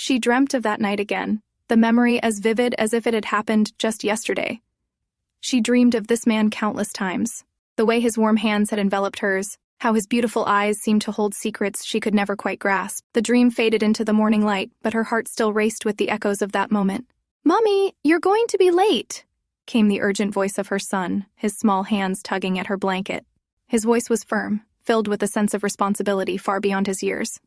She dreamt of that night again, the memory as vivid as if it had happened just yesterday. She dreamed of this man countless times, the way his warm hands had enveloped hers, how his beautiful eyes seemed to hold secrets she could never quite grasp. The dream faded into the morning light, but her heart still raced with the echoes of that moment. "Mommy, you're going to be late," came the urgent voice of her son, his small hands tugging at her blanket. His voice was firm, filled with a sense of responsibility far beyond his years.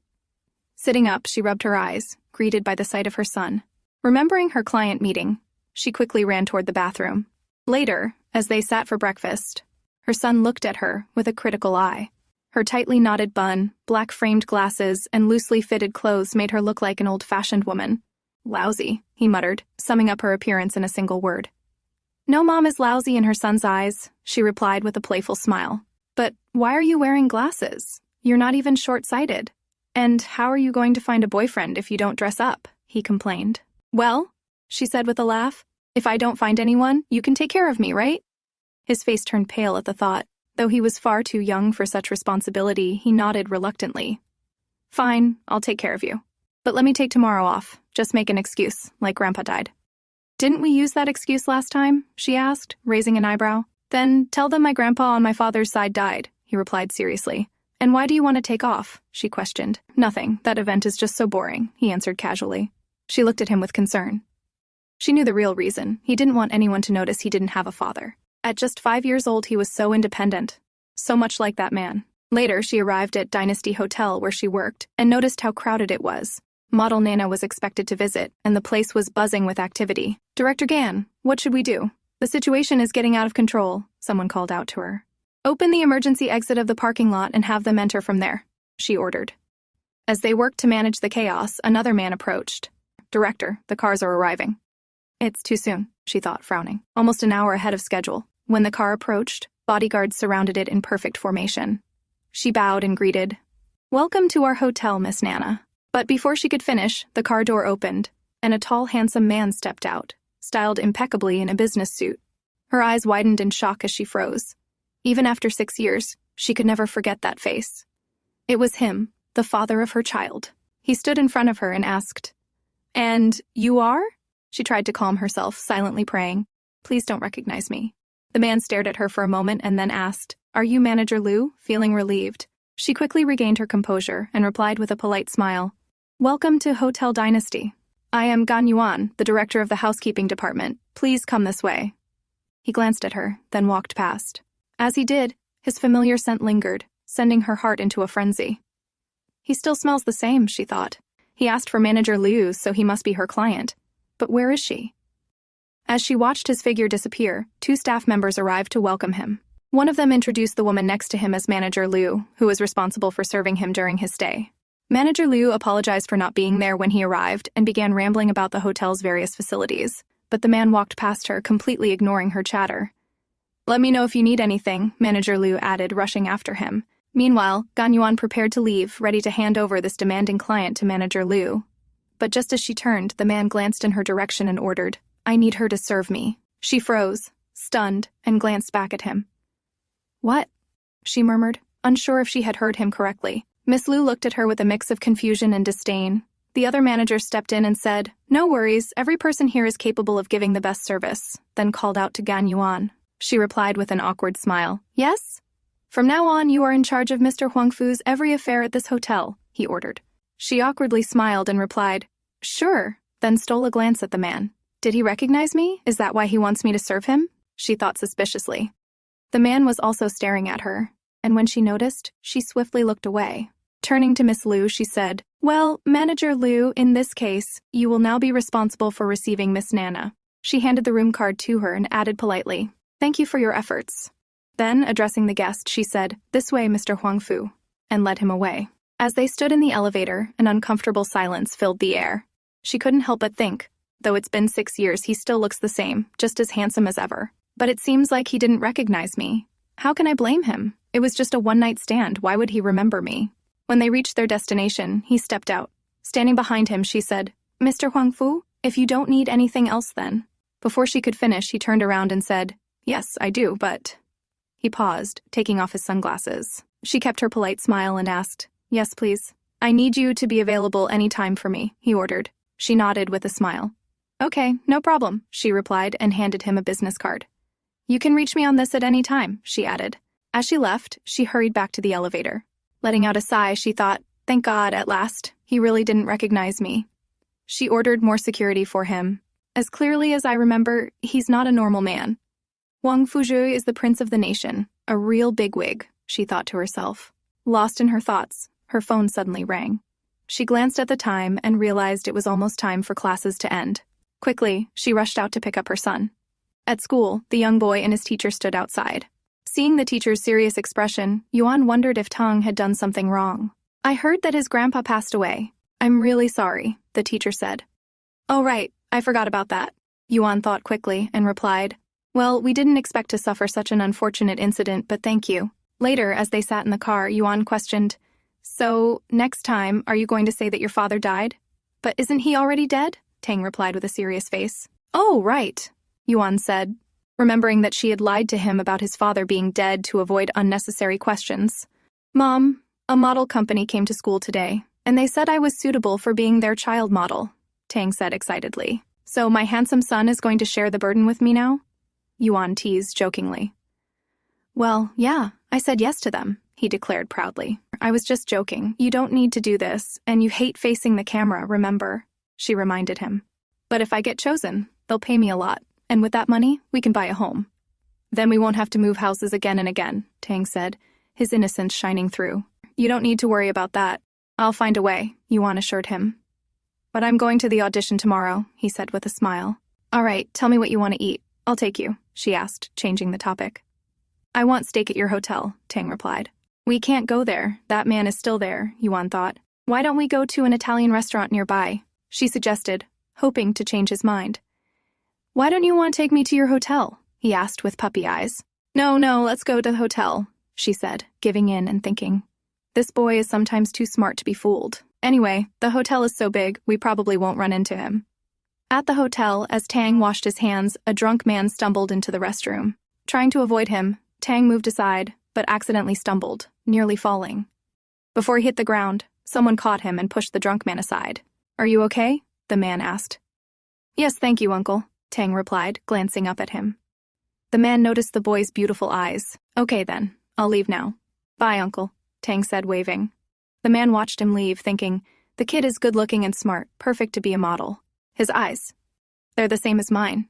Sitting up, she rubbed her eyes, greeted by the sight of her son. Remembering her client meeting, she quickly ran toward the bathroom. Later, as they sat for breakfast, her son looked at her with a critical eye. Her tightly knotted bun, black-framed glasses, and loosely fitted clothes made her look like an old-fashioned woman. "Lousy," he muttered, summing up her appearance in a single word. "No mom is lousy in her son's eyes," she replied with a playful smile. "But why are you wearing glasses? You're not even short-sighted. And how are you going to find a boyfriend if you don't dress up?" he complained. "Well," she said with a laugh, "if I don't find anyone, you can take care of me, right?" His face turned pale at the thought. Though he was far too young for such responsibility, he nodded reluctantly. "Fine, I'll take care of you. But let me take tomorrow off. Just make an excuse, like Grandpa died." "Didn't we use that excuse last time?" she asked, raising an eyebrow. "Then tell them my grandpa on my father's side died," he replied seriously. "And why do you want to take off?" she questioned. "Nothing. That event is just so boring," he answered casually. She looked at him with concern. She knew the real reason. He didn't want anyone to notice he didn't have a father. At just 5 years old, he was so independent, so much like that man. Later, she arrived at Dynasty Hotel where she worked and noticed how crowded it was. Model Nana was expected to visit, and the place was buzzing with activity. "Director Gan, what should we do? The situation is getting out of control," someone called out to her. "Open the emergency exit of the parking lot and have them enter from there," she ordered. As they worked to manage the chaos, another man approached. "Director, the cars are arriving." "It's too soon," she thought, frowning. Almost an hour ahead of schedule. When the car approached, bodyguards surrounded it in perfect formation. She bowed and greeted, "Welcome to our hotel, Miss Nana." But before she could finish, the car door opened, and a tall, handsome man stepped out, styled impeccably in a business suit. Her eyes widened in shock as she froze. Even after 6 years, she could never forget that face. It was him, the father of her child. He stood in front of her and asked, "And you are?" She tried to calm herself, silently praying, "Please don't recognize me." The man stared at her for a moment and then asked, "Are you Manager Liu?" Feeling relieved, she quickly regained her composure and replied with a polite smile, "Welcome to Hotel Dynasty. I am Gan Yuan, the director of the housekeeping department. Please come this way." He glanced at her, then walked past. As he did, his familiar scent lingered, sending her heart into a frenzy. He still smells the same, she thought. He asked for Manager Liu, so he must be her client. But where is she? As she watched his figure disappear, 2 staff members arrived to welcome him. One of them introduced the woman next to him as Manager Liu, who was responsible for serving him during his stay. Manager Liu apologized for not being there when he arrived and began rambling about the hotel's various facilities, but the man walked past her, completely ignoring her chatter. "Let me know if you need anything," Manager Liu added, rushing after him. Meanwhile, Gan Yuan prepared to leave, ready to hand over this demanding client to Manager Liu. But just as she turned, the man glanced in her direction and ordered, "I need her to serve me." She froze, stunned, and glanced back at him. "What?" she murmured, unsure if she had heard him correctly. Miss Liu looked at her with a mix of confusion and disdain. The other manager stepped in and said, "No worries, every person here is capable of giving the best service," then called out to Gan Yuan. She replied with an awkward smile, "Yes? From now on, you are in charge of Mr. Huangfu's every affair at this hotel," he ordered. She awkwardly smiled and replied, "Sure," then stole a glance at the man. "Did he recognize me? Is that why he wants me to serve him?" she thought suspiciously. The man was also staring at her, and when she noticed, she swiftly looked away. Turning to Miss Liu, she said, "Well, Manager Liu, in this case, you will now be responsible for receiving Miss Nana." She handed the room card to her and added politely, "Thank you for your efforts." Then, addressing the guest, she said, "This way, Mr. Huangfu," and led him away. As they stood in the elevator, an uncomfortable silence filled the air. She couldn't help but think, though it's been 6 years, he still looks the same, just as handsome as ever. But it seems like he didn't recognize me. How can I blame him? It was just a one-night stand. Why would he remember me? When they reached their destination, he stepped out. Standing behind him, she said, "Mr. Huangfu, if you don't need anything else then." Before she could finish, he turned around and said, "Yes, I do, but..." He paused, taking off his sunglasses. She kept her polite smile and asked, "Yes, please. I need you to be available any time for me," he ordered. She nodded with a smile. Okay, no problem, she replied and handed him a business card. You can reach me on this at any time, she added. As she left, she hurried back to the elevator. Letting out a sigh, she thought, thank God, at last, he really didn't recognize me. She ordered more security for him. As clearly as I remember, he's not a normal man. Huangfu Jue is the prince of the nation, a real bigwig, she thought to herself. Lost in her thoughts, her phone suddenly rang. She glanced at the time and realized it was almost time for classes to end. Quickly, she rushed out to pick up her son. At school, the young boy and his teacher stood outside. Seeing the teacher's serious expression, Yuan wondered if Tang had done something wrong. I heard that his grandpa passed away. I'm really sorry, the teacher said. Oh right, I forgot about that. Yuan thought quickly and replied, well, we didn't expect to suffer such an unfortunate incident, but thank you. Later, as they sat in the car, Yuan questioned, so, next time, are you going to say that your father died? But isn't he already dead? Tang replied with a serious face. Oh, right, Yuan said, remembering that she had lied to him about his father being dead to avoid unnecessary questions. Mom, a model company came to school today, and they said I was suitable for being their child model, Tang said excitedly. So my handsome son is going to share the burden with me now? Yuan teased jokingly. Well, yeah, I said yes to them, he declared proudly. I was just joking. You don't need to do this, and you hate facing the camera, remember? She reminded him. But if I get chosen, they'll pay me a lot, and with that money, we can buy a home. Then we won't have to move houses again and again, Tang said, his innocence shining through. You don't need to worry about that. I'll find a way, Yuan assured him. But I'm going to the audition tomorrow, he said with a smile. All right, tell me what you want to eat. I'll take you, she asked, changing the topic. I want steak at your hotel, Tang replied. We can't go there. That man is still there, Yuan thought. Why don't we go to an Italian restaurant nearby? She suggested, hoping to change his mind. Why don't you want to take me to your hotel? He asked with puppy eyes. No, let's go to the hotel, she said, giving in and thinking. This boy is sometimes too smart to be fooled. Anyway, the hotel is so big, we probably won't run into him. At the hotel, as Tang washed his hands, a drunk man stumbled into the restroom. Trying to avoid him, Tang moved aside, but accidentally stumbled, nearly falling. Before he hit the ground, someone caught him and pushed the drunk man aside. Are you okay? The man asked. Yes, thank you, uncle, Tang replied, glancing up at him. The man noticed the boy's beautiful eyes. Okay then, I'll leave now. Bye, uncle, Tang said, waving. The man watched him leave, thinking, the kid is good-looking and smart, perfect to be a model. His eyes. They're the same as mine.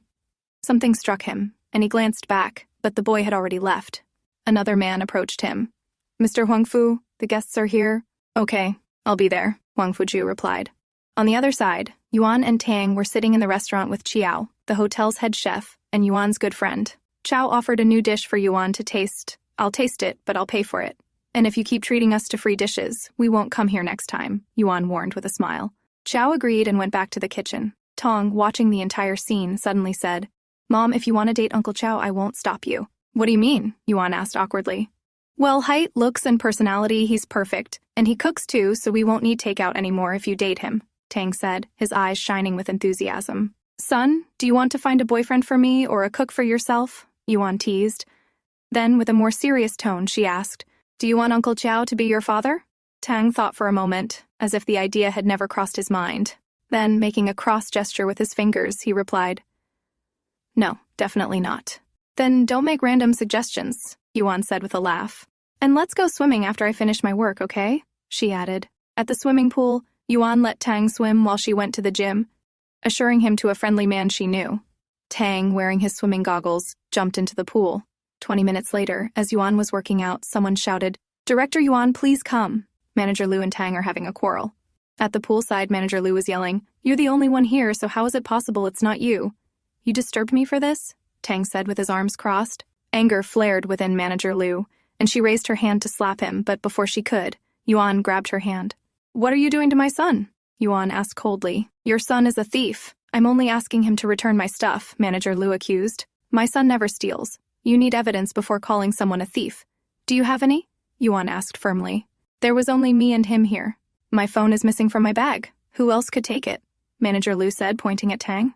Something struck him, and he glanced back, but the boy had already left. Another man approached him. Mr. Huangfu, the guests are here. Okay, I'll be there, Huangfu Jue replied. On the other side, Yuan and Tang were sitting in the restaurant with Chiao, the hotel's head chef, and Yuan's good friend. Chiao offered a new dish for Yuan to taste. I'll taste it, but I'll pay for it. And if you keep treating us to free dishes, we won't come here next time, Yuan warned with a smile. Chiao agreed and went back to the kitchen. Tong, watching the entire scene, suddenly said, Mom, if you want to date Uncle Chiao, I won't stop you. What do you mean? Yuan asked awkwardly. Well, height, looks, and personality, he's perfect. And he cooks too, so we won't need takeout anymore if you date him, Tang said, his eyes shining with enthusiasm. Son, do you want to find a boyfriend for me or a cook for yourself? Yuan teased. Then, with a more serious tone, she asked, Do you want Uncle Chiao to be your father? Tang thought for a moment, as if the idea had never crossed his mind. Then, making a cross gesture with his fingers, he replied, No, definitely not. Then don't make random suggestions, Yuan said with a laugh. And let's go swimming after I finish my work, okay? She added. At the swimming pool, Yuan let Tang swim while she went to the gym, assuring him to a friendly man she knew. Tang, wearing his swimming goggles, jumped into the pool. 20 minutes later, as Yuan was working out, someone shouted, Director Yuan, please come. Manager Liu and Tang are having a quarrel. At the poolside, Manager Liu was yelling, You're the only one here, so how is it possible it's not you? You disturbed me for this? Tang said with his arms crossed. Anger flared within Manager Liu, and she raised her hand to slap him, but before she could, Yuan grabbed her hand. What are you doing to my son? Yuan asked coldly. Your son is a thief. I'm only asking him to return my stuff, Manager Liu accused. My son never steals. You need evidence before calling someone a thief. Do you have any? Yuan asked firmly. There was only me and him here. My phone is missing from my bag. Who else could take it? Manager Liu said, pointing at Tang.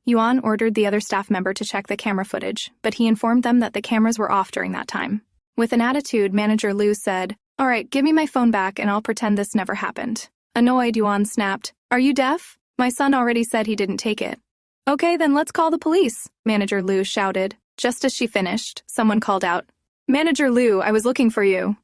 Yuan ordered the other staff member to check the camera footage, but he informed them that the cameras were off during that time. With an attitude, Manager Liu said, All right, give me my phone back and I'll pretend this never happened. Annoyed, Yuan snapped, Are you deaf? My son already said he didn't take it. Okay, then let's call the police, Manager Liu shouted. Just as she finished, someone called out, Manager Liu, I was looking for you.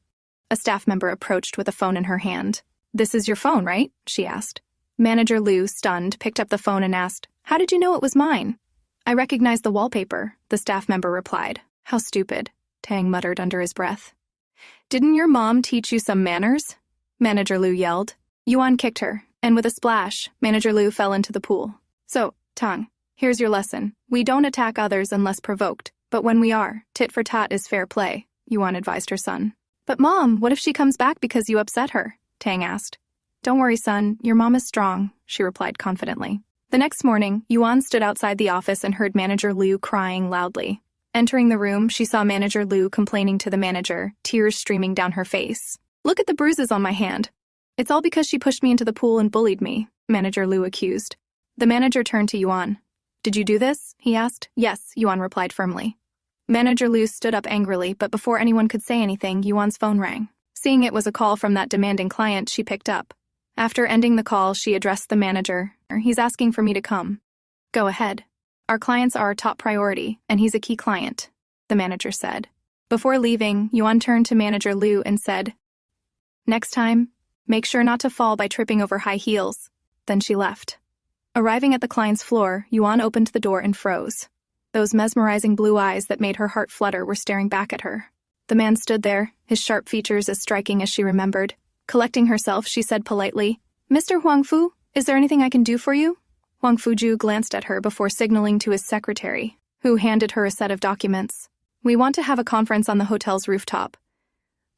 A staff member approached with a phone in her hand. This is your phone, right? She asked. Manager Liu, stunned, picked up the phone and asked, How did you know it was mine? I recognized the wallpaper, the staff member replied. How stupid, Tang muttered under his breath. Didn't your mom teach you some manners? Manager Liu yelled. Yuan kicked her, and with a splash, Manager Liu fell into the pool. So, Tang, here's your lesson. We don't attack others unless provoked, but when we are, tit for tat is fair play, Yuan advised her son. But Mom, what if she comes back because you upset her? Tang asked. Don't worry, son, your mom is strong, she replied confidently. The next morning, Yuan stood outside the office and heard Manager Liu crying loudly. Entering the room, she saw Manager Liu complaining to the manager, tears streaming down her face. Look at the bruises on my hand. It's all because she pushed me into the pool and bullied me, Manager Liu accused. The manager turned to Yuan. Did you do this? He asked. Yes, Yuan replied firmly. Manager Liu stood up angrily, but before anyone could say anything, Yuan's phone rang. Seeing it was a call from that demanding client, she picked up. After ending the call, she addressed the manager. He's asking for me to come. Go ahead. Our clients are our top priority, and he's a key client, the manager said. Before leaving, Yuan turned to Manager Liu and said, Next time, make sure not to fall by tripping over high heels. Then she left. Arriving at the client's floor, Yuan opened the door and froze. Those mesmerizing blue eyes that made her heart flutter were staring back at her. The man stood there, his sharp features as striking as she remembered. Collecting herself, she said politely, Mr. Huangfu, is there anything I can do for you? Huangfu Jue glanced at her before signaling to his secretary, who handed her a set of documents. We want to have a conference on the hotel's rooftop.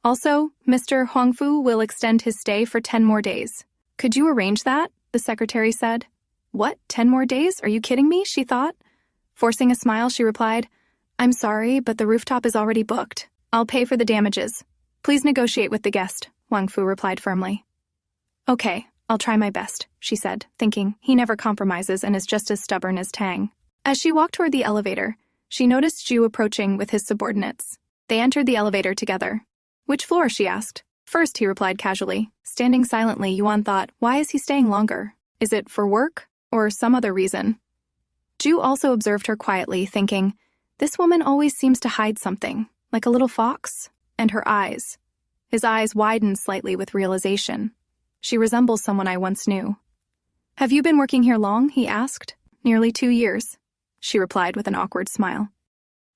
Also, Mr. Huangfu will extend his stay for 10 more days. Could you arrange that? The secretary said. What, 10 more days? Are you kidding me? She thought. Forcing a smile, she replied, I'm sorry, but the rooftop is already booked. I'll pay for the damages. Please negotiate with the guest, Huangfu replied firmly. Okay, I'll try my best, she said, thinking, he never compromises and is just as stubborn as Tang. As she walked toward the elevator, she noticed Zhu approaching with his subordinates. They entered the elevator together. Which floor? She asked. First, he replied casually. Standing silently, Yuan thought, why is he staying longer? Is it for work or some other reason? Zhu also observed her quietly, thinking, this woman always seems to hide something, like a little fox. And her eyes. His eyes widened slightly with realization. She resembles someone I once knew. Have you been working here long? He asked. Nearly 2 years, she replied with an awkward smile.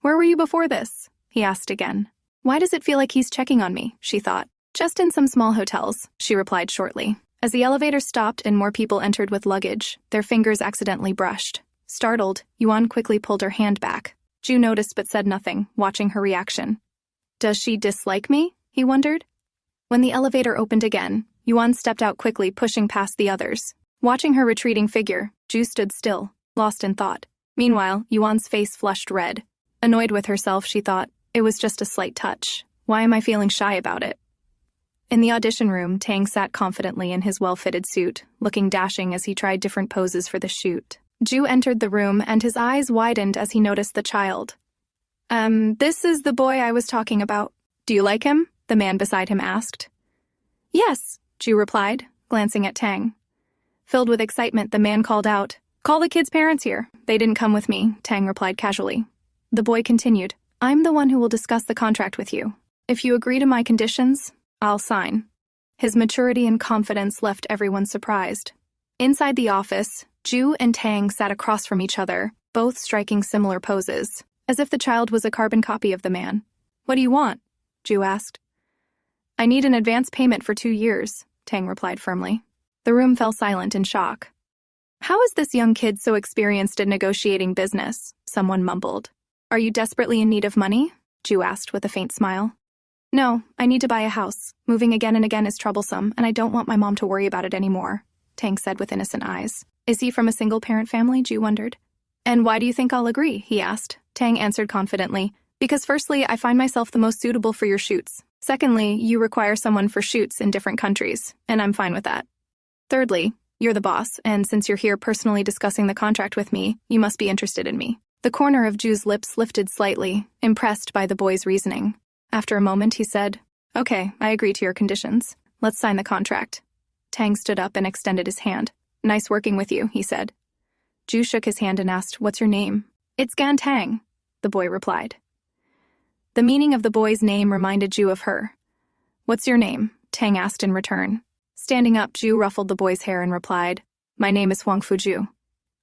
Where were you before this? He asked again. Why does it feel like he's checking on me? She thought. Just in some small hotels, she replied shortly. As the elevator stopped and more people entered with luggage, their fingers accidentally brushed. Startled, Yuan quickly pulled her hand back. Zhu noticed but said nothing, watching her reaction. Does she dislike me? He wondered. When the elevator opened again, Yuan stepped out quickly, pushing past the others. Watching her retreating figure, Zhu stood still, lost in thought. Meanwhile, Yuan's face flushed red. Annoyed with herself, she thought, it was just a slight touch. Why am I feeling shy about it? In the audition room, Tang sat confidently in his well-fitted suit, looking dashing as he tried different poses for the shoot. Zhu entered the room, and his eyes widened as he noticed the child. This is the boy I was talking about. Do you like him? The man beside him asked. Yes, Zhu replied, glancing at Tang. Filled with excitement, the man called out, Call the kid's parents here. They didn't come with me, Tang replied casually. The boy continued, I'm the one who will discuss the contract with you. If you agree to my conditions, I'll sign. His maturity and confidence left everyone surprised. Inside the office, Zhu and Tang sat across from each other, both striking similar poses, as if the child was a carbon copy of the man. What do you want? Zhu asked. I need an advance payment for 2 years, Tang replied firmly. The room fell silent in shock. How is this young kid so experienced in negotiating business? Someone mumbled. Are you desperately in need of money? Zhu asked with a faint smile. No, I need to buy a house. Moving again and again is troublesome, and I don't want my mom to worry about it anymore, Tang said with innocent eyes. Is he from a single-parent family? Zhu wondered. And why do you think I'll agree? He asked. Tang answered confidently. Because firstly, I find myself the most suitable for your shoots. Secondly, you require someone for shoots in different countries, and I'm fine with that. Thirdly, you're the boss, and since you're here personally discussing the contract with me, you must be interested in me. The corner of Zhu's lips lifted slightly, impressed by the boy's reasoning. After a moment, he said, Okay, I agree to your conditions. Let's sign the contract. Tang stood up and extended his hand. Nice working with you, he said. Ju shook his hand and asked, "What's your name?" "It's Gan Tang," the boy replied. The meaning of the boy's name reminded Ju of her. "What's your name?" Tang asked in return. Standing up, Ju ruffled the boy's hair and replied, "My name is Huangfu Jue."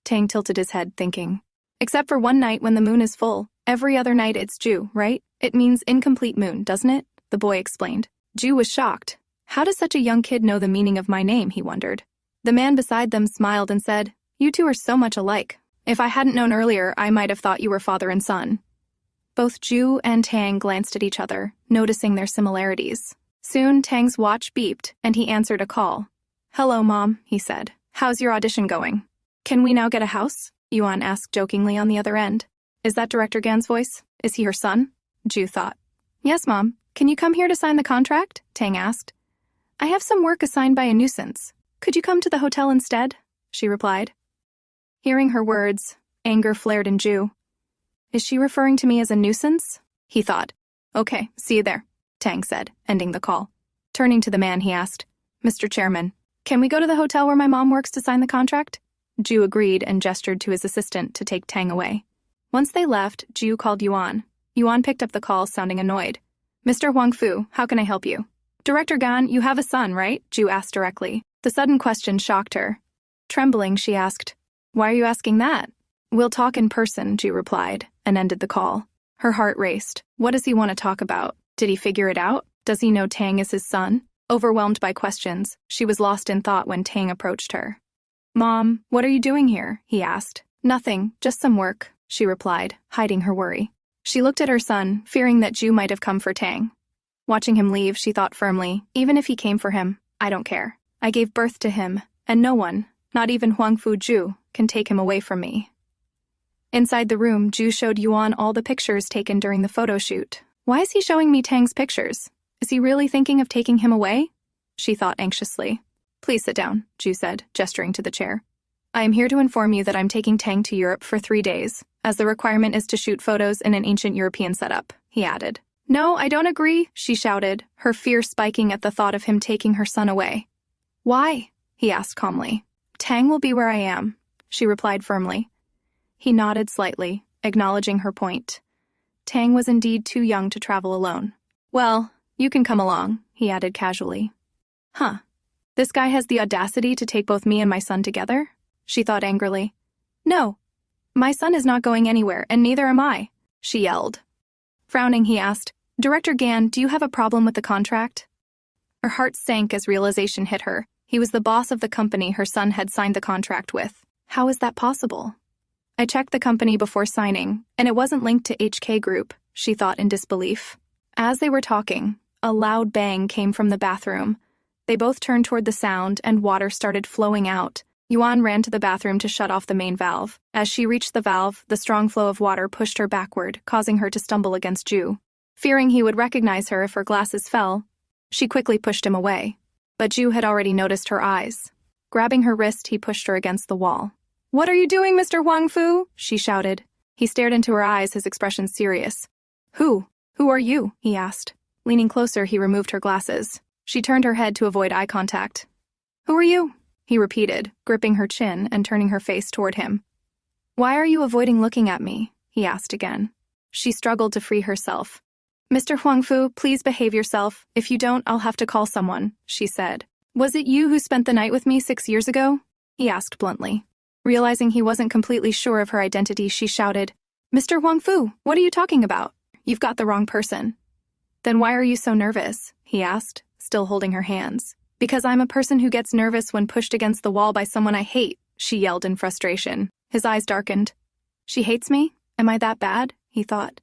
Tang tilted his head, thinking, "Except for one night when the moon is full, every other night it's Ju, right? It means incomplete moon, doesn't it?" The boy explained. Ju was shocked. How does such a young kid know the meaning of my name, he wondered. The man beside them smiled and said, "You two are so much alike. If I hadn't known earlier, I might have thought you were father and son." Both Ju and Tang glanced at each other, noticing their similarities. Soon, Tang's watch beeped, and he answered a call. "Hello, Mom," he said. "How's your audition going?" "Can we now get a house?" Yuan asked jokingly on the other end. Is that Director Gan's voice? Is he her son? Ju thought. "Yes, Mom. Can you come here to sign the contract?" Tang asked. "I have some work assigned by a nuisance. Could you come to the hotel instead?" she replied. Hearing her words, anger flared in Ju. Is she referring to me as a nuisance? He thought. "Okay, see you there," Tang said, ending the call. Turning to the man, he asked, "Mr. Chairman, can we go to the hotel where my mom works to sign the contract?" Ju agreed and gestured to his assistant to take Tang away. Once they left, Ju called Yuan. Yuan picked up the call, sounding annoyed. "Mr. Huangfu, how can I help you?" "Director Gan, you have a son, right?" Ju asked directly. The sudden question shocked her. Trembling, she asked, "Why are you asking that?" "We'll talk in person," Ju replied, and ended the call. Her heart raced. What does he want to talk about? Did he figure it out? Does he know Tang is his son? Overwhelmed by questions, she was lost in thought when Tang approached her. "Mom, what are you doing here?" he asked. "Nothing, just some work," she replied, hiding her worry. She looked at her son, fearing that Ju might have come for Tang. Watching him leave, she thought firmly, even if he came for him, I don't care. I gave birth to him, and no one, not even Huangfu Jue, can take him away from me. Inside the room, Ju showed Yuan all the pictures taken during the photo shoot. Why is he showing me Tang's pictures? Is he really thinking of taking him away? She thought anxiously. "Please sit down," Ju said, gesturing to the chair. "I am here to inform you that I'm taking Tang to Europe for 3 days, as the requirement is to shoot photos in an ancient European setup," he added. "No, I don't agree," she shouted, her fear spiking at the thought of him taking her son away. "Why?" he asked calmly. "Tang will be where I am," she replied firmly. He nodded slightly, acknowledging her point. Tang was indeed too young to travel alone. "Well, you can come along," he added casually. Huh. This guy has the audacity to take both me and my son together? She thought angrily. "No, my son is not going anywhere, and neither am I," she yelled. Frowning, he asked, "Director Gan, do you have a problem with the contract?" Her heart sank as realization hit her. He was the boss of the company her son had signed the contract with. How is that possible? "I checked the company before signing, and it wasn't linked to HK Group," she thought in disbelief. As they were talking, a loud bang came from the bathroom. They both turned toward the sound, and water started flowing out. Yuan ran to the bathroom to shut off the main valve. As she reached the valve, the strong flow of water pushed her backward, causing her to stumble against Ju. Fearing he would recognize her if her glasses fell, she quickly pushed him away. But Ju had already noticed her eyes. Grabbing her wrist, he pushed her against the wall. "What are you doing, Mr. Huangfu?" she shouted. He stared into her eyes, his expression serious. Who are you?" he asked. Leaning closer, he removed her glasses. She turned her head to avoid eye contact. "Who are you?" he repeated, gripping her chin and turning her face toward him. "Why are you avoiding looking at me?" he asked again. She struggled to free herself. "Mr. Huangfu, please behave yourself. If you don't, I'll have to call someone," she said. "Was it you who spent the night with me 6 years ago?" he asked bluntly. Realizing he wasn't completely sure of her identity, she shouted, "Mr. Huangfu, what are you talking about? You've got the wrong person." "Then why are you so nervous?" he asked, still holding her hands. "Because I'm a person who gets nervous when pushed against the wall by someone I hate," she yelled in frustration. His eyes darkened. "She hates me? Am I that bad?" he thought.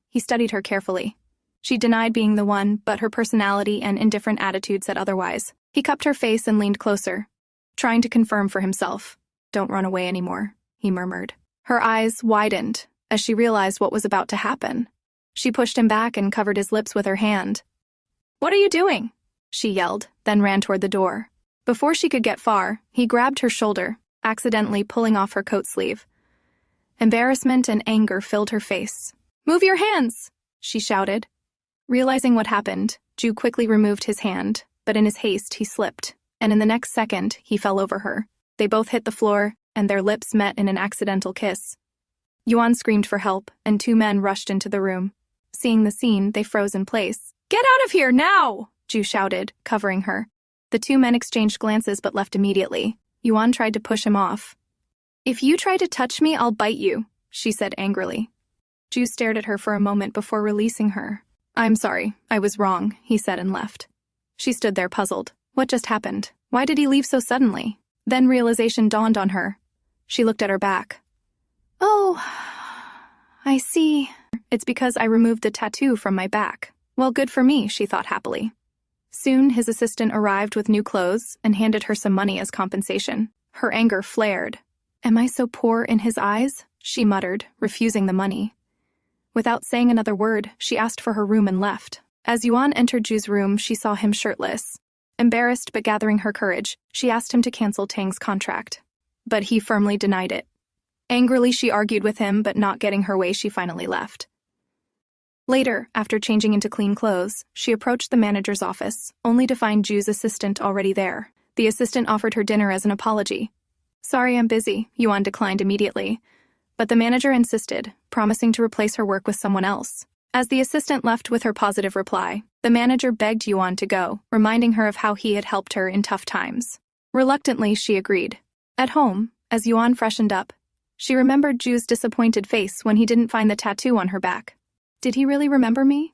He studied her carefully. She denied being the one, but her personality and indifferent attitude said otherwise. He cupped her face and leaned closer, trying to confirm for himself. "Don't run away anymore," he murmured. Her eyes widened as she realized what was about to happen. She pushed him back and covered his lips with her hand. "What are you doing?" she yelled, then ran toward the door. Before she could get far, he grabbed her shoulder, accidentally pulling off her coat sleeve. Embarrassment and anger filled her face. "Move your hands!" she shouted. Realizing what happened, Ju quickly removed his hand, but in his haste he slipped, and in the next second he fell over her. They both hit the floor, and their lips met in an accidental kiss. Yuan screamed for help, and two men rushed into the room. Seeing the scene, they froze in place. "Get out of here, now!" Jue shouted, covering her. The two men exchanged glances but left immediately. Yuan tried to push him off. "If you try to touch me, I'll bite you," she said angrily. Jue stared at her for a moment before releasing her. "I'm sorry, I was wrong," he said and left. She stood there puzzled. What just happened? Why did he leave so suddenly? Then realization dawned on her. She looked at her back. "Oh, I see. It's because I removed the tattoo from my back. Well, good for me," she thought happily. Soon, his assistant arrived with new clothes and handed her some money as compensation. Her anger flared. "Am I so poor in his eyes?" she muttered, refusing the money. Without saying another word, she asked for her room and left. As Yuan entered Jue's room, she saw him shirtless. Embarrassed but gathering her courage, she asked him to cancel Tang's contract. But he firmly denied it. Angrily, she argued with him, but not getting her way, she finally left. Later, after changing into clean clothes, she approached the manager's office, only to find Jue's assistant already there. The assistant offered her dinner as an apology. "Sorry, I'm busy," Yuan declined immediately. But the manager insisted, promising to replace her work with someone else. As the assistant left with her positive reply, the manager begged Yuan to go, reminding her of how he had helped her in tough times. Reluctantly, she agreed. At home, as Yuan freshened up, she remembered Jue's disappointed face when he didn't find the tattoo on her back. Did he really remember me?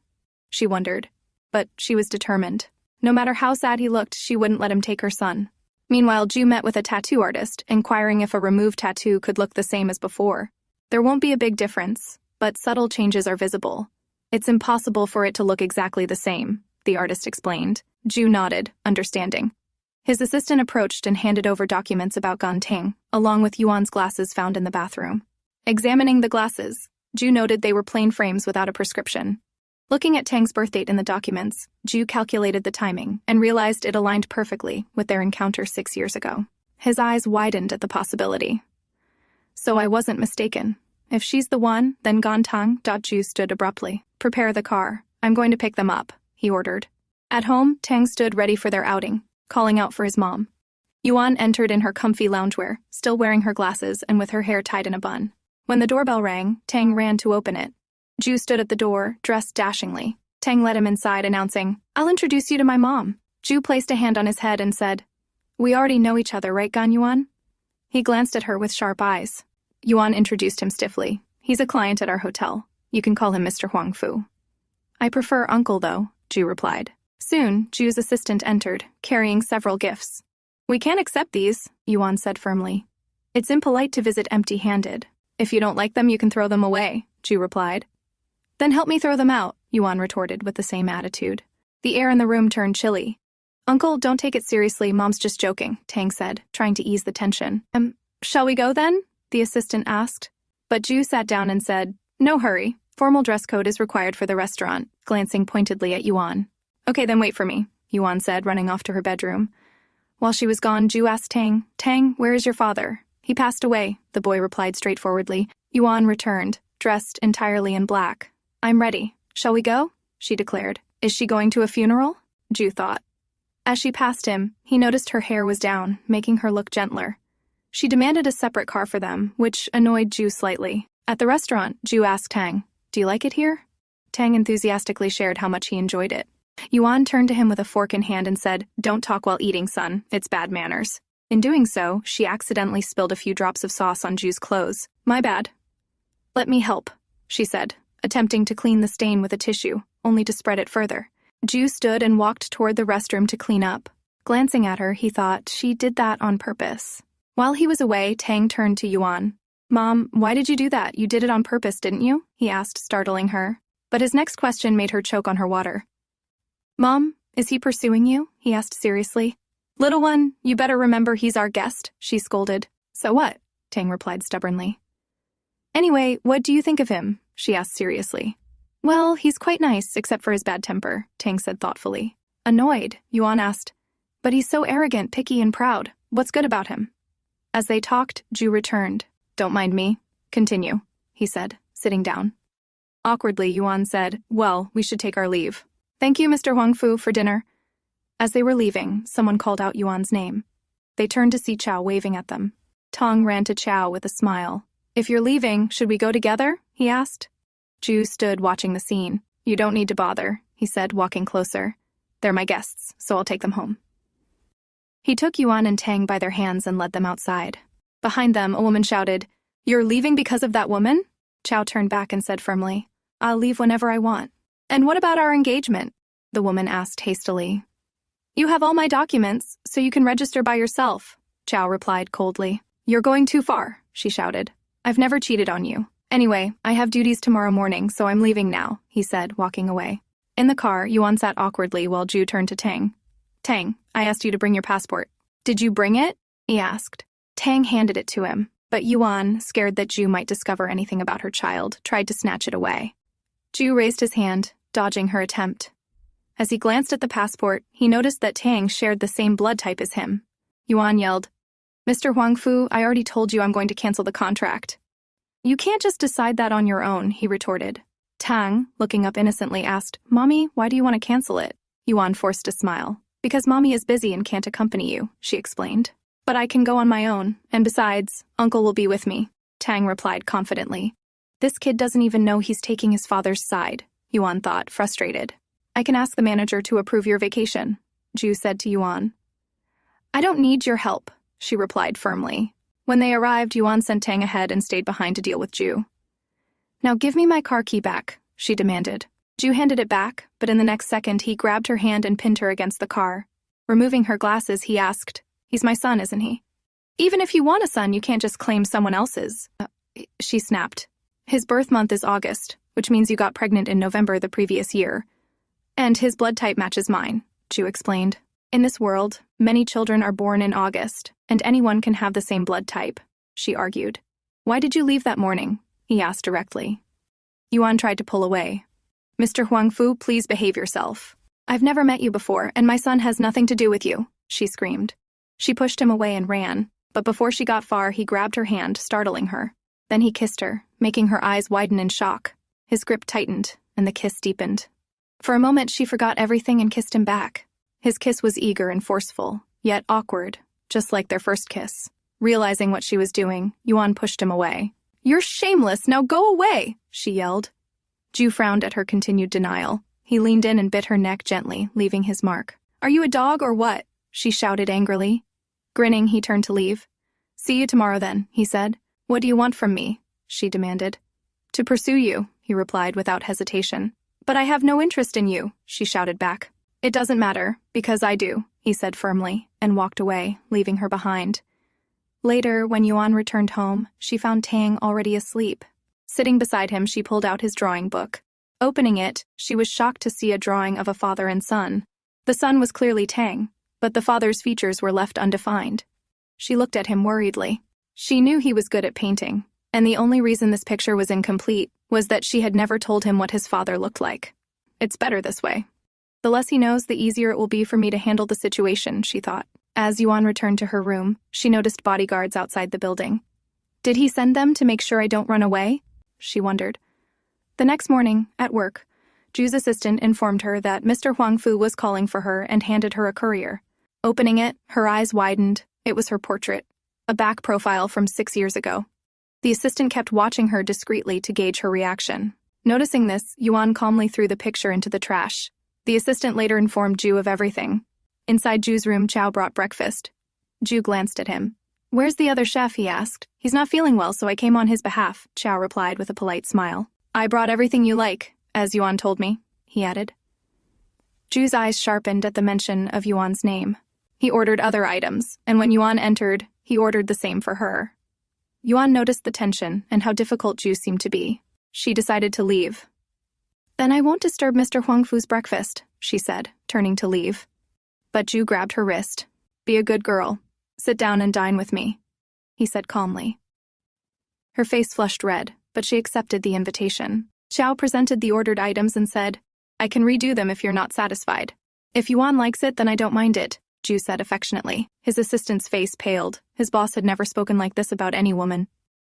She wondered. But she was determined. No matter how sad he looked, she wouldn't let him take her son. Meanwhile, Jue met with a tattoo artist, inquiring if a removed tattoo could look the same as before. There won't be a big difference, but subtle changes are visible. It's impossible for it to look exactly the same, the artist explained. Jue nodded, understanding. His assistant approached and handed over documents about Gan Ting, along with Yuan's glasses found in the bathroom. Examining the glasses, Jue noted they were plain frames without a prescription. Looking at Tang's birth date in the documents, Jue calculated the timing and realized it aligned perfectly with their encounter 6 years ago. His eyes widened at the possibility. So I wasn't mistaken. If she's the one, then Gan Tang. Jue stood abruptly. "Prepare the car. I'm going to pick them up," he ordered. At home, Tang stood ready for their outing, calling out for his mom. Yuan entered in her comfy loungewear, still wearing her glasses and with her hair tied in a bun. When the doorbell rang, Tang ran to open it. Jue stood at the door, dressed dashingly. Tang led him inside, announcing, "I'll introduce you to my mom." Jue placed a hand on his head and said, "We already know each other, right, Gan Yuan?" He glanced at her with sharp eyes. Yuan introduced him stiffly. "He's a client at our hotel. You can call him Mr. Huangfu." "I prefer uncle, though," Jue replied. Soon, Jue's assistant entered, carrying several gifts. "We can't accept these," Yuan said firmly. "It's impolite to visit empty-handed. If you don't like them, you can throw them away," Jue replied. "Then help me throw them out," Yuan retorted with the same attitude. The air in the room turned chilly. "Uncle, don't take it seriously, Mom's just joking," Tang said, trying to ease the tension. Shall we go then?" the assistant asked. But Jue sat down and said, "No hurry. Formal dress code is required for the restaurant," glancing pointedly at Yuan. "Okay, then wait for me," Yuan said, running off to her bedroom. While she was gone, Jue asked Tang, "Tang, where is your father?" "He passed away," the boy replied straightforwardly. Yuan returned, dressed entirely in black. "I'm ready. Shall we go?" she declared. "Is she going to a funeral?" Jue thought. As she passed him, he noticed her hair was down, making her look gentler. She demanded a separate car for them, which annoyed Jue slightly. At the restaurant, Jue asked Tang, "Do you like it here?" Tang enthusiastically shared how much he enjoyed it. Yuan turned to him with a fork in hand and said, "Don't talk while eating, son. It's bad manners." In doing so, she accidentally spilled a few drops of sauce on Jue's clothes. "My bad." "Let me help," she said, attempting to clean the stain with a tissue, only to spread it further. Jue stood and walked toward the restroom to clean up. Glancing at her, he thought she did that on purpose. While he was away, Tang turned to Yuan. "Mom, why did you do that? You did it on purpose, didn't you?" he asked, startling her. But his next question made her choke on her water. "Mom, is he pursuing you?" he asked seriously. "Little one, you better remember he's our guest," she scolded. "So what?" Tang replied stubbornly. "Anyway, what do you think of him?" she asked seriously. "Well, he's quite nice, except for his bad temper," Tang said thoughtfully. Annoyed, Yuan asked, "But he's so arrogant, picky, and proud. What's good about him?" As they talked, Jue returned. "Don't mind me. Continue," he said, sitting down. Awkwardly, Yuan said, "Well, we should take our leave. Thank you, Mr. Huangfu, for dinner." As they were leaving, someone called out Yuan's name. They turned to see Chow waving at them. Tong ran to Chow with a smile. "If you're leaving, should we go together?" he asked. Ju stood watching the scene. "You don't need to bother," he said, walking closer. "They're my guests, so I'll take them home." He took Yuan and Tang by their hands and led them outside. Behind them, a woman shouted, "You're leaving because of that woman?" Chow turned back and said firmly, "I'll leave whenever I want." "And what about our engagement?" the woman asked hastily. "You have all my documents, so you can register by yourself," Chow replied coldly. "You're going too far," she shouted. "I've never cheated on you. Anyway, I have duties tomorrow morning, so I'm leaving now," he said, walking away. In the car, Yuan sat awkwardly while Ju turned to Tang. "Tang, I asked you to bring your passport. Did you bring it?" he asked. Tang handed it to him, but Yuan, scared that Ju might discover anything about her child, tried to snatch it away. Ju raised his hand, dodging her attempt. As he glanced at the passport, he noticed that Tang shared the same blood type as him. Yuan yelled, "Mr. Huangfu, I already told you I'm going to cancel the contract." "You can't just decide that on your own," he retorted. Tang, looking up innocently, asked, "Mommy, why do you want to cancel it?" Yuan forced a smile. "Because Mommy is busy and can't accompany you," she explained. "But I can go on my own, and besides, Uncle will be with me," Tang replied confidently. "This kid doesn't even know he's taking his father's side," Yuan thought, frustrated. "I can ask the manager to approve your vacation," Ju said to Yuan. "I don't need your help," she replied firmly. When they arrived, Yuan sent Tang ahead and stayed behind to deal with Ju. "Now give me my car key back," she demanded. Ju handed it back, but in the next second he grabbed her hand and pinned her against the car. Removing her glasses, he asked, "He's my son, isn't he?" "Even if you want a son, you can't just claim someone else's," she snapped. "His birth month is August, which means you got pregnant in November the previous year. And his blood type matches mine," Ju explained. "In this world, many children are born in August, and anyone can have the same blood type," she argued. "Why did you leave that morning?" he asked directly. Yuan tried to pull away. "Mr. Huangfu, please behave yourself. I've never met you before, and my son has nothing to do with you," she screamed. She pushed him away and ran, but before she got far, he grabbed her hand, startling her. Then he kissed her, making her eyes widen in shock. His grip tightened, and the kiss deepened. For a moment, she forgot everything and kissed him back. His kiss was eager and forceful, yet awkward, just like their first kiss. Realizing what she was doing, Yuan pushed him away. "You're shameless, now go away," she yelled. Ju frowned at her continued denial. He leaned in and bit her neck gently, leaving his mark. "Are you a dog or what?" she shouted angrily. Grinning, he turned to leave. "See you tomorrow then," he said. "What do you want from me?" she demanded. "To pursue you," he replied without hesitation. "But I have no interest in you," she shouted back. "It doesn't matter, because I do," he said firmly, and walked away, leaving her behind. Later, when Yuan returned home, she found Tang already asleep. Sitting beside him, she pulled out his drawing book. Opening it, she was shocked to see a drawing of a father and son. The son was clearly Tang, but the father's features were left undefined. She looked at him worriedly. She knew he was good at painting, and the only reason this picture was incomplete was that she had never told him what his father looked like. "It's better this way. The less he knows, the easier it will be for me to handle the situation," she thought. As Yuan returned to her room, she noticed bodyguards outside the building. "Did he send them to make sure I don't run away?" she wondered. The next morning, at work, Ju's assistant informed her that Mr. Huangfu was calling for her and handed her a courier. Opening it, her eyes widened. It was her portrait, a back profile from 6 years ago. The assistant kept watching her discreetly to gauge her reaction. Noticing this, Yuan calmly threw the picture into the trash. The assistant later informed Ju of everything. Inside Ju's room, Chow brought breakfast. Ju glanced at him. "Where's the other chef?" he asked. "He's not feeling well, so I came on his behalf," Chow replied with a polite smile. "I brought everything you like, as Yuan told me," he added. Ju's eyes sharpened at the mention of Yuan's name. He ordered other items, and when Yuan entered, he ordered the same for her. Yuan noticed the tension and how difficult Ju seemed to be. She decided to leave. "Then I won't disturb Mr. Huangfu's breakfast," she said, turning to leave. But Ju grabbed her wrist. "Be a good girl. Sit down and dine with me," he said calmly. Her face flushed red, but she accepted the invitation. Chow presented the ordered items and said, "I can redo them if you're not satisfied." "If Yuan likes it, then I don't mind it," Ju said affectionately. His assistant's face paled. His boss had never spoken like this about any woman.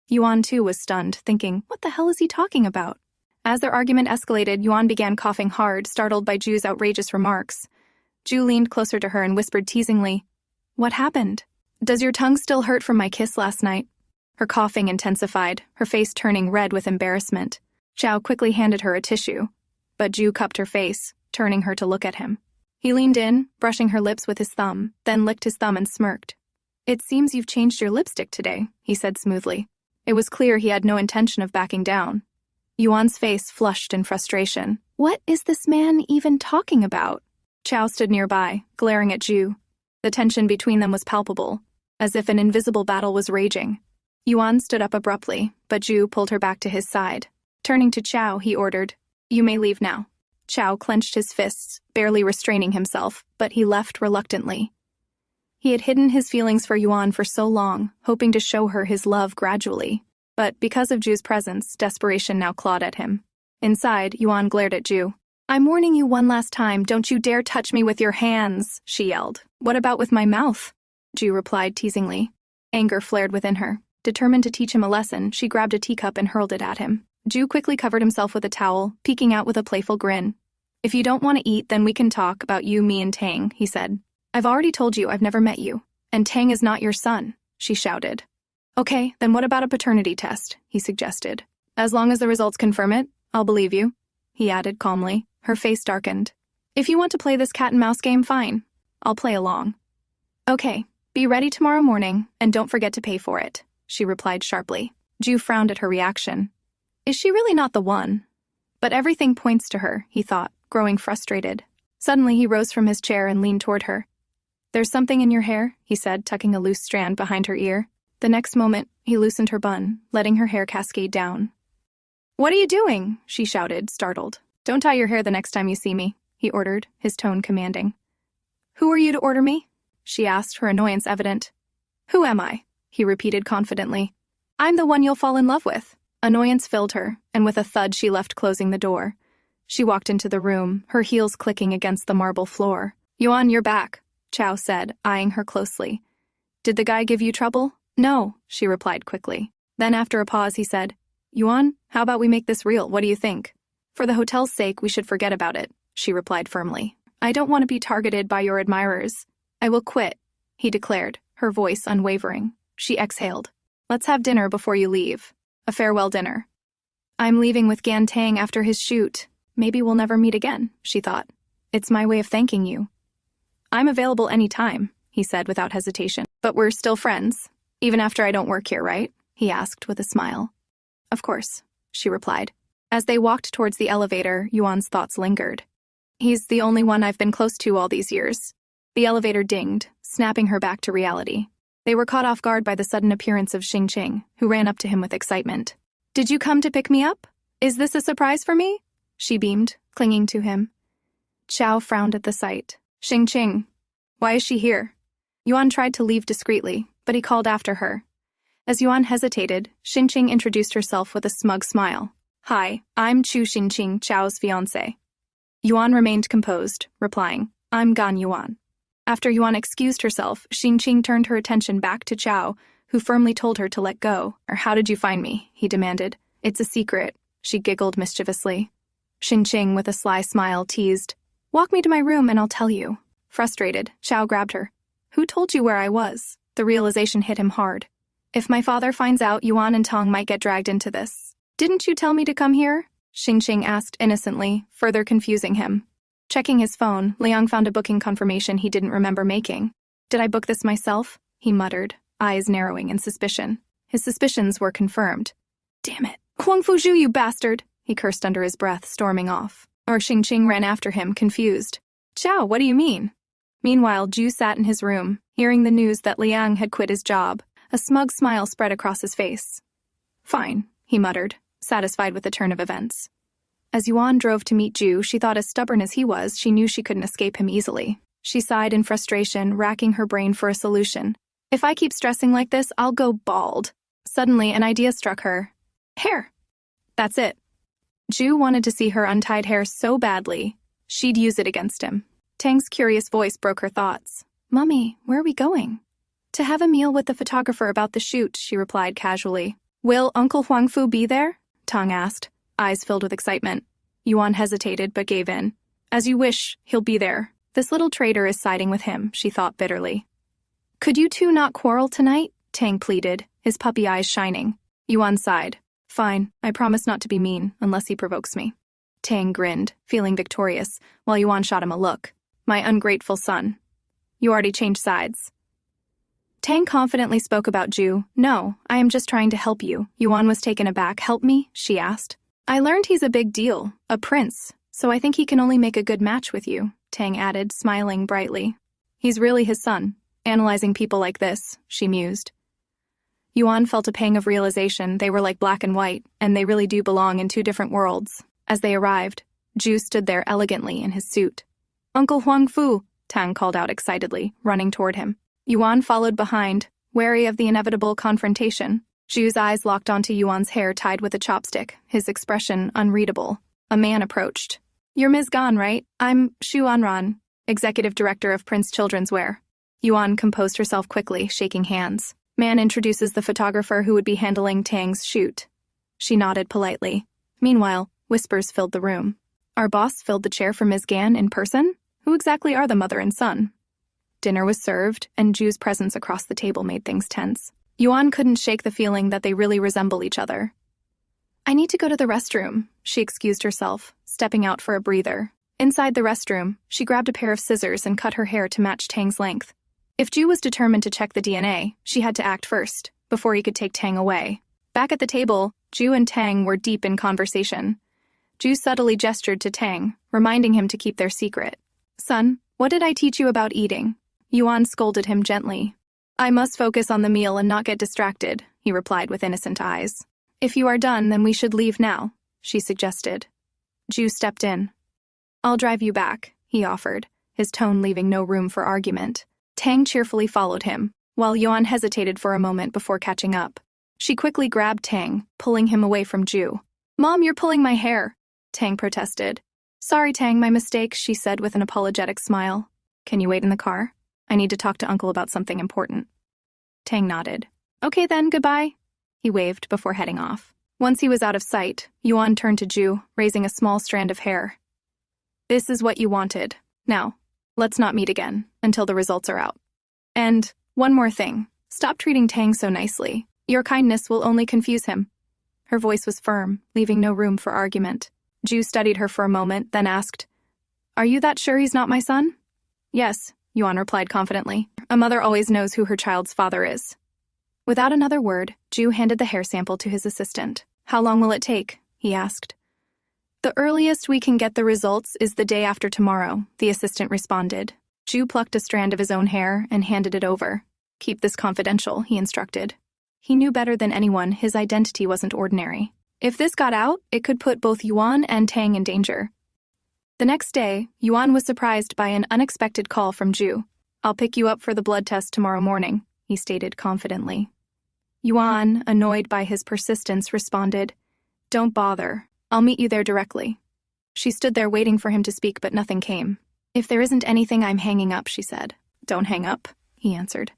Yuan, too, was stunned, thinking, what the hell is he talking about? As their argument escalated, Yuan began coughing hard, startled by Ju's outrageous remarks. Ju leaned closer to her and whispered teasingly, "What happened?" Does your tongue still hurt from my kiss last night? Her coughing intensified, her face turning red with embarrassment. Zhao quickly handed her a tissue, but Ju cupped her face, turning her to look at him. He leaned in, brushing her lips with his thumb, then licked his thumb and smirked. It seems you've changed your lipstick today, he said smoothly. It was clear he had no intention of backing down. Yuan's face flushed in frustration. What is this man even talking about? Zhao stood nearby, glaring at Ju. The tension between them was palpable, as if an invisible battle was raging. Yuan stood up abruptly, but Ju pulled her back to his side. Turning to Zhao, he ordered, "You may leave now." Zhao clenched his fists, barely restraining himself, but he left reluctantly. He had hidden his feelings for Yuan for so long, hoping to show her his love gradually. But because of Ju's presence, desperation now clawed at him. Inside, Yuan glared at Ju. "I'm warning you one last time, don't you dare touch me with your hands," she yelled. "What about with my mouth?" Ju replied teasingly. Anger flared within her. Determined to teach him a lesson, she grabbed a teacup and hurled it at him. Ju quickly covered himself with a towel, peeking out with a playful grin. "If you don't want to eat, then we can talk about you, me, and Tang," he said. "I've already told you I've never met you, and Tang is not your son," she shouted. "Okay, then what about a paternity test?" he suggested. "As long as the results confirm it, I'll believe you," he added calmly. Her face darkened. "If you want to play this cat-and-mouse game, fine. I'll play along." "Okay, be ready tomorrow morning, and don't forget to pay for it," she replied sharply. Ju frowned at her reaction. Is she really not the one? But everything points to her, he thought, growing frustrated. Suddenly he rose from his chair and leaned toward her. "There's something in your hair," he said, tucking a loose strand behind her ear. The next moment, he loosened her bun, letting her hair cascade down. "What are you doing?" she shouted, startled. "Don't tie your hair the next time you see me," he ordered, his tone commanding. "Who are you to order me?" she asked, her annoyance evident. "Who am I?" he repeated confidently. "I'm the one you'll fall in love with." Annoyance filled her, and with a thud she left, closing the door. She walked into the room, her heels clicking against the marble floor. "Yuan, you're back," Zhao said, eyeing her closely. "Did the guy give you trouble?" "No," she replied quickly. Then after a pause he said, "Yuan, how about we make this real? What do you think?" "For the hotel's sake, we should forget about it," she replied firmly. "I don't want to be targeted by your admirers. I will quit," he declared, her voice unwavering. She exhaled. "Let's have dinner before you leave. A farewell dinner." "I'm leaving with Gan Tang after his shoot. Maybe we'll never meet again," she thought. "It's my way of thanking you." "I'm available any time," he said without hesitation. "But we're still friends, even after I don't work here, right?" he asked with a smile. "Of course," she replied. As they walked towards the elevator, Yuan's thoughts lingered. "He's the only one I've been close to all these years." The elevator dinged, snapping her back to reality. They were caught off guard by the sudden appearance of Xingqing, who ran up to him with excitement. "Did you come to pick me up? Is this a surprise for me?" she beamed, clinging to him. Zhao frowned at the sight. "Xingqing, why is she here?" Yuan tried to leave discreetly, but he called after her. As Yuan hesitated, Xingqing introduced herself with a smug smile. "Hi, I'm Chu Xingqing, Zhao's fiancé." Yuan remained composed, replying, "I'm Gan Yuan." After Yuan excused herself, Xingqing turned her attention back to Zhao, who firmly told her to let go. "Or how did you find me?" he demanded. "It's a secret," she giggled mischievously. Xingqing, with a sly smile, teased, "Walk me to my room and I'll tell you." Frustrated, Zhao grabbed her. "Who told you where I was?" The realization hit him hard. "If my father finds out, Yuan and Tong might get dragged into this." "Didn't you tell me to come here?" Xingqing asked innocently, further confusing him. Checking his phone, Liang found a booking confirmation he didn't remember making. "Did I book this myself?" he muttered, eyes narrowing in suspicion. His suspicions were confirmed. "Damn it. Huangfu Jue, you bastard!" he cursed under his breath, storming off. Xingqing ran after him, confused. "Zhao, what do you mean?" Meanwhile, Ju sat in his room, hearing the news that Liang had quit his job. A smug smile spread across his face. "Fine," he muttered, satisfied with the turn of events. As Yuan drove to meet Ju, she thought as stubborn as he was, she knew she couldn't escape him easily. She sighed in frustration, racking her brain for a solution. "If I keep stressing like this, I'll go bald." Suddenly, an idea struck her. "Hair. That's it." Ju wanted to see her untied hair so badly, she'd use it against him. Tang's curious voice broke her thoughts. "Mummy, where are we going?" "To have a meal with the photographer about the shoot," she replied casually. "Will Uncle Huangfu be there?" Tang asked, eyes filled with excitement. Yuan hesitated but gave in. "As you wish, he'll be there. This little traitor is siding with him," she thought bitterly. Could you two not quarrel tonight? Tang pleaded, his puppy eyes shining. Yuan sighed. Fine, I promise not to be mean, unless he provokes me. Tang grinned, feeling victorious, while Yuan shot him a look. My ungrateful son. You already changed sides. Tang confidently spoke about Ju. No, I am just trying to help you. Yuan was taken aback. Help me? She asked. I learned he's a big deal, a prince, so I think he can only make a good match with you, Tang added, smiling brightly. He's really his son. Analyzing people like this, she mused. Yuan felt a pang of realization. They were like black and white, and they really do belong in two different worlds. As they arrived, Ju stood there elegantly in his suit. Uncle Huangfu, Tang called out excitedly, running toward him. Yuan followed behind, wary of the inevitable confrontation. Ju's eyes locked onto Yuan's hair tied with a chopstick, his expression unreadable. A man approached. You're Ms. Gan, right? I'm Shu Anran, executive director of Prince Children's Wear. Yuan composed herself quickly, shaking hands. Man introduces the photographer who would be handling Tang's shoot. She nodded politely. Meanwhile, whispers filled the room. Our boss filled the chair for Ms. Gan in person? Who exactly are the mother and son? Dinner was served, and Ju's presence across the table made things tense. Yuan couldn't shake the feeling that they really resemble each other. I need to go to the restroom, she excused herself, stepping out for a breather. Inside the restroom, she grabbed a pair of scissors and cut her hair to match Tang's length. If Ju was determined to check the DNA, she had to act first, before he could take Tang away. Back at the table, Ju and Tang were deep in conversation. Ju subtly gestured to Tang, reminding him to keep their secret. Son, what did I teach you about eating? Yuan scolded him gently. I must focus on the meal and not get distracted, he replied with innocent eyes. If you are done, then we should leave now, she suggested. Ju stepped in. I'll drive you back, he offered, his tone leaving no room for argument. Tang cheerfully followed him, while Yuan hesitated for a moment before catching up. She quickly grabbed Tang, pulling him away from Ju. Mom, you're pulling my hair, Tang protested. Sorry, Tang, my mistake, she said with an apologetic smile. Can you wait in the car? I need to talk to Uncle about something important. Tang nodded. Okay then, goodbye. He waved before heading off. Once he was out of sight, Yuan turned to Ju, raising a small strand of hair. This is what you wanted. Now, let's not meet again, until the results are out. And, one more thing, stop treating Tang so nicely. Your kindness will only confuse him. Her voice was firm, leaving no room for argument. Ju studied her for a moment, then asked, Are you that sure he's not my son? Yes, Yuan replied confidently. A mother always knows who her child's father is. Without another word, Ju handed the hair sample to his assistant. How long will it take? He asked. The earliest we can get the results is the day after tomorrow, the assistant responded. Ju plucked a strand of his own hair and handed it over. Keep this confidential, he instructed. He knew better than anyone his identity wasn't ordinary. If this got out, it could put both Yuan and Tang in danger. The next day, Yuan was surprised by an unexpected call from Ju. I'll pick you up for the blood test tomorrow morning, he stated confidently. Yuan, annoyed by his persistence, responded, Don't bother. I'll meet you there directly. She stood there waiting for him to speak, but nothing came. If there isn't anything, I'm hanging up, she said. Don't hang up, he answered.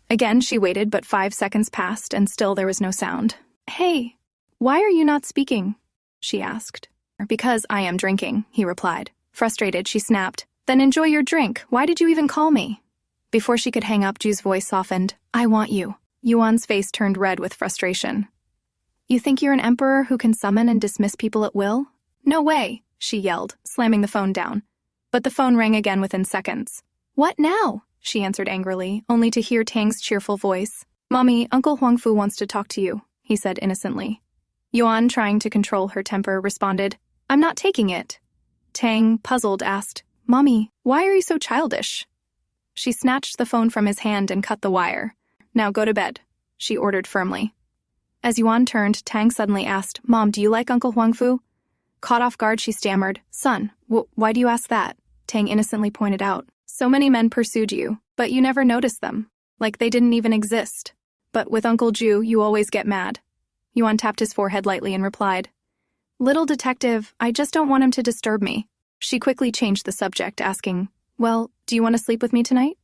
Again, she waited, but 5 seconds passed, and still there was no sound. Hey, why are you not speaking? She asked. Because I am drinking, he replied. Frustrated, she snapped. Then enjoy your drink. Why did you even call me? Before she could hang up, Ju's voice softened. I want you. Yuan's face turned red with frustration. You think you're an emperor who can summon and dismiss people at will? No way, she yelled, slamming the phone down. But the phone rang again within seconds. What now? She answered angrily, only to hear Tang's cheerful voice. Mommy, Uncle Huangfu wants to talk to you, he said innocently. Yuan, trying to control her temper, responded, I'm not taking it. Tang, puzzled, asked, Mommy, why are you so childish? She snatched the phone from his hand and cut the wire. Now go to bed, she ordered firmly. As Yuan turned, Tang suddenly asked, Mom, do you like Uncle Huangfu? Caught off guard, she stammered, Son, why do you ask that? Tang innocently pointed out, So many men pursued you, but you never noticed them, like they didn't even exist. But with Uncle Ju, you always get mad. Yuan tapped his forehead lightly and replied, Little detective, I just don't want him to disturb me. She quickly changed the subject, asking, Well, do you want to sleep with me tonight?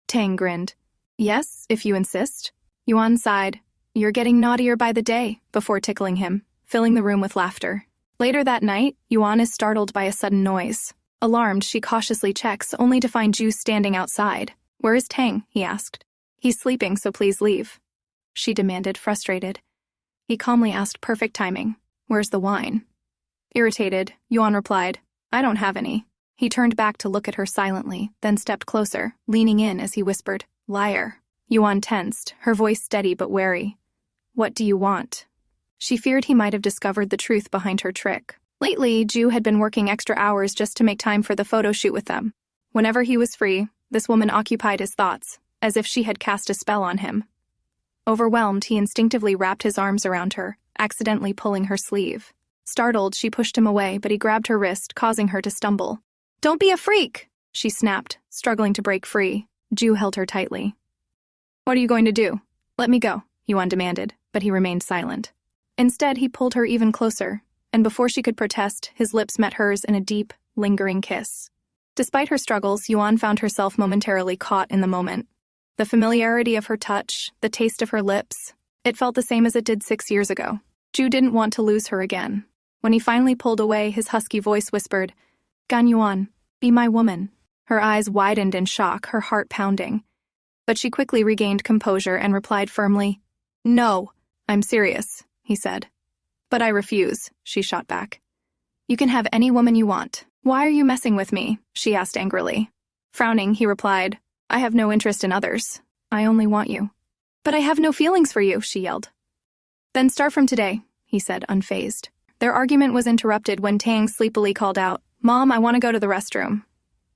Tang grinned. Yes, if you insist. Yuan sighed. You're getting naughtier by the day, before tickling him, filling the room with laughter. Later that night, Yuan is startled by a sudden noise. Alarmed, she cautiously checks, only to find Ju standing outside. "Where is Tang?" he asked. "He's sleeping, so please leave," she demanded, frustrated. He calmly asked, perfect timing, "Where's the wine?" Irritated, Yuan replied, "I don't have any." He turned back to look at her silently, then stepped closer, leaning in as he whispered, "Liar." Yuan tensed, her voice steady but wary. "What do you want?" She feared he might have discovered the truth behind her trick. Lately, Jue had been working extra hours just to make time for the photo shoot with them. Whenever he was free, this woman occupied his thoughts, as if she had cast a spell on him. Overwhelmed, he instinctively wrapped his arms around her, accidentally pulling her sleeve. Startled, she pushed him away, but he grabbed her wrist, causing her to stumble. "Don't be a freak!" she snapped, struggling to break free. Jue held her tightly. "What are you going to do?" "Let me go," Yuan demanded, but he remained silent. Instead, he pulled her even closer, and before she could protest, his lips met hers in a deep, lingering kiss. Despite her struggles, Yuan found herself momentarily caught in the moment. The familiarity of her touch, the taste of her lips, it felt the same as it did 6 years ago. Jue didn't want to lose her again. When he finally pulled away, his husky voice whispered, "Gan Yuan, be my woman." Her eyes widened in shock, her heart pounding. But she quickly regained composure and replied firmly, "No, I'm serious," he said. "But I refuse," she shot back. "You can have any woman you want. Why are you messing with me?" she asked angrily. Frowning, he replied, "I have no interest in others. I only want you." "But I have no feelings for you," she yelled. "Then start from today," he said, unfazed. Their argument was interrupted when Tang sleepily called out, "Mom, I want to go to the restroom."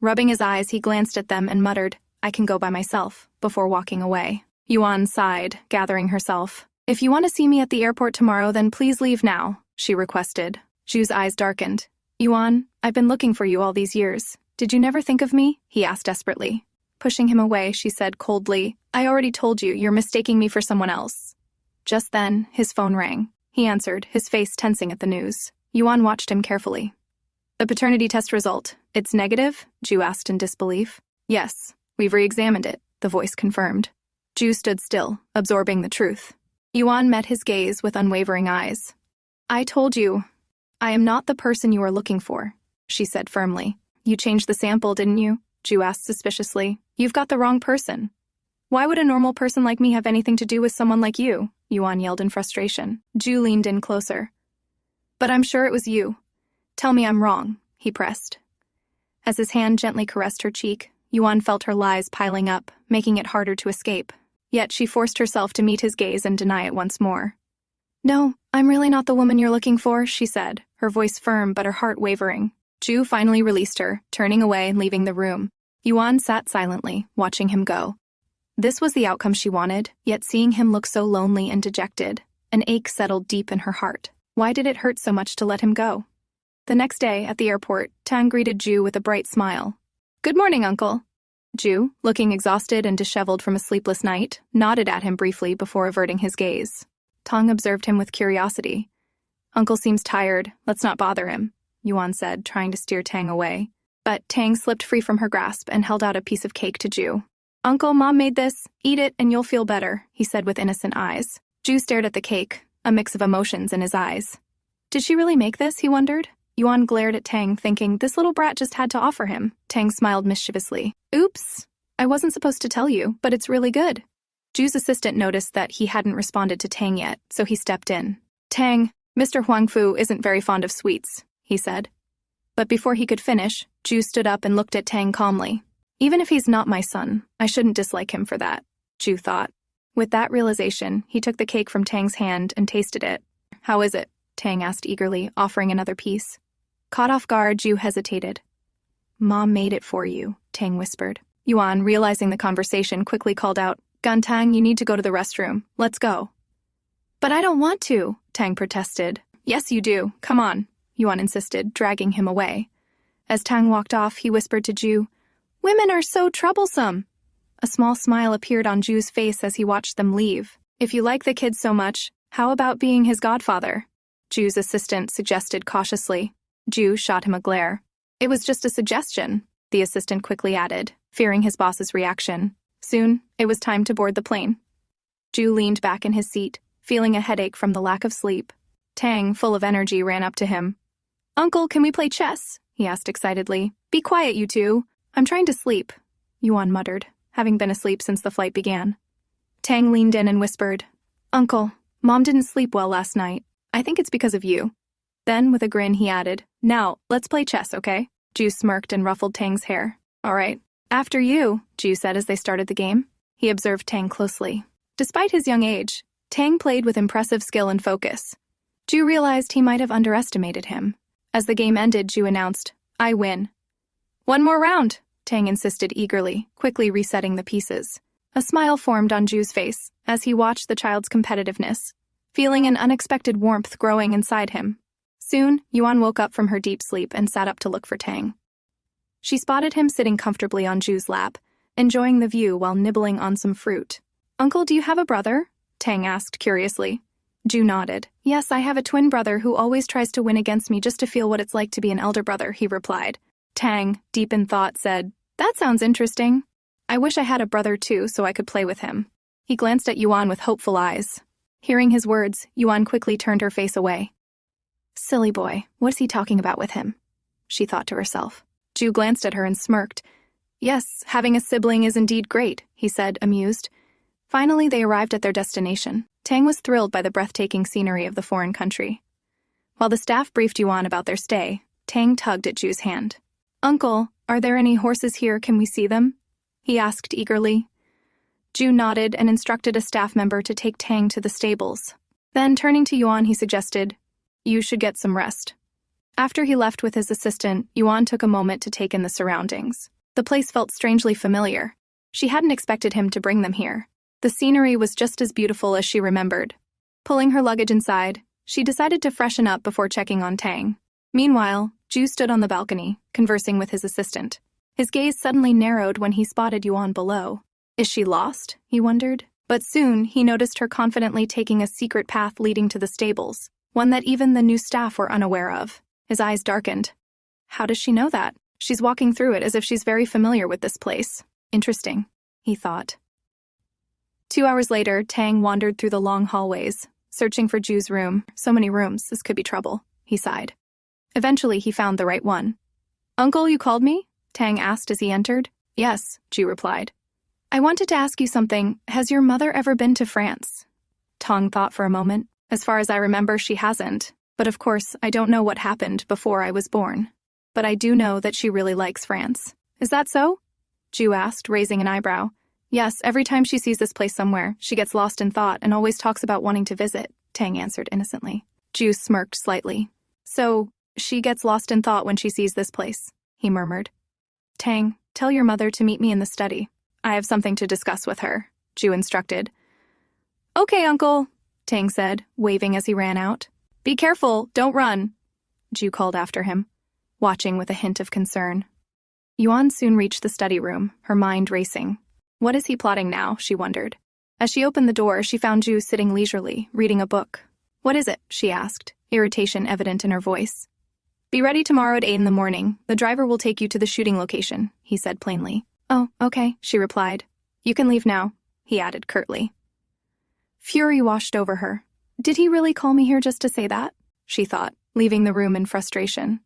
Rubbing his eyes, he glanced at them and muttered, "I can go by myself," before walking away. Yuan sighed, gathering herself. "If you want to see me at the airport tomorrow, then please leave now," she requested. Jue's eyes darkened. "Yuan, I've been looking for you all these years. Did you never think of me?" he asked desperately. Pushing him away, she said coldly, "I already told you, you're mistaking me for someone else." Just then, his phone rang. He answered, his face tensing at the news. Yuan watched him carefully. "The paternity test result, it's negative?" Jue asked in disbelief. "Yes, we've re-examined it," the voice confirmed. Jue stood still, absorbing the truth. Yuan met his gaze with unwavering eyes. "I told you, I am not the person you are looking for," she said firmly. "You changed the sample, didn't you?" Jue asked suspiciously. "You've got the wrong person." "Why would a normal person like me have anything to do with someone like you?" Yuan yelled in frustration. Jue leaned in closer. "But I'm sure it was you. Tell me I'm wrong," he pressed. As his hand gently caressed her cheek, Yuan felt her lies piling up, making it harder to escape. Yet she forced herself to meet his gaze and deny it once more. "No, I'm really not the woman you're looking for," she said, her voice firm but her heart wavering. Jue finally released her, turning away and leaving the room. Yuan sat silently, watching him go. This was the outcome she wanted, yet seeing him look so lonely and dejected, an ache settled deep in her heart. Why did it hurt so much to let him go? The next day, at the airport, Tang greeted Jue with a bright smile. "Good morning, Uncle." Jue, looking exhausted and disheveled from a sleepless night, nodded at him briefly before averting his gaze. Tang observed him with curiosity. "Uncle seems tired. Let's not bother him," Yuan said, trying to steer Tang away. But Tang slipped free from her grasp and held out a piece of cake to Jue. "Uncle, Mom made this. Eat it and you'll feel better," he said with innocent eyes. Jue stared at the cake, a mix of emotions in his eyes. Did she really make this, he wondered? Yuan glared at Tang, thinking this little brat just had to offer him. Tang smiled mischievously. "Oops, I wasn't supposed to tell you, but it's really good." Jue's assistant noticed that he hadn't responded to Tang yet, so he stepped in. "Tang, Mr. Huangfu isn't very fond of sweets," he said. But before he could finish, Jue stood up and looked at Tang calmly. "Even if he's not my son, I shouldn't dislike him for that," Jue thought. With that realization, he took the cake from Tang's hand and tasted it. "How is it?" Tang asked eagerly, offering another piece. Caught off guard, Jue hesitated. "Mom made it for you," Tang whispered. Yuan, realizing the conversation, quickly called out, "Gan Tang, you need to go to the restroom. Let's go." "But I don't want to," Tang protested. "Yes, you do. Come on," Yuan insisted, dragging him away. As Tang walked off, he whispered to Jue, "Women are so troublesome." A small smile appeared on Jue's face as he watched them leave. "If you like the kid so much, how about being his godfather?" Jue's assistant suggested cautiously. Jue shot him a glare. "It was just a suggestion," the assistant quickly added, fearing his boss's reaction. Soon, it was time to board the plane. Jue leaned back in his seat, feeling a headache from the lack of sleep. Tang, full of energy, ran up to him. "Uncle, can we play chess?" he asked excitedly. "Be quiet, you two. I'm trying to sleep," Yuan muttered. having been asleep since the flight began. Tang leaned in and whispered, "Uncle, Mom didn't sleep well last night. I think it's because of you." Then, with a grin, he added, "Now, let's play chess, okay?" Ju smirked and ruffled Tang's hair. "All right. After you," Ju said as they started the game. He observed Tang closely. Despite his young age, Tang played with impressive skill and focus. Ju realized he might have underestimated him. As the game ended, Ju announced, "I win." "One more round," Tang insisted eagerly, quickly resetting the pieces. A smile formed on Ju's face as he watched the child's competitiveness, feeling an unexpected warmth growing inside him. Soon, Yuan woke up from her deep sleep and sat up to look for Tang. She spotted him sitting comfortably on Ju's lap, enjoying the view while nibbling on some fruit. "Uncle, do you have a brother?" Tang asked curiously. Ju nodded. "Yes, I have a twin brother who always tries to win against me just to feel what it's like to be an elder brother," he replied. Tang, deep in thought, said, "That sounds interesting. I wish I had a brother too so I could play with him." He glanced at Yuan with hopeful eyes. Hearing his words, Yuan quickly turned her face away. "Silly boy, what's he talking about with him?" she thought to herself. Ju glanced at her and smirked. "Yes, having a sibling is indeed great," he said, amused. Finally, they arrived at their destination. Tang was thrilled by the breathtaking scenery of the foreign country. While the staff briefed Yuan about their stay, Tang tugged at Ju's hand. "Uncle, are there any horses here? Can we see them?" he asked eagerly. Ju nodded and instructed a staff member to take Tang to the stables. Then, turning to Yuan, he suggested, "You should get some rest." After he left with his assistant, Yuan took a moment to take in the surroundings. The place felt strangely familiar. She hadn't expected him to bring them here. The scenery was just as beautiful as she remembered. Pulling her luggage inside, she decided to freshen up before checking on Tang. Meanwhile, Ju stood on the balcony, conversing with his assistant. His gaze suddenly narrowed when he spotted Yuan below. Is she lost? He wondered. But soon, he noticed her confidently taking a secret path leading to the stables, one that even the new staff were unaware of. His eyes darkened. How does she know that? She's walking through it as if she's very familiar with this place. Interesting, he thought. 2 hours later, Tang wandered through the long hallways, searching for Ju's room. "So many rooms, this could be trouble," he sighed. Eventually, he found the right one. "Uncle, you called me?" Tang asked as he entered. "Yes," Ju replied. "I wanted to ask you something. Has your mother ever been to France?" Tang thought for a moment. "As far as I remember, she hasn't. But of course, I don't know what happened before I was born. But I do know that she really likes France." "Is that so?" Ju asked, raising an eyebrow. "Yes, every time she sees this place somewhere, she gets lost in thought and always talks about wanting to visit," Tang answered innocently. Ju smirked slightly. "So, she gets lost in thought when she sees this place," he murmured. "Tang, tell your mother to meet me in the study. I have something to discuss with her," Ju instructed. "Okay, Uncle," Tang said, waving as he ran out. "Be careful, don't run," Ju called after him, watching with a hint of concern. Yuan soon reached the study room, her mind racing. What is he plotting now, she wondered. As she opened the door, she found Ju sitting leisurely, reading a book. "What is it?" she asked, irritation evident in her voice. "Be ready tomorrow at 8 in the morning. The driver will take you to the shooting location," he said plainly. "Oh, okay," she replied. "You can leave now," he added curtly. Fury washed over her. Did he really call me here just to say that? She thought, leaving the room in frustration.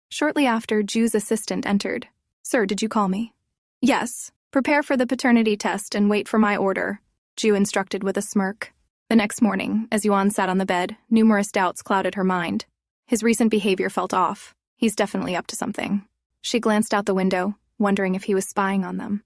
Shortly after, Ju's assistant entered. "Sir, did you call me?" "Yes. Prepare for the paternity test and wait for my order," Ju instructed with a smirk. The next morning, as Yuan sat on the bed, numerous doubts clouded her mind. His recent behavior felt off. He's definitely up to something. She glanced out the window, wondering if he was spying on them.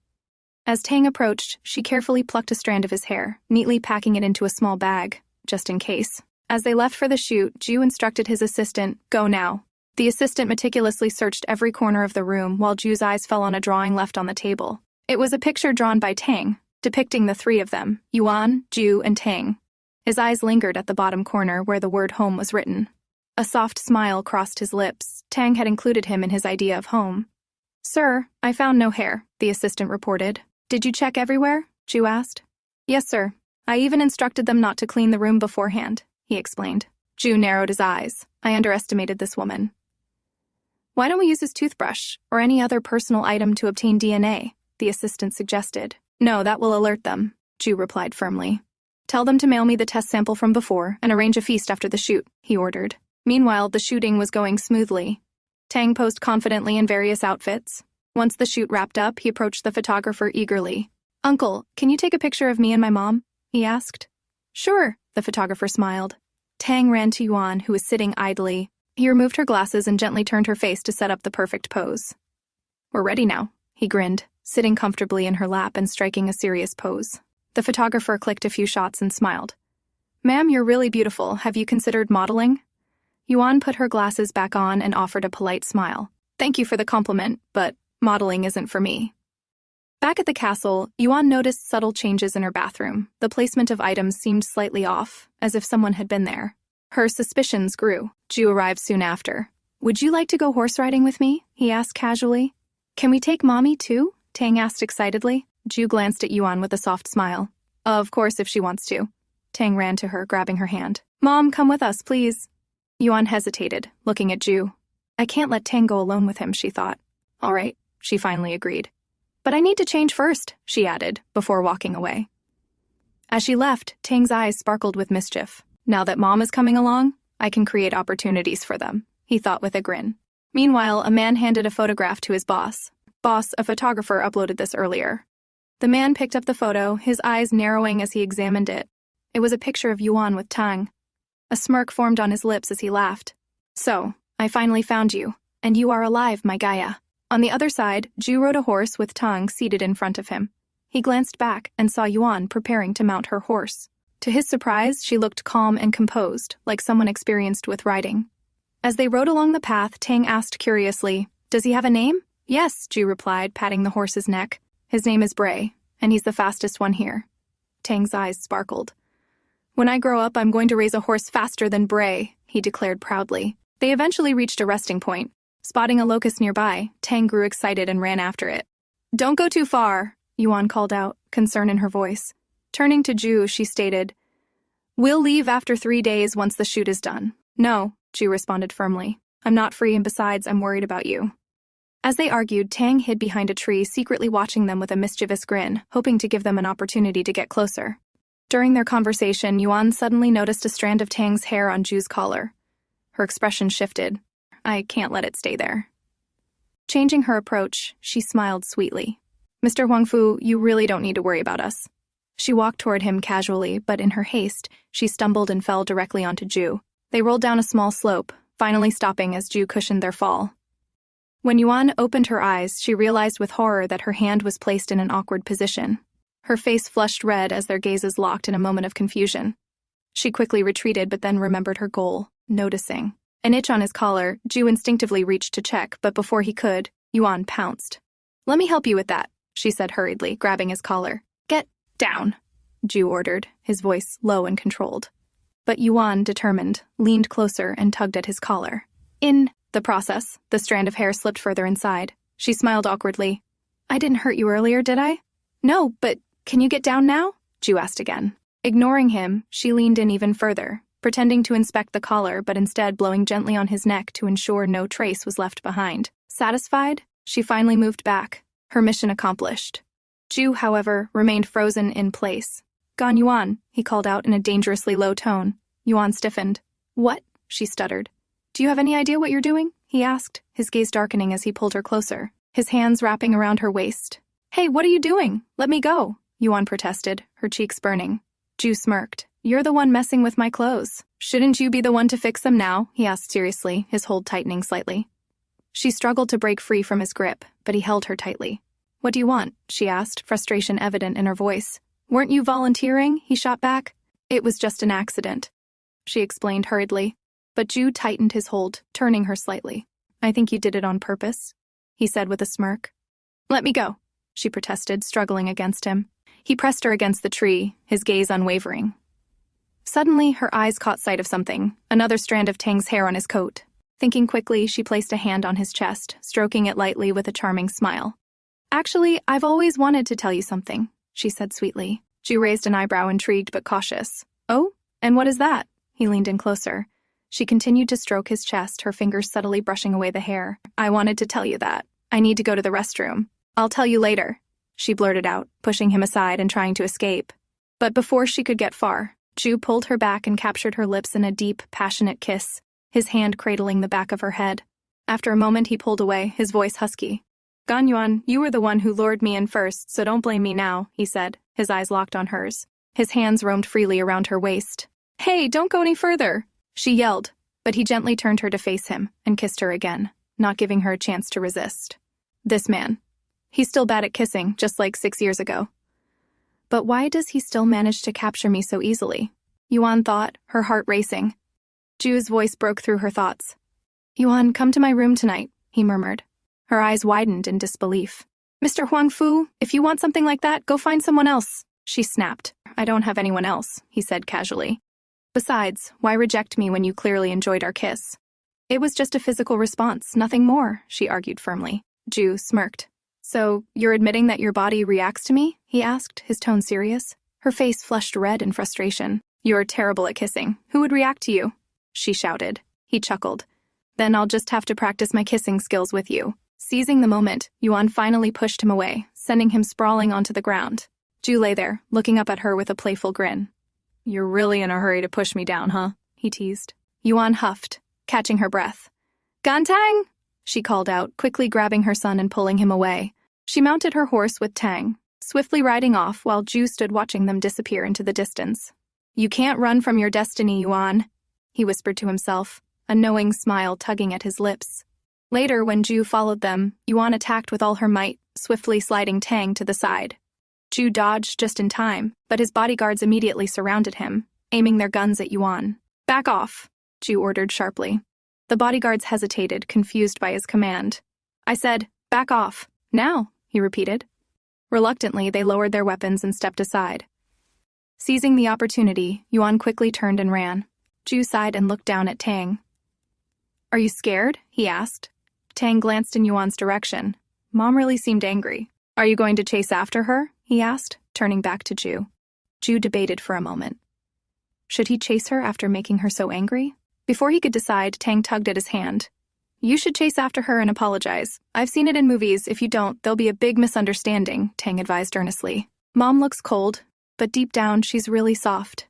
As Tang approached, she carefully plucked a strand of his hair, neatly packing it into a small bag, just in case. As they left for the shoot, Ju instructed his assistant, "Go now." The assistant meticulously searched every corner of the room while Ju's eyes fell on a drawing left on the table. It was a picture drawn by Tang, depicting the three of them, Yuan, Ju, and Tang. His eyes lingered at the bottom corner where the word home was written. A soft smile crossed his lips. Tang had included him in his idea of home. "Sir, I found no hair," the assistant reported. "Did you check everywhere?" Ju asked. "Yes, sir. I even instructed them not to clean the room beforehand," he explained. Ju narrowed his eyes. I underestimated this woman. "Why don't we use his toothbrush or any other personal item to obtain DNA?" the assistant suggested. "No, that will alert them," Ju replied firmly. "Tell them to mail me the test sample from before and arrange a feast after the shoot," he ordered. Meanwhile, the shooting was going smoothly. Tang posed confidently in various outfits. Once the shoot wrapped up, he approached the photographer eagerly. "Uncle, can you take a picture of me and my mom?" he asked. "Sure," the photographer smiled. Tang ran to Yuan, who was sitting idly. He removed her glasses and gently turned her face to set up the perfect pose. "We're ready now," he grinned, sitting comfortably in her lap and striking a serious pose. The photographer clicked a few shots and smiled. "Ma'am, you're really beautiful. Have you considered modeling?" Yuan put her glasses back on and offered a polite smile. "Thank you for the compliment, but modeling isn't for me." Back at the castle, Yuan noticed subtle changes in her bathroom. The placement of items seemed slightly off, as if someone had been there. Her suspicions grew. Ju arrived soon after. "Would you like to go horse riding with me?" he asked casually. "Can we take Mommy, too?" Tang asked excitedly. Ju glanced at Yuan with a soft smile. "Of course, if she wants to." Tang ran to her, grabbing her hand. "Mom, come with us, please." Yuan hesitated, looking at Ju. "I can't let Tang go alone with him," she thought. "All right," she finally agreed. "But I need to change first," she added, before walking away. As she left, Tang's eyes sparkled with mischief. "Now that Mom is coming along, I can create opportunities for them," he thought with a grin. Meanwhile, a man handed a photograph to his boss. "Boss, a photographer uploaded this earlier." The man picked up the photo, his eyes narrowing as he examined it. It was a picture of Yuan with Tang. A smirk formed on his lips as he laughed. "So, I finally found you, and you are alive, my Gaia." On the other side, Ju rode a horse with Tang seated in front of him. He glanced back and saw Yuan preparing to mount her horse. To his surprise, she looked calm and composed, like someone experienced with riding. As they rode along the path, Tang asked curiously, "Does he have a name?" "Yes," Ju replied, patting the horse's neck. "His name is Bray, and he's the fastest one here." Tang's eyes sparkled. "When I grow up, I'm going to raise a horse faster than Bray," he declared proudly. They eventually reached a resting point. Spotting a locust nearby, Tang grew excited and ran after it. "Don't go too far," Yuan called out, concern in her voice. Turning to Ju, she stated, "We'll leave after 3 days once the shoot is done." "No," Ju responded firmly. "I'm not free, and besides, I'm worried about you." As they argued, Tang hid behind a tree, secretly watching them with a mischievous grin, hoping to give them an opportunity to get closer. During their conversation, Yuan suddenly noticed a strand of Tang's hair on Ju's collar. Her expression shifted. "I can't let it stay there." Changing her approach, she smiled sweetly. "Mr. Huangfu, you really don't need to worry about us." She walked toward him casually, but in her haste, she stumbled and fell directly onto Ju. They rolled down a small slope, finally stopping as Ju cushioned their fall. When Yuan opened her eyes, she realized with horror that her hand was placed in an awkward position. Her face flushed red as their gazes locked in a moment of confusion. She quickly retreated, but then remembered her goal, noticing an itch on his collar. Ju instinctively reached to check, but before he could, Yuan pounced. "Let me help you with that," she said hurriedly, grabbing his collar. "Get down," Ju ordered, his voice low and controlled. But Yuan, determined, leaned closer and tugged at his collar. In the process, the strand of hair slipped further inside. She smiled awkwardly. "I didn't hurt you earlier, did I?" "No, but can you get down now?" Ju asked again. Ignoring him, she leaned in even further, pretending to inspect the collar but instead blowing gently on his neck to ensure no trace was left behind. Satisfied, she finally moved back, her mission accomplished. Ju, however, remained frozen in place. "Gan Yuan," he called out in a dangerously low tone. Yuan stiffened. "What?" she stuttered. "Do you have any idea what you're doing?" he asked, his gaze darkening as he pulled her closer, his hands wrapping around her waist. "Hey, what are you doing? Let me go," Yuan protested, her cheeks burning. Ju smirked. "You're the one messing with my clothes. Shouldn't you be the one to fix them now?" he asked seriously, his hold tightening slightly. She struggled to break free from his grip, but he held her tightly. "What do you want?" she asked, frustration evident in her voice. "Weren't you volunteering?" he shot back. "It was just an accident," she explained hurriedly. But Ju tightened his hold, turning her slightly. "I think you did it on purpose," he said with a smirk. "Let me go," she protested, struggling against him. He pressed her against the tree, his gaze unwavering. Suddenly, her eyes caught sight of something, another strand of Tang's hair on his coat. Thinking quickly, she placed a hand on his chest, stroking it lightly with a charming smile. "Actually, I've always wanted to tell you something," she said sweetly. Ju raised an eyebrow, intrigued but cautious. "Oh? And what is that?" He leaned in closer. She continued to stroke his chest, her fingers subtly brushing away the hair. "I wanted to tell you that. I need to go to the restroom. I'll tell you later," she blurted out, pushing him aside and trying to escape. But before she could get far, Ju pulled her back and captured her lips in a deep, passionate kiss, his hand cradling the back of her head. After a moment, he pulled away, his voice husky. Gan Yuan, you were the one who lured me in first, so don't blame me now, he said, his eyes locked on hers. His hands roamed freely around her waist. Hey, don't go any further, she yelled, but he gently turned her to face him and kissed her again, not giving her a chance to resist. This man. He's still bad at kissing, just like 6 years ago. But why does he still manage to capture me so easily? Yuan thought, her heart racing. Ju's voice broke through her thoughts. Yuan, come to my room tonight, he murmured. Her eyes widened in disbelief. Mr. Huangfu, if you want something like that, go find someone else, she snapped. I don't have anyone else, he said casually. Besides, why reject me when you clearly enjoyed our kiss? It was just a physical response, nothing more, she argued firmly. Ju smirked. So, you're admitting that your body reacts to me? He asked, his tone serious. Her face flushed red in frustration. You're terrible at kissing. Who would react to you? She shouted. He chuckled. Then I'll just have to practice my kissing skills with you. Seizing the moment, Yuan finally pushed him away, sending him sprawling onto the ground. Ju lay there, looking up at her with a playful grin. You're really in a hurry to push me down, huh? He teased. Yuan huffed, catching her breath. Gantang! She called out, quickly grabbing her son and pulling him away. She mounted her horse with Tang, swiftly riding off while Ju stood watching them disappear into the distance. You can't run from your destiny, Yuan, he whispered to himself, a knowing smile tugging at his lips. Later, when Ju followed them, Yuan attacked with all her might, swiftly sliding Tang to the side. Ju dodged just in time, but his bodyguards immediately surrounded him, aiming their guns at Yuan. Back off, Ju ordered sharply. The bodyguards hesitated, confused by his command. I said, back off. Now, he repeated. Reluctantly, they lowered their weapons and stepped aside. Seizing the opportunity, Yuan quickly turned and ran. Ju sighed and looked down at Tang. Are you scared? He asked. Tang glanced in Yuan's direction. Mom really seemed angry. Are you going to chase after her? He asked, turning back to Ju. Ju debated for a moment. Should he chase her after making her so angry? Before he could decide, Tang tugged at his hand. You should chase after her and apologize. I've seen it in movies. If you don't, there'll be a big misunderstanding, Tang advised earnestly. Mom looks cold, but deep down, she's really soft.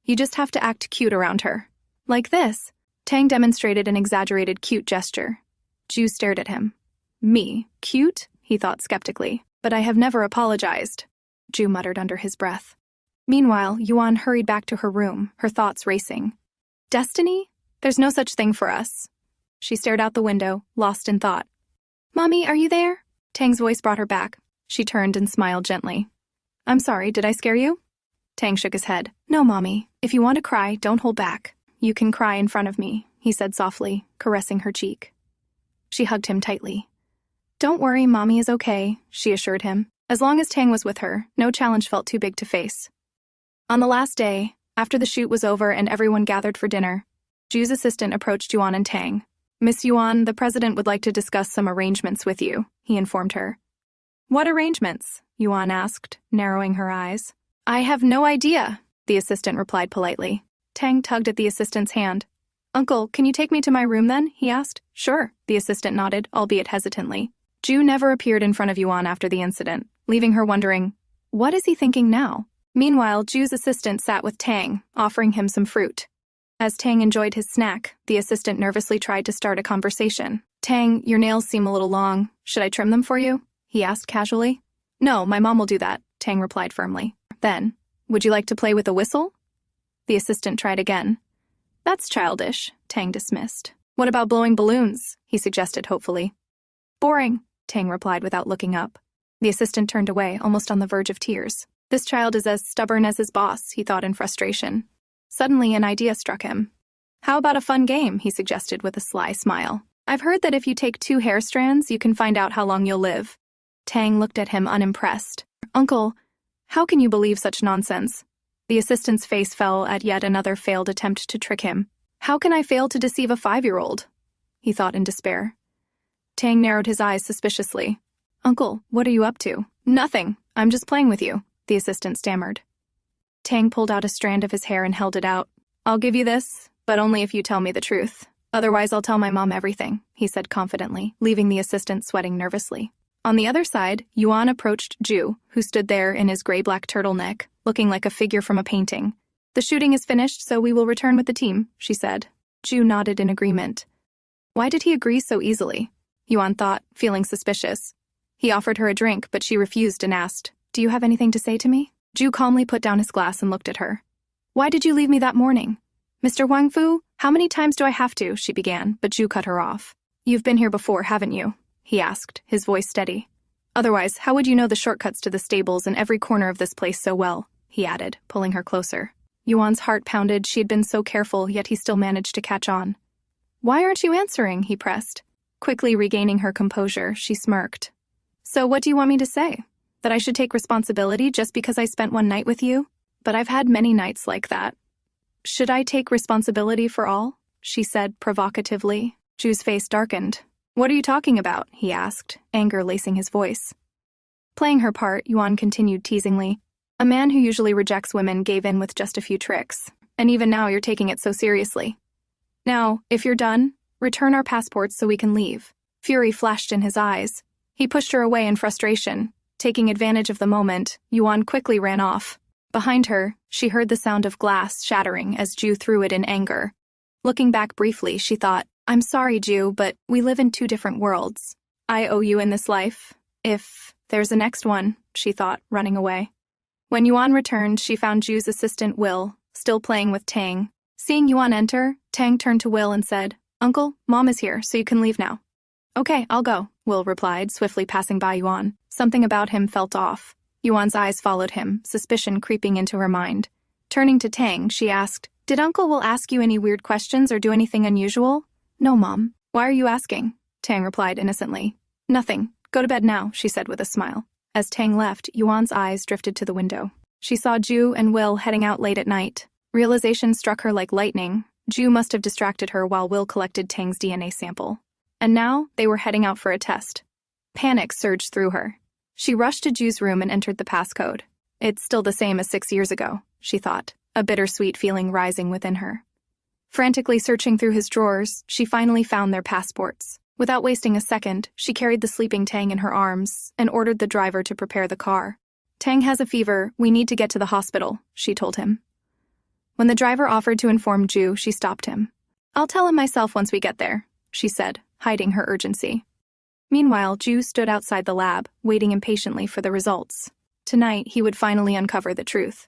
You just have to act cute around her. Like this. Tang demonstrated an exaggerated cute gesture. Ju stared at him. Me? Cute? He thought skeptically. But I have never apologized, Ju muttered under his breath. Meanwhile, Yuan hurried back to her room, her thoughts racing. Destiny? There's no such thing for us. She stared out the window, lost in thought. Mommy, are you there? Tang's voice brought her back. She turned and smiled gently. I'm sorry, did I scare you? Tang shook his head. No, Mommy. If you want to cry, don't hold back. You can cry in front of me, he said softly, caressing her cheek. She hugged him tightly. Don't worry, Mommy is okay, she assured him. As long as Tang was with her, no challenge felt too big to face. On the last day, after the shoot was over and everyone gathered for dinner, Ju's assistant approached Yuan and Tang. Miss Yuan, the president would like to discuss some arrangements with you, he informed her. What arrangements? Yuan asked, narrowing her eyes. I have no idea, the assistant replied politely. Tang tugged at the assistant's hand. Uncle, can you take me to my room then? He asked. Sure, the assistant nodded, albeit hesitantly. Ju never appeared in front of Yuan after the incident, leaving her wondering, what is he thinking now? Meanwhile, Ju's assistant sat with Tang, offering him some fruit. As Tang enjoyed his snack, the assistant nervously tried to start a conversation. Tang, your nails seem a little long. Should I trim them for you? He asked casually. No, my mom will do that, Tang replied firmly. Then, would you like to play with a whistle? The assistant tried again. That's childish, Tang dismissed. What about blowing balloons? He suggested hopefully. Boring, Tang replied without looking up. The assistant turned away, almost on the verge of tears. This child is as stubborn as his boss, he thought in frustration. Suddenly, an idea struck him. How about a fun game, he suggested with a sly smile. I've heard that if you take 2 hair strands, you can find out how long you'll live. Tang looked at him unimpressed. Uncle, how can you believe such nonsense? The assistant's face fell at yet another failed attempt to trick him. How can I fail to deceive a 5-year-old? He thought in despair. Tang narrowed his eyes suspiciously. Uncle, what are you up to? Nothing. I'm just playing with you, the assistant stammered. Tang pulled out a strand of his hair and held it out. I'll give you this, but only if you tell me the truth. Otherwise, I'll tell my mom everything, he said confidently, leaving the assistant sweating nervously. On the other side, Yuan approached Ju, who stood there in his gray-black turtleneck, looking like a figure from a painting. The shooting is finished, so we will return with the team, she said. Ju nodded in agreement. Why did he agree so easily? Yuan thought, feeling suspicious. He offered her a drink, but she refused and asked, "Do you have anything to say to me?" Jue calmly put down his glass and looked at her. "Why did you leave me that morning?" "Mr. Huangfu, how many times do I have to?" she began, but Jue cut her off. "You've been here before, haven't you?" he asked, his voice steady. "Otherwise, how would you know the shortcuts to the stables and every corner of this place so well?" he added, pulling her closer. Yuan's heart pounded. She had been so careful, yet he still managed to catch on. "Why aren't you answering?" he pressed. Quickly regaining her composure, she smirked. "So what do you want me to say? That I should take responsibility just because I spent one night with you? But I've had many nights like that." "Should I take responsibility for all?" she said provocatively. Jue's face darkened. "What are you talking about?" he asked, anger lacing his voice. Playing her part, Yuan continued teasingly. "A man who usually rejects women gave in with just a few tricks. And even now you're taking it so seriously. Now, if you're done, return our passports so we can leave." Fury flashed in his eyes. He pushed her away in frustration. Taking advantage of the moment, Yuan quickly ran off. Behind her, she heard the sound of glass shattering as Jue threw it in anger. Looking back briefly, she thought, "I'm sorry, Jue, but we live in two different worlds. I owe you in this life. If there's a next one," she thought, running away. When Yuan returned, she found Jue's assistant Will, still playing with Tang. Seeing Yuan enter, Tang turned to Will and said, "Uncle, Mom is here, so you can leave now." "Okay, I'll go," Will replied, swiftly passing by Yuan. Something about him felt off. Yuan's eyes followed him, suspicion creeping into her mind. Turning to Tang, she asked, "Did Uncle Will ask you any weird questions or do anything unusual?" "No, Mom. Why are you asking?" Tang replied innocently. "Nothing. Go to bed now," she said with a smile. As Tang left, Yuan's eyes drifted to the window. She saw Jue and Will heading out late at night. Realization struck her like lightning. Jue must have distracted her while Will collected Tang's DNA sample. And now, they were heading out for a test. Panic surged through her. She rushed to Jue's room and entered the passcode. It's still the same as 6 years ago, she thought, a bittersweet feeling rising within her. Frantically searching through his drawers, she finally found their passports. Without wasting a second, she carried the sleeping Tang in her arms and ordered the driver to prepare the car. "Tang has a fever, we need to get to the hospital," she told him. When the driver offered to inform Jue, she stopped him. "I'll tell him myself once we get there," she said, hiding her urgency. Meanwhile, Jue stood outside the lab, waiting impatiently for the results. Tonight, he would finally uncover the truth.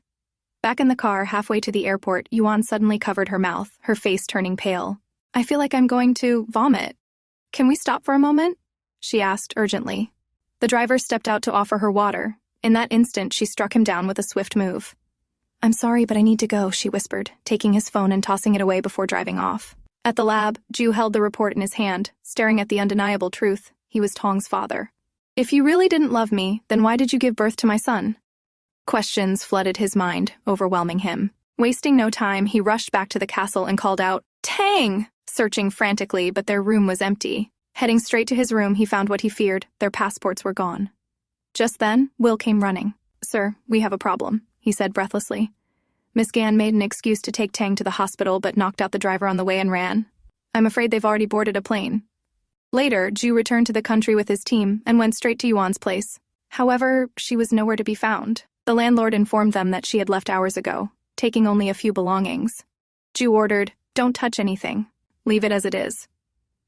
Back in the car, halfway to the airport, Yuan suddenly covered her mouth, her face turning pale. "I feel like I'm going to vomit. Can we stop for a moment?" she asked urgently. The driver stepped out to offer her water. In that instant, she struck him down with a swift move. "I'm sorry, but I need to go," she whispered, taking his phone and tossing it away before driving off. At the lab, Jue held the report in his hand, staring at the undeniable truth. He was Tong's father. "If you really didn't love me, then why did you give birth to my son?" Questions flooded his mind, overwhelming him. Wasting no time, he rushed back to the castle and called out, "Tang!" searching frantically, but their room was empty. Heading straight to his room, he found what he feared. Their passports were gone. Just then, Will came running. "Sir, we have a problem," he said breathlessly. Miss Gan made an excuse to take Tang to the hospital but knocked out the driver on the way and ran. "I'm afraid they've already boarded a plane." Later, Jue returned to the country with his team and went straight to Yuan's place. However, she was nowhere to be found. The landlord informed them that she had left hours ago, taking only a few belongings. Jue ordered, "Don't touch anything. Leave it as it is."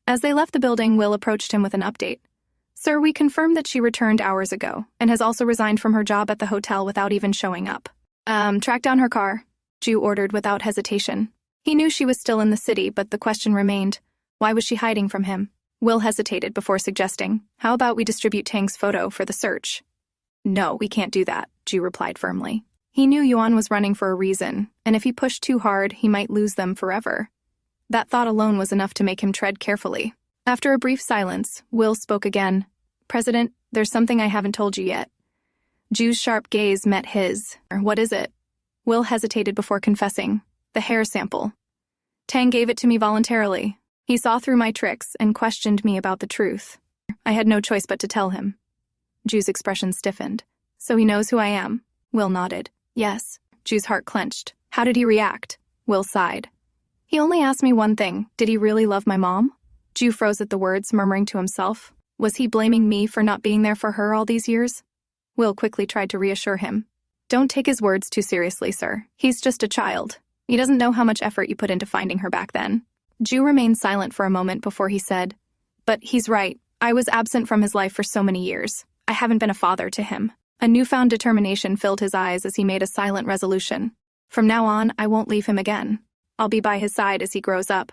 As they left the building, Will approached him with an update. "Sir, we confirmed that she returned hours ago and has also resigned from her job at the hotel without even showing up." Track down her car," Jue ordered without hesitation. He knew she was still in the city, but the question remained, why was she hiding from him? Will hesitated before suggesting, "How about we distribute Tang's photo for the search?" "No, we can't do that," Jue replied firmly. He knew Yuan was running for a reason, and if he pushed too hard, he might lose them forever. That thought alone was enough to make him tread carefully. After a brief silence, Will spoke again. "President, there's something I haven't told you yet." Jue's sharp gaze met his. "What is it?" Will hesitated before confessing. "The hair sample. Tang gave it to me voluntarily. He saw through my tricks and questioned me about the truth. I had no choice but to tell him." Jue's expression stiffened. "So he knows who I am?" Will nodded. "Yes." Jue's heart clenched. "How did he react?" Will sighed. "He only asked me one thing. Did he really love my mom?" Jue froze at the words, murmuring to himself. Was he blaming me for not being there for her all these years? Will quickly tried to reassure him. "Don't take his words too seriously, sir. He's just a child. He doesn't know how much effort you put into finding her back then." Jue remained silent for a moment before he said, "But he's right. I was absent from his life for so many years. I haven't been a father to him. A newfound determination filled his eyes as he made a silent resolution. From now on, I won't leave him again. I'll be by his side as he grows up.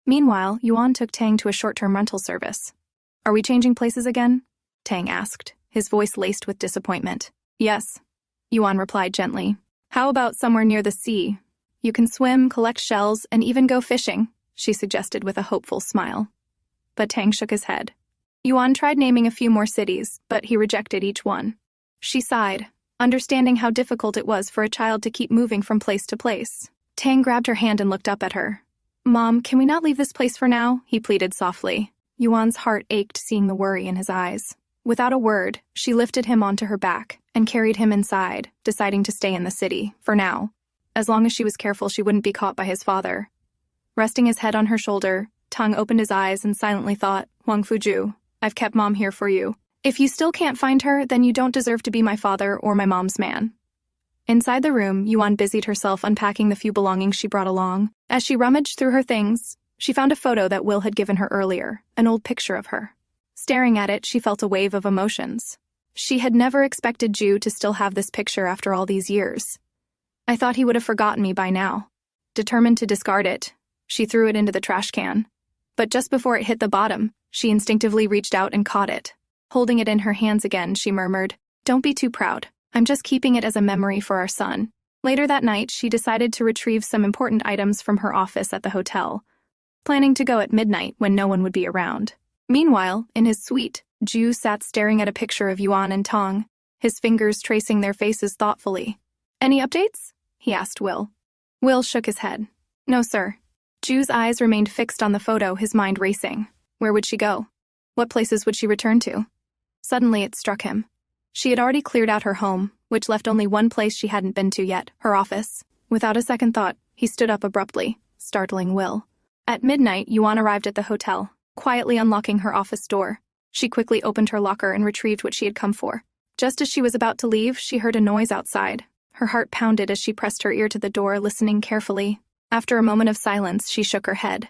Meanwhile, Yuan took Tang to a short-term rental service. Are we changing places again? Tang asked, his voice laced with disappointment. Yes, Yuan replied gently. How about somewhere near the sea? You can swim, collect shells, and even go fishing, she suggested with a hopeful smile. But Tang shook his head. Yuan tried naming a few more cities, but he rejected each one. She sighed, understanding how difficult it was for a child to keep moving from place to place. Tang grabbed her hand and looked up at her. Mom, can we not leave this place for now? He pleaded softly. Yuan's heart ached seeing the worry in his eyes. Without a word, she lifted him onto her back and carried him inside, deciding to stay in the city, for now. As long as she was careful, she wouldn't be caught by his father. Resting his head on her shoulder, Tang opened his eyes and silently thought, Huangfu Jue, I've kept Mom here for you. If you still can't find her, then you don't deserve to be my father or my mom's man. Inside the room, Yuan busied herself unpacking the few belongings she brought along. As she rummaged through her things, she found a photo that Will had given her earlier, an old picture of her. Staring at it, she felt a wave of emotions. She had never expected Jue to still have this picture after all these years. I thought he would have forgotten me by now. Determined to discard it, she threw it into the trash can. But just before it hit the bottom, she instinctively reached out and caught it. Holding it in her hands again, she murmured, Don't be too proud. I'm just keeping it as a memory for our son. Later that night, she decided to retrieve some important items from her office at the hotel, planning to go at midnight when no one would be around. Meanwhile, in his suite, Jue sat staring at a picture of Yuan and Tang, his fingers tracing their faces thoughtfully. Any updates? He asked Will. Will shook his head. No, sir. Jue's eyes remained fixed on the photo, his mind racing. Where would she go? What places would she return to? Suddenly it struck him. She had already cleared out her home, which left only one place she hadn't been to yet, her office. Without a second thought, he stood up abruptly, startling Will. At midnight, Yuan arrived at the hotel, quietly unlocking her office door. She quickly opened her locker and retrieved what she had come for. Just as she was about to leave, she heard a noise outside. Her heart pounded as she pressed her ear to the door, listening carefully. After a moment of silence, she shook her head.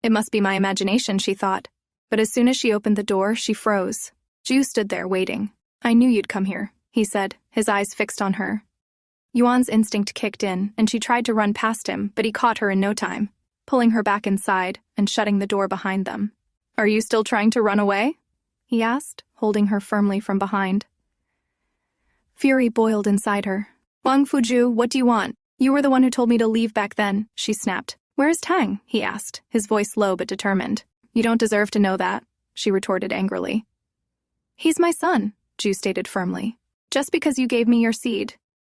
It must be my imagination, she thought. But as soon as she opened the door, she froze. Jue stood there, waiting. I knew you'd come here, he said, his eyes fixed on her. Yuan's instinct kicked in, and she tried to run past him, but he caught her in no time, pulling her back inside and shutting the door behind them. Are you still trying to run away? He asked, holding her firmly from behind. Fury boiled inside her. Huangfu Jue, what do you want? You were the one who told me to leave back then, she snapped. Where is Tang? He asked, his voice low but determined. You don't deserve to know that, she retorted angrily. He's my son, Jue stated firmly. Just because you gave me your seed.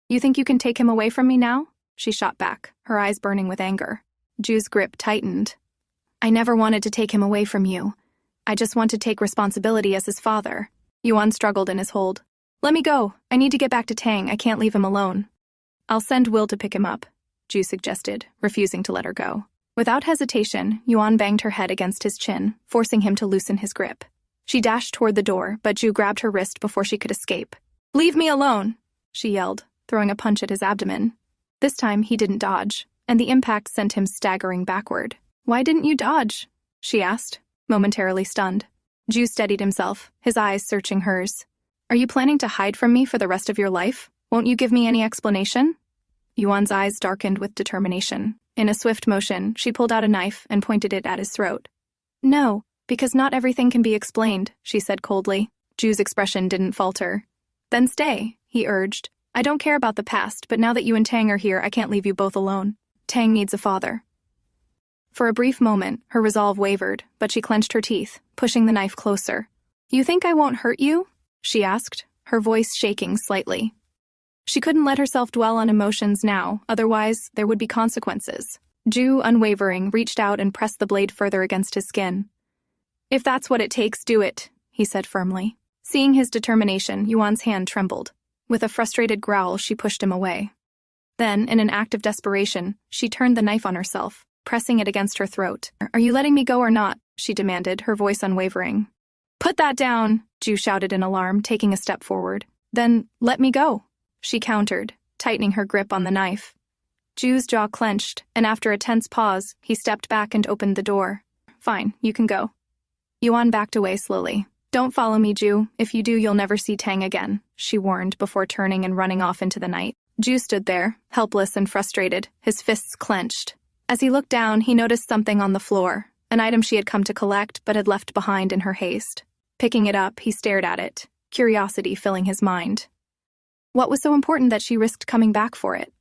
You think you can take him away from me now? She shot back, her eyes burning with anger. Jue's grip tightened. I never wanted to take him away from you. I just want to take responsibility as his father. Yuan struggled in his hold. Let me go. I need to get back to Tang. I can't leave him alone. I'll send Will to pick him up, Jue suggested, refusing to let her go. Without hesitation, Yuan banged her head against his chin, forcing him to loosen his grip. She dashed toward the door, but Jue grabbed her wrist before she could escape. Leave me alone, she yelled, throwing a punch at his abdomen. This time, he didn't dodge, and the impact sent him staggering backward. Why didn't you dodge? She asked, momentarily stunned. Jue steadied himself, his eyes searching hers. Are you planning to hide from me for the rest of your life? Won't you give me any explanation? Yuan's eyes darkened with determination. In a swift motion, she pulled out a knife and pointed it at his throat. No, because not everything can be explained, she said coldly. Jue's expression didn't falter. Then stay, he urged. I don't care about the past, but now that you and Tang are here, I can't leave you both alone. Tang needs a father. For a brief moment, her resolve wavered, but she clenched her teeth, pushing the knife closer. You think I won't hurt you? She asked, her voice shaking slightly. She couldn't let herself dwell on emotions now, otherwise there would be consequences. Jue, unwavering, reached out and pressed the blade further against his skin. If that's what it takes, do it, he said firmly. Seeing his determination, Yuan's hand trembled. With a frustrated growl, she pushed him away. Then, in an act of desperation, she turned the knife on herself, pressing it against her throat. Are you letting me go or not? She demanded, her voice unwavering. Put that down, Jue shouted in alarm, taking a step forward. Then, let me go, she countered, tightening her grip on the knife. Jue's jaw clenched, and after a tense pause, he stepped back and opened the door. Fine, you can go. Yuan backed away slowly. Don't follow me, Ju. If you do, you'll never see Tang again, she warned before turning and running off into the night. Ju stood there, helpless and frustrated, his fists clenched. As he looked down, he noticed something on the floor, an item she had come to collect but had left behind in her haste. Picking it up, he stared at it, curiosity filling his mind. What was so important that she risked coming back for it?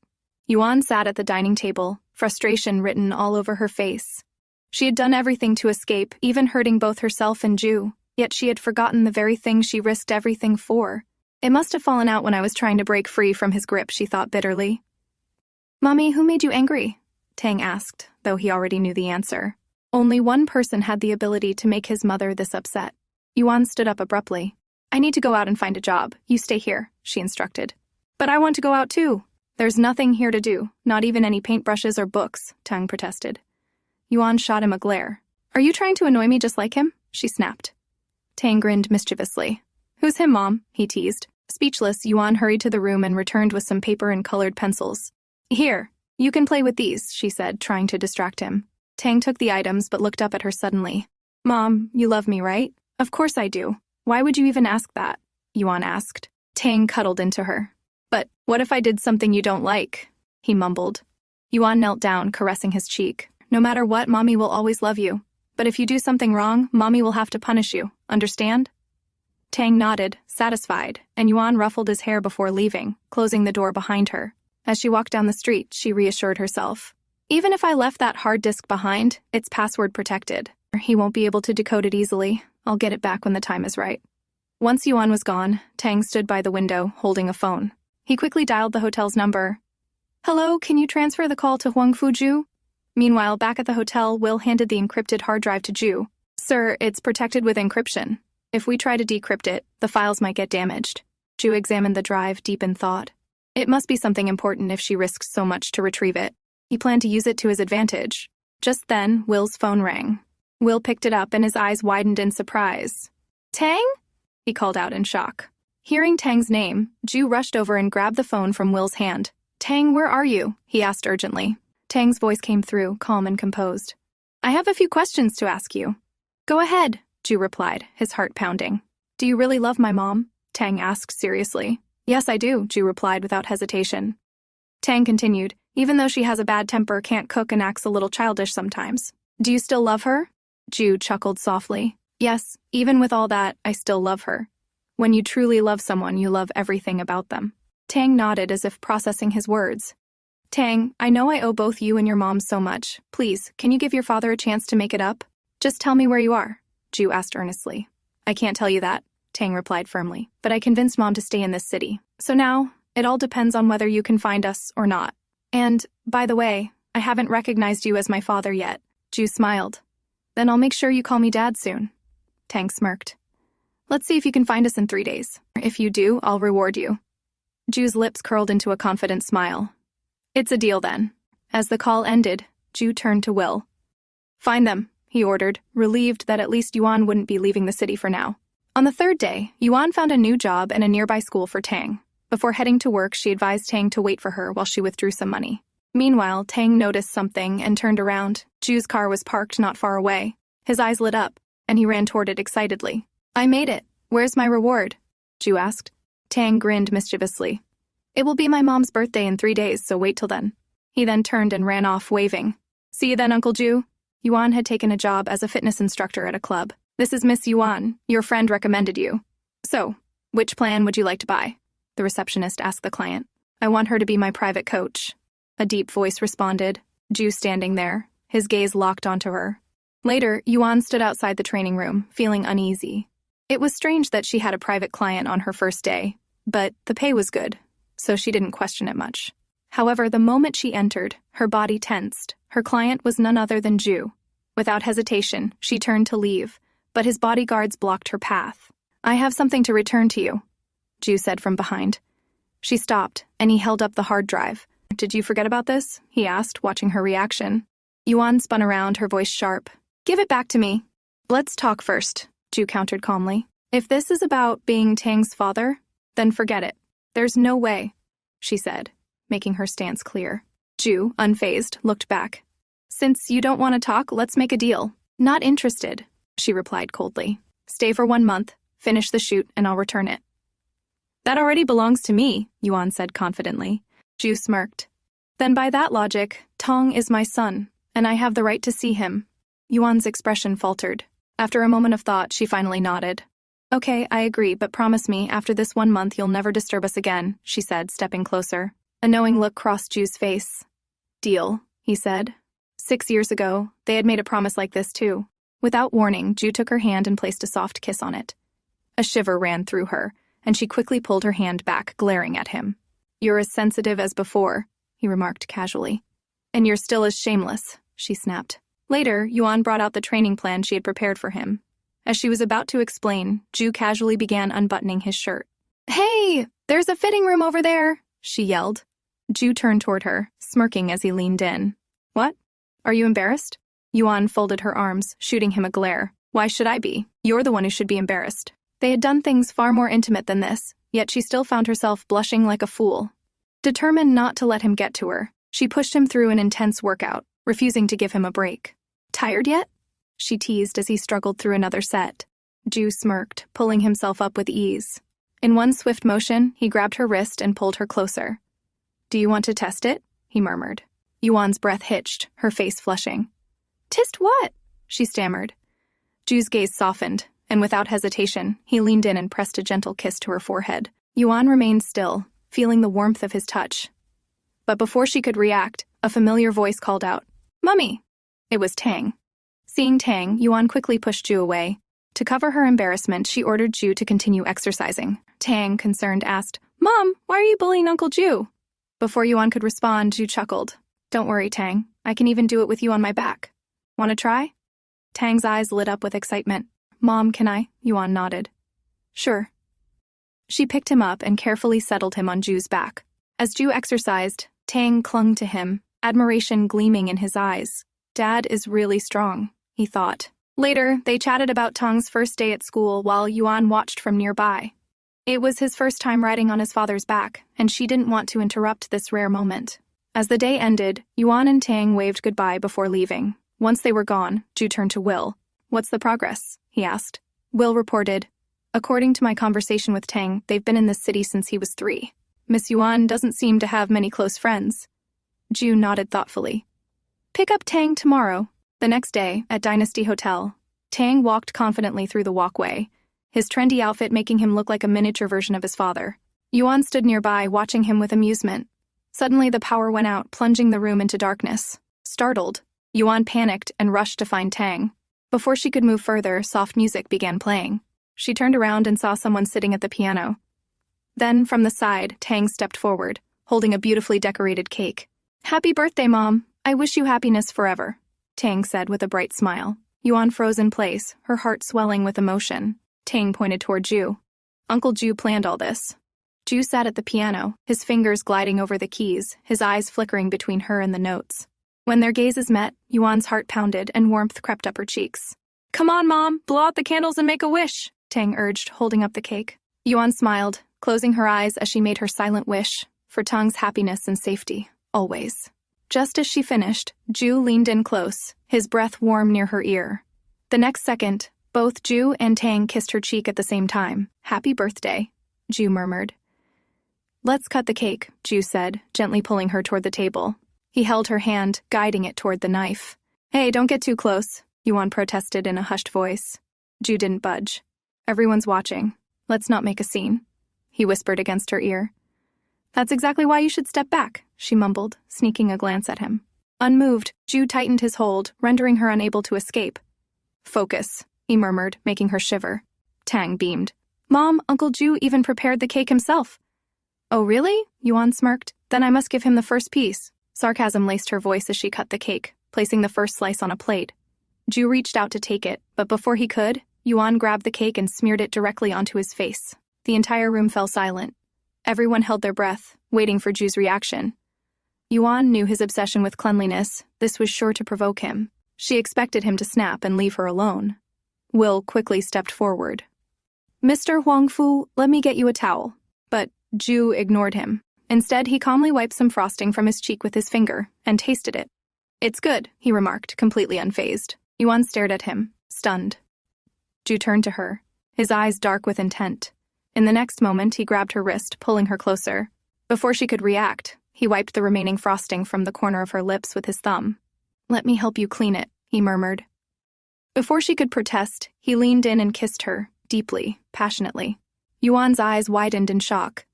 Yuan sat at the dining table, frustration written all over her face. She had done everything to escape, even hurting both herself and Ju, yet she had forgotten the very thing she risked everything for. It must have fallen out when I was trying to break free from his grip, she thought bitterly. Mommy, who made you angry? Tang asked, though he already knew the answer. Only one person had the ability to make his mother this upset. Yuan stood up abruptly. I need to go out and find a job. You stay here, she instructed. But I want to go out too. There's nothing here to do, not even any paintbrushes or books, Tang protested. Yuan shot him a glare. Are you trying to annoy me just like him? She snapped. Tang grinned mischievously. Who's him, Mom? He teased. Speechless, Yuan hurried to the room and returned with some paper and colored pencils. Here, you can play with these, she said, trying to distract him. Tang took the items but looked up at her suddenly. Mom, you love me, right? Of course I do. Why would you even ask that? Yuan asked. Tang cuddled into her. But what if I did something you don't like? He mumbled. Yuan knelt down, caressing his cheek. No matter what, Mommy will always love you. But if you do something wrong, Mommy will have to punish you. Understand? Tang nodded, satisfied, and Yuan ruffled his hair before leaving, closing the door behind her. As she walked down the street, she reassured herself. Even if I left that hard disk behind, it's password protected. He won't be able to decode it easily. I'll get it back when the time is right. Once Yuan was gone, Tang stood by the window, holding a phone. He quickly dialed the hotel's number. Hello, can you transfer the call to Huangfu Jue? Meanwhile, back at the hotel, Will handed the encrypted hard drive to Ju. Sir, it's protected with encryption. If we try to decrypt it, the files might get damaged. Ju examined the drive, deep in thought. It must be something important if she risks so much to retrieve it. He planned to use it to his advantage. Just then, Will's phone rang. Will picked it up and his eyes widened in surprise. Tang? He called out in shock. Hearing Tang's name, Ju rushed over and grabbed the phone from Will's hand. Tang, where are you? He asked urgently. Tang's voice came through, calm and composed. I have a few questions to ask you. Go ahead, Ju replied, his heart pounding. Do you really love my mom? Tang asked seriously. Yes, I do, Ju replied without hesitation. Tang continued, even though she has a bad temper, can't cook, and acts a little childish sometimes. Do you still love her? Ju chuckled softly. Yes, even with all that, I still love her. When you truly love someone, you love everything about them. Tang nodded as if processing his words. Tang, I know I owe both you and your mom so much. Please, can you give your father a chance to make it up? Just tell me where you are, Ju asked earnestly. I can't tell you that, Tang replied firmly, but I convinced Mom to stay in this city. So now, it all depends on whether you can find us or not. And, by the way, I haven't recognized you as my father yet. Ju smiled. Then I'll make sure you call me Dad soon. Tang smirked. Let's see if you can find us in 3 days. If you do, I'll reward you. Ju's lips curled into a confident smile. It's a deal then. As the call ended, Ju turned to Will. Find them, he ordered, relieved that at least Yuan wouldn't be leaving the city for now. On the third day, Yuan found a new job and a nearby school for Tang. Before heading to work, she advised Tang to wait for her while she withdrew some money. Meanwhile, Tang noticed something and turned around. Ju's car was parked not far away. His eyes lit up, and he ran toward it excitedly. I made it. Where's my reward? Ju asked. Tang grinned mischievously. It will be my mom's birthday in 3 days, so wait till then. He then turned and ran off, waving. See you then, Uncle Ju. Yuan had taken a job as a fitness instructor at a club. This is Miss Yuan. Your friend recommended you. So, which plan would you like to buy? The receptionist asked the client. I want her to be my private coach. A deep voice responded, Ju standing there, his gaze locked onto her. Later, Yuan stood outside the training room, feeling uneasy. It was strange that she had a private client on her first day, but the pay was good, so she didn't question it much. However, the moment she entered, her body tensed. Her client was none other than Ju. Without hesitation, she turned to leave, but his bodyguards blocked her path. I have something to return to you, Ju said from behind. She stopped, and he held up the hard drive. Did you forget about this? He asked, watching her reaction. Yuan spun around, her voice sharp. Give it back to me. Let's talk first, Ju countered calmly. If this is about being Tang's father, then forget it. There's no way, she said, making her stance clear. Ju, unfazed, looked back. Since you don't want to talk, let's make a deal. Not interested, she replied coldly. Stay for 1 month, Finish the shoot and I'll return it. That already belongs to me, Yuan said confidently. Ju smirked. Then by that logic, Tong is my son, and I have the right to see him. Yuan's expression faltered. After a moment of thought, she finally nodded. Okay, I agree, but promise me, after this 1 month you'll never disturb us again, she said, stepping closer. A knowing look crossed Ju's face. Deal, he said. 6 years ago, they had made a promise like this too. Without warning, Ju took her hand and placed a soft kiss on it. A shiver ran through her, and she quickly pulled her hand back, glaring at him. You're as sensitive as before, he remarked casually. And you're still as shameless, she snapped. Later, Yuan brought out the training plan she had prepared for him. As she was about to explain, Ju casually began unbuttoning his shirt. Hey, there's a fitting room over there, she yelled. Ju turned toward her, smirking as he leaned in. What? Are you embarrassed? Yuan folded her arms, shooting him a glare. Why should I be? You're the one who should be embarrassed. They had done things far more intimate than this, yet she still found herself blushing like a fool. Determined not to let him get to her, she pushed him through an intense workout, refusing to give him a break. Tired yet? She teased as he struggled through another set. Ju smirked, pulling himself up with ease. In one swift motion, he grabbed her wrist and pulled her closer. Do you want to test it? He murmured. Yuan's breath hitched, her face flushing. Test what? She stammered. Ju's gaze softened, and without hesitation, he leaned in and pressed a gentle kiss to her forehead. Yuan remained still, feeling the warmth of his touch. But before she could react, a familiar voice called out, Mummy! It was Tang. Seeing Tang, Yuan quickly pushed Ju away. To cover her embarrassment, she ordered Ju to continue exercising. Tang, concerned, asked, Mom, why are you bullying Uncle Ju? Before Yuan could respond, Ju chuckled. Don't worry, Tang. I can even do it with you on my back. Want to try? Tang's eyes lit up with excitement. Mom, can I? Yuan nodded. Sure. She picked him up and carefully settled him on Ju's back. As Ju exercised, Tang clung to him, admiration gleaming in his eyes. Dad is really strong, he thought. Later, they chatted about Tang's first day at school while Yuan watched from nearby. It was his first time riding on his father's back, and she didn't want to interrupt this rare moment. As the day ended, Yuan and Tang waved goodbye before leaving. Once they were gone, Ju turned to Will. What's the progress? He asked. Will reported, according to my conversation with Tang, they've been in this city since he was 3. Miss Yuan doesn't seem to have many close friends. Ju nodded thoughtfully. Pick up Tang tomorrow. The next day, at Dynasty Hotel, Tang walked confidently through the walkway, his trendy outfit making him look like a miniature version of his father. Yuan stood nearby, watching him with amusement. Suddenly, the power went out, plunging the room into darkness. Startled, Yuan panicked and rushed to find Tang. Before she could move further, soft music began playing. She turned around and saw someone sitting at the piano. Then, from the side, Tang stepped forward, holding a beautifully decorated cake. Happy birthday, Mom. I wish you happiness forever, Tang said with a bright smile. Yuan froze in place, her heart swelling with emotion. Tang pointed toward Ju. Uncle Ju planned all this. Ju sat at the piano, his fingers gliding over the keys, his eyes flickering between her and the notes. When their gazes met, Yuan's heart pounded and warmth crept up her cheeks. Come on, Mom, blow out the candles and make a wish, Tang urged, holding up the cake. Yuan smiled, closing her eyes as she made her silent wish, for Tang's happiness and safety, always. Just as she finished, Ju leaned in close, his breath warm near her ear. The next second, both Ju and Tang kissed her cheek at the same time. Happy birthday, Ju murmured. Let's cut the cake, Ju said, gently pulling her toward the table. He held her hand, guiding it toward the knife. Hey, don't get too close, Yuan protested in a hushed voice. Ju didn't budge. Everyone's watching. Let's not make a scene, he whispered against her ear. That's exactly why you should step back, she mumbled, sneaking a glance at him. Unmoved, Ju tightened his hold, rendering her unable to escape. Focus, he murmured, making her shiver. Tang beamed. Mom, Uncle Ju even prepared the cake himself. Oh, really? Yuan smirked. Then I must give him the first piece. Sarcasm laced her voice as she cut the cake, placing the first slice on a plate. Ju reached out to take it, but before he could, Yuan grabbed the cake and smeared it directly onto his face. The entire room fell silent. Everyone held their breath, waiting for Ju's reaction. Yuan knew his obsession with cleanliness. This was sure to provoke him. She expected him to snap and leave her alone. Will quickly stepped forward. Mr. Huangfu, let me get you a towel. But Ju ignored him. Instead, he calmly wiped some frosting from his cheek with his finger and tasted it. It's good, he remarked, completely unfazed. Yuan stared at him, stunned. Ju turned to her. his eyes dark with intent. In the next moment, he grabbed her wrist, pulling her closer. Before she could react, he wiped the remaining frosting from the corner of her lips with his thumb. "Let me help you clean it," he murmured. Before she could protest, he leaned in and kissed her, deeply, passionately. Yuan's eyes widened in shock.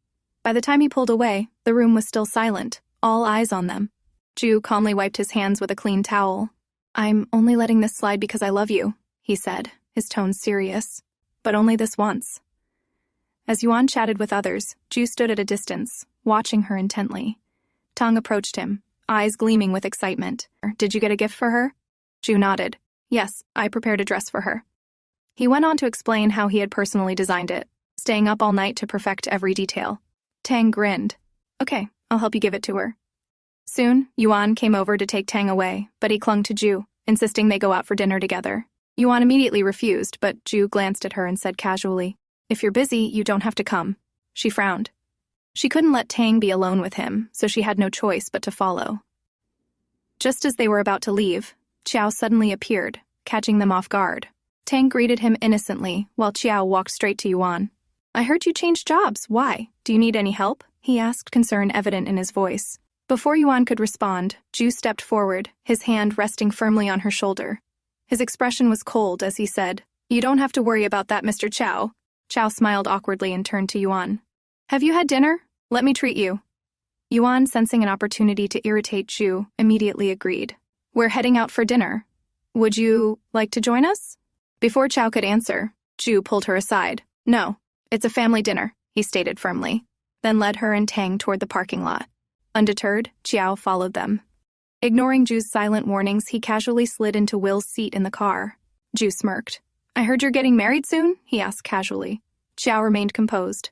By the time he pulled away, the room was still silent, all eyes on them. Jue calmly wiped his hands with a clean towel. "I'm only letting this slide because I love you," he said, his tone serious. "But only this once." As Yuan chatted with others, Jue stood at a distance, watching her intently. Tang approached him, eyes gleaming with excitement. "Did you get a gift for her?" Jue nodded. "Yes, I prepared a dress for her." He went on to explain how he had personally designed it, staying up all night to perfect every detail. Tang grinned. "Okay, I'll help you give it to her." Soon, Yuan came over to take Tang away, but he clung to Jue, insisting they go out for dinner together. Yuan immediately refused, but Jue glanced at her and said casually, "If you're busy, you don't have to come." She frowned. She couldn't let Tang be alone with him, so she had no choice but to follow. Just as they were about to leave, Qiao suddenly appeared, catching them off guard. Tang greeted him innocently, while Qiao walked straight to Yuan. "I heard you changed jobs. Why? Do you need any help?" he asked, concern evident in his voice. Before Yuan could respond, Jue stepped forward, his hand resting firmly on her shoulder. His expression was cold as he said, "You don't have to worry about that, Mr. Qiao." Qiao smiled awkwardly and turned to Yuan. "Have you had dinner? Let me treat you." Yuan, sensing an opportunity to irritate Jue, immediately agreed. "We're heading out for dinner. Would you like to join us?" Before Qiao could answer, Jue pulled her aside. "No, it's a family dinner," he stated firmly, then led her and Tang toward the parking lot. Undeterred, Qiao followed them. Ignoring Jue's silent warnings, he casually slid into Will's seat in the car. Jue smirked. "I heard you're getting married soon?" he asked casually. Qiao remained composed.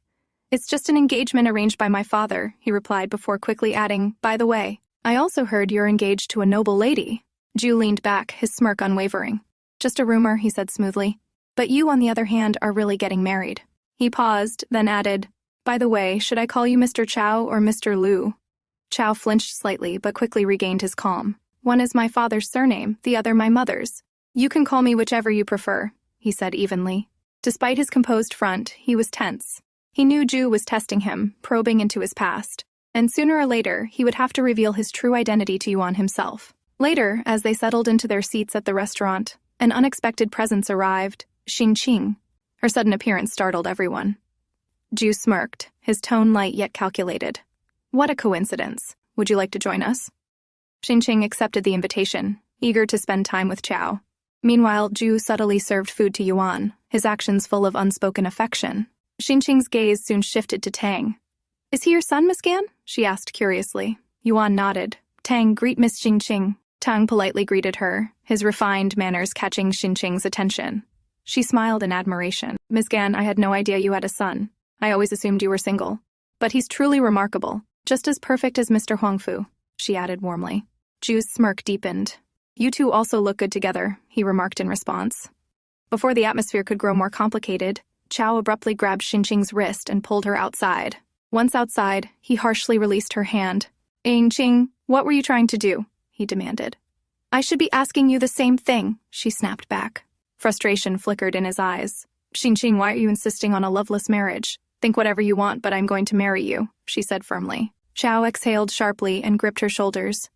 "It's just an engagement arranged by my father," he replied before quickly adding, "By the way, I also heard you're engaged to a noble lady." Jue leaned back, his smirk unwavering. "Just a rumor," he said smoothly. "But you, on the other hand, are really getting married." He paused, then added, "By the way, should I call you Mr. Qiao or Mr. Liu?" Qiao flinched slightly, but quickly regained his calm. "One is my father's surname, the other my mother's. You can call me whichever you prefer," he said evenly. Despite his composed front, he was tense. He knew Jue was testing him, probing into his past, and sooner or later, he would have to reveal his true identity to Yuan himself. Later, as they settled into their seats at the restaurant, an unexpected presence arrived, Xinqing. Her sudden appearance startled everyone. Jue smirked, his tone light yet calculated. "What a coincidence. Would you like to join us?" Xinqing accepted the invitation, eager to spend time with Qiao. Meanwhile, Jue subtly served food to Yuan, his actions full of unspoken affection. Xinqing's gaze soon shifted to Tang. "Is he your son, Miss Gan?" she asked curiously. Yuan nodded. "Tang, greet Miss Xinqing." Tang politely greeted her, his refined manners catching Xinqing's attention. She smiled in admiration. "Miss Gan, I had no idea you had a son. I always assumed you were single. But he's truly remarkable. Just as perfect as Mr. Huangfu," she added warmly. Jue's smirk deepened. "You two also look good together," he remarked in response. Before the atmosphere could grow more complicated, Qiao abruptly grabbed Xinqing's wrist and pulled her outside. Once outside, he harshly released her hand. "Xinqing, what were you trying to do?" he demanded. "I should be asking you the same thing," she snapped back. Frustration flickered in his eyes. "Xinqing, why are you insisting on a loveless marriage? Think whatever you want, but I'm going to marry you," she said firmly. Qiao exhaled sharply and gripped her shoulders.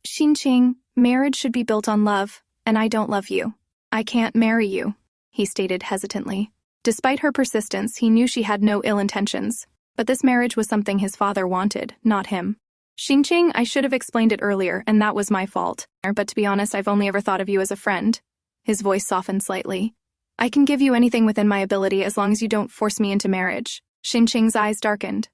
"Xinqing, marriage should be built on love, and I don't love you. I can't marry you," he stated hesitantly. Despite her persistence, he knew she had no ill intentions, but this marriage was something his father wanted, not him. "Xinqing, I should have explained it earlier, and that was my fault. But to be honest, I've only ever thought of you as a friend." His voice softened slightly. "I can give you anything within my ability as long as you don't force me into marriage." Xinqing's eyes darkened.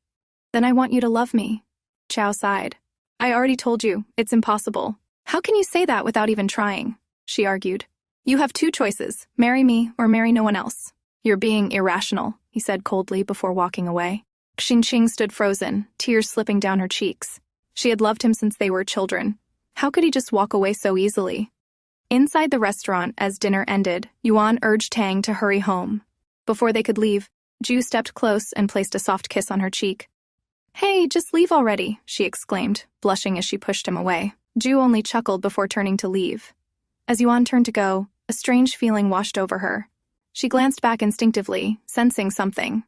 "Then I want you to love me." Qiao sighed. "I already told you, it's impossible." "How can you say that without even trying?" she argued. "You have two choices, marry me or marry no one else." "You're being irrational," he said coldly before walking away. Xinqing stood frozen, tears slipping down her cheeks. She had loved him since they were children. How could he just walk away so easily? Inside the restaurant, as dinner ended, Yuan urged Tang to hurry home. Before they could leave, Jue stepped close and placed a soft kiss on her cheek. "Hey, just leave already," she exclaimed, blushing as she pushed him away. Jue only chuckled before turning to leave. As Yuan turned to go, a strange feeling washed over her. She glanced back instinctively, sensing something.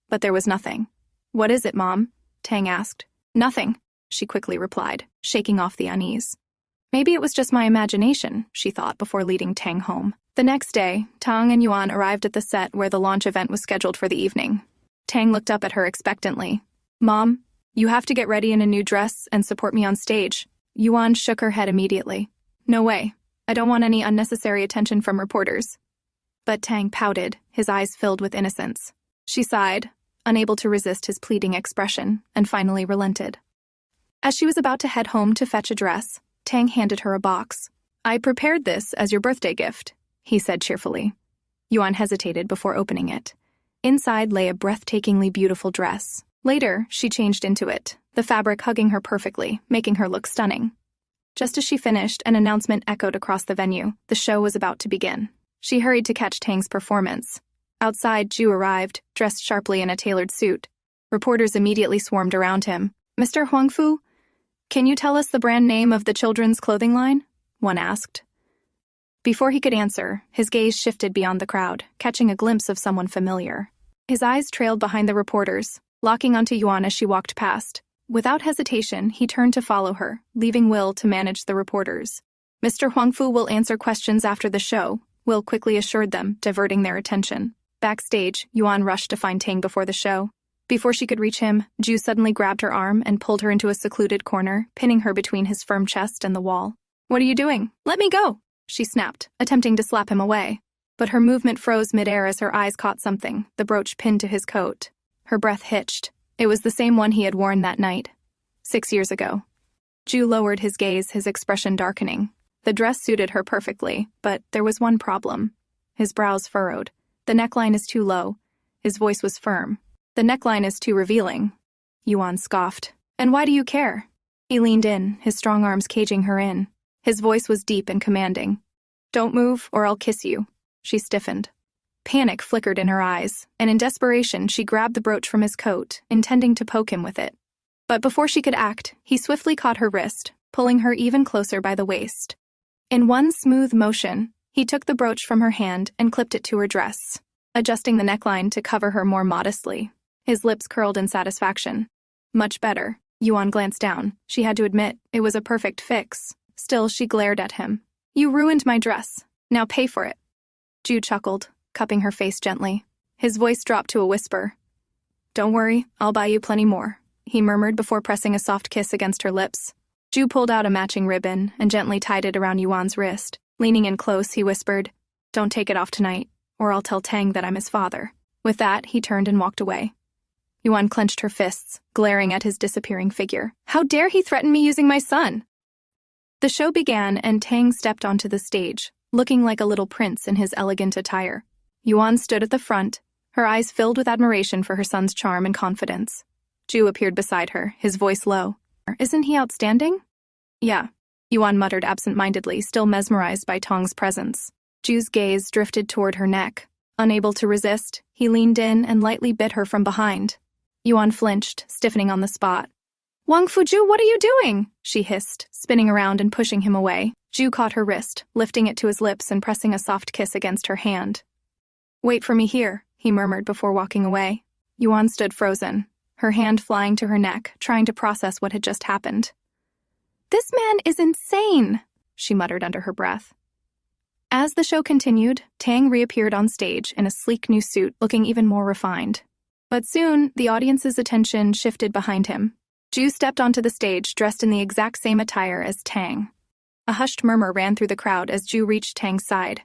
But there was nothing. "What is it, Mom?" Tang asked. "Nothing," she quickly replied, shaking off the unease. Maybe it was just my imagination, she thought before leading Tang home. The next day, Tang and Yuan arrived at the set where the launch event was scheduled for the evening. Tang looked up at her expectantly. "Mom, you have to get ready in a new dress and support me on stage." Yuan shook her head immediately. "No way. I don't want any unnecessary attention from reporters." But Tang pouted, his eyes filled with innocence. She sighed, unable to resist his pleading expression, and finally relented. As she was about to head home to fetch a dress, Tang handed her a box. "I prepared this as your birthday gift," he said cheerfully. Yuan hesitated before opening it. Inside lay a breathtakingly beautiful dress. Later, she changed into it, the fabric hugging her perfectly, making her look stunning. Just as she finished, an announcement echoed across the venue. The show was about to begin. She hurried to catch Tang's performance. Outside, Ju arrived, dressed sharply in a tailored suit. Reporters immediately swarmed around him. "Mr. Huangfu, can you tell us the brand name of the children's clothing line?" one asked. Before he could answer, his gaze shifted beyond the crowd, catching a glimpse of someone familiar. His eyes trailed behind the reporters, locking onto Yuan as she walked past. Without hesitation, he turned to follow her, leaving Will to manage the reporters. "Mr. Huangfu will answer questions after the show," Will quickly assured them, diverting their attention. Backstage, Yuan rushed to find Tang before the show. Before she could reach him, Ju suddenly grabbed her arm and pulled her into a secluded corner, pinning her between his firm chest and the wall. "What are you doing? Let me go!" she snapped, attempting to slap him away. But her movement froze midair as her eyes caught something, the brooch pinned to his coat. Her breath hitched. It was the same one he had worn that night, 6 years ago. Ju lowered his gaze, his expression darkening. The dress suited her perfectly, but there was one problem. His brows furrowed. "The neckline is too low." His voice was firm. "The neckline is too revealing." Yuan scoffed. "And why do you care?" He leaned in, his strong arms caging her in. His voice was deep and commanding. "Don't move, or I'll kiss you." She stiffened. Panic flickered in her eyes, and in desperation she grabbed the brooch from his coat, intending to poke him with it. But before she could act, he swiftly caught her wrist, pulling her even closer by the waist. In one smooth motion, he took the brooch from her hand and clipped it to her dress, adjusting the neckline to cover her more modestly. His lips curled in satisfaction. "Much better." Yuan glanced down. She had to admit, it was a perfect fix. Still, she glared at him. "You ruined my dress. Now pay for it." Ju chuckled, cupping her face gently. His voice dropped to a whisper. "Don't worry, I'll buy you plenty more," he murmured before pressing a soft kiss against her lips. Ju pulled out a matching ribbon and gently tied it around Yuan's wrist. Leaning in close, he whispered, "Don't take it off tonight, or I'll tell Tang that I'm his father." With that, he turned and walked away. Yuan clenched her fists, glaring at his disappearing figure. "How dare he threaten me using my son?" The show began, and Tang stepped onto the stage, looking like a little prince in his elegant attire. Yuan stood at the front, her eyes filled with admiration for her son's charm and confidence. Ju appeared beside her, his voice low. "Isn't he outstanding?" "Yeah," Yuan muttered absent-mindedly, still mesmerized by Tang's presence. Ju's gaze drifted toward her neck. Unable to resist, he leaned in and lightly bit her from behind. Yuan flinched, stiffening on the spot. "Huangfu Jue, what are you doing?" she hissed, spinning around and pushing him away. Ju caught her wrist, lifting it to his lips and pressing a soft kiss against her hand. "Wait for me here," he murmured before walking away. Yuan stood frozen, her hand flying to her neck, trying to process what had just happened. "This man is insane," she muttered under her breath. As the show continued, Tang reappeared on stage in a sleek new suit, looking even more refined. But soon, the audience's attention shifted behind him. Ju stepped onto the stage dressed in the exact same attire as Tang. A hushed murmur ran through the crowd as Ju reached Tang's side,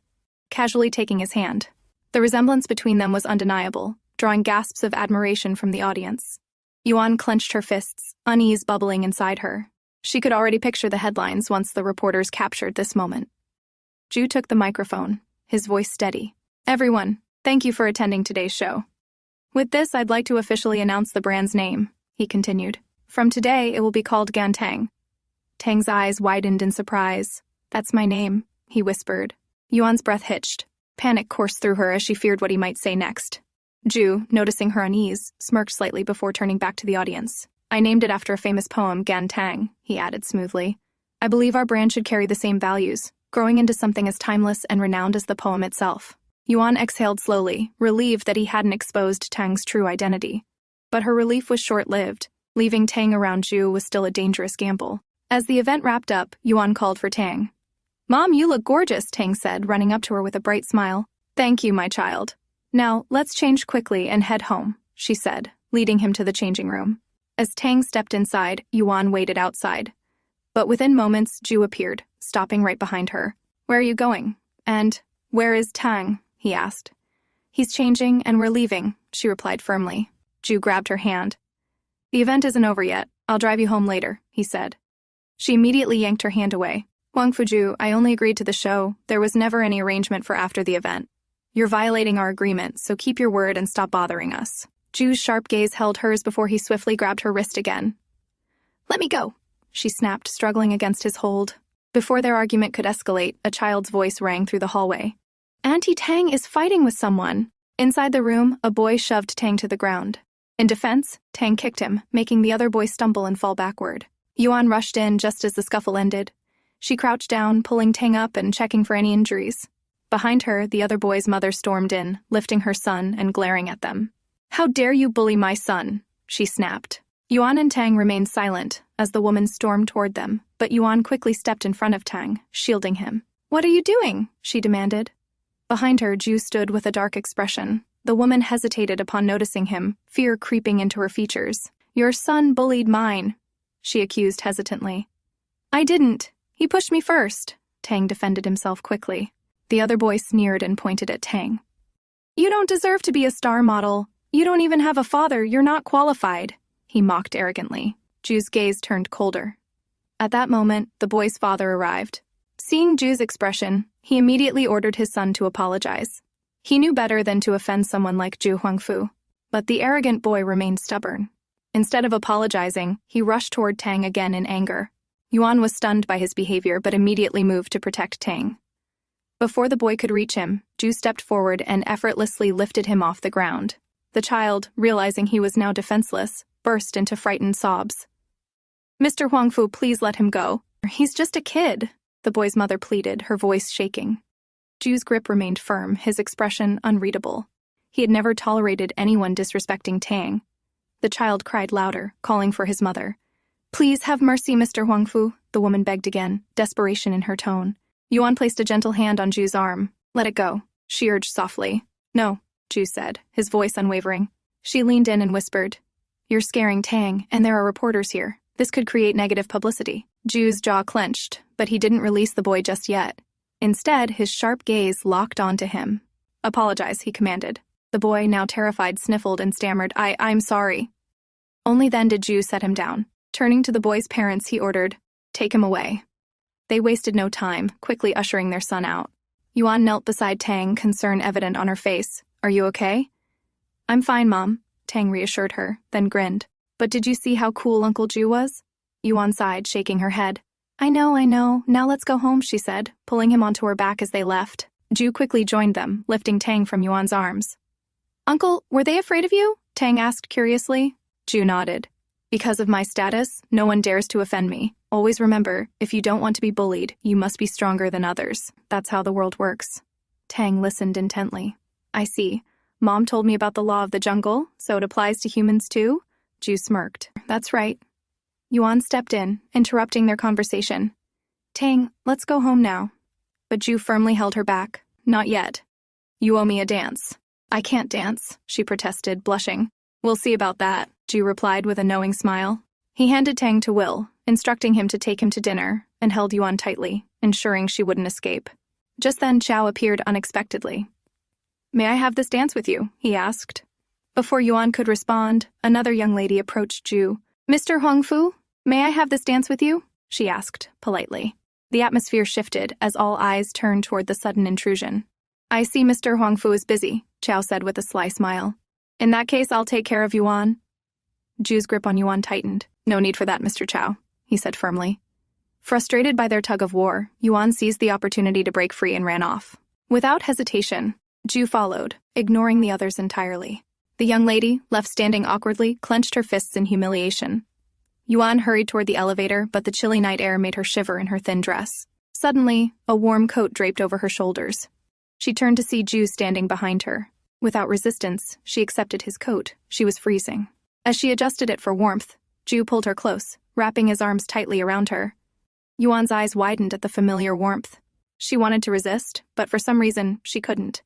casually taking his hand. The resemblance between them was undeniable, drawing gasps of admiration from the audience. Yuan clenched her fists, unease bubbling inside her. She could already picture the headlines once the reporters captured this moment. Ju took the microphone, his voice steady. "Everyone, thank you for attending today's show. With this, I'd like to officially announce the brand's name," he continued. "From today, it will be called Gan Tang." Tang's eyes widened in surprise. "That's my name," he whispered. Yuan's breath hitched. Panic coursed through her as she feared what he might say next. Ju, noticing her unease, smirked slightly before turning back to the audience. "I named it after a famous poem, Gan Tang," he added smoothly. "I believe our brand should carry the same values, growing into something as timeless and renowned as the poem itself." Yuan exhaled slowly, relieved that he hadn't exposed Tang's true identity. But her relief was short-lived. Leaving Tang around Ju was still a dangerous gamble. As the event wrapped up, Yuan called for Tang. "Mom, you look gorgeous," Tang said, running up to her with a bright smile. "Thank you, my child. Now, let's change quickly and head home," she said, leading him to the changing room. As Tang stepped inside, Yuan waited outside. But within moments, Ju appeared, stopping right behind her. "Where are you going? And where is Tang?" he asked. "He's changing and we're leaving," she replied firmly. Ju grabbed her hand. "The event isn't over yet. I'll drive you home later," he said. She immediately yanked her hand away. "Huangfu Jue, I only agreed to the show. There was never any arrangement for after the event. You're violating our agreement, so keep your word and stop bothering us." Ju's sharp gaze held hers before he swiftly grabbed her wrist again. "Let me go," she snapped, struggling against his hold. Before their argument could escalate, a child's voice rang through the hallway. "Auntie Tang is fighting with someone." Inside the room, a boy shoved Tang to the ground. In defense, Tang kicked him, making the other boy stumble and fall backward. Yuan rushed in just as the scuffle ended. She crouched down, pulling Tang up and checking for any injuries. Behind her, the other boy's mother stormed in, lifting her son and glaring at them. "How dare you bully my son?" she snapped. Yuan and Tang remained silent as the woman stormed toward them, but Yuan quickly stepped in front of Tang, shielding him. "What are you doing?" she demanded. Behind her, Ju stood with a dark expression. The woman hesitated upon noticing him, fear creeping into her features. "Your son bullied mine," she accused hesitantly. "I didn't. He pushed me first," Tang defended himself quickly. The other boy sneered and pointed at Tang. "You don't deserve to be a star model. You don't even have a father. You're not qualified," he mocked arrogantly. Ju's gaze turned colder. At that moment, the boy's father arrived. Seeing Ju's expression, he immediately ordered his son to apologize. He knew better than to offend someone like Ju Huangfu, but the arrogant boy remained stubborn. Instead of apologizing, he rushed toward Tang again in anger. Yuan was stunned by his behavior but immediately moved to protect Tang. Before the boy could reach him, Ju stepped forward and effortlessly lifted him off the ground. The child, realizing he was now defenseless, burst into frightened sobs. "Mr. Huangfu, please let him go. He's just a kid," the boy's mother pleaded, her voice shaking. Ju's grip remained firm, his expression unreadable. He had never tolerated anyone disrespecting Tang. The child cried louder, calling for his mother. "Please have mercy, Mr. Huangfu," the woman begged again, desperation in her tone. Yuan placed a gentle hand on Ju's arm. "Let it go," she urged softly. "No," Ju said, his voice unwavering. She leaned in and whispered, "You're scaring Tang, and there are reporters here. This could create negative publicity." Ju's jaw clenched, but he didn't release the boy just yet. Instead, his sharp gaze locked onto him. "Apologize," he commanded. The boy, now terrified, sniffled and stammered, I'm sorry." Only then did Ju set him down. Turning to the boy's parents, he ordered, "Take him away." They wasted no time, quickly ushering their son out. Yuan knelt beside Tang, concern evident on her face. "Are you okay?" "I'm fine, Mom," Tang reassured her, then grinned. "But did you see how cool Uncle Ju was?" Yuan sighed, shaking her head. I know. Now let's go home," she said, pulling him onto her back as they left. Ju quickly joined them, lifting Tang from Yuan's arms. "Uncle, were they afraid of you?" Tang asked curiously. Ju nodded. "Because of my status, no one dares to offend me. Always remember, if you don't want to be bullied, you must be stronger than others. That's how the world works." Tang listened intently. "I see. Mom told me about the law of the jungle, so it applies to humans too?" Ju smirked. "That's right." Yuan stepped in, interrupting their conversation. "Tang, let's go home now." But Ju firmly held her back. "Not yet. You owe me a dance." "I can't dance," she protested, blushing. "We'll see about that," Ju replied with a knowing smile. He handed Tang to Will, instructing him to take him to dinner, and held Yuan tightly, ensuring she wouldn't escape. Just then, Chao appeared unexpectedly. "May I have this dance with you?" he asked. Before Yuan could respond, another young lady approached Ju. "Mr. Huangfu, may I have this dance with you?" she asked, politely. The atmosphere shifted as all eyes turned toward the sudden intrusion. "I see Mr. Huangfu is busy," Chao said with a sly smile. "In that case, I'll take care of Yuan." Ju's grip on Yuan tightened. "No need for that, Mr. Chao," he said firmly. Frustrated by their tug of war, Yuan seized the opportunity to break free and ran off. Without hesitation, Ju followed, ignoring the others entirely. The young lady, left standing awkwardly, clenched her fists in humiliation. Yuan hurried toward the elevator, but the chilly night air made her shiver in her thin dress. Suddenly, a warm coat draped over her shoulders. She turned to see Ju standing behind her. Without resistance, she accepted his coat. She was freezing. As she adjusted it for warmth, Ju pulled her close, wrapping his arms tightly around her. Yuan's eyes widened at the familiar warmth. She wanted to resist, but for some reason, she couldn't.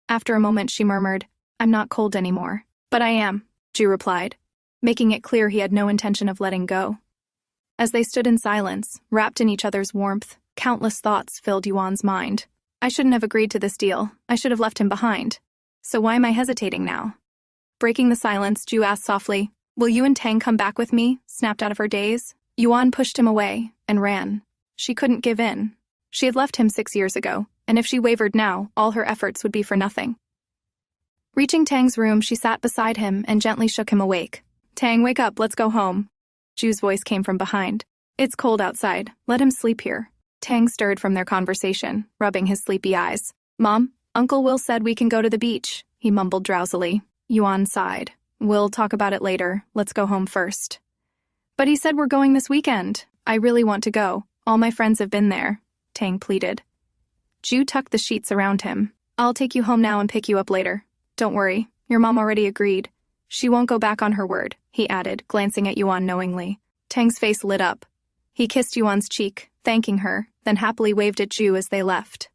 After a moment, she murmured, "I'm not cold anymore." "But I am," Ju replied, making it clear he had no intention of letting go. As they stood in silence, wrapped in each other's warmth, countless thoughts filled Yuan's mind. I shouldn't have agreed to this deal. I should have left him behind. So why am I hesitating now? Breaking the silence, Ju asked softly, "Will you and Tang come back with me?" Snapped out of her daze. Yuan pushed him away and ran. She couldn't give in. She had left him 6 years ago, and if she wavered now, all her efforts would be for nothing. Reaching Tang's room, she sat beside him and gently shook him awake. "Tang, wake up, let's go home." Ju's voice came from behind. "It's cold outside. Let him sleep here." Tang stirred from their conversation, rubbing his sleepy eyes. "Mom, Uncle Will said we can go to the beach," he mumbled drowsily. Yuan sighed. "We'll talk about it later. Let's go home first." "But he said we're going this weekend. I really want to go. All my friends have been there," Tang pleaded. Ju tucked the sheets around him. "I'll take you home now and pick you up later. Don't worry, your mom already agreed. She won't go back on her word," he added, glancing at Yuan knowingly. Tang's face lit up. He kissed Yuan's cheek, thanking her, then happily waved at Ju as they left.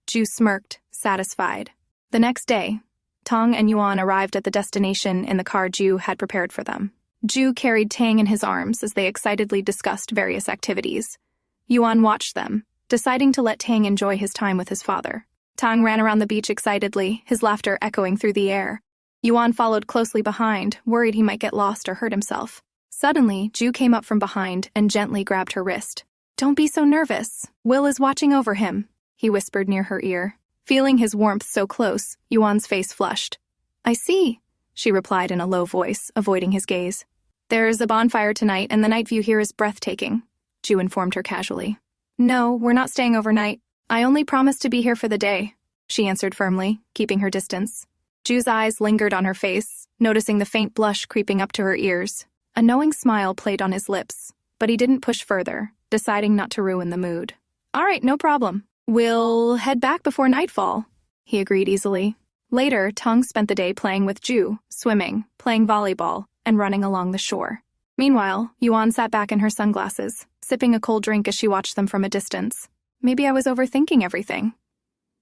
Ju smirked, satisfied. The next day, Tang and Yuan arrived at the destination in the car Ju had prepared for them. Ju carried Tang in his arms as they excitedly discussed various activities. Yuan watched them, deciding to let Tang enjoy his time with his father. Tang ran around the beach excitedly, his laughter echoing through the air. Yuan followed closely behind, worried he might get lost or hurt himself. Suddenly, Ju came up from behind and gently grabbed her wrist. "Don't be so nervous. Will is watching over him," he whispered near her ear. Feeling his warmth so close, Yuan's face flushed. "I see," she replied in a low voice, avoiding his gaze. "There's a bonfire tonight and the night view here is breathtaking," Ju informed her casually. "No, we're not staying overnight. I only promised to be here for the day," she answered firmly, keeping her distance. Ju's eyes lingered on her face, noticing the faint blush creeping up to her ears. A knowing smile played on his lips, but he didn't push further, deciding not to ruin the mood. "All right, no problem. We'll head back before nightfall," he agreed easily. Later, Tang spent the day playing with Ju, swimming, playing volleyball, and running along the shore. Meanwhile, Yuan sat back in her sunglasses, sipping a cold drink as she watched them from a distance. Maybe I was overthinking everything.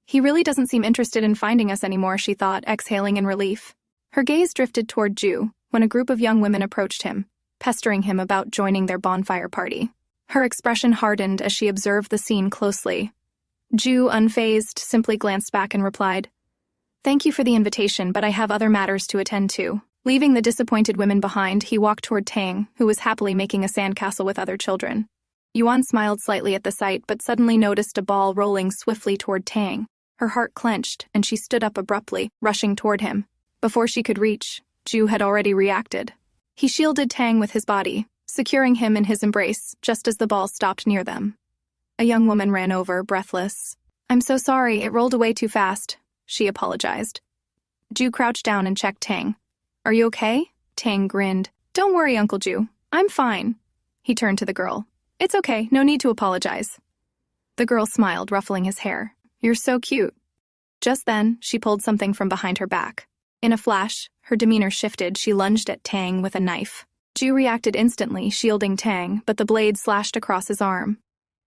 He really doesn't seem interested in finding us anymore, she thought, exhaling in relief. Her gaze drifted toward Ju when a group of young women approached him, pestering him about joining their bonfire party. Her expression hardened as she observed the scene closely. Ju, unfazed, simply glanced back and replied, "Thank you for the invitation, but I have other matters to attend to." Leaving the disappointed women behind, he walked toward Tang, who was happily making a sandcastle with other children. Yuan smiled slightly at the sight, but suddenly noticed a ball rolling swiftly toward Tang. Her heart clenched, and she stood up abruptly, rushing toward him. Before she could reach, Ju had already reacted. He shielded Tang with his body, securing him in his embrace just as the ball stopped near them. A young woman ran over, breathless. "I'm so sorry, it rolled away too fast," she apologized. Ju crouched down and checked Tang. "Are you okay?" Tang grinned. "Don't worry, Uncle Ju. I'm fine." He turned to the girl. "It's okay, no need to apologize." The girl smiled, ruffling his hair. "You're so cute." Just then, she pulled something from behind her back. In a flash, her demeanor shifted. She lunged at Tang with a knife. Ju reacted instantly, shielding Tang, but the blade slashed across his arm.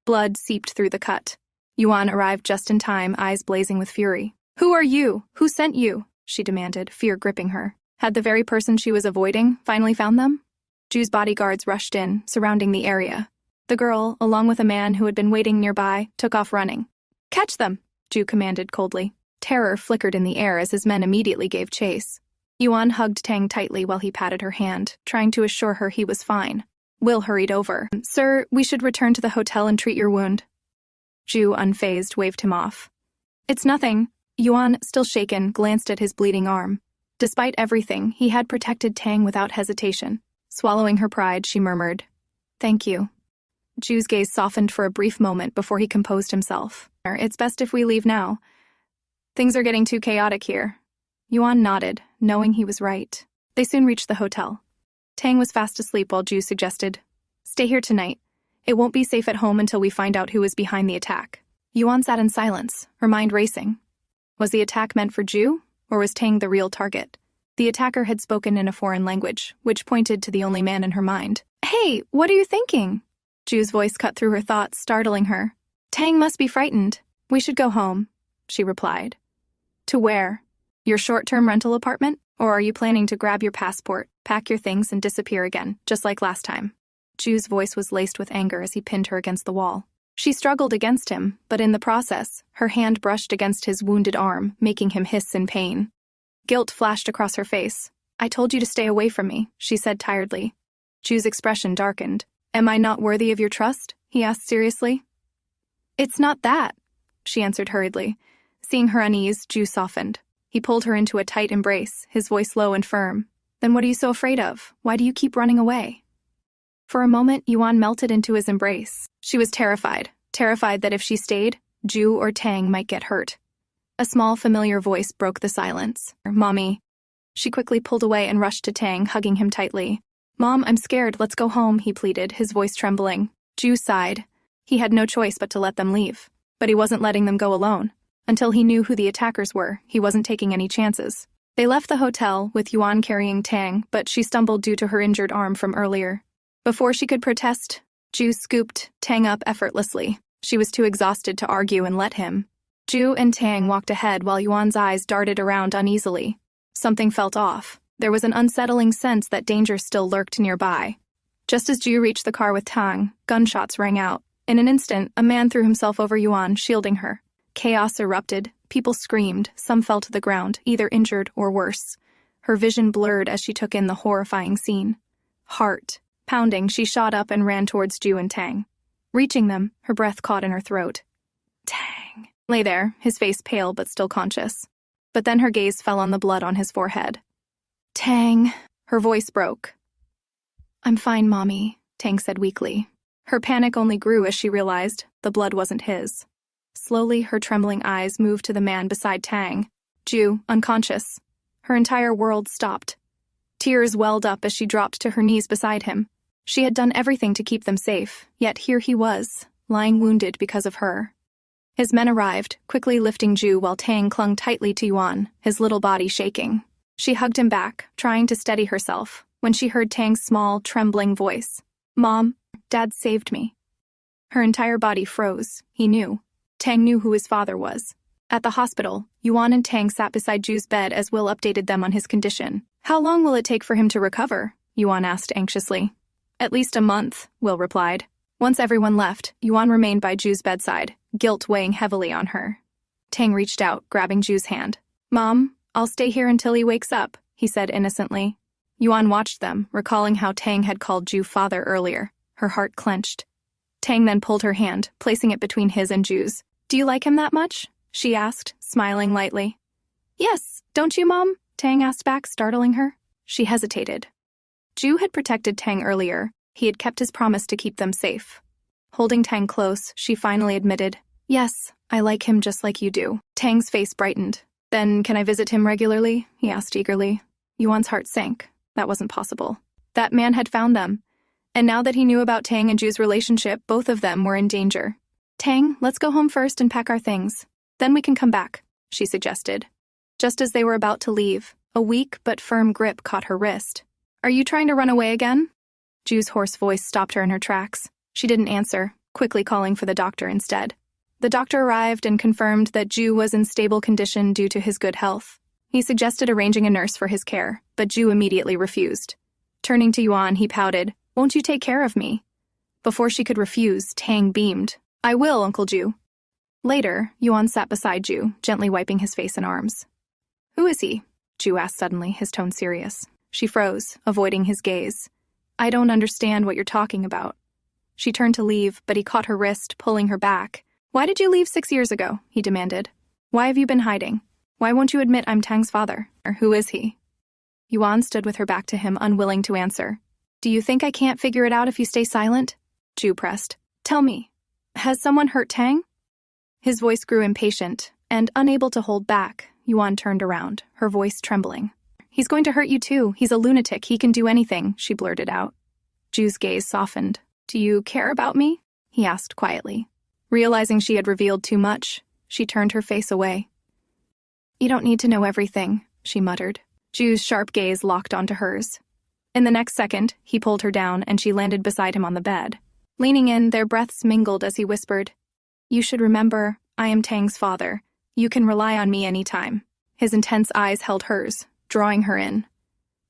Blood seeped through the cut. Yuan arrived just in time, eyes blazing with fury. "Who are you? Who sent you?" she demanded, fear gripping her. Had the very person she was avoiding finally found them? Ju's bodyguards rushed in, surrounding the area. The girl, along with a man who had been waiting nearby, took off running. "Catch them!" Ju commanded coldly. Terror flickered in the air as his men immediately gave chase. Yuan hugged Tang tightly while he patted her hand, trying to assure her he was fine. Will hurried over. "Sir, we should return to the hotel and treat your wound." Ju, unfazed, waved him off. "It's nothing." Yuan, still shaken, glanced at his bleeding arm. Despite everything, he had protected Tang without hesitation. Swallowing her pride, she murmured, "Thank you." Ju's gaze softened for a brief moment before he composed himself. "It's best if we leave now. Things are getting too chaotic here." Yuan nodded, knowing he was right. They soon reached the hotel. Tang was fast asleep while Ju suggested, "Stay here tonight. It won't be safe at home until we find out who is behind the attack." Yuan sat in silence, her mind racing. Was the attack meant for Jue, or was Tang the real target? The attacker had spoken in a foreign language, which pointed to the only man in her mind. "Hey, what are you thinking?" Jue's voice cut through her thoughts, startling her. "Tang must be frightened. We should go home," she replied. "To where? Your short-term rental apartment? Or are you planning to grab your passport, pack your things, and disappear again, just like last time?" Jue's voice was laced with anger as he pinned her against the wall. She struggled against him, but in the process, her hand brushed against his wounded arm, making him hiss in pain. Guilt flashed across her face. "I told you to stay away from me," she said tiredly. Jue's expression darkened. "Am I not worthy of your trust?" he asked seriously. "It's not that," she answered hurriedly. Seeing her unease, Jue softened. He pulled her into a tight embrace, his voice low and firm. "Then what are you so afraid of? Why do you keep running away?" For a moment, Yuan melted into his embrace. She was terrified that if she stayed, Jue or Tang might get hurt. A small, familiar voice broke the silence. "Mommy." She quickly pulled away and rushed to Tang, hugging him tightly. "Mom, I'm scared. Let's go home," he pleaded, his voice trembling. Jue sighed. He had no choice but to let them leave. But he wasn't letting them go alone. Until he knew who the attackers were, he wasn't taking any chances. They left the hotel, with Yuan carrying Tang, but she stumbled due to her injured arm from earlier. Before she could protest, Jue scooped Tang up effortlessly. She was too exhausted to argue and let him. Jue and Tang walked ahead while Yuan's eyes darted around uneasily. Something felt off. There was an unsettling sense that danger still lurked nearby. Just as Jue reached the car with Tang, gunshots rang out. In an instant, a man threw himself over Yuan, shielding her. Chaos erupted. People screamed. Some fell to the ground, either injured or worse. Her vision blurred as she took in the horrifying scene. Heart pounding, she shot up and ran towards Jue and Tang. Reaching them, her breath caught in her throat. Tang lay there, his face pale but still conscious. But then her gaze fell on the blood on his forehead. "Tang," her voice broke. "I'm fine, Mommy," Tang said weakly. Her panic only grew as she realized the blood wasn't his. Slowly, her trembling eyes moved to the man beside Tang. Jue, unconscious. Her entire world stopped. Tears welled up as she dropped to her knees beside him. She had done everything to keep them safe, yet here he was, lying wounded because of her. His men arrived, quickly lifting Jue while Tang clung tightly to Yuan, his little body shaking. She hugged him back, trying to steady herself, when she heard Tang's small, trembling voice. "Mom, Dad saved me." Her entire body froze. He knew. Tang knew who his father was. At the hospital, Yuan and Tang sat beside Jue's bed as Will updated them on his condition. "How long will it take for him to recover?" Yuan asked anxiously. "At least a month," Will replied. Once everyone left, Yuan remained by Jue's bedside, guilt weighing heavily on her. Tang reached out, grabbing Jue's hand. "Mom, I'll stay here until he wakes up," he said innocently. Yuan watched them, recalling how Tang had called Jue father earlier. Her heart clenched. Tang then pulled her hand, placing it between his and Jue's. "Do you like him that much?" she asked, smiling lightly. "Yes, don't you, Mom?" Tang asked back, startling her. She hesitated. Jue had protected Tang earlier. He had kept his promise to keep them safe. Holding Tang close, she finally admitted, "Yes, I like him just like you do." Tang's face brightened. "Then can I visit him regularly?" he asked eagerly. Yuan's heart sank. That wasn't possible. That man had found them. And now that he knew about Tang and Jue's relationship, both of them were in danger. "Tang, let's go home first and pack our things. Then we can come back," she suggested. Just as they were about to leave, a weak but firm grip caught her wrist. "Are you trying to run away again?" Jue's hoarse voice stopped her in her tracks. She didn't answer, quickly calling for the doctor instead. The doctor arrived and confirmed that Jue was in stable condition due to his good health. He suggested arranging a nurse for his care, but Jue immediately refused. Turning to Yuan, he pouted, "Won't you take care of me?" Before she could refuse, Tang beamed. "I will, Uncle Jue." Later, Yuan sat beside Jue, gently wiping his face and arms. "Who is he?" Jue asked suddenly, his tone serious. She froze, avoiding his gaze. "I don't understand what you're talking about." She turned to leave, but he caught her wrist, pulling her back. "Why did you leave 6 years ago?" he demanded. "Why have you been hiding? Why won't you admit I'm Tang's father? Or who is he?" Yuan stood with her back to him, unwilling to answer. "Do you think I can't figure it out if you stay silent?" Jue pressed. "Tell me, has someone hurt Tang?" His voice grew impatient, and unable to hold back, Yuan turned around, her voice trembling. "He's going to hurt you too. He's a lunatic. He can do anything," she blurted out. Jue's gaze softened. "Do you care about me?" he asked quietly. Realizing she had revealed too much, she turned her face away. "You don't need to know everything," she muttered. Jue's sharp gaze locked onto hers. In the next second, he pulled her down and she landed beside him on the bed. Leaning in, their breaths mingled as he whispered, "You should remember, I am Tang's father. You can rely on me anytime." His intense eyes held hers, drawing her in.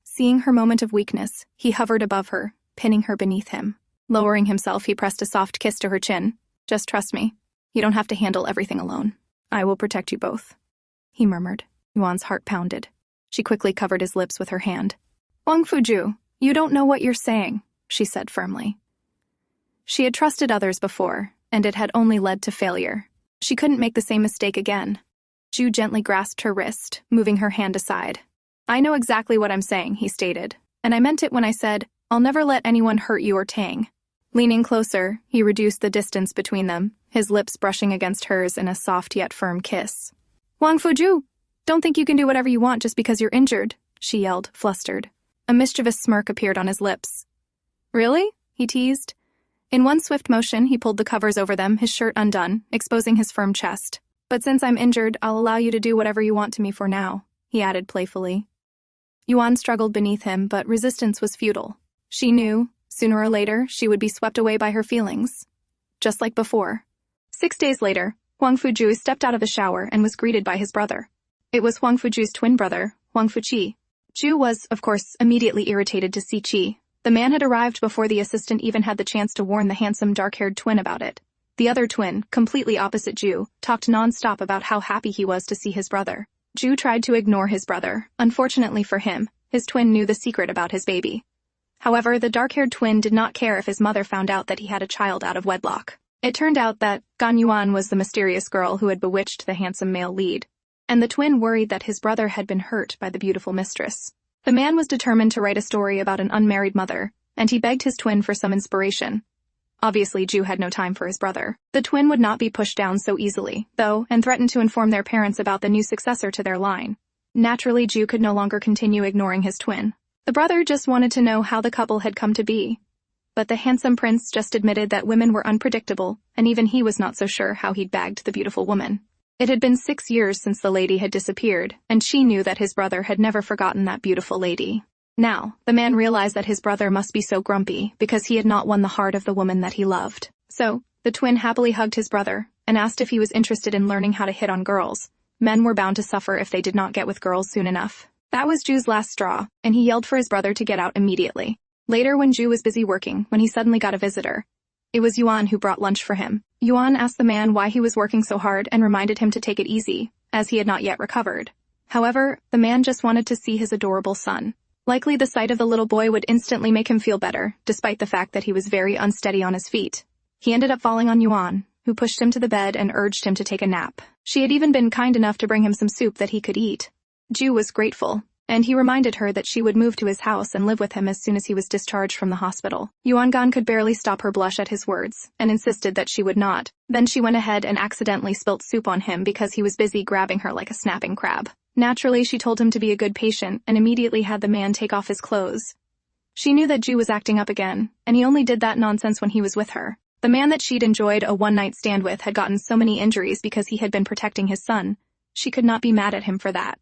Seeing her moment of weakness, he hovered above her, pinning her beneath him. Lowering himself, he pressed a soft kiss to her chin. "Just trust me. You don't have to handle everything alone. I will protect you both," he murmured. Yuan's heart pounded. She quickly covered his lips with her hand. "Huangfu Jue, you don't know what you're saying," she said firmly. She had trusted others before, and it had only led to failure. She couldn't make the same mistake again. Jue gently grasped her wrist, moving her hand aside. "I know exactly what I'm saying," he stated, "and I meant it when I said, I'll never let anyone hurt you or Tang." Leaning closer, he reduced the distance between them, his lips brushing against hers in a soft yet firm kiss. "Huangfu Jue, don't think you can do whatever you want just because you're injured," she yelled, flustered. A mischievous smirk appeared on his lips. "Really?" he teased. In one swift motion, he pulled the covers over them, his shirt undone, exposing his firm chest. "But since I'm injured, I'll allow you to do whatever you want to me for now," he added playfully. Yuan struggled beneath him, but resistance was futile. She knew, sooner or later, she would be swept away by her feelings. Just like before. 6 days later, Huangfu Jue stepped out of the shower and was greeted by his brother. It was Huangfu Jue's twin brother, Huangfu Qi. Jue was, of course, immediately irritated to see Qi. The man had arrived before the assistant even had the chance to warn the handsome dark-haired twin about it. The other twin, completely opposite Jue, talked non-stop about how happy he was to see his brother. Jue tried to ignore his brother. Unfortunately for him, his twin knew the secret about his baby. However, the dark-haired twin did not care if his mother found out that he had a child out of wedlock. It turned out that Gan Yuan was the mysterious girl who had bewitched the handsome male lead, and the twin worried that his brother had been hurt by the beautiful mistress. The man was determined to write a story about an unmarried mother, and he begged his twin for some inspiration. Obviously, Jue had no time for his brother. The twin would not be pushed down so easily, though, and threatened to inform their parents about the new successor to their line. Naturally, Jue could no longer continue ignoring his twin. The brother just wanted to know how the couple had come to be. But the handsome prince just admitted that women were unpredictable, and even he was not so sure how he'd bagged the beautiful woman. It had been 6 years since the lady had disappeared, and she knew that his brother had never forgotten that beautiful lady. Now, the man realized that his brother must be so grumpy because he had not won the heart of the woman that he loved. So, the twin happily hugged his brother and asked if he was interested in learning how to hit on girls. Men were bound to suffer if they did not get with girls soon enough. That was Jue's last straw, and he yelled for his brother to get out immediately. Later, when Jue was busy working, when he suddenly got a visitor. It was Yuan who brought lunch for him. Yuan asked the man why he was working so hard and reminded him to take it easy, as he had not yet recovered. However, the man just wanted to see his adorable son. Likely the sight of the little boy would instantly make him feel better, despite the fact that he was very unsteady on his feet. He ended up falling on Yuan, who pushed him to the bed and urged him to take a nap. She had even been kind enough to bring him some soup that he could eat. Jue was grateful, and he reminded her that she would move to his house and live with him as soon as he was discharged from the hospital. Yuan Gan could barely stop her blush at his words, and insisted that she would not. Then she went ahead and accidentally spilt soup on him because he was busy grabbing her like a snapping crab. Naturally, she told him to be a good patient and immediately had the man take off his clothes. She knew that Jue was acting up again, and he only did that nonsense when he was with her. The man that she'd enjoyed a one-night stand with had gotten so many injuries because he had been protecting his son. She could not be mad at him for that.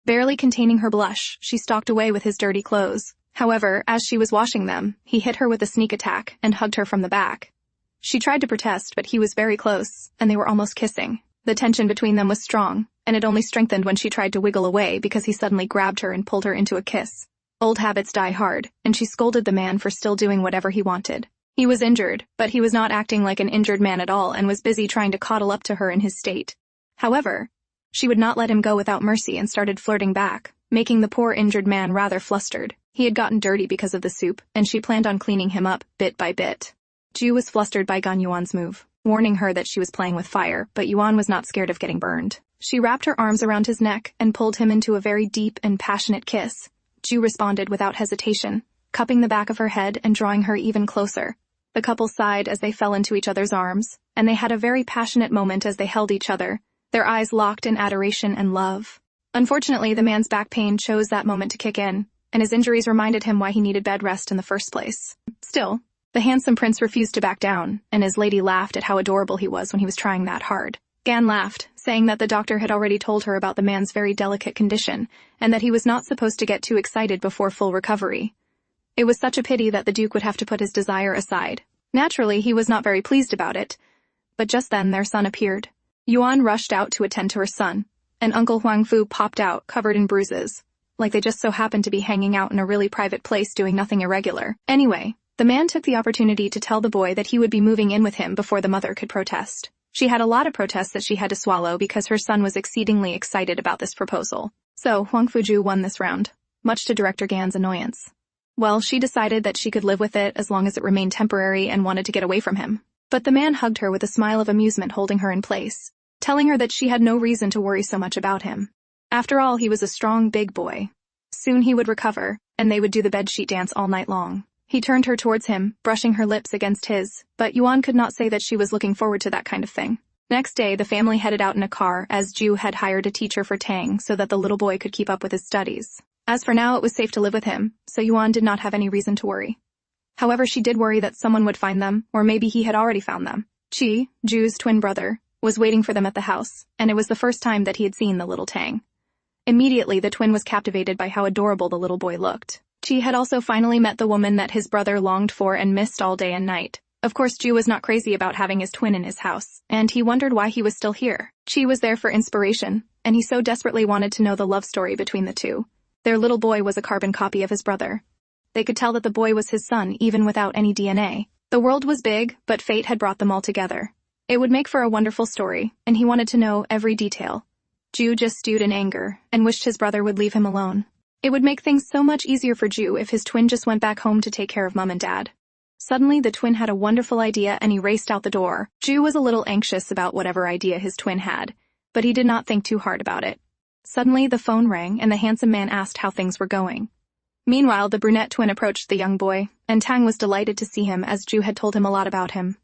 Barely containing her blush, she stalked away with his dirty clothes. However, as she was washing them, he hit her with a sneak attack and hugged her from the back. She tried to protest, but he was very close, and they were almost kissing. The tension between them was strong, and it only strengthened when she tried to wiggle away because he suddenly grabbed her and pulled her into a kiss. Old habits die hard, and she scolded the man for still doing whatever he wanted. He was injured, but he was not acting like an injured man at all and was busy trying to coddle up to her in his state. However, she would not let him go without mercy and started flirting back, making the poor injured man rather flustered. He had gotten dirty because of the soup, and she planned on cleaning him up bit by bit. Jue was flustered by Gan Yuan's move, warning her that she was playing with fire, but Yuan was not scared of getting burned. She wrapped her arms around his neck and pulled him into a very deep and passionate kiss. Jue responded without hesitation, cupping the back of her head and drawing her even closer. The couple sighed as they fell into each other's arms, and they had a very passionate moment as they held each other, their eyes locked in adoration and love. Unfortunately, the man's back pain chose that moment to kick in, and his injuries reminded him why he needed bed rest in the first place. Still, The handsome prince refused to back down, and his lady laughed at how adorable he was when he was trying that hard. Gan laughed, saying that the doctor had already told her about the man's very delicate condition, and that he was not supposed to get too excited before full recovery. It was such a pity that the duke would have to put his desire aside. Naturally, he was not very pleased about it. But just then their son appeared. Yuan rushed out to attend to her son, and Uncle Huangfu popped out, covered in bruises, like they just so happened to be hanging out in a really private place doing nothing irregular. Anyway, the man took the opportunity to tell the boy that he would be moving in with him before the mother could protest. She had a lot of protests that she had to swallow because her son was exceedingly excited about this proposal. So, Huangfu Jue won this round, much to Director Gan's annoyance. Well, she decided that she could live with it as long as it remained temporary and wanted to get away from him. But the man hugged her with a smile of amusement, holding her in place, telling her that she had no reason to worry so much about him. After all, he was a strong, big boy. Soon he would recover, and they would do the bedsheet dance all night long. He turned her towards him, brushing her lips against his, but Yuan could not say that she was looking forward to that kind of thing. Next day, the family headed out in a car, as Jue had hired a teacher for Tang so that the little boy could keep up with his studies. As for now, it was safe to live with him, so Yuan did not have any reason to worry. However, she did worry that someone would find them, or maybe he had already found them. Qi, Jue's twin brother, was waiting for them at the house, and it was the first time that he had seen the little Tang. Immediately, the twin was captivated by how adorable the little boy looked. Qi had also finally met the woman that his brother longed for and missed all day and night. Of course, Jue was not crazy about having his twin in his house, and he wondered why he was still here. Qi was there for inspiration, and he so desperately wanted to know the love story between the two. Their little boy was a carbon copy of his brother. They could tell that the boy was his son even without any DNA. The world was big, but fate had brought them all together. It would make for a wonderful story, and he wanted to know every detail. Jue just stewed in anger and wished his brother would leave him alone. It would make things so much easier for Jue if his twin just went back home to take care of Mom and Dad. Suddenly, the twin had a wonderful idea and he raced out the door. Jue was a little anxious about whatever idea his twin had, but he did not think too hard about it. Suddenly, the phone rang and the handsome man asked how things were going. Meanwhile, the brunette twin approached the young boy, and Tang was delighted to see him as Jue had told him a lot about him.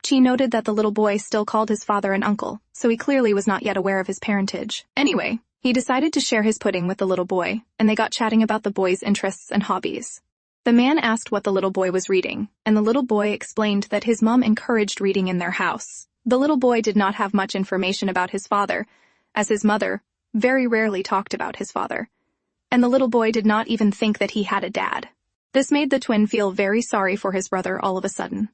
Qi noted that the little boy still called his father an uncle, so he clearly was not yet aware of his parentage. Anyway, he decided to share his pudding with the little boy, and they got chatting about the boy's interests and hobbies. The man asked what the little boy was reading, and the little boy explained that his mom encouraged reading in their house. The little boy did not have much information about his father, as his mother very rarely talked about his father, and the little boy did not even think that he had a dad. This made the twin feel very sorry for his brother all of a sudden.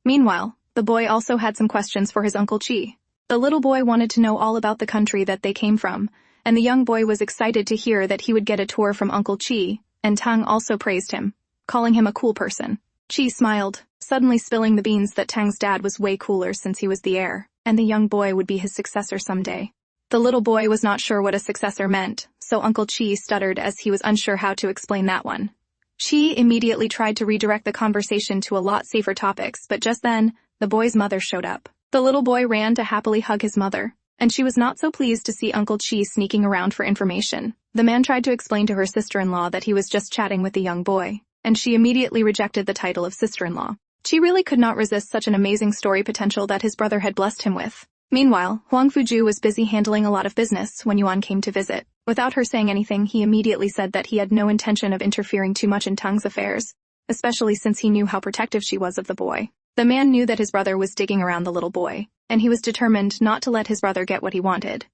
Meanwhile, the boy also had some questions for his Uncle Qi. The little boy wanted to know all about the country that they came from, and the young boy was excited to hear that he would get a tour from Uncle Qi, and Tang also praised him, calling him a cool person. Qi smiled, suddenly spilling the beans that Tang's dad was way cooler since he was the heir, and the young boy would be his successor someday. The little boy was not sure what a successor meant, so Uncle Qi stuttered as he was unsure how to explain that one. Qi immediately tried to redirect the conversation to a lot safer topics, but just then, the boy's mother showed up. The little boy ran to happily hug his mother, and she was not so pleased to see Uncle Qi sneaking around for information. The man tried to explain to her sister-in-law that he was just chatting with the young boy, and she immediately rejected the title of sister-in-law. Qi really could not resist such an amazing story potential that his brother had blessed him with. Meanwhile, Huangfu Jue was busy handling a lot of business when Yuan came to visit. Without her saying anything, he immediately said that he had no intention of interfering too much in Tang's affairs, especially since he knew how protective she was of the boy. The man knew that his brother was digging around the little boy, and he was determined not to let his brother get what he wanted.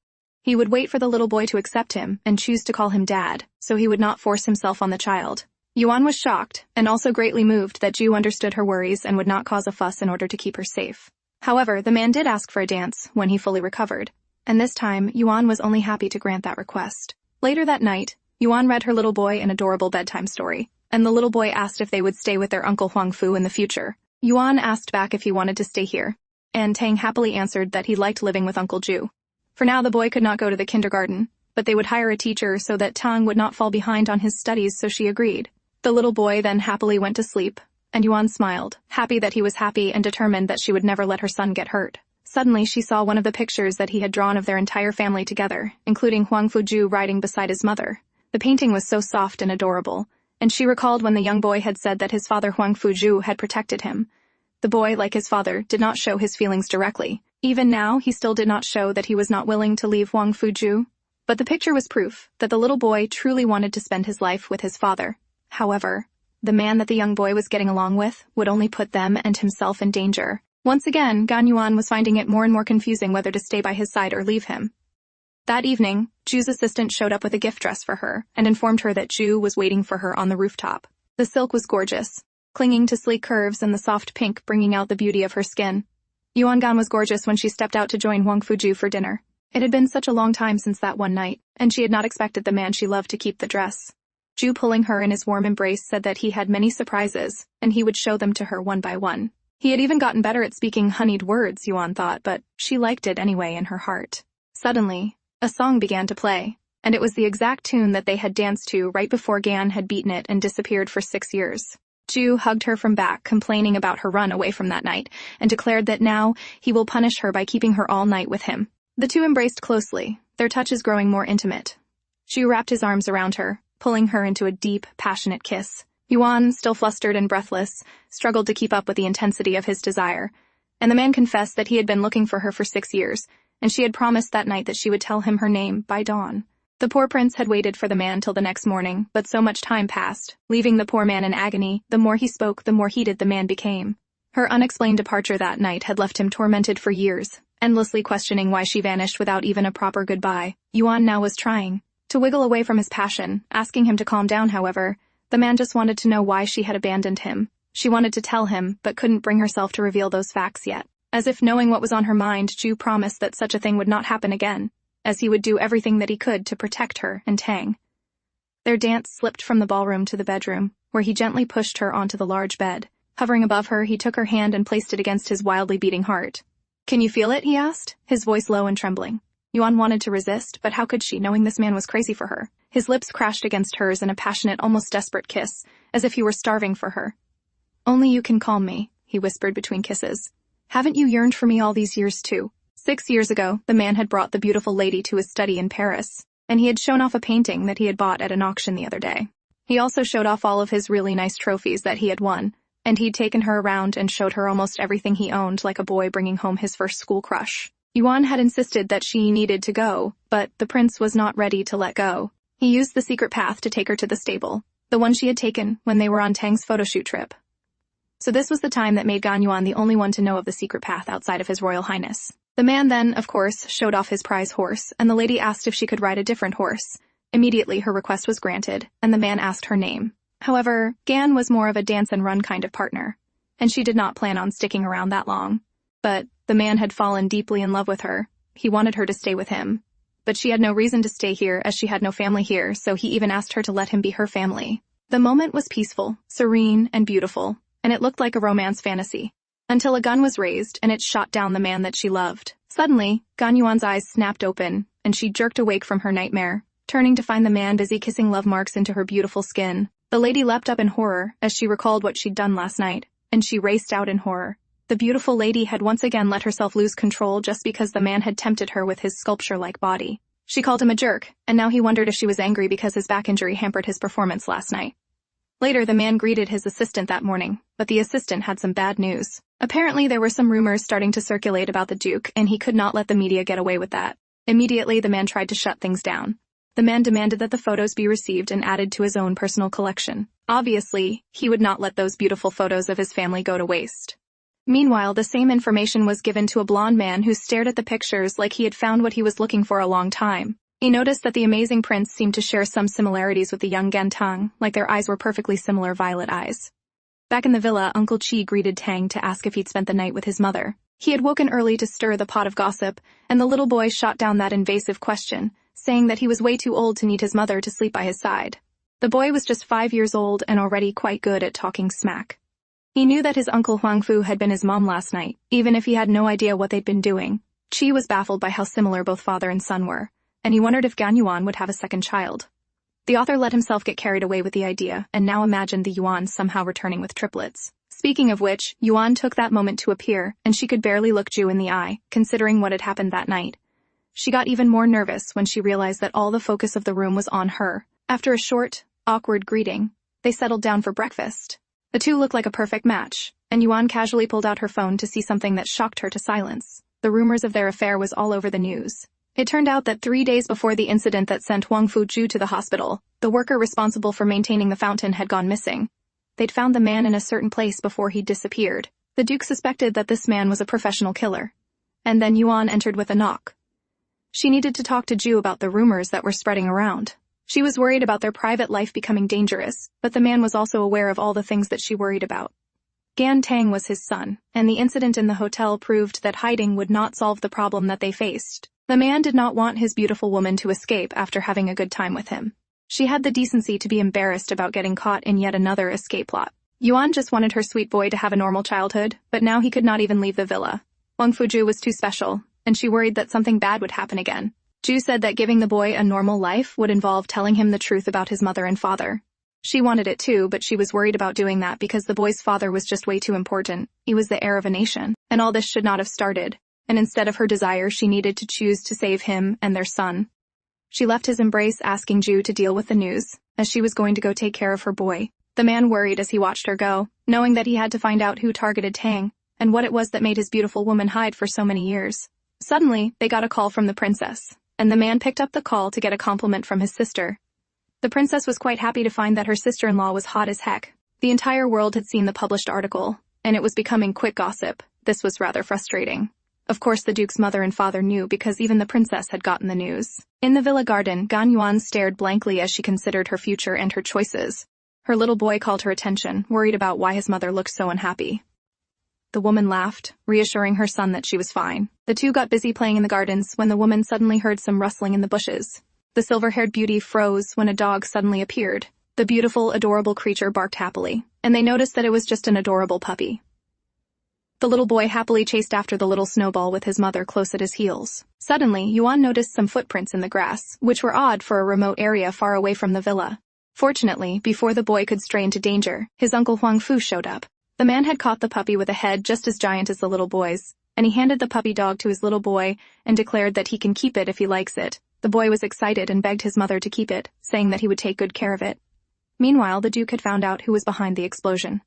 He would wait for the little boy to accept him and choose to call him dad, so he would not force himself on the child. Yuan was shocked, and also greatly moved that Jue understood her worries and would not cause a fuss in order to keep her safe. However, the man did ask for a dance when he fully recovered, and this time, Yuan was only happy to grant that request. Later that night, Yuan read her little boy an adorable bedtime story, and the little boy asked if they would stay with their Uncle Huangfu in the future. Yuan asked back if he wanted to stay here, and Tang happily answered that he liked living with Uncle Jue. For now, the boy could not go to the kindergarten, but they would hire a teacher so that Tang would not fall behind on his studies, so she agreed. The little boy then happily went to sleep, and Yuan smiled, happy that he was happy and determined that she would never let her son get hurt. Suddenly, she saw one of the pictures that he had drawn of their entire family together, including Huangfu Jue riding beside his mother. The painting was so soft and adorable, and she recalled when the young boy had said that his father Huangfu Jue had protected him. The boy, like his father, did not show his feelings directly. Even now, he still did not show that he was not willing to leave Huangfu Jue. But the picture was proof that the little boy truly wanted to spend his life with his father. However, the man that the young boy was getting along with would only put them and himself in danger. Once again, Gan Yuan was finding it more and more confusing whether to stay by his side or leave him. That evening, Ju's assistant showed up with a gift dress for her and informed her that Ju was waiting for her on the rooftop. The silk was gorgeous, clinging to sleek curves and the soft pink bringing out the beauty of her skin. Yuan Gan was gorgeous when she stepped out to join Huangfu Jue for dinner. It had been such a long time since that one night, and she had not expected the man she loved to keep the dress. Ju, pulling her in his warm embrace, said that he had many surprises, and he would show them to her one by one. He had even gotten better at speaking honeyed words, Yuan thought, but she liked it anyway in her heart. Suddenly, a song began to play, and it was the exact tune that they had danced to right before Gan had beaten it and disappeared for 6 years. Ju hugged her from back, complaining about her run away from that night, and declared that now he will punish her by keeping her all night with him. The two embraced closely, their touches growing more intimate. Ju wrapped his arms around her, pulling her into a deep, passionate kiss. Yuan, still flustered and breathless, struggled to keep up with the intensity of his desire, and the man confessed that he had been looking for her for 6 years, and she had promised that night that she would tell him her name by dawn. The poor prince had waited for the man till the next morning, but so much time passed, leaving the poor man in agony. The more he spoke, the more heated the man became. Her unexplained departure that night had left him tormented for years, endlessly questioning why she vanished without even a proper goodbye. Yuan now was trying to wiggle away from his passion, asking him to calm down. However, the man just wanted to know why she had abandoned him. She wanted to tell him, but couldn't bring herself to reveal those facts yet. As if knowing what was on her mind, Ju promised that such a thing would not happen again, as he would do everything that he could to protect her and Tang. Their dance slipped from the ballroom to the bedroom, where he gently pushed her onto the large bed. Hovering above her, he took her hand and placed it against his wildly beating heart. "Can you feel it?" he asked, his voice low and trembling. Yuan wanted to resist, but how could she, knowing this man was crazy for her? His lips crashed against hers in a passionate, almost desperate kiss, as if he were starving for her. "Only you can calm me," he whispered between kisses. "Haven't you yearned for me all these years too?" 6 years ago, the man had brought the beautiful lady to his study in Paris, and he had shown off a painting that he had bought at an auction the other day. He also showed off all of his really nice trophies that he had won, and he'd taken her around and showed her almost everything he owned, like a boy bringing home his first school crush. Yuan had insisted that she needed to go, but the prince was not ready to let go. He used the secret path to take her to the stable, the one she had taken when they were on Tang's photoshoot trip. So this was the time that made Gan Yuan the only one to know of the secret path outside of His Royal Highness. The man then, of course, showed off his prize horse, and the lady asked if she could ride a different horse. Immediately her request was granted, and the man asked her name. However, Gan was more of a dance-and-run kind of partner, and she did not plan on sticking around that long. But the man had fallen deeply in love with her. He wanted her to stay with him. But she had no reason to stay here, as she had no family here, so he even asked her to let him be her family. The moment was peaceful, serene, and beautiful, and it looked like a romance fantasy. Until a gun was raised, and it shot down the man that she loved. Suddenly, Gan Yuan's eyes snapped open, and she jerked awake from her nightmare, turning to find the man busy kissing love marks into her beautiful skin. The lady leapt up in horror as she recalled what she'd done last night, and she raced out in horror. The beautiful lady had once again let herself lose control just because the man had tempted her with his sculpture-like body. She called him a jerk, and now he wondered if she was angry because his back injury hampered his performance last night. Later, the man greeted his assistant that morning, but the assistant had some bad news. Apparently, there were some rumors starting to circulate about the Duke, and he could not let the media get away with that. Immediately, the man tried to shut things down. The man demanded that the photos be received and added to his own personal collection. Obviously, he would not let those beautiful photos of his family go to waste. Meanwhile, the same information was given to a blonde man who stared at the pictures like he had found what he was looking for a long time. He noticed that the amazing prince seemed to share some similarities with the young Gan Tang, like their eyes were perfectly similar violet eyes. Back in the villa, Uncle Chi greeted Tang to ask if he'd spent the night with his mother. He had woken early to stir the pot of gossip, and the little boy shot down that invasive question, saying that he was way too old to need his mother to sleep by his side. The boy was just 5 years old and already quite good at talking smack. He knew that his uncle Huangfu had been his mom last night, even if he had no idea what they'd been doing. Chi was baffled by how similar both father and son were, and he wondered if Gan Yuan would have a second child. The author let himself get carried away with the idea, and now imagined the Yuan somehow returning with triplets. Speaking of which, Yuan took that moment to appear, and she could barely look Ju in the eye, considering what had happened that night. She got even more nervous when she realized that all the focus of the room was on her. After a short, awkward greeting, they settled down for breakfast. The two looked like a perfect match, and Yuan casually pulled out her phone to see something that shocked her to silence. The rumors of their affair was all over the news. It turned out that 3 days before the incident that sent Huangfu Jue to the hospital, the worker responsible for maintaining the fountain had gone missing. They'd found the man in a certain place before he'd disappeared. The Duke suspected that this man was a professional killer. And then Yuan entered with a knock. She needed to talk to Ju about the rumors that were spreading around. She was worried about their private life becoming dangerous, but the man was also aware of all the things that she worried about. Gan Tang was his son, and the incident in the hotel proved that hiding would not solve the problem that they faced. The man did not want his beautiful woman to escape after having a good time with him. She had the decency to be embarrassed about getting caught in yet another escape plot. Yuan just wanted her sweet boy to have a normal childhood, but now he could not even leave the villa. Huangfu Jue was too special, and she worried that something bad would happen again. Ju said that giving the boy a normal life would involve telling him the truth about his mother and father. She wanted it too, but she was worried about doing that because the boy's father was just way too important. He was the heir of a nation, and all this should not have started. And instead of her desire, she needed to choose to save him and their son. She left his embrace asking Ju to deal with the news, as she was going to go take care of her boy. The man worried as he watched her go, knowing that he had to find out who targeted Tang, and what it was that made his beautiful woman hide for so many years. Suddenly, they got a call from the princess, and the man picked up the call to get a compliment from his sister. The princess was quite happy to find that her sister-in-law was hot as heck. The entire world had seen the published article, and it was becoming quick gossip. This was rather frustrating. Of course, the Duke's mother and father knew because even the princess had gotten the news. In the villa garden, Gan Yuan stared blankly as she considered her future and her choices. Her little boy called her attention, worried about why his mother looked so unhappy. The woman laughed, reassuring her son that she was fine. The two got busy playing in the gardens when the woman suddenly heard some rustling in the bushes. The silver-haired beauty froze when a dog suddenly appeared. The beautiful, adorable creature barked happily, and they noticed that it was just an adorable puppy. The little boy happily chased after the little snowball with his mother close at his heels. Suddenly, Yuan noticed some footprints in the grass, which were odd for a remote area far away from the villa. Fortunately, before the boy could stray into danger, his uncle Huangfu showed up. The man had caught the puppy with a head just as giant as the little boy's, and he handed the puppy dog to his little boy and declared that he can keep it if he likes it. The boy was excited and begged his mother to keep it, saying that he would take good care of it. Meanwhile, the Duke had found out who was behind the explosion.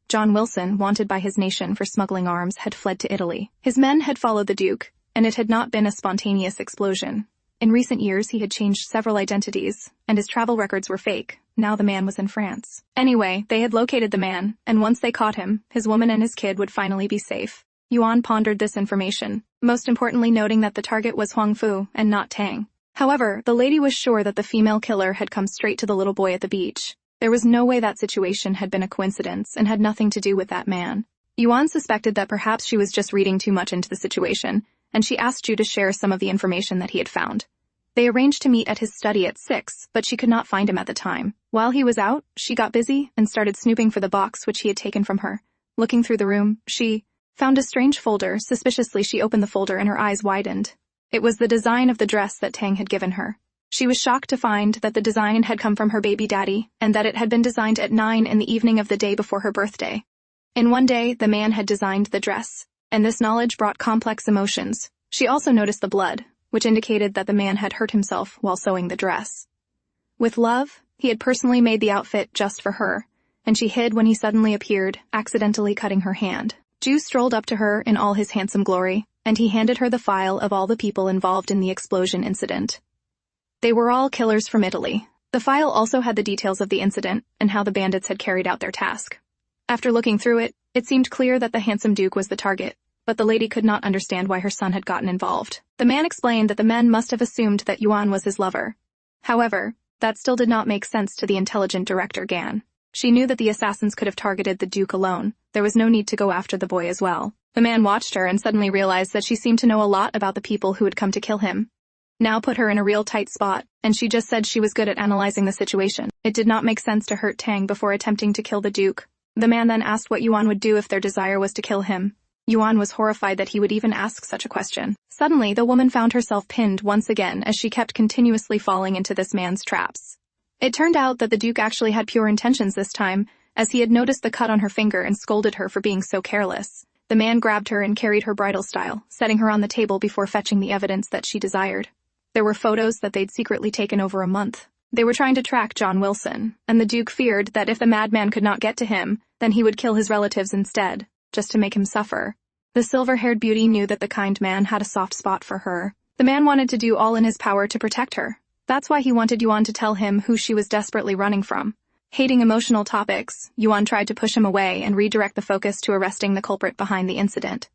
John Wilson, wanted by his nation for smuggling arms, had fled to Italy. His men had followed the Duke, and it had not been a spontaneous explosion. In recent years, he had changed several identities, and his travel records were fake. Now the man was in France. Anyway, they had located the man, and once they caught him, his woman and his kid would finally be safe. Yuan pondered this information, most importantly noting that the target was Huangfu and not Tang. However, the lady was sure that the female killer had come straight to the little boy at the beach. There was no way that situation had been a coincidence and had nothing to do with that man. Yuan suspected that perhaps she was just reading too much into the situation, and she asked Ju to share some of the information that he had found. They arranged to meet at his study at 6, but she could not find him at the time. While he was out, she got busy and started snooping for the box which he had taken from her. Looking through the room, she found a strange folder. Suspiciously, she opened the folder and her eyes widened. It was the design of the dress that Tang had given her. She was shocked to find that the design had come from her baby daddy, and that it had been designed at 9 in the evening of the day before her birthday. In one day, the man had designed the dress, and this knowledge brought complex emotions. She also noticed the blood, which indicated that the man had hurt himself while sewing the dress. With love, he had personally made the outfit just for her, and she hid when he suddenly appeared, accidentally cutting her hand. Ju strolled up to her in all his handsome glory, and he handed her the file of all the people involved in the explosion incident. They were all killers from Italy. The file also had the details of the incident and how the bandits had carried out their task. After looking through it, it seemed clear that the handsome Duke was the target, but the lady could not understand why her son had gotten involved. The man explained that the men must have assumed that Yuan was his lover. However, that still did not make sense to the intelligent director Gan. She knew that the assassins could have targeted the Duke alone. There was no need to go after the boy as well. The man watched her and suddenly realized that she seemed to know a lot about the people who had come to kill him. Now put her in a real tight spot, and she just said she was good at analyzing the situation. It did not make sense to hurt Tang before attempting to kill the Duke. The man then asked what Yuan would do if their desire was to kill him. Yuan was horrified that he would even ask such a question. Suddenly, the woman found herself pinned once again as she kept continuously falling into this man's traps. It turned out that the Duke actually had pure intentions this time, as he had noticed the cut on her finger and scolded her for being so careless. The man grabbed her and carried her bridal style, setting her on the table before fetching the evidence that she desired. There were photos that they'd secretly taken over a month. They were trying to track John Wilson, and the Duke feared that if the madman could not get to him, then he would kill his relatives instead, just to make him suffer. The silver-haired beauty knew that the kind man had a soft spot for her. The man wanted to do all in his power to protect her. That's why he wanted Yuan to tell him who she was desperately running from. Hating emotional topics, Yuan tried to push him away and redirect the focus to arresting the culprit behind the incident.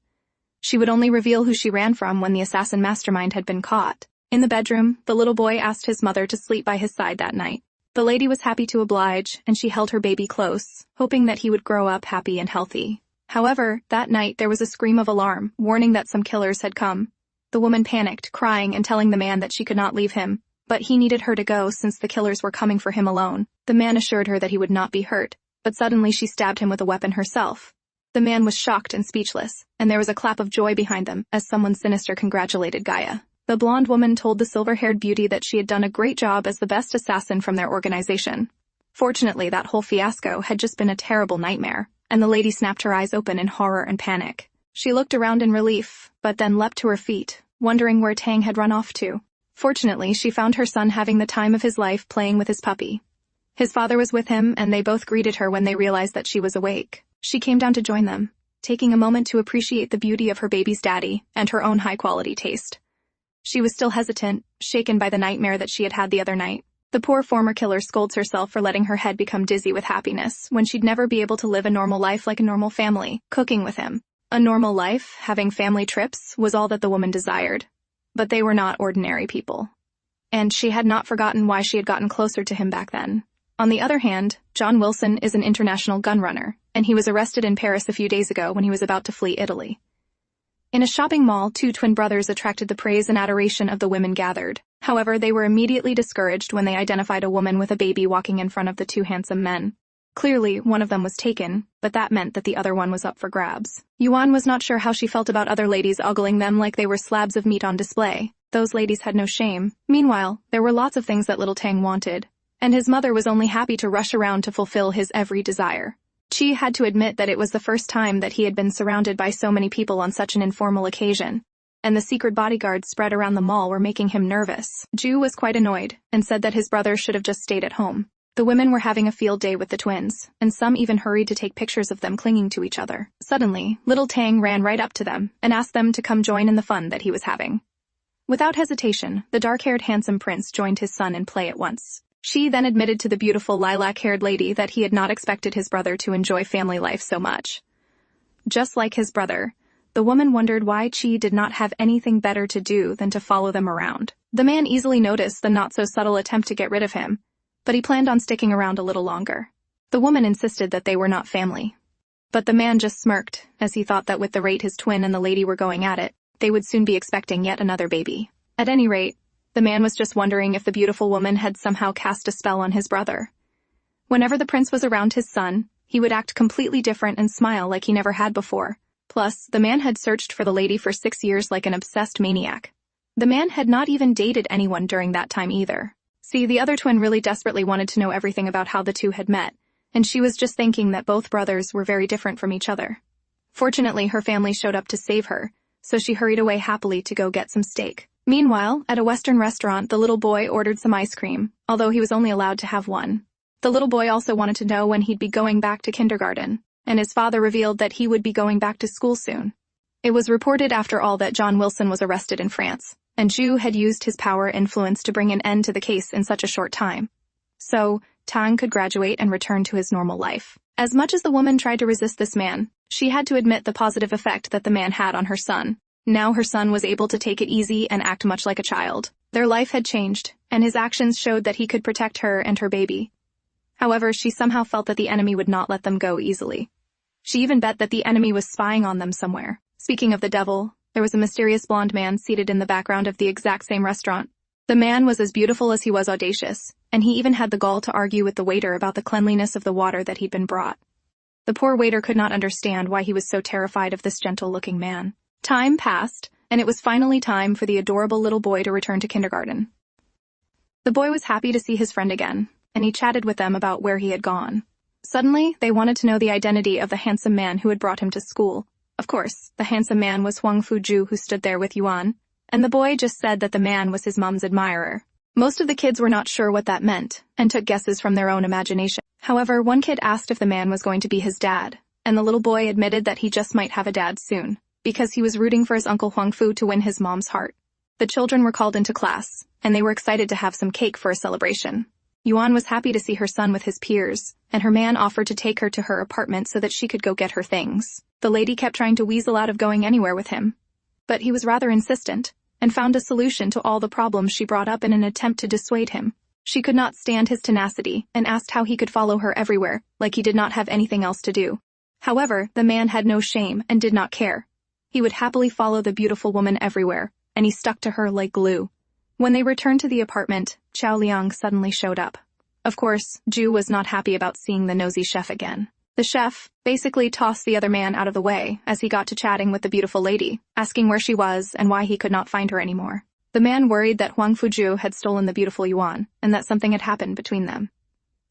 She would only reveal who she ran from when the assassin mastermind had been caught. In the bedroom, the little boy asked his mother to sleep by his side that night. The lady was happy to oblige, and she held her baby close, hoping that he would grow up happy and healthy. However, that night there was a scream of alarm, warning that some killers had come. The woman panicked, crying and telling the man that she could not leave him, but he needed her to go since the killers were coming for him alone. The man assured her that he would not be hurt, but suddenly she stabbed him with a weapon herself. The man was shocked and speechless, and there was a clap of joy behind them as someone sinister congratulated Gaia. The blonde woman told the silver-haired beauty that she had done a great job as the best assassin from their organization. Fortunately, that whole fiasco had just been a terrible nightmare, and the lady snapped her eyes open in horror and panic. She looked around in relief, but then leapt to her feet, wondering where Tang had run off to. Fortunately, she found her son having the time of his life playing with his puppy. His father was with him, and they both greeted her when they realized that she was awake. She came down to join them, taking a moment to appreciate the beauty of her baby's daddy and her own high-quality taste. She was still hesitant, shaken by the nightmare that she had had the other night. The poor former killer scolds herself for letting her head become dizzy with happiness when she'd never be able to live a normal life like a normal family, cooking with him. A normal life, having family trips, was all that the woman desired. But they were not ordinary people. And she had not forgotten why she had gotten closer to him back then. On the other hand, John Wilson is an international gun runner, and he was arrested in Paris a few days ago when he was about to flee Italy. In a shopping mall, two twin brothers attracted the praise and adoration of the women gathered. However, they were immediately discouraged when they identified a woman with a baby walking in front of the two handsome men. Clearly, one of them was taken, but that meant that the other one was up for grabs. Yuan was not sure how she felt about other ladies ogling them like they were slabs of meat on display. Those ladies had no shame. Meanwhile, there were lots of things that little Tang wanted, and his mother was only happy to rush around to fulfill his every desire. Chi had to admit that it was the first time that he had been surrounded by so many people on such an informal occasion, and the secret bodyguards spread around the mall were making him nervous. Ju was quite annoyed, and said that his brother should have just stayed at home. The women were having a field day with the twins, and some even hurried to take pictures of them clinging to each other. Suddenly, little Tang ran right up to them and asked them to come join in the fun that he was having. Without hesitation, the dark-haired handsome prince joined his son in play at once. She then admitted to the beautiful lilac-haired lady that he had not expected his brother to enjoy family life so much. Just like his brother, the woman wondered why Chi did not have anything better to do than to follow them around. The man easily noticed the not-so-subtle attempt to get rid of him, but he planned on sticking around a little longer. The woman insisted that they were not family. But the man just smirked, as he thought that with the rate his twin and the lady were going at it, they would soon be expecting yet another baby. At any rate, the man was just wondering if the beautiful woman had somehow cast a spell on his brother. Whenever the prince was around his son, he would act completely different and smile like he never had before. Plus, the man had searched for the lady for 6 years like an obsessed maniac. The man had not even dated anyone during that time either. See, the other twin really desperately wanted to know everything about how the two had met, and she was just thinking that both brothers were very different from each other. Fortunately, her family showed up to save her, so she hurried away happily to go get some steak. Meanwhile, at a Western restaurant, the little boy ordered some ice cream, although he was only allowed to have one. The little boy also wanted to know when he'd be going back to kindergarten, and his father revealed that he would be going back to school soon. It was reported after all that John Wilson was arrested in France, and Ju had used his power influence to bring an end to the case in such a short time. So, Tang could graduate and return to his normal life. As much as the woman tried to resist this man, she had to admit the positive effect that the man had on her son. Now her son was able to take it easy and act much like a child. Their life had changed, and his actions showed that he could protect her and her baby. However, she somehow felt that the enemy would not let them go easily. She even bet that the enemy was spying on them somewhere. Speaking of the devil, there was a mysterious blonde man seated in the background of the exact same restaurant. The man was as beautiful as he was audacious, and he even had the gall to argue with the waiter about the cleanliness of the water that he'd been brought. The poor waiter could not understand why he was so terrified of this gentle-looking man. Time passed, and it was finally time for the adorable little boy to return to kindergarten. The boy was happy to see his friend again, and he chatted with them about where he had gone. Suddenly, they wanted to know the identity of the handsome man who had brought him to school. Of course, the handsome man was Huangfu Jue, who stood there with Yuan, and the boy just said that the man was his mom's admirer. Most of the kids were not sure what that meant, and took guesses from their own imagination. However, one kid asked if the man was going to be his dad, and the little boy admitted that he just might have a dad soon, because he was rooting for his uncle Huangfu to win his mom's heart. The children were called into class, and they were excited to have some cake for a celebration. Yuan was happy to see her son with his peers, and her man offered to take her to her apartment so that she could go get her things. The lady kept trying to weasel out of going anywhere with him, but he was rather insistent, and found a solution to all the problems she brought up in an attempt to dissuade him. She could not stand his tenacity, and asked how he could follow her everywhere, like he did not have anything else to do. However, the man had no shame and did not care. He would happily follow the beautiful woman everywhere, and he stuck to her like glue. When they returned to the apartment, Chao Liang suddenly showed up. Of course, Ju was not happy about seeing the nosy chef again. The chef basically tossed the other man out of the way as he got to chatting with the beautiful lady, asking where she was and why he could not find her anymore. The man worried that Huangfu Jue had stolen the beautiful Yuan, and that something had happened between them.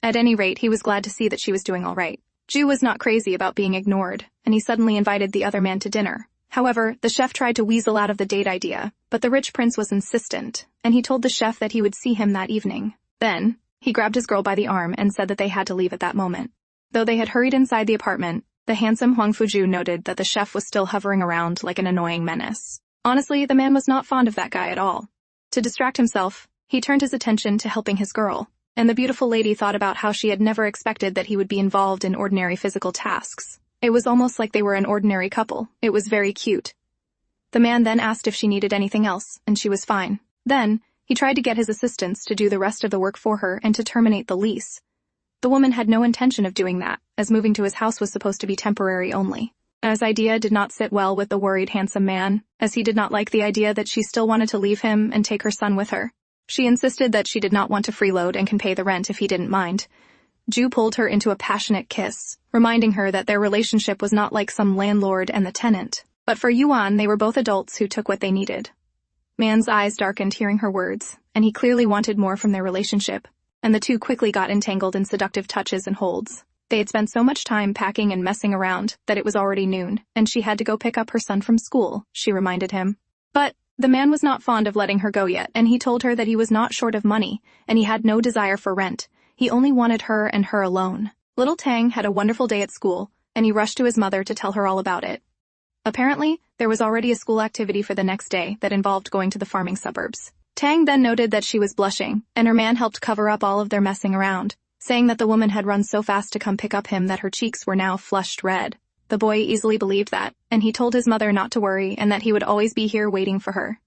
At any rate, he was glad to see that she was doing all right. Ju was not crazy about being ignored, and he suddenly invited the other man to dinner. However, the chef tried to weasel out of the date idea, but the rich prince was insistent, and he told the chef that he would see him that evening. Then, he grabbed his girl by the arm and said that they had to leave at that moment. Though they had hurried inside the apartment, the handsome Huangfu Jue noted that the chef was still hovering around like an annoying menace. Honestly, the man was not fond of that guy at all. To distract himself, he turned his attention to helping his girl, and the beautiful lady thought about how she had never expected that he would be involved in ordinary physical tasks. It was almost like they were an ordinary couple. It was very cute. The man then asked if she needed anything else, and she was fine. Then, he tried to get his assistants to do the rest of the work for her and to terminate the lease. The woman had no intention of doing that, as moving to his house was supposed to be temporary only. His idea did not sit well with the worried handsome man, as he did not like the idea that she still wanted to leave him and take her son with her. She insisted that she did not want to freeload and can pay the rent if he didn't mind. Ju pulled her into a passionate kiss, reminding her that their relationship was not like some landlord and the tenant. But for Yuan, they were both adults who took what they needed. Man's eyes darkened hearing her words, and he clearly wanted more from their relationship, and the two quickly got entangled in seductive touches and holds. They had spent so much time packing and messing around that it was already noon, and she had to go pick up her son from school, she reminded him. But the man was not fond of letting her go yet, and he told her that he was not short of money, and he had no desire for rent. He only wanted her and her alone. Little Tang had a wonderful day at school, and he rushed to his mother to tell her all about it. Apparently, there was already a school activity for the next day that involved going to the farming suburbs. Tang then noted that she was blushing, and her man helped cover up all of their messing around, saying that the woman had run so fast to come pick up him that her cheeks were now flushed red. The boy easily believed that, and he told his mother not to worry and that he would always be here waiting for her.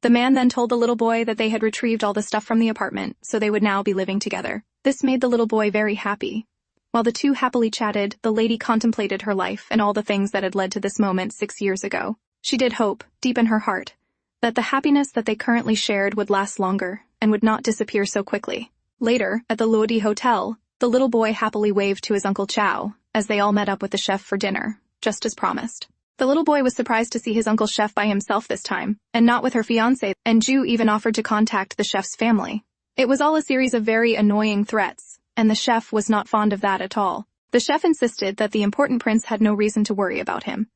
The man then told the little boy that they had retrieved all the stuff from the apartment, so they would now be living together. This made the little boy very happy. While the two happily chatted, the lady contemplated her life and all the things that had led to this moment 6 years ago. She did hope, deep in her heart, that the happiness that they currently shared would last longer and would not disappear so quickly. Later, at the Lodi Hotel, the little boy happily waved to his Uncle Chow as they all met up with the chef for dinner, just as promised. The little boy was surprised to see his Uncle Chef by himself this time, and not with her fiancé, and Ju even offered to contact the chef's family. It was all a series of very annoying threats, and the chef was not fond of that at all. The chef insisted that the important prince had no reason to worry about him,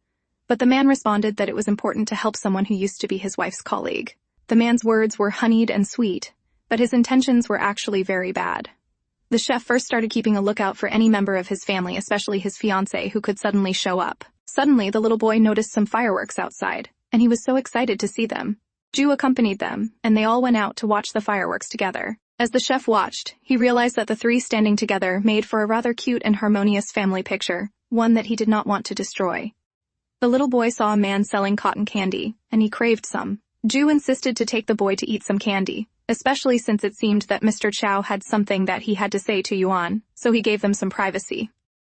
but the man responded that it was important to help someone who used to be his wife's colleague. The man's words were honeyed and sweet, but his intentions were actually very bad. The chef first started keeping a lookout for any member of his family, especially his fiancé, who could suddenly show up. Suddenly, the little boy noticed some fireworks outside, and he was so excited to see them. Ju accompanied them, and they all went out to watch the fireworks together. As the chef watched, he realized that the three standing together made for a rather cute and harmonious family picture, one that he did not want to destroy. The little boy saw a man selling cotton candy, and he craved some. Ju insisted to take the boy to eat some candy, especially since it seemed that Mr. Chow had something that he had to say to Yuan, so he gave them some privacy.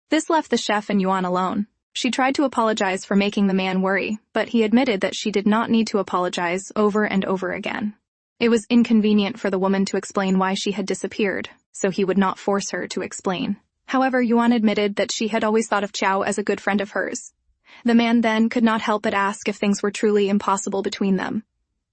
This left the chef and Yuan alone. She tried to apologize for making the man worry, but he admitted that she did not need to apologize over and over again. It was inconvenient for the woman to explain why she had disappeared, so he would not force her to explain. However, Yuan admitted that she had always thought of Chow as a good friend of hers. The man then could not help but ask if things were truly impossible between them.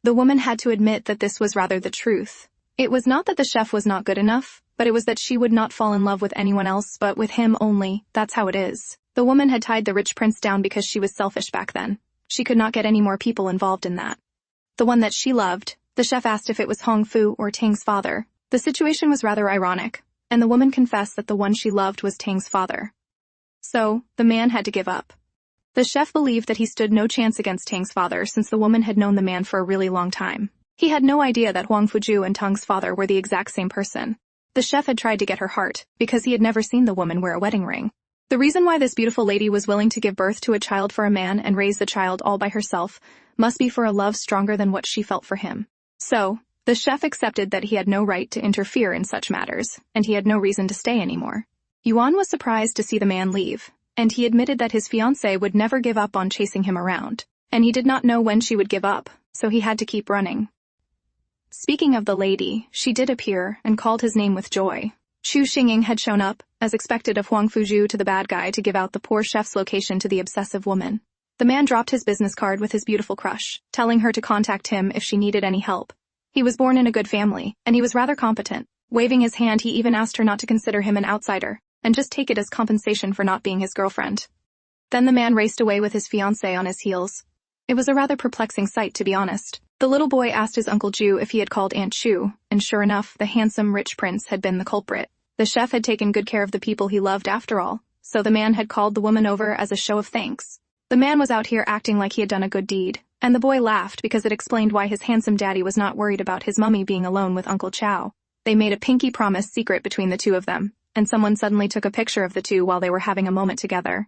The woman had to admit that this was rather the truth. It was not that the chef was not good enough, but it was that she would not fall in love with anyone else but with him only. That's how it is. The woman had tied the rich prince down because she was selfish back then. She could not get any more people involved in that. The one that she loved, the chef asked if it was Hongfu or Tang's father. The situation was rather ironic, and the woman confessed that the one she loved was Tang's father. So, the man had to give up. The chef believed that he stood no chance against Tang's father since the woman had known the man for a really long time. He had no idea that Huangfu Jue and Tang's father were the exact same person. The chef had tried to get her heart, because he had never seen the woman wear a wedding ring. The reason why this beautiful lady was willing to give birth to a child for a man and raise the child all by herself must be for a love stronger than what she felt for him. So, the chef accepted that he had no right to interfere in such matters, and he had no reason to stay anymore. Yuan was surprised to see the man leave, and he admitted that his fiancée would never give up on chasing him around, and he did not know when she would give up, so he had to keep running. Speaking of the lady, she did appear and called his name with joy. Chu Xingying had shown up, as expected of Huangfu Jue, to the bad guy to give out the poor chef's location to the obsessive woman. The man dropped his business card with his beautiful crush, telling her to contact him if she needed any help. He was born in a good family, and he was rather competent. Waving his hand, he even asked her not to consider him an outsider, and just take it as compensation for not being his girlfriend. Then the man raced away with his fiancée on his heels. It was a rather perplexing sight, to be honest. The little boy asked his Uncle Ju if he had called Aunt Chu, and sure enough, the handsome rich prince had been the culprit. The chef had taken good care of the people he loved after all, so the man had called the woman over as a show of thanks. The man was out here acting like he had done a good deed, and the boy laughed because it explained why his handsome daddy was not worried about his mummy being alone with Uncle Chow. They made a pinky promise secret between the two of them, and someone suddenly took a picture of the two while they were having a moment together.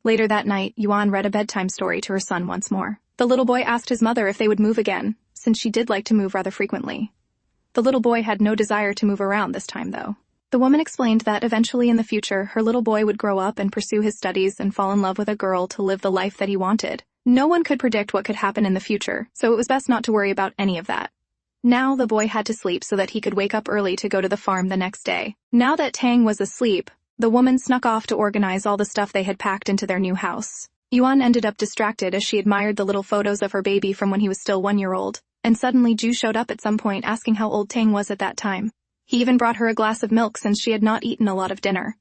Later that night, Yuan read a bedtime story to her son once more. The little boy asked his mother if they would move again, since she did like to move rather frequently. The little boy had no desire to move around this time, though. The woman explained that eventually in the future, her little boy would grow up and pursue his studies and fall in love with a girl to live the life that he wanted. No one could predict what could happen in the future, so it was best not to worry about any of that. Now the boy had to sleep so that he could wake up early to go to the farm the next day. Now that Tang was asleep, the woman snuck off to organize all the stuff they had packed into their new house. Yuan ended up distracted as she admired the little photos of her baby from when he was still 1 year old, and suddenly Ju showed up at some point asking how old Tang was at that time. He even brought her a glass of milk since she had not eaten a lot of dinner.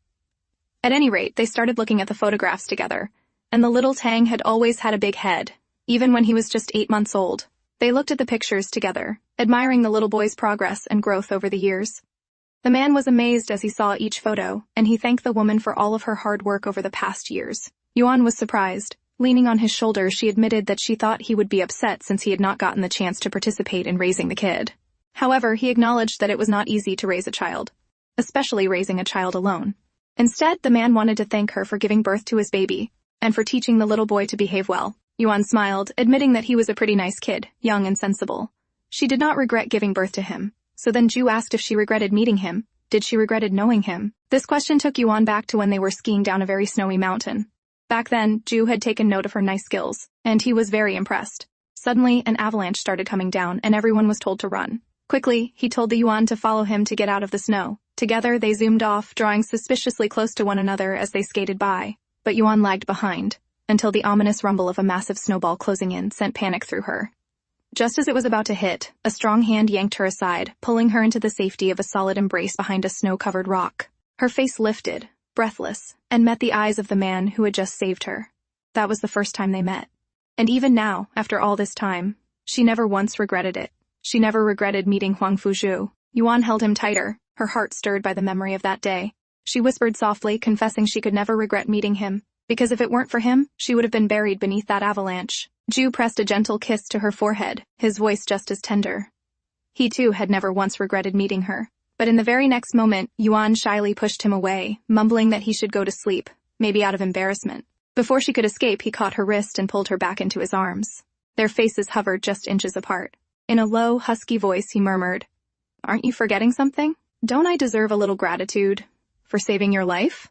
At any rate, they started looking at the photographs together, and the little Tang had always had a big head, even when he was just 8 months old. They looked at the pictures together, admiring the little boy's progress and growth over the years. The man was amazed as he saw each photo, and he thanked the woman for all of her hard work over the past years. Yuan was surprised. Leaning on his shoulder, she admitted that she thought he would be upset since he had not gotten the chance to participate in raising the kid. However, he acknowledged that it was not easy to raise a child, especially raising a child alone. Instead, the man wanted to thank her for giving birth to his baby, and for teaching the little boy to behave well. Yuan smiled, admitting that he was a pretty nice kid, young and sensible. She did not regret giving birth to him, so then Ju asked if she regretted meeting him. Did she regretted knowing him? This question took Yuan back to when they were skiing down a very snowy mountain. Back then, Ju had taken note of her nice skills, and he was very impressed. Suddenly, an avalanche started coming down, and everyone was told to run. Quickly, he told the Yuan to follow him to get out of the snow. Together, they zoomed off, drawing suspiciously close to one another as they skated by. But Yuan lagged behind, until the ominous rumble of a massive snowball closing in sent panic through her. Just as it was about to hit, a strong hand yanked her aside, pulling her into the safety of a solid embrace behind a snow-covered rock. Her face lifted, breathless, and met the eyes of the man who had just saved her. That was the first time they met. And even now, after all this time, she never once regretted it. She never regretted meeting Huangfu Jue. Yuan held him tighter, her heart stirred by the memory of that day. She whispered softly, confessing she could never regret meeting him, because if it weren't for him, she would have been buried beneath that avalanche. Ju pressed a gentle kiss to her forehead, his voice just as tender. He too had never once regretted meeting her. But in the very next moment, Yuan shyly pushed him away, mumbling that he should go to sleep, maybe out of embarrassment. Before she could escape, he caught her wrist and pulled her back into his arms. Their faces hovered just inches apart. In a low, husky voice, he murmured, "Aren't you forgetting something? Don't I deserve a little gratitude for saving your life?"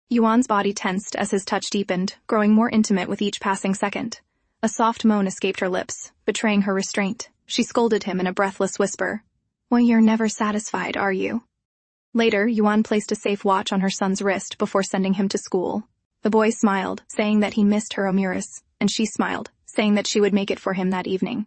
Yuan's body tensed as his touch deepened, growing more intimate with each passing second. A soft moan escaped her lips, betraying her restraint. She scolded him in a breathless whisper, "Well, you're never satisfied, are you?" Later, Yuan placed a safe watch on her son's wrist before sending him to school. The boy smiled, saying that he missed her Omuris, and she smiled, saying that she would make it for him that evening.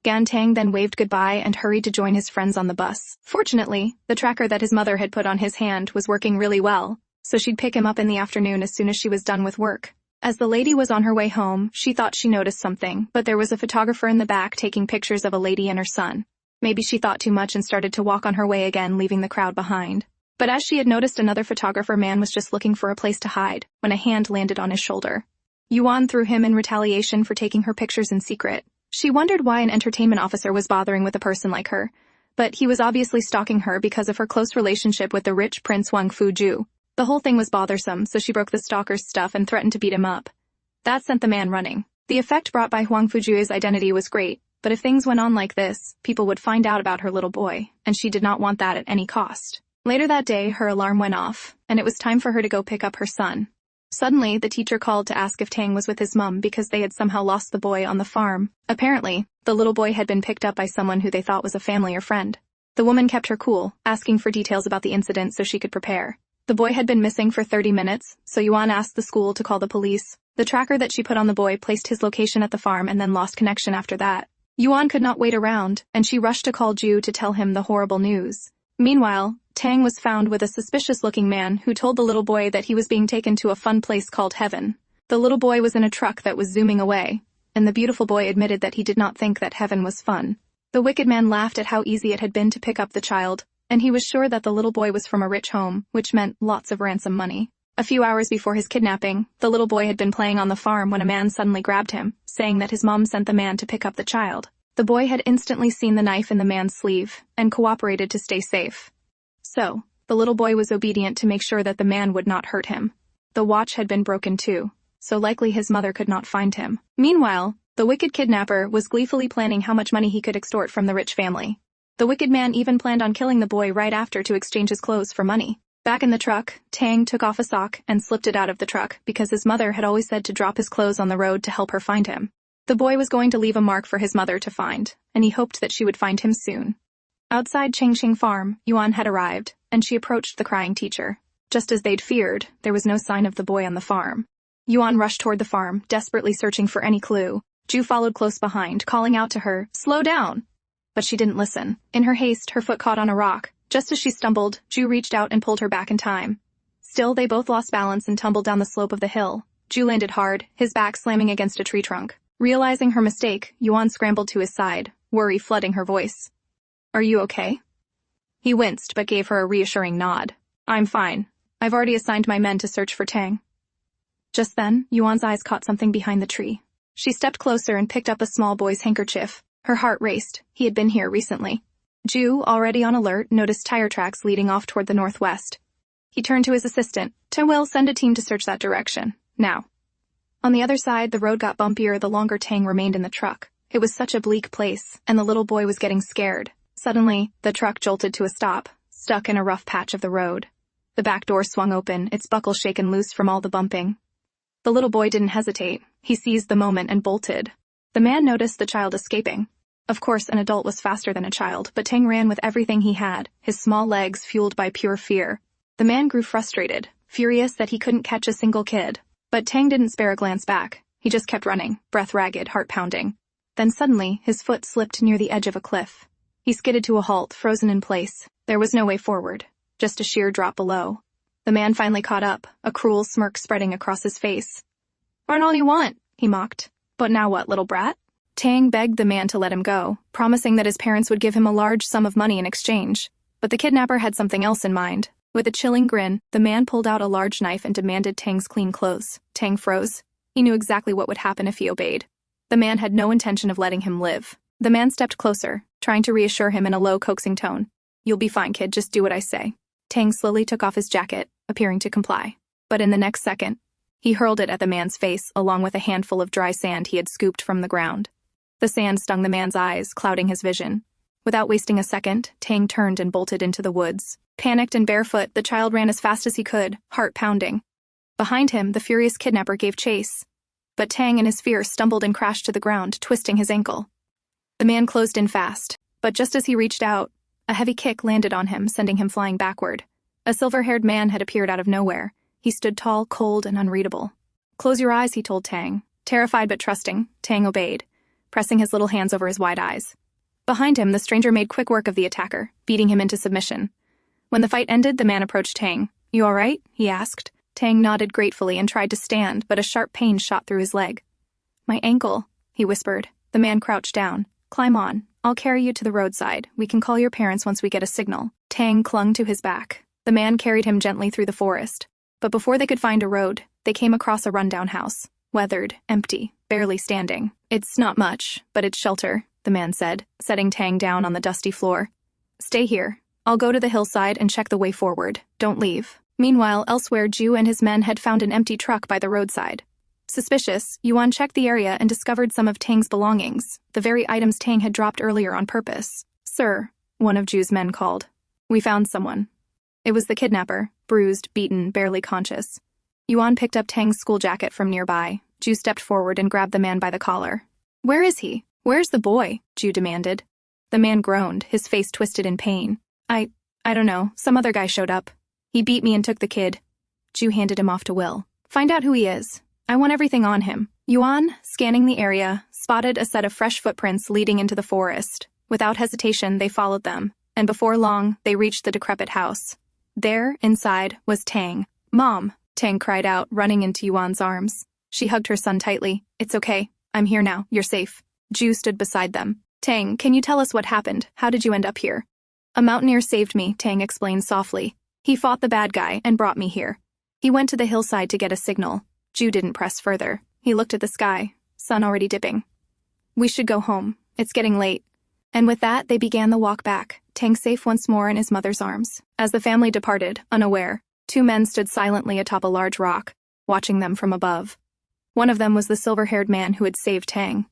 Gan Tang then waved goodbye and hurried to join his friends on the bus. Fortunately, the tracker that his mother had put on his hand was working really well, so she'd pick him up in the afternoon as soon as she was done with work. As the lady was on her way home, she thought she noticed something, but there was a photographer in the back taking pictures of a lady and her son. Maybe she thought too much and started to walk on her way again, leaving the crowd behind. But as she had noticed, another photographer man was just looking for a place to hide when a hand landed on his shoulder. Yuan threw him in retaliation for taking her pictures in secret. She wondered why an entertainment officer was bothering with a person like her, But he was obviously stalking her because of her close relationship with the rich Prince Huangfu Jue. The whole thing was bothersome, so she broke the stalker's stuff and threatened to beat him up. That sent the man running. The effect brought by Huangfu Jue's identity was great, but if things went on like this, people would find out about her little boy, and she did not want that at any cost. Later that day, her alarm went off, and it was time for her to go pick up her son. Suddenly, the teacher called to ask if Tang was with his mum because they had somehow lost the boy on the farm. Apparently, the little boy had been picked up by someone who they thought was a family or friend. The woman kept her cool, asking for details about the incident so she could prepare. The boy had been missing for 30 minutes, so Yuan asked the school to call the police. The tracker that she put on the boy placed his location at the farm and then lost connection after that. Yuan could not wait around, and she rushed to call Ju to tell him the horrible news. Meanwhile, Tang was found with a suspicious-looking man who told the little boy that he was being taken to a fun place called Heaven. The little boy was in a truck that was zooming away, and the beautiful boy admitted that he did not think that heaven was fun. The wicked man laughed at how easy it had been to pick up the child, and he was sure that the little boy was from a rich home, which meant lots of ransom money. A few hours before his kidnapping, the little boy had been playing on the farm when a man suddenly grabbed him, saying that his mom sent the man to pick up the child. The boy had instantly seen the knife in the man's sleeve, and cooperated to stay safe. So, the little boy was obedient to make sure that the man would not hurt him. The watch had been broken too, so likely his mother could not find him. Meanwhile, the wicked kidnapper was gleefully planning how much money he could extort from the rich family. The wicked man even planned on killing the boy right after to exchange his clothes for money. Back in the truck, Tang took off a sock and slipped it out of the truck because his mother had always said to drop his clothes on the road to help her find him. The boy was going to leave a mark for his mother to find, and he hoped that she would find him soon. Outside Chengxing Farm, Yuan had arrived, and she approached the crying teacher. Just as they'd feared, there was no sign of the boy on the farm. Yuan rushed toward the farm, desperately searching for any clue. Ju followed close behind, calling out to her, "Slow down!" But she didn't listen. In her haste, her foot caught on a rock. Just as she stumbled, Ju reached out and pulled her back in time. Still, they both lost balance and tumbled down the slope of the hill. Ju landed hard, his back slamming against a tree trunk. Realizing her mistake, Yuan scrambled to his side, worry flooding her voice. "Are you okay?" He winced but gave her a reassuring nod. "I'm fine. I've already assigned my men to search for Tang." Just then, Yuan's eyes caught something behind the tree. She stepped closer and picked up a small boy's handkerchief. Her heart raced. He had been here recently. Ju, already on alert, noticed tire tracks leading off toward the northwest. He turned to his assistant. "Will send a team to search that direction. Now." On the other side, the road got bumpier the longer Tang remained in the truck. It was such a bleak place, and the little boy was getting scared. Suddenly, the truck jolted to a stop, stuck in a rough patch of the road. The back door swung open, its buckle shaken loose from all the bumping. The little boy didn't hesitate. He seized the moment and bolted. The man noticed the child escaping. Of course, an adult was faster than a child, but Tang ran with everything he had, his small legs fueled by pure fear. The man grew frustrated, furious that he couldn't catch a single kid. But Tang didn't spare a glance back. He just kept running, breath ragged, heart pounding. Then suddenly, his foot slipped near the edge of a cliff. He skidded to a halt, frozen in place. There was no way forward, just a sheer drop below. The man finally caught up, a cruel smirk spreading across his face. "Aren't all you want," he mocked. "But now what, little brat?" Tang begged the man to let him go, promising that his parents would give him a large sum of money in exchange. But the kidnapper had something else in mind. With a chilling grin, the man pulled out a large knife and demanded Tang's clean clothes. Tang froze. He knew exactly what would happen if he obeyed. The man had no intention of letting him live. The man stepped closer, trying to reassure him in a low, coaxing tone. "You'll be fine, kid, just do what I say." Tang slowly took off his jacket, appearing to comply. But in the next second, he hurled it at the man's face, along with a handful of dry sand he had scooped from the ground. The sand stung the man's eyes, clouding his vision. Without wasting a second, Tang turned and bolted into the woods. Panicked and barefoot, the child ran as fast as he could, heart pounding. Behind him, the furious kidnapper gave chase. But Tang, in his fear, stumbled and crashed to the ground, twisting his ankle. The man closed in fast, but just as he reached out, a heavy kick landed on him, sending him flying backward. A silver-haired man had appeared out of nowhere. He stood tall, cold, and unreadable. "Close your eyes," he told Tang. Terrified but trusting, Tang obeyed, pressing his little hands over his wide eyes. Behind him, the stranger made quick work of the attacker, beating him into submission. When the fight ended, the man approached Tang. "You all right?" he asked. Tang nodded gratefully and tried to stand, but a sharp pain shot through his leg. "My ankle," he whispered. The man crouched down. "Climb on. I'll carry you to the roadside. We can call your parents once we get a signal." Tang clung to his back. The man carried him gently through the forest. But before they could find a road, they came across a rundown house. Weathered, empty, barely standing. "It's not much, but it's shelter," the man said, setting Tang down on the dusty floor. Stay here. I'll go to the hillside and check the way forward. Don't leave. Meanwhile, elsewhere, Jue and his men had found an empty truck by the roadside. Suspicious, Yuan checked the area and discovered some of Tang's belongings, the very items Tang had dropped earlier on purpose. Sir, one of Jue's men called. We found someone. It was the kidnapper, bruised, beaten, barely conscious. Yuan picked up Tang's school jacket from nearby. Jue stepped forward and grabbed the man by the collar. Where is he? Where's the boy? Jue demanded. The man groaned, his face twisted in pain. I don't know, some other guy showed up. He beat me and took the kid. Jue handed him off to Will. Find out who he is. I want everything on him. Yuan, scanning the area, spotted a set of fresh footprints leading into the forest. Without hesitation, they followed them, and before long, they reached the decrepit house. There, inside, was Tang. Mom, Tang cried out, running into Yuan's arms. She hugged her son tightly. It's okay. I'm here now. You're safe. Jue stood beside them. Tang, can you tell us what happened? How did you end up here? A mountaineer saved me, Tang explained softly. He fought the bad guy and brought me here. He went to the hillside to get a signal. Jue didn't press further. He looked at the sky, sun already dipping. We should go home. It's getting late. And with that, they began the walk back, Tang safe once more in his mother's arms. As the family departed, unaware, two men stood silently atop a large rock, watching them from above. One of them was the silver-haired man who had saved Tang.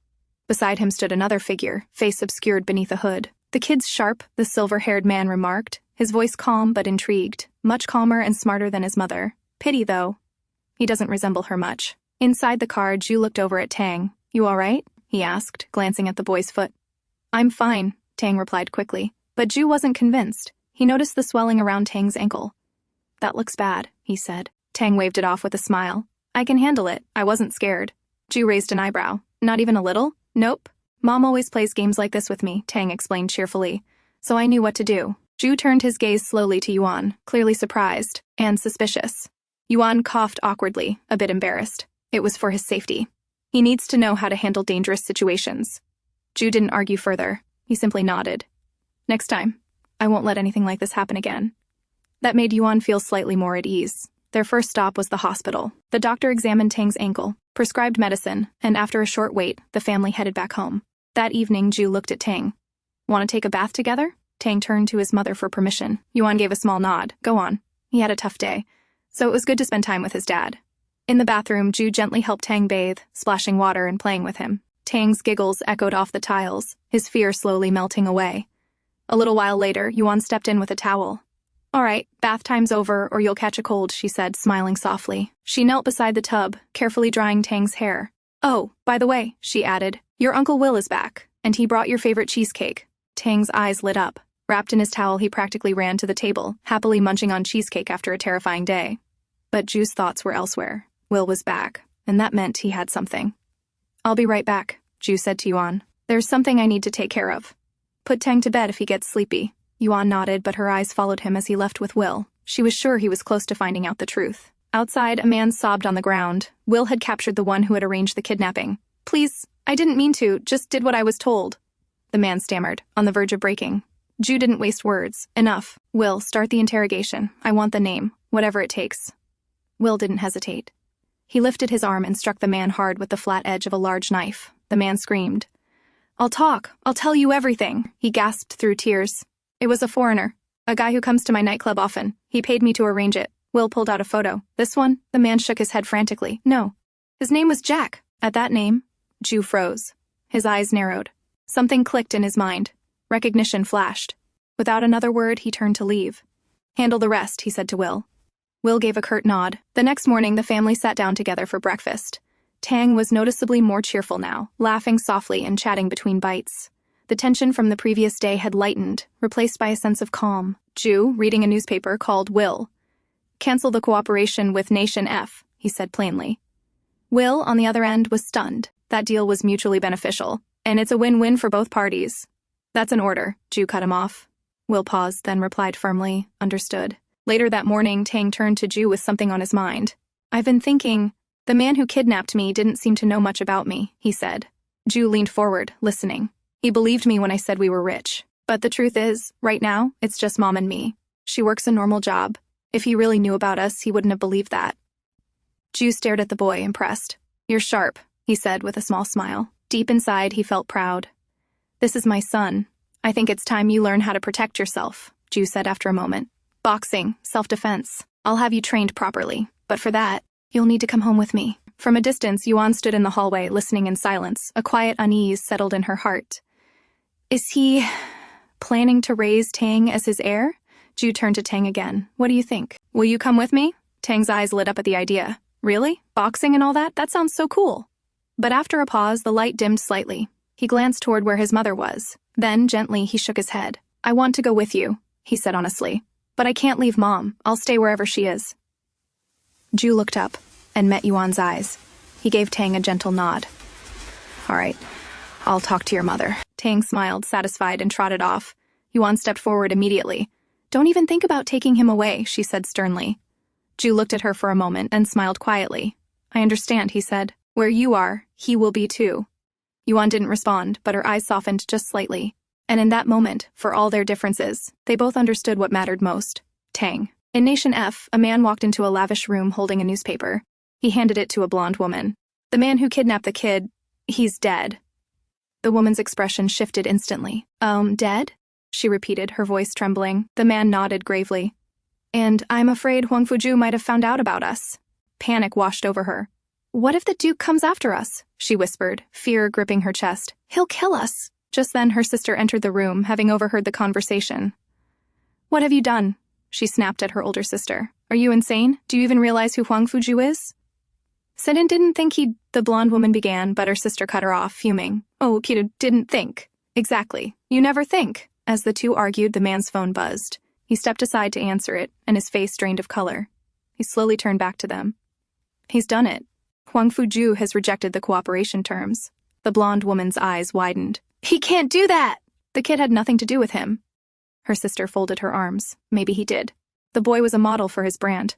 Beside him stood another figure, face obscured beneath a hood. The kid's sharp, the silver-haired man remarked, his voice calm but intrigued, much calmer and smarter than his mother. Pity, though. He doesn't resemble her much. Inside the car, Jue looked over at Tang. You all right? He asked, glancing at the boy's foot. I'm fine, Tang replied quickly. But Jue wasn't convinced. He noticed the swelling around Tang's ankle. That looks bad, he said. Tang waved it off with a smile. I can handle it. I wasn't scared. Jue raised an eyebrow. Not even a little? Nope. Mom always plays games like this with me, Tang explained cheerfully. So I knew what to do. Jue turned his gaze slowly to Yuan, clearly surprised and suspicious. Yuan coughed awkwardly, a bit embarrassed. It was for his safety. He needs to know how to handle dangerous situations. Jue didn't argue further. He simply nodded. Next time, I won't let anything like this happen again. That made Yuan feel slightly more at ease. Their first stop was the hospital. The doctor examined Tang's ankle, prescribed medicine, and after a short wait, the family headed back home. That evening, Jue looked at Tang. Want to take a bath together? Tang turned to his mother for permission. Yuan gave a small nod. Go on. He had a tough day, so it was good to spend time with his dad. In the bathroom, Jue gently helped Tang bathe, splashing water and playing with him. Tang's giggles echoed off the tiles, his fear slowly melting away. A little while later, Yuan stepped in with a towel. All right, bath time's over or you'll catch a cold, she said, smiling softly. She knelt beside the tub, carefully drying Tang's hair. Oh, by the way, she added, your Uncle Will is back, and he brought your favorite cheesecake. Tang's eyes lit up. Wrapped in his towel, he practically ran to the table, happily munching on cheesecake after a terrifying day. But Jue's thoughts were elsewhere. Will was back, and that meant he had something. I'll be right back, Jue said to Yuan. There's something I need to take care of. Put Tang to bed if he gets sleepy. Yuan nodded, but her eyes followed him as he left with Will. She was sure he was close to finding out the truth. Outside, a man sobbed on the ground. Will had captured the one who had arranged the kidnapping. Please, I didn't mean to, just did what I was told. The man stammered, on the verge of breaking. Jue didn't waste words. Enough. Will, start the interrogation. I want the name, whatever it takes. Will didn't hesitate. He lifted his arm and struck the man hard with the flat edge of a large knife. The man screamed. I'll talk. I'll tell you everything. He gasped through tears. It was a foreigner. A guy who comes to my nightclub often. He paid me to arrange it. Will pulled out a photo. This one? The man shook his head frantically. No. His name was Jack. At that name, Jue froze. His eyes narrowed. Something clicked in his mind. Recognition flashed. Without another word, he turned to leave. Handle the rest, he said to Will. Will gave a curt nod. The next morning, the family sat down together for breakfast. Tang was noticeably more cheerful now, laughing softly and chatting between bites. The tension from the previous day had lightened, replaced by a sense of calm. Jue, reading a newspaper, called Will. Cancel the cooperation with Nation F, he said plainly. Will, on the other end, was stunned. That deal was mutually beneficial, and it's a win-win for both parties. That's an order, Jue cut him off. Will paused, then replied firmly, understood. Later that morning, Tang turned to Jue with something on his mind. I've been thinking, the man who kidnapped me didn't seem to know much about me, he said. Jue leaned forward, listening. He believed me when I said we were rich. But the truth is, right now, it's just Mom and me. She works a normal job. If he really knew about us, he wouldn't have believed that. Jue stared at the boy, impressed. You're sharp, he said with a small smile. Deep inside, he felt proud. This is my son. I think it's time you learn how to protect yourself, Jue said after a moment. Boxing, self-defense. I'll have you trained properly, but for that, you'll need to come home with me. From a distance, Yuan stood in the hallway, listening in silence. A quiet unease settled in her heart. Is he planning to raise Tang as his heir? Jue turned to Tang again. What do you think? Will you come with me? Tang's eyes lit up at the idea. Really? Boxing and all that? That sounds so cool. But after a pause, the light dimmed slightly. He glanced toward where his mother was. Then, gently, he shook his head. I want to go with you, he said honestly. But I can't leave Mom. I'll stay wherever she is. Jue looked up and met Yuan's eyes. He gave Tang a gentle nod. All right, I'll talk to your mother. Tang smiled, satisfied, and trotted off. Yuan stepped forward immediately. Don't even think about taking him away, she said sternly. Jue looked at her for a moment and smiled quietly. I understand, he said. Where you are, he will be too. Yuan didn't respond, but her eyes softened just slightly. And in that moment, for all their differences, they both understood what mattered most. Tang. In Nation F, a man walked into a lavish room holding a newspaper. He handed it to a blonde woman. The man who kidnapped the kid, he's dead. The woman's expression shifted instantly. Dead? She repeated, her voice trembling. The man nodded gravely. And I'm afraid Huangfu Jue might have found out about us. Panic washed over her. What if the Duke comes after us? She whispered, fear gripping her chest. He'll kill us. Just then her sister entered the room, having overheard the conversation. What have you done? She snapped at her older sister. Are you insane? Do you even realize who Huangfu Jue is? Sedin didn't think the blonde woman began, but her sister cut her off, fuming. Oh, Kido didn't think. Exactly. You never think. As the two argued, the man's phone buzzed. He stepped aside to answer it, and his face drained of color. He slowly turned back to them. He's done it. Huangfu Jue has rejected the cooperation terms. The blonde woman's eyes widened. He can't do that! The kid had nothing to do with him. Her sister folded her arms. Maybe he did. The boy was a model for his brand.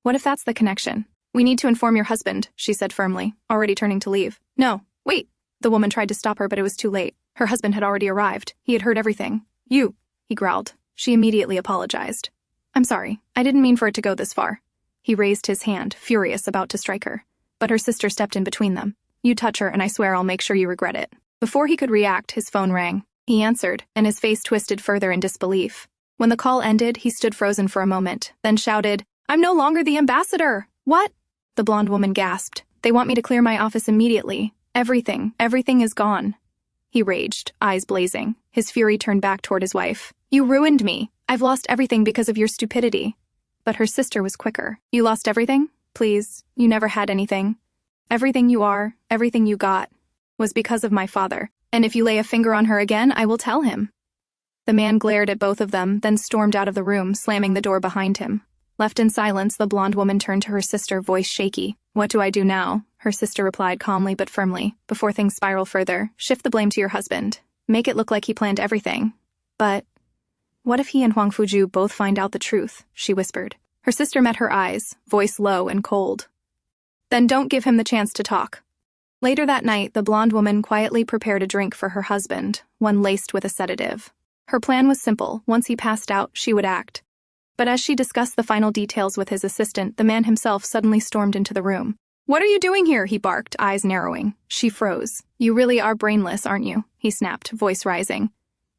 What if that's the connection? We need to inform your husband, she said firmly, already turning to leave. No, wait. The woman tried to stop her, but it was too late. Her husband had already arrived. He had heard everything. You, he growled. She immediately apologized. I'm sorry. I didn't mean for it to go this far. He raised his hand, furious, about to strike her. But her sister stepped in between them. You touch her, and I swear I'll make sure you regret it. Before he could react, his phone rang. He answered, and his face twisted further in disbelief. When the call ended, he stood frozen for a moment, then shouted, I'm no longer the ambassador! What? The blonde woman gasped. They want me to clear my office immediately. Everything is gone. He raged, eyes blazing. His fury turned back toward his wife. You ruined me. I've lost everything because of your stupidity. But her sister was quicker. You lost everything? Please, you never had anything. Everything you are, everything you got, was because of my father. And if you lay a finger on her again, I will tell him. The man glared at both of them, then stormed out of the room, slamming the door behind him. Left in silence, the blonde woman turned to her sister, voice shaky. What do I do now? Her sister replied calmly but firmly. Before things spiral further, shift the blame to your husband. Make it look like he planned everything. But what if he and Huangfu Jue both find out the truth? She whispered. Her sister met her eyes, voice low and cold. Then don't give him the chance to talk. Later that night, the blonde woman quietly prepared a drink for her husband, one laced with a sedative. Her plan was simple. Once he passed out, she would act. But as she discussed the final details with his assistant, the man himself suddenly stormed into the room. What are you doing here? He barked, eyes narrowing. She froze. You really are brainless, aren't you? He snapped, voice rising.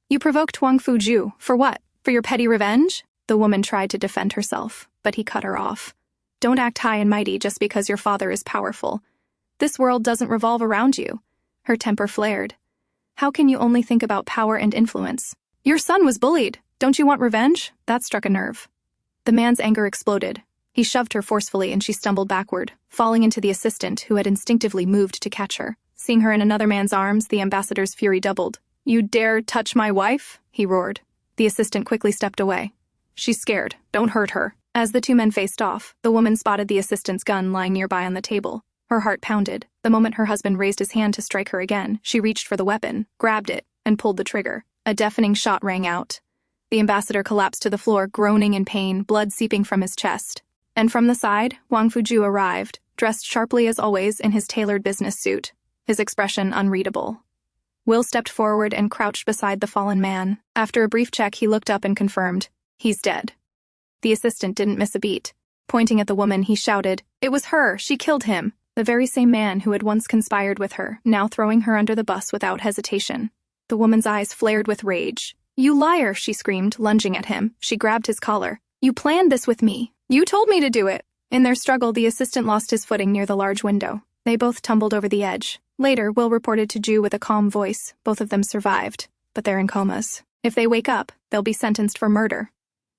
You provoked Huangfu Jue. For what? For your petty revenge? The woman tried to defend herself, but he cut her off. Don't act high and mighty just because your father is powerful. This world doesn't revolve around you. Her temper flared. How can you only think about power and influence? Your son was bullied. Don't you want revenge? That struck a nerve. The man's anger exploded. He shoved her forcefully and she stumbled backward, falling into the assistant who had instinctively moved to catch her. Seeing her in another man's arms, the ambassador's fury doubled. You dare touch my wife? He roared. The assistant quickly stepped away. She's scared. Don't hurt her. As the two men faced off, the woman spotted the assistant's gun lying nearby on the table. Her heart pounded. The moment her husband raised his hand to strike her again, she reached for the weapon, grabbed it, and pulled the trigger. A deafening shot rang out. The ambassador collapsed to the floor, groaning in pain, blood seeping from his chest. And from the side, Huangfu Jue arrived, dressed sharply as always in his tailored business suit, his expression unreadable. Will stepped forward and crouched beside the fallen man. After a brief check, he looked up and confirmed, he's dead. The assistant didn't miss a beat. Pointing at the woman, he shouted, it was her, she killed him. The very same man who had once conspired with her, now throwing her under the bus without hesitation. The woman's eyes flared with rage. "You liar," she screamed, lunging at him. She grabbed his collar. "You planned this with me. You told me to do it." In their struggle, the assistant lost his footing near the large window. They both tumbled over the edge. Later, Will reported to Jue with a calm voice. Both of them survived, but they're in comas. If they wake up, they'll be sentenced for murder.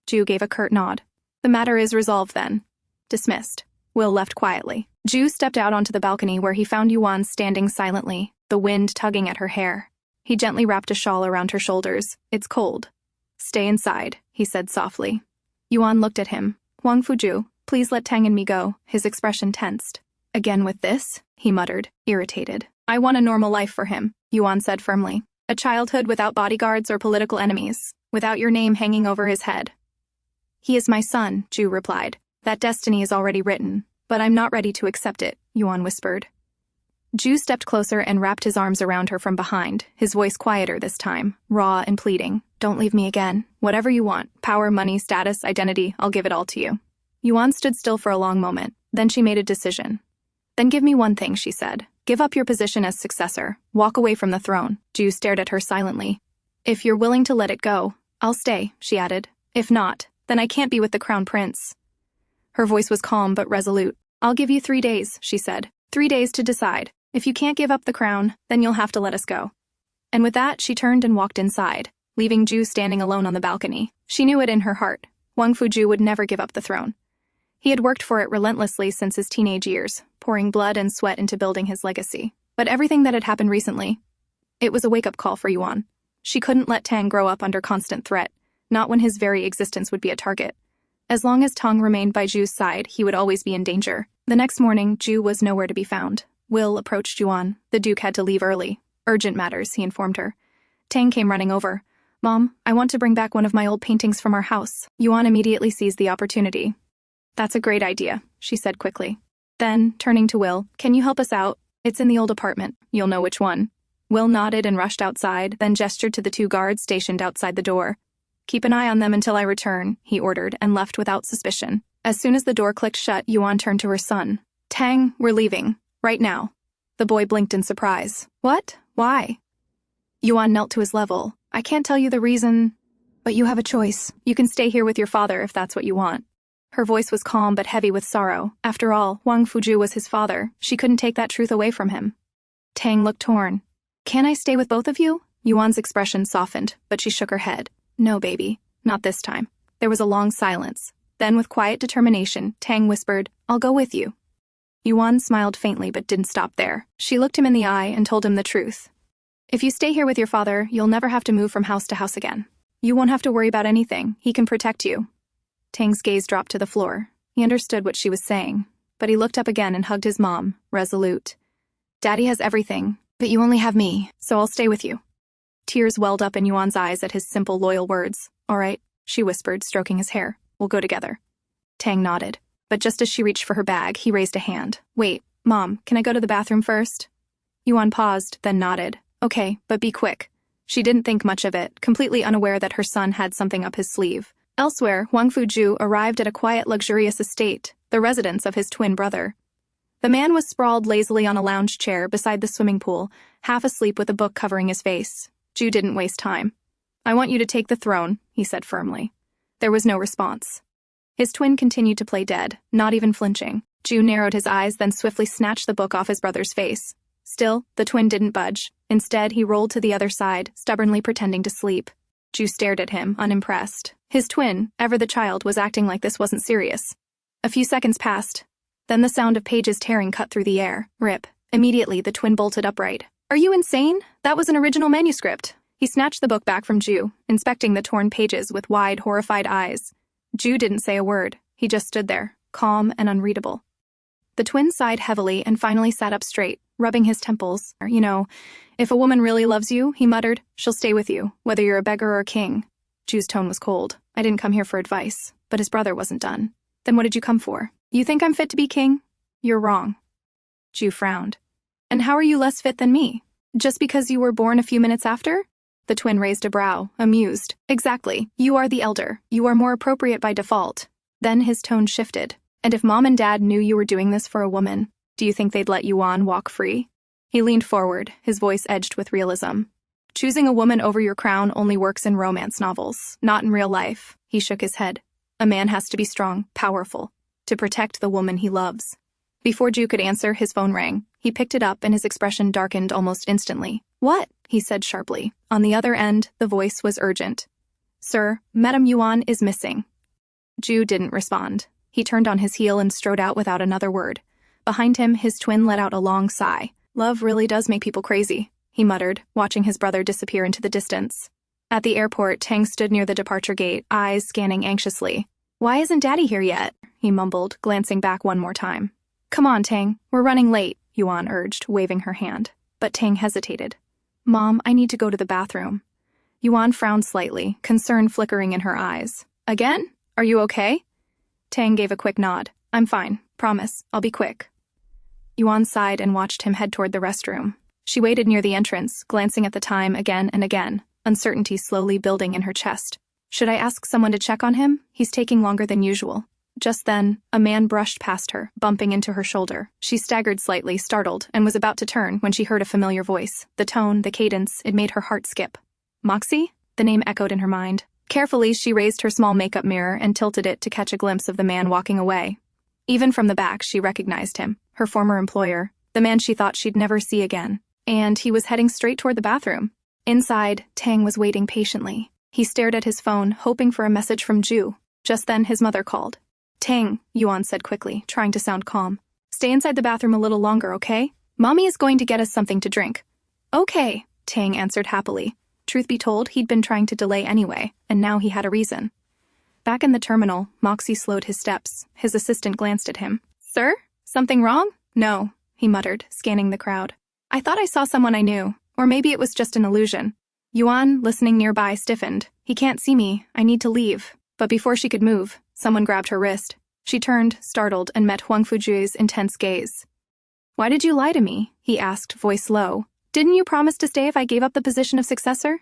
Jue gave a curt nod. "The matter is resolved then." Dismissed. Will left quietly. Jue stepped out onto the balcony where he found Yuan standing silently, the wind tugging at her hair. He gently wrapped a shawl around her shoulders. "It's cold." "Stay inside," he said softly. Yuan looked at him. "Huangfu Jue, please let Tang and me go." His expression tensed. "Again with this?" he muttered, irritated. "I want a normal life for him," Yuan said firmly. "A childhood without bodyguards or political enemies, without your name hanging over his head." "He is my son," Jue replied. "That destiny is already written, but I'm not ready to accept it," Yuan whispered. Jue stepped closer and wrapped his arms around her from behind, his voice quieter this time, raw and pleading. "Don't leave me again. Whatever you want, power, money, status, identity, I'll give it all to you." Yuan stood still for a long moment. Then she made a decision. "Then give me one thing," she said. "Give up your position as successor. Walk away from the throne." Jue stared at her silently. "If you're willing to let it go, I'll stay," she added. "If not, then I can't be with the crown prince." Her voice was calm but resolute. "I'll give you 3 days," she said. 3 days to decide. If you can't give up the crown, then you'll have to let us go." And with that, she turned and walked inside, leaving Jue standing alone on the balcony. She knew it in her heart. Huangfu Jue would never give up the throne. He had worked for it relentlessly since his teenage years, pouring blood and sweat into building his legacy. But everything that had happened recently, it was a wake-up call for Yuan. She couldn't let Tang grow up under constant threat, not when his very existence would be a target. As long as Tang remained by Jue's side, he would always be in danger. The next morning, Jue was nowhere to be found. Will approached Yuan. The Duke had to leave early. "Urgent matters," he informed her. Tang came running over. "Mom, I want to bring back one of my old paintings from our house." Yuan immediately seized the opportunity. "That's a great idea," she said quickly. Then, turning to Will, "Can you help us out? It's in the old apartment. You'll know which one." Will nodded and rushed outside, then gestured to the 2 guards stationed outside the door. "Keep an eye on them until I return," he ordered, and left without suspicion. As soon as the door clicked shut, Yuan turned to her son. "Tang, we're leaving. Right now." The boy blinked in surprise. "What? Why?" Yuan knelt to his level. "I can't tell you the reason, but you have a choice. You can stay here with your father if that's what you want." Her voice was calm but heavy with sorrow. After all, Huangfu Jue was his father. She couldn't take that truth away from him. Tang looked torn. "Can I stay with both of you?" Yuan's expression softened, but she shook her head. "No, baby. Not this time." There was a long silence. Then, with quiet determination, Tang whispered, "I'll go with you." Yuan smiled faintly but didn't stop there. She looked him in the eye and told him the truth. "If you stay here with your father, you'll never have to move from house to house again. You won't have to worry about anything. He can protect you." Tang's gaze dropped to the floor. He understood what she was saying, but he looked up again and hugged his mom, resolute. "Daddy has everything, but you only have me, so I'll stay with you." Tears welled up in Yuan's eyes at his simple, loyal words. "All right," she whispered, stroking his hair. "We'll go together." Tang nodded. But just as she reached for her bag, he raised a hand. "Wait, Mom, can I go to the bathroom first?" Yuan paused, then nodded. "Okay, but be quick." She didn't think much of it, completely unaware that her son had something up his sleeve. Elsewhere, Huangfu Jue arrived at a quiet, luxurious estate, the residence of his twin brother. The man was sprawled lazily on a lounge chair beside the swimming pool, half asleep with a book covering his face. Jue didn't waste time. "I want you to take the throne," he said firmly. There was no response. His twin continued to play dead, not even flinching. Jue narrowed his eyes, then swiftly snatched the book off his brother's face. Still, the twin didn't budge. Instead, he rolled to the other side, stubbornly pretending to sleep. Jue stared at him, unimpressed. His twin, ever the child, was acting like this wasn't serious. A few seconds passed. Then the sound of pages tearing cut through the air. Rip. Immediately, the twin bolted upright. "Are you insane? That was an original manuscript." He snatched the book back from Jue, inspecting the torn pages with wide, horrified eyes. Jue didn't say a word. He just stood there, calm and unreadable. The twin sighed heavily and finally sat up straight, rubbing his temples. "You know, if a woman really loves you," he muttered, "she'll stay with you, whether you're a beggar or a king." Jue's tone was cold. "I didn't come here for advice." But his brother wasn't done. "Then what did you come for? You think I'm fit to be king? You're wrong." Jue frowned. "And how are you less fit than me? Just because you were born a few minutes after?" The twin raised a brow, amused. "Exactly. You are the elder. You are more appropriate by default." Then his tone shifted. "And if Mom and Dad knew you were doing this for a woman, do you think they'd let Yuan walk free?" He leaned forward, his voice edged with realism. Choosing a woman over your crown only works in romance novels, not in real life. He shook his head. A man has to be strong, powerful, to protect the woman he loves. Before Ju could answer, his phone rang. He picked it up and his expression darkened almost instantly. "What?" he said sharply. On the other end, the voice was urgent. "Sir, Madame Yuan is missing." Ju didn't respond. He turned on his heel and strode out without another word. Behind him, his twin let out a long sigh. "Love really does make people crazy," he muttered, watching his brother disappear into the distance. At the airport, Tang stood near the departure gate, eyes scanning anxiously. "Why isn't Daddy here yet?" he mumbled, glancing back one more time. "Come on, Tang, we're running late," Yuan urged, waving her hand. But Tang hesitated. "Mom, I need to go to the bathroom." Yuan frowned slightly, concern flickering in her eyes. "Again? Are you okay?" Tang gave a quick nod. "I'm fine. Promise. I'll be quick." Yuan sighed and watched him head toward the restroom. She waited near the entrance, glancing at the time again and again, uncertainty slowly building in her chest. Should I ask someone to check on him? He's taking longer than usual. Just then, a man brushed past her, bumping into her shoulder. She staggered slightly, startled, and was about to turn when she heard a familiar voice. The tone, the cadence, it made her heart skip. "Moxie?" The name echoed in her mind. Carefully, she raised her small makeup mirror and tilted it to catch a glimpse of the man walking away. Even from the back, she recognized him, her former employer, the man she thought she'd never see again. And he was heading straight toward the bathroom. Inside, Tang was waiting patiently. He stared at his phone, hoping for a message from Ju. Just then, his mother called. "Tang," Yuan said quickly, trying to sound calm. "Stay inside the bathroom a little longer, okay? Mommy is going to get us something to drink." "Okay," Tang answered happily. Truth be told, he'd been trying to delay anyway, and now he had a reason. Back in the terminal, Moxie slowed his steps. His assistant glanced at him. "Sir? Something wrong?" "No," he muttered, scanning the crowd. "I thought I saw someone I knew, or maybe it was just an illusion." Yuan, listening nearby, stiffened. "He can't see me. I need to leave." But before she could move, someone grabbed her wrist. She turned, startled, and met Huangfu Jue's intense gaze. "Why did you lie to me?" he asked, voice low. "Didn't you promise to stay if I gave up the position of successor?"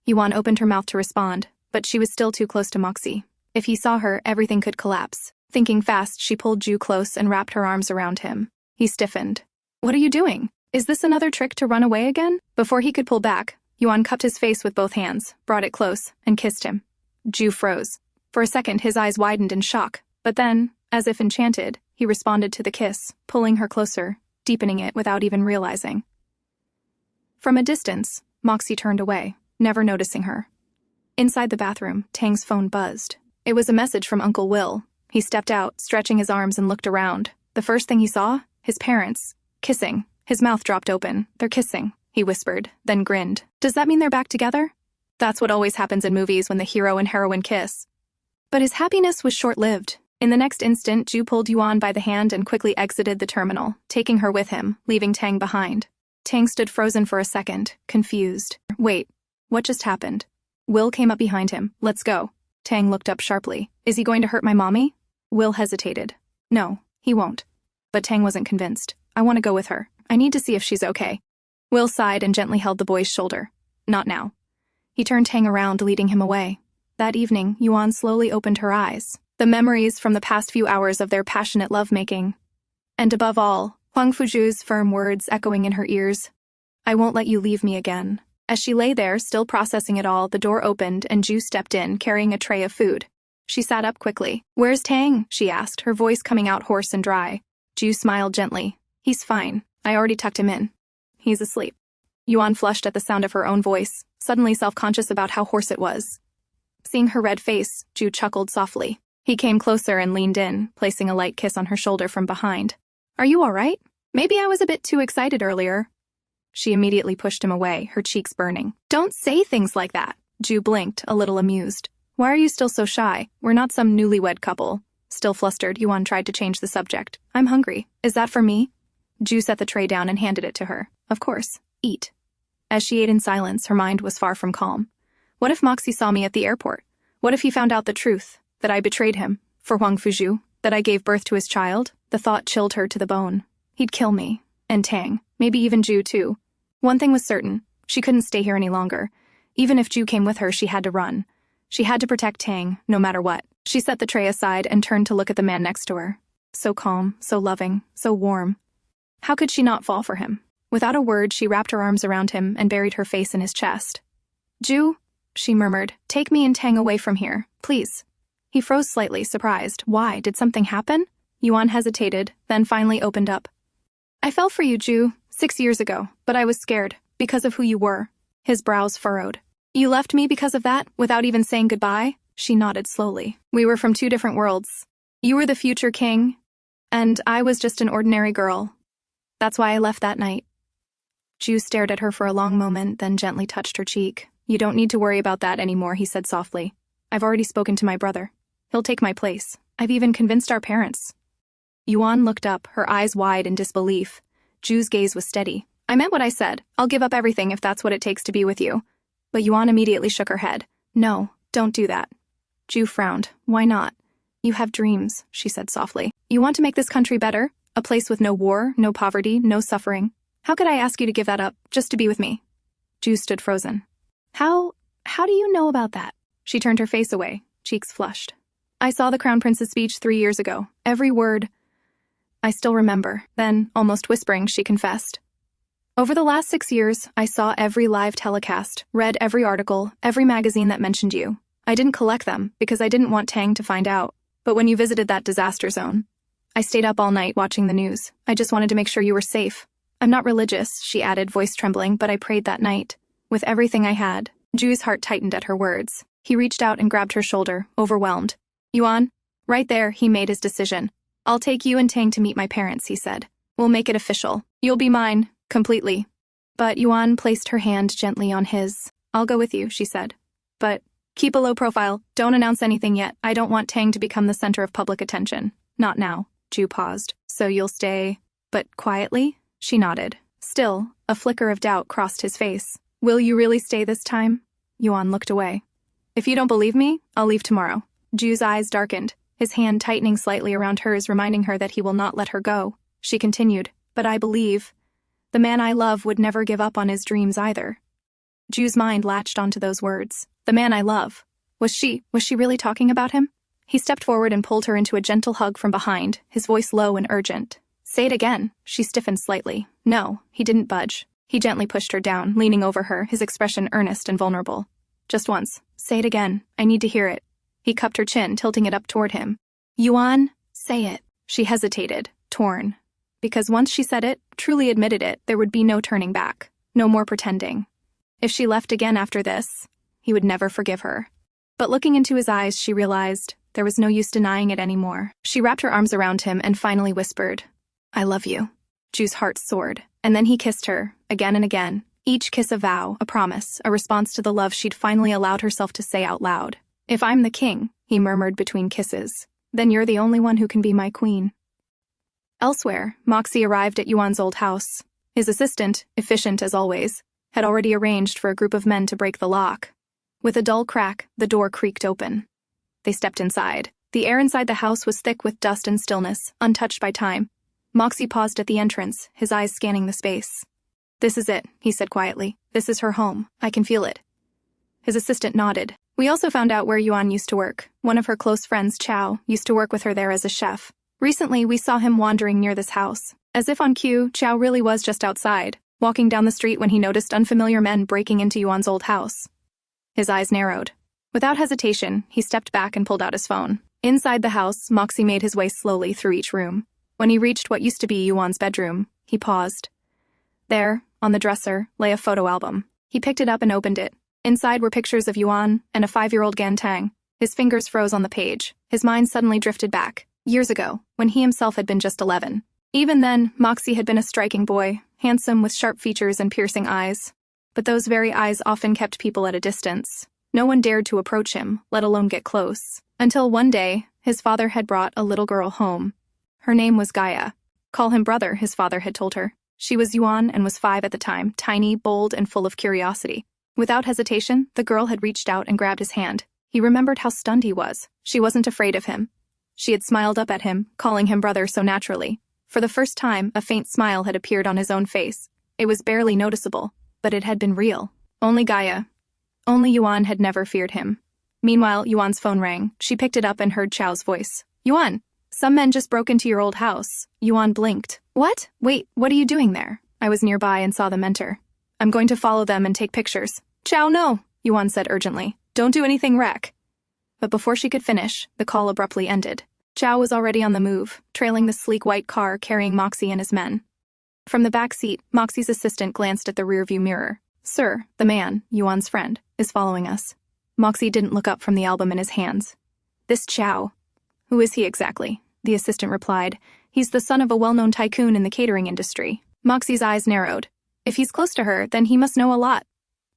Yuan opened her mouth to respond, but she was still too close to Moxie. If he saw her, everything could collapse. Thinking fast, she pulled Ju close and wrapped her arms around him. He stiffened. "What are you doing? Is this another trick to run away again?" Before he could pull back, Yuan cupped his face with both hands, brought it close, and kissed him. Ju froze. For a second, his eyes widened in shock, but then, as if enchanted, he responded to the kiss, pulling her closer, deepening it without even realizing. From a distance, Moxie turned away, never noticing her. Inside the bathroom, Tang's phone buzzed. It was a message from Uncle Will. He stepped out, stretching his arms and looked around. The first thing he saw? His parents. Kissing. His mouth dropped open. "They're kissing," he whispered, then grinned. "Does that mean they're back together?" That's what always happens in movies when the hero and heroine kiss. But his happiness was short-lived. In the next instant, Ju pulled Yuan by the hand and quickly exited the terminal, taking her with him, leaving Tang behind. Tang stood frozen for a second, confused. Wait, what just happened? Will came up behind him. "Let's go." Tang looked up sharply. "Is he going to hurt my mommy?" Will hesitated. "No, he won't." But Tang wasn't convinced. "I want to go with her. I need to see if she's okay." Will sighed and gently held the boy's shoulder. "Not now." He turned Tang around, leading him away. That evening, Yuan slowly opened her eyes. The memories from the past few hours of their passionate lovemaking. And above all, Huangfu Jue's firm words echoing in her ears. "I won't let you leave me again." As she lay there, still processing it all, the door opened and Ju stepped in, carrying a tray of food. She sat up quickly. "Where's Tang?" she asked, her voice coming out hoarse and dry. Ju smiled gently. "He's fine. I already tucked him in. He's asleep." Yuan flushed at the sound of her own voice, suddenly self-conscious about how hoarse it was. Seeing her red face, Ju chuckled softly. He came closer and leaned in, placing a light kiss on her shoulder from behind. "Are you all right? Maybe I was a bit too excited earlier." She immediately pushed him away, her cheeks burning. "Don't say things like that." Ju blinked, a little amused. "Why are you still so shy? We're not some newlywed couple." Still flustered, Yuan tried to change the subject. "I'm hungry. Is that for me?" Ju set the tray down and handed it to her. "Of course. Eat." As she ate in silence, her mind was far from calm. What if Moxie saw me at the airport? What if he found out the truth? That I betrayed him? For Huangfu Jue? That I gave birth to his child? The thought chilled her to the bone. He'd kill me. And Tang. Maybe even Ju, too. One thing was certain. She couldn't stay here any longer. Even if Ju came with her, she had to run. She had to protect Tang, no matter what. She set the tray aside and turned to look at the man next to her. So calm, so loving, so warm. How could she not fall for him? Without a word, she wrapped her arms around him and buried her face in his chest. "Ju," she murmured, "take me and Tang away from here, please." He froze slightly, surprised. Why? Did something happen? Yuan hesitated, then finally opened up. "I fell for you, Ju, 6 years ago, but I was scared, because of who you were." His brows furrowed. "You left me because of that, without even saying goodbye?" She nodded slowly. "We were from 2 different worlds. You were the future king, and I was just an ordinary girl. That's why I left that night." Ju stared at her for a long moment, then gently touched her cheek. "You don't need to worry about that anymore," he said softly. "I've already spoken to my brother. He'll take my place. I've even convinced our parents." Yuan looked up, her eyes wide in disbelief. Ju's gaze was steady. "I meant what I said. I'll give up everything if that's what it takes to be with you." But Yuan immediately shook her head. "No, don't do that." Ju frowned. "Why not?" "You have dreams," she said softly. "You want to make this country better? A place with no war, no poverty, no suffering. How could I ask you to give that up, just to be with me?" Ju stood frozen. How do you know about that?" She turned her face away, cheeks flushed. "I saw the Crown Prince's speech 3 years ago. Every word. I still remember." Then, almost whispering, she confessed. "Over the last 6 years, I saw every live telecast, read every article, every magazine that mentioned you. I didn't collect them, because I didn't want Tang to find out. But when you visited that disaster zone, I stayed up all night watching the news. I just wanted to make sure you were safe. I'm not religious," she added, voice trembling, "but I prayed that night. With everything I had." Ju's heart tightened at her words. He reached out and grabbed her shoulder, overwhelmed. "Yuan." Right there, he made his decision. "I'll take you and Tang to meet my parents," he said. "We'll make it official. You'll be mine, completely." But Yuan placed her hand gently on his. "I'll go with you," she said. "But keep a low profile. Don't announce anything yet. I don't want Tang to become the center of public attention. Not now." Ju paused. "So you'll stay, but quietly?" She nodded. Still, a flicker of doubt crossed his face. "Will you really stay this time?" Yuan looked away. "If you don't believe me, I'll leave tomorrow." Ju's eyes darkened, his hand tightening slightly around hers, reminding her that he will not let her go. She continued, "But I believe the man I love would never give up on his dreams either." Ju's mind latched onto those words. The man I love. Was she really talking about him? He stepped forward and pulled her into a gentle hug from behind, his voice low and urgent. "Say it again." She stiffened slightly. No, he didn't budge. He gently pushed her down, leaning over her, his expression earnest and vulnerable. "Just once. Say it again. I need to hear it." He cupped her chin, tilting it up toward him. "Yuan, say it." She hesitated, torn. Because once she said it, truly admitted it, there would be no turning back. No more pretending. If she left again after this, he would never forgive her. But looking into his eyes, she realized there was no use denying it anymore. She wrapped her arms around him and finally whispered, "I love you." Ju's heart soared, and then he kissed her, again and again. Each kiss a vow, a promise, a response to the love she'd finally allowed herself to say out loud. "If I'm the king," he murmured between kisses, "then you're the only one who can be my queen." Elsewhere, Moxie arrived at Yuan's old house. His assistant, efficient as always, had already arranged for a group of men to break the lock. With a dull crack, the door creaked open. They stepped inside. The air inside the house was thick with dust and stillness, untouched by time. Moxie paused at the entrance, his eyes scanning the space. "This is it," he said quietly. "This is her home. I can feel it." His assistant nodded. "We also found out where Yuan used to work. One of her close friends, Chow, used to work with her there as a chef. Recently, we saw him wandering near this house. As if on cue, Chow really was just outside, walking down the street when he noticed unfamiliar men breaking into Yuan's old house." His eyes narrowed. Without hesitation, he stepped back and pulled out his phone. Inside the house, Moxie made his way slowly through each room. When he reached what used to be Yuan's bedroom, he paused. There, on the dresser, lay a photo album. He picked it up and opened it. Inside were pictures of Yuan and a 5-year-old Gan Tang. His fingers froze on the page. His mind suddenly drifted back, years ago, when he himself had been just 11. Even then, Moxie had been a striking boy, handsome with sharp features and piercing eyes. But those very eyes often kept people at a distance. No one dared to approach him, let alone get close. Until one day, his father had brought a little girl home. Her name was Gaia. "Call him brother," his father had told her. She was Yuan and was 5 at the time, tiny, bold, and full of curiosity. Without hesitation, the girl had reached out and grabbed his hand. He remembered how stunned he was. She wasn't afraid of him. She had smiled up at him, calling him brother so naturally. For the first time, a faint smile had appeared on his own face. It was barely noticeable, but it had been real. Only Yuan had never feared him. Meanwhile, Yuan's phone rang. She picked it up and heard Chow's voice. "Yuan, some men just broke into your old house." Yuan blinked. "What? Wait, what are you doing there?" I was nearby and saw them enter. I'm going to follow them and take pictures. Chow, no, Yuan said urgently. Don't do anything, wreck. But before she could finish, the call abruptly ended. Chow was already on the move, trailing the sleek white car carrying Moxie and his men. From the back seat, Moxie's assistant glanced at the rearview mirror. Sir, the man, Yuan's friend, is following us. Moxie didn't look up from the album in his hands. This Chow. Who is he exactly? The assistant replied. He's the son of a well-known tycoon in the catering industry. Moxie's eyes narrowed. If he's close to her, then he must know a lot.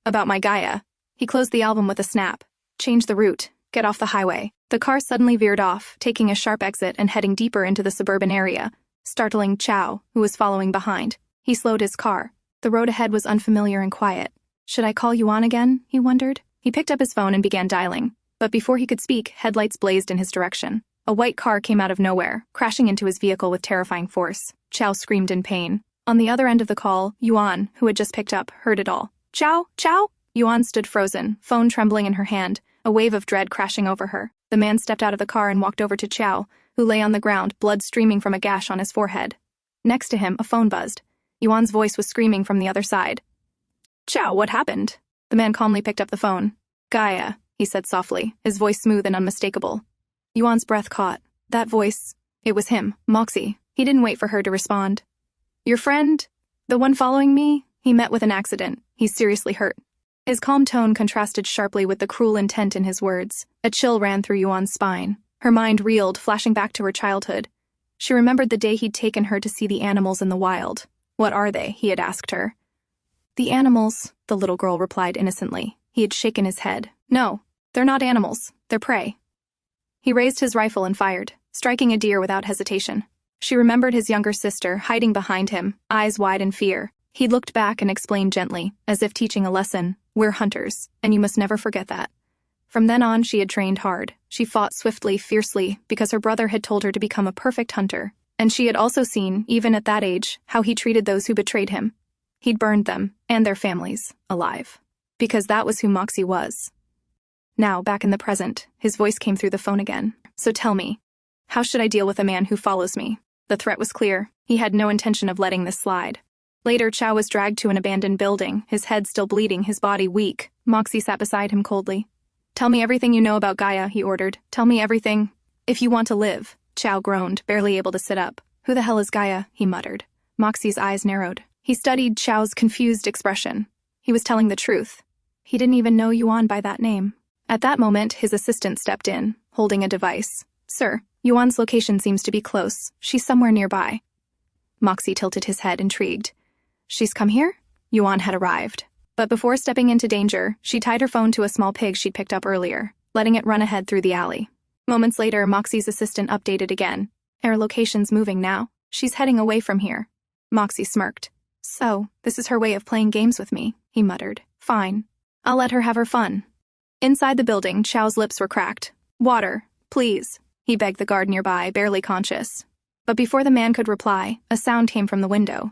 About my Gaia. He closed the album with a snap. Change the route. Get off the highway. The car suddenly veered off, taking a sharp exit and heading deeper into the suburban area, startling Chow, who was following behind. He slowed his car. The road ahead was unfamiliar and quiet. Should I call Yuan again? He wondered. He picked up his phone and began dialing. But before he could speak, headlights blazed in his direction. A white car came out of nowhere, crashing into his vehicle with terrifying force. Chow screamed in pain. On the other end of the call, Yuan, who had just picked up, heard it all. Chow? Chow? Yuan stood frozen, phone trembling in her hand, a wave of dread crashing over her. The man stepped out of the car and walked over to Chow, who lay on the ground, blood streaming from a gash on his forehead. Next to him, a phone buzzed. Yuan's voice was screaming from the other side. Chow, what happened? The man calmly picked up the phone. Gaia, he said softly, his voice smooth and unmistakable. Yuan's breath caught. That voice, it was him, Moxie. He didn't wait for her to respond. Your friend? The one following me? He met with an accident. He's seriously hurt. His calm tone contrasted sharply with the cruel intent in his words. A chill ran through Yuan's spine. Her mind reeled, flashing back to her childhood. She remembered the day he'd taken her to see the animals in the wild. What are they? He had asked her. The animals, the little girl replied innocently. He had shaken his head. No, they're not animals. They're prey. He raised his rifle and fired, striking a deer without hesitation. She remembered his younger sister, hiding behind him, eyes wide in fear. He looked back and explained gently, as if teaching a lesson. We're hunters, and you must never forget that. From then on, she had trained hard. She fought swiftly, fiercely, because her brother had told her to become a perfect hunter. And she had also seen, even at that age, how he treated those who betrayed him. He'd burned them, and their families, alive. Because that was who Moxie was. Now, back in the present, his voice came through the phone again. So tell me, how should I deal with a man who follows me? The threat was clear. He had no intention of letting this slide. Later, Chow was dragged to an abandoned building, his head still bleeding, his body weak. Moxie sat beside him coldly. Tell me everything you know about Gaia, he ordered. Tell me everything. If you want to live. Chow groaned, barely able to sit up. Who the hell is Gaia? He muttered. Moxie's eyes narrowed. He studied Chow's confused expression. He was telling the truth. He didn't even know Yuan by that name. At that moment, his assistant stepped in, holding a device. Sir, Yuan's location seems to be close. She's somewhere nearby. Moxie tilted his head, intrigued. She's come here? Yuan had arrived. But before stepping into danger, she tied her phone to a small pig she'd picked up earlier, letting it run ahead through the alley. Moments later, Moxie's assistant updated again. Her location's moving now. She's heading away from here. Moxie smirked. So, this is her way of playing games with me, he muttered. Fine. I'll let her have her fun. Inside the building, Chow's lips were cracked. Water, please, he begged the guard nearby, barely conscious. But before the man could reply, a sound came from the window.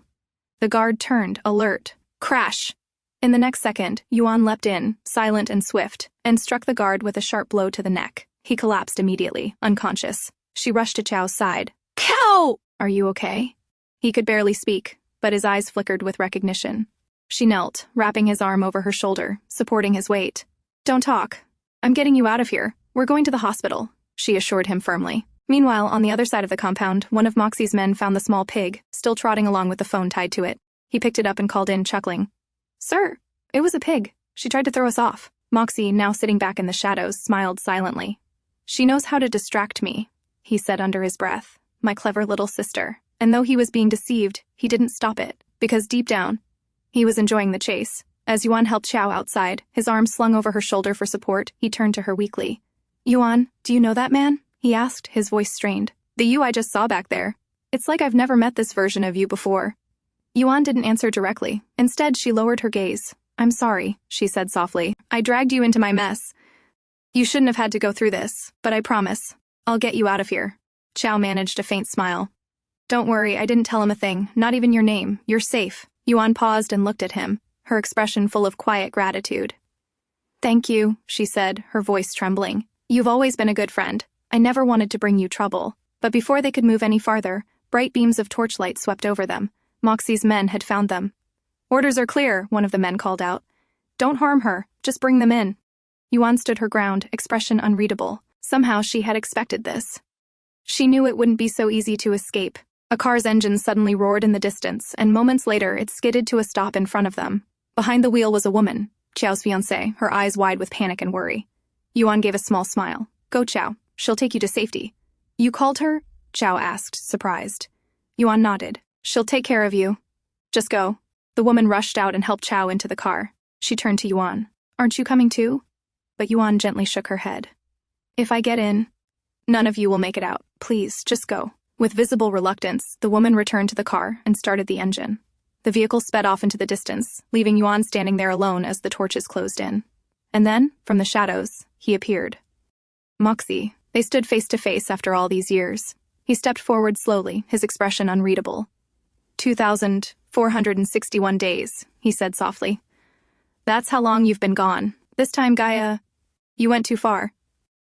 The guard turned, alert. Crash! In the next second, Yuan leapt in, silent and swift, and struck the guard with a sharp blow to the neck. He collapsed immediately, unconscious. She rushed to Chow's side. Cow! Are you okay? He could barely speak, but his eyes flickered with recognition. She knelt, wrapping his arm over her shoulder, supporting his weight. Don't talk. I'm getting you out of here. We're going to the hospital, she assured him firmly. Meanwhile, on the other side of the compound, one of Moxie's men found the small pig, still trotting along with the phone tied to it. He picked it up and called in, chuckling. Sir, it was a pig. She tried to throw us off. Moxie, now sitting back in the shadows, smiled silently. She knows how to distract me, he said under his breath. My clever little sister. And though he was being deceived, he didn't stop it, because deep down, he was enjoying the chase. As Yuan helped Chow outside, his arms slung over her shoulder for support, he turned to her weakly. Yuan, do you know that man? He asked, his voice strained. The you I just saw back there. It's like I've never met this version of you before. Yuan didn't answer directly. Instead, she lowered her gaze. I'm sorry, she said softly. I dragged you into my mess. You shouldn't have had to go through this, but I promise, I'll get you out of here. Chow managed a faint smile. Don't worry, I didn't tell him a thing, not even your name. You're safe. Yuan paused and looked at him, her expression full of quiet gratitude. Thank you, she said, her voice trembling. You've always been a good friend. I never wanted to bring you trouble. But before they could move any farther, bright beams of torchlight swept over them, Moxie's men had found them. "Orders are clear," one of the men called out. "Don't harm her, just bring them in." Yuan stood her ground, expression unreadable. Somehow she had expected this. She knew it wouldn't be so easy to escape. A car's engine suddenly roared in the distance, and moments later it skidded to a stop in front of them. Behind the wheel was a woman, Qiao's fiancée, her eyes wide with panic and worry. Yuan gave a small smile. "Go, Qiao. She'll take you to safety." "You called her?" Qiao asked, surprised. Yuan nodded. "She'll take care of you. Just go." The woman rushed out and helped Qiao into the car. She turned to Yuan. "Aren't you coming too?" But Yuan gently shook her head. "If I get in, none of you will make it out. Please, just go." With visible reluctance, the woman returned to the car and started the engine. The vehicle sped off into the distance, leaving Yuan standing there alone as the torches closed in. And then, from the shadows, he appeared. Moxie. They stood face to face after all these years. He stepped forward slowly, his expression unreadable. 2,461 days, he said softly. "That's how long you've been gone. This time, Gaia, you went too far."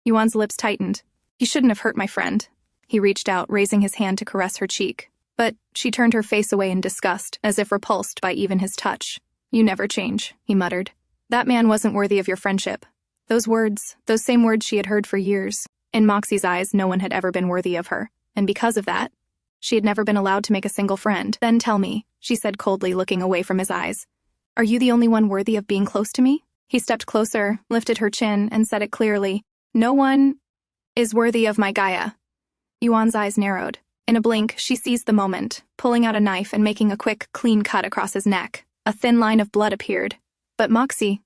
Yuan's lips tightened. "You shouldn't have hurt my friend." He reached out, raising his hand to caress her cheek. But she turned her face away in disgust, as if repulsed by even his touch. "You never change," he muttered. "That man wasn't worthy of your friendship." Those words, those same words she had heard for years. In Moxie's eyes, no one had ever been worthy of her, and because of that, she had never been allowed to make a single friend. "Then tell me," she said coldly, looking away from his eyes. "Are you the only one worthy of being close to me?" He stepped closer, lifted her chin, and said it clearly. "No one is worthy of my Gaia." Yuan's eyes narrowed. In a blink, she seized the moment, pulling out a knife and making a quick, clean cut across his neck. A thin line of blood appeared. But Moxie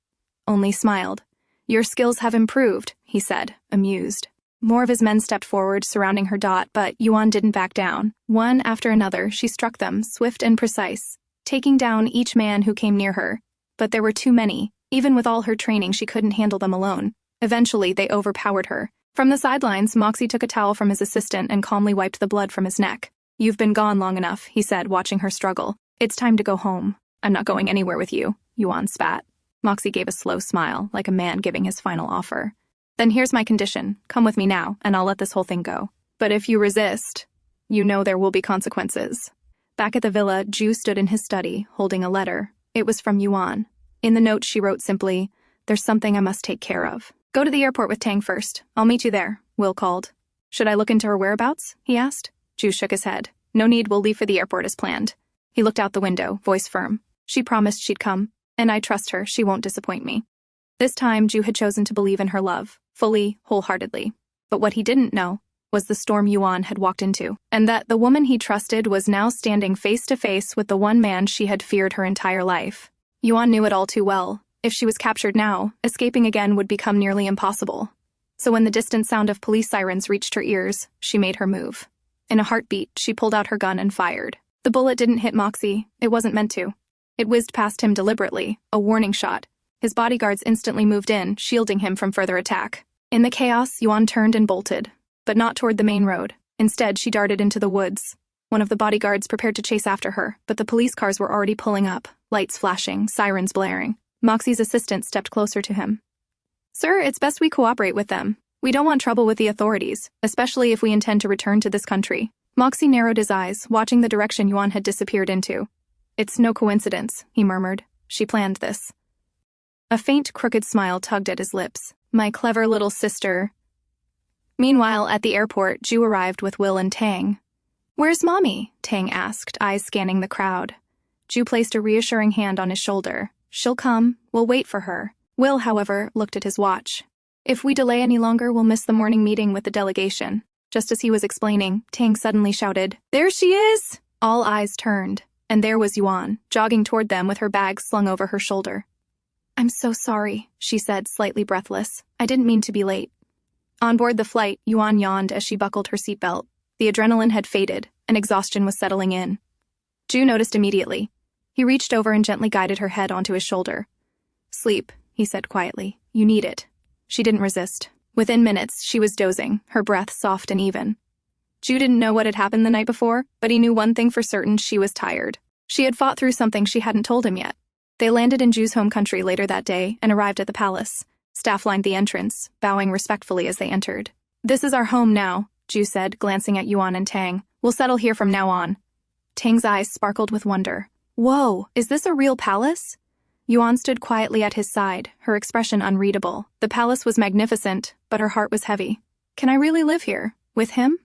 only smiled. "Your skills have improved," he said, amused. More of his men stepped forward, surrounding her dot, but Yuan didn't back down. One after another, she struck them, swift and precise, taking down each man who came near her. But there were too many. Even with all her training, she couldn't handle them alone. Eventually, they overpowered her. From the sidelines, Moxie took a towel from his assistant and calmly wiped the blood from his neck. "You've been gone long enough," he said, watching her struggle. "It's time to go home." "I'm not going anywhere with you," Yuan spat. Moxie gave a slow smile, like a man giving his final offer. "Then here's my condition. Come with me now, and I'll let this whole thing go. But if you resist, you know there will be consequences." Back at the villa, Ju stood in his study, holding a letter. It was from Yuan. In the note, she wrote simply, "There's something I must take care of. Go to the airport with Tang first. I'll meet you there," Will called. "Should I look into her whereabouts?" he asked. Ju shook his head. "No need, we'll leave for the airport as planned." He looked out the window, voice firm. "She promised she'd come, and I trust her. She won't disappoint me." This time, Ju had chosen to believe in her love, fully, wholeheartedly. But what he didn't know was the storm Yuan had walked into, and that the woman he trusted was now standing face to face with the one man she had feared her entire life. Yuan knew it all too well. If she was captured now, escaping again would become nearly impossible. So when the distant sound of police sirens reached her ears, she made her move. In a heartbeat, she pulled out her gun and fired. The bullet didn't hit Moxie. It wasn't meant to. It whizzed past him deliberately, a warning shot. His bodyguards instantly moved in, shielding him from further attack. In the chaos, Yuan turned and bolted, but not toward the main road. Instead, she darted into the woods. One of the bodyguards prepared to chase after her, but the police cars were already pulling up, lights flashing, sirens blaring. Moxie's assistant stepped closer to him. "Sir, it's best we cooperate with them. We don't want trouble with the authorities, especially if we intend to return to this country." Moxie narrowed his eyes, watching the direction Yuan had disappeared into. "It's no coincidence," he murmured. "She planned this." A faint, crooked smile tugged at his lips. "My clever little sister." Meanwhile, at the airport, Ju arrived with Will and Tang. "Where's Mommy?" Tang asked, eyes scanning the crowd. Ju placed a reassuring hand on his shoulder. "She'll come. We'll wait for her." Will, however, looked at his watch. "If we delay any longer, we'll miss the morning meeting with the delegation." Just as he was explaining, Tang suddenly shouted, "There she is!" All eyes turned, and there was Yuan, jogging toward them with her bag slung over her shoulder. "I'm so sorry," she said, slightly breathless. "I didn't mean to be late." On board the flight, Yuan yawned as she buckled her seatbelt. The adrenaline had faded, and exhaustion was settling in. Ju noticed immediately. He reached over and gently guided her head onto his shoulder. "Sleep," he said quietly. "You need it." She didn't resist. Within minutes, she was dozing, her breath soft and even. Ju didn't know what had happened the night before, but he knew one thing for certain: she was tired. She had fought through something she hadn't told him yet. They landed in Ju's home country later that day and arrived at the palace. Staff lined the entrance, bowing respectfully as they entered. "This is our home now," Ju said, glancing at Yuan and Tang. "We'll settle here from now on." Tang's eyes sparkled with wonder. Whoa, is this a real palace? Yuan stood quietly at his side, her expression unreadable. The palace was magnificent, but her heart was heavy. Can I really live here? With him?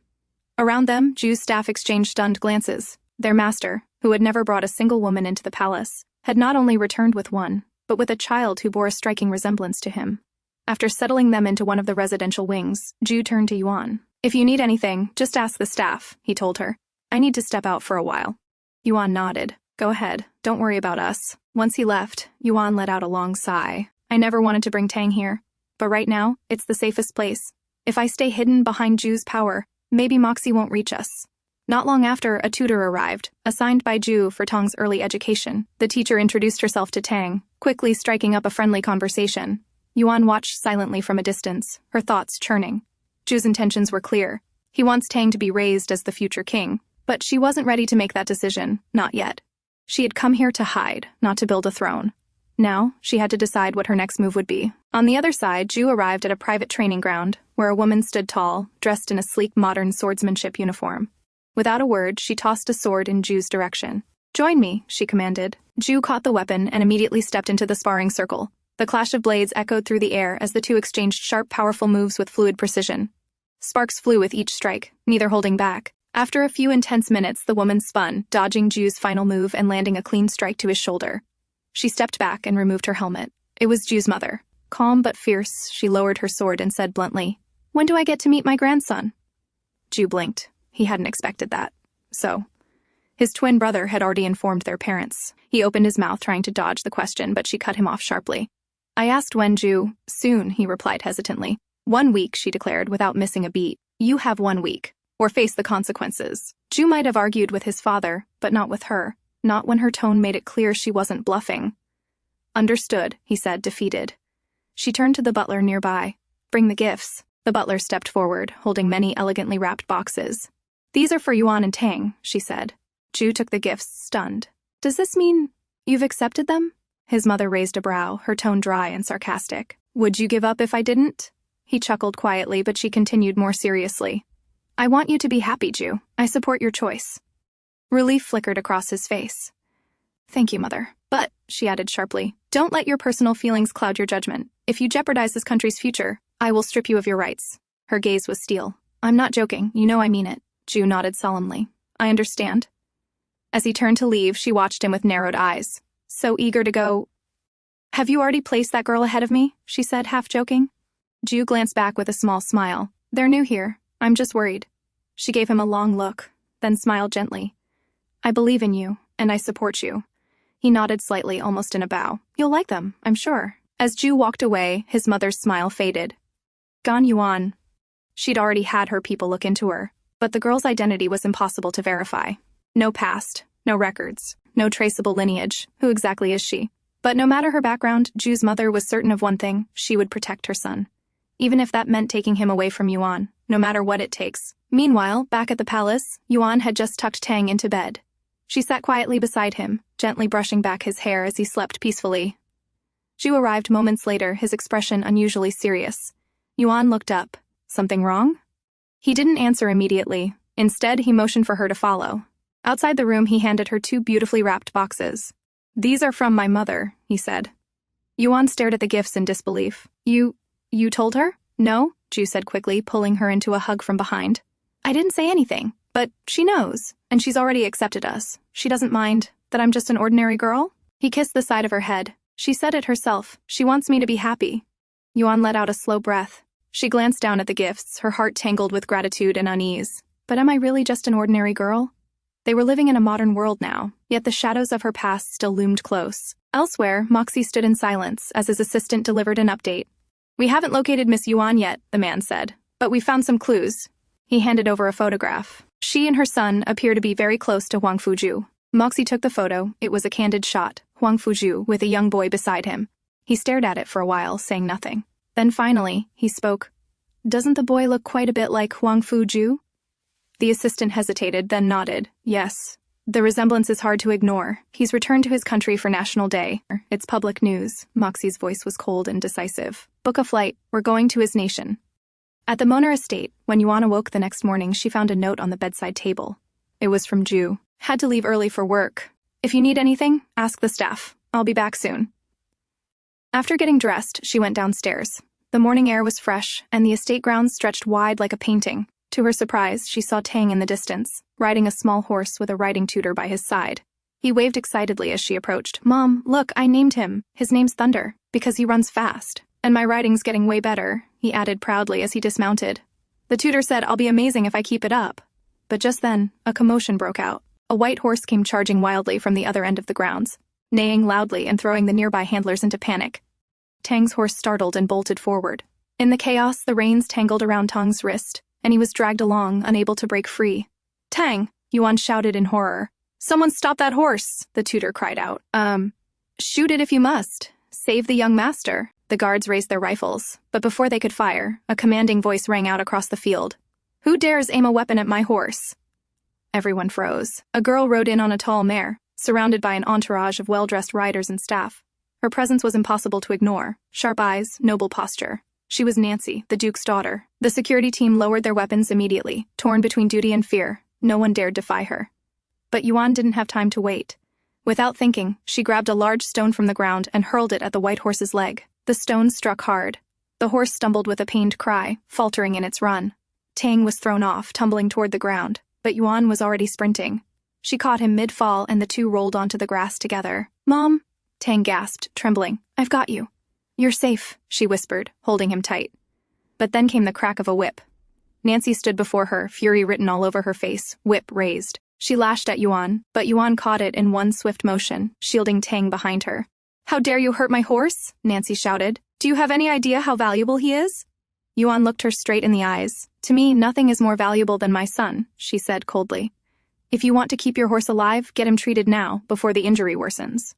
Around them, Ju's staff exchanged stunned glances. Their master, who had never brought a single woman into the palace, had not only returned with one, but with a child who bore a striking resemblance to him. After settling them into one of the residential wings, Ju turned to Yuan. If you need anything, just ask the staff, he told her. I need to step out for a while. Yuan nodded. Go ahead, don't worry about us. Once he left, Yuan let out a long sigh. I never wanted to bring Tang here, but right now, it's the safest place. If I stay hidden behind Ju's power, maybe Moxie won't reach us. Not long after, a tutor arrived, assigned by Ju for Tang's early education. The teacher introduced herself to Tang, quickly striking up a friendly conversation. Yuan watched silently from a distance, her thoughts churning. Ju's intentions were clear. He wants Tang to be raised as the future king, but she wasn't ready to make that decision, not yet. She had come here to hide, not to build a throne. Now, she had to decide what her next move would be. On the other side, Ju arrived at a private training ground, where a woman stood tall, dressed in a sleek modern swordsmanship uniform. Without a word, she tossed a sword in Ju's direction. Join me, she commanded. Ju caught the weapon and immediately stepped into the sparring circle. The clash of blades echoed through the air as the two exchanged sharp, powerful moves with fluid precision. Sparks flew with each strike, neither holding back. After a few intense minutes, the woman spun, dodging Ju's final move and landing a clean strike to his shoulder. She stepped back and removed her helmet. It was Ju's mother. Calm but fierce, she lowered her sword and said bluntly, "When do I get to meet my grandson?" Ju blinked. He hadn't expected that. So, his twin brother had already informed their parents. He opened his mouth trying to dodge the question, but she cut him off sharply. I asked when, Ju. Soon, he replied hesitantly. 1 week, she declared without missing a beat. You have 1 week, or face the consequences. Ju might have argued with his father, but not with her. Not when her tone made it clear she wasn't bluffing. Understood, he said, defeated. She turned to the butler nearby. Bring the gifts. The butler stepped forward, holding many elegantly wrapped boxes. These are for Yuan and Tang, she said. Ju took the gifts, stunned. Does this mean you've accepted them? His mother raised a brow, her tone dry and sarcastic. Would you give up if I didn't? He chuckled quietly, but she continued more seriously. I want you to be happy, Ju. I support your choice. Relief flickered across his face. Thank you, Mother. But, she added sharply, don't let your personal feelings cloud your judgment. If you jeopardize this country's future, I will strip you of your rights. Her gaze was steel. I'm not joking, you know I mean it. Ju nodded solemnly. I understand. As he turned to leave, she watched him with narrowed eyes. So eager to go. Have you already placed that girl ahead of me? She said, half joking. Ju glanced back with a small smile. They're new here. I'm just worried. She gave him a long look, then smiled gently. I believe in you, and I support you. He nodded slightly, almost in a bow. You'll like them, I'm sure. As Ju walked away, his mother's smile faded. Gan Yuan. She'd already had her people look into her, but the girl's identity was impossible to verify. No past, no records, no traceable lineage. Who exactly is she? But no matter her background, Ju's mother was certain of one thing: she would protect her son. Even if that meant taking him away from Yuan, no matter what it takes. Meanwhile, back at the palace, Yuan had just tucked Tang into bed. She sat quietly beside him, gently brushing back his hair as he slept peacefully. Ju arrived moments later, his expression unusually serious. Yuan looked up. Something wrong? He didn't answer immediately. Instead, he motioned for her to follow. Outside the room, he handed her 2 beautifully wrapped boxes. These are from my mother, he said. Yuan stared at the gifts in disbelief. You told her? No, Ju said quickly, pulling her into a hug from behind. I didn't say anything, but she knows, and she's already accepted us. She doesn't mind that I'm just an ordinary girl? He kissed the side of her head. She said it herself. She wants me to be happy. Yuan let out a slow breath. She glanced down at the gifts, her heart tangled with gratitude and unease. But am I really just an ordinary girl? They were living in a modern world now, yet the shadows of her past still loomed close. Elsewhere, Moxie stood in silence as his assistant delivered an update. We haven't located Miss Yuan yet, the man said, but we found some clues. He handed over a photograph. She and her son appear to be very close to Huangfu Jue. Moxie took the photo. It was a candid shot, Huangfu Jue with a young boy beside him. He stared at it for a while, saying nothing. Then finally, he spoke. Doesn't the boy look quite a bit like Huangfu Jue? The assistant hesitated, then nodded. Yes. The resemblance is hard to ignore. He's returned to his country for National Day. It's public news. Moxie's voice was cold and decisive. Book a flight. We're going to his nation. At the Moner estate, when Yuan awoke the next morning, she found a note on the bedside table. It was from Ju. Had to leave early for work. If you need anything, ask the staff. I'll be back soon. After getting dressed, she went downstairs. The morning air was fresh, and the estate grounds stretched wide like a painting. To her surprise, she saw Tang in the distance, riding a small horse with a riding tutor by his side. He waved excitedly as she approached. Mom, look, I named him. His name's Thunder, because he runs fast. And my riding's getting way better, he added proudly as he dismounted. The tutor said, I'll be amazing if I keep it up. But just then, a commotion broke out. A white horse came charging wildly from the other end of the grounds, neighing loudly and throwing the nearby handlers into panic. Tang's horse startled and bolted forward. In the chaos, the reins tangled around Tang's wrist, and he was dragged along, unable to break free. Tang! Yuan shouted in horror. Someone stop that horse, the tutor cried out. Shoot it if you must. Save the young master. The guards raised their rifles, but before they could fire, a commanding voice rang out across the field. Who dares aim a weapon at my horse? Everyone froze. A girl rode in on a tall mare, surrounded by an entourage of well-dressed riders and staff. Her presence was impossible to ignore. Sharp eyes, noble posture. She was Nancy, the Duke's daughter. The security team lowered their weapons immediately, torn between duty and fear. No one dared defy her. But Yuan didn't have time to wait. Without thinking, she grabbed a large stone from the ground and hurled it at the white horse's leg. The stone struck hard. The horse stumbled with a pained cry, faltering in its run. Tang was thrown off, tumbling toward the ground, but Yuan was already sprinting. She caught him mid-fall and the two rolled onto the grass together. Mom? Tang gasped, trembling. I've got you. You're safe, she whispered, holding him tight. But then came the crack of a whip. Nancy stood before her, fury written all over her face, whip raised. She lashed at Yuan, but Yuan caught it in one swift motion, shielding Tang behind her. How dare you hurt my horse? Nancy shouted. Do you have any idea how valuable he is? Yuan looked her straight in the eyes. To me, nothing is more valuable than my son, she said coldly. If you want to keep your horse alive, get him treated now, before the injury worsens.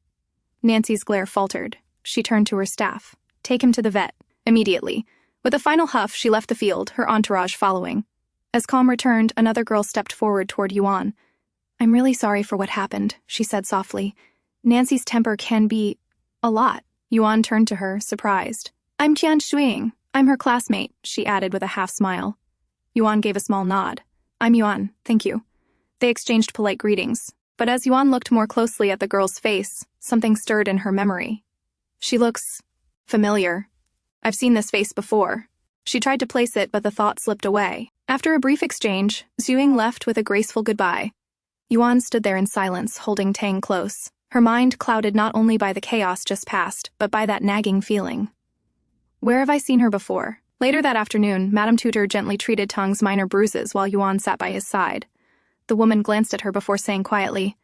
Nancy's glare faltered. She turned to her staff. Take him to the vet. Immediately. With a final huff, she left the field, her entourage following. As calm returned, another girl stepped forward toward Yuan. I'm really sorry for what happened, she said softly. Nancy's temper can be a lot. Yuan turned to her, surprised. I'm Tian Shuiying. I'm her classmate, she added with a half-smile. Yuan gave a small nod. I'm Yuan, thank you. They exchanged polite greetings, but as Yuan looked more closely at the girl's face, something stirred in her memory. She looks familiar. I've seen this face before. She tried to place it, but the thought slipped away. After a brief exchange, Xuing left with a graceful goodbye. Yuan stood there in silence, holding Tang close, her mind clouded not only by the chaos just past, but by that nagging feeling. Where have I seen her before? Later that afternoon, Madame Tutor gently treated Tang's minor bruises while Yuan sat by his side. The woman glanced at her before saying quietly,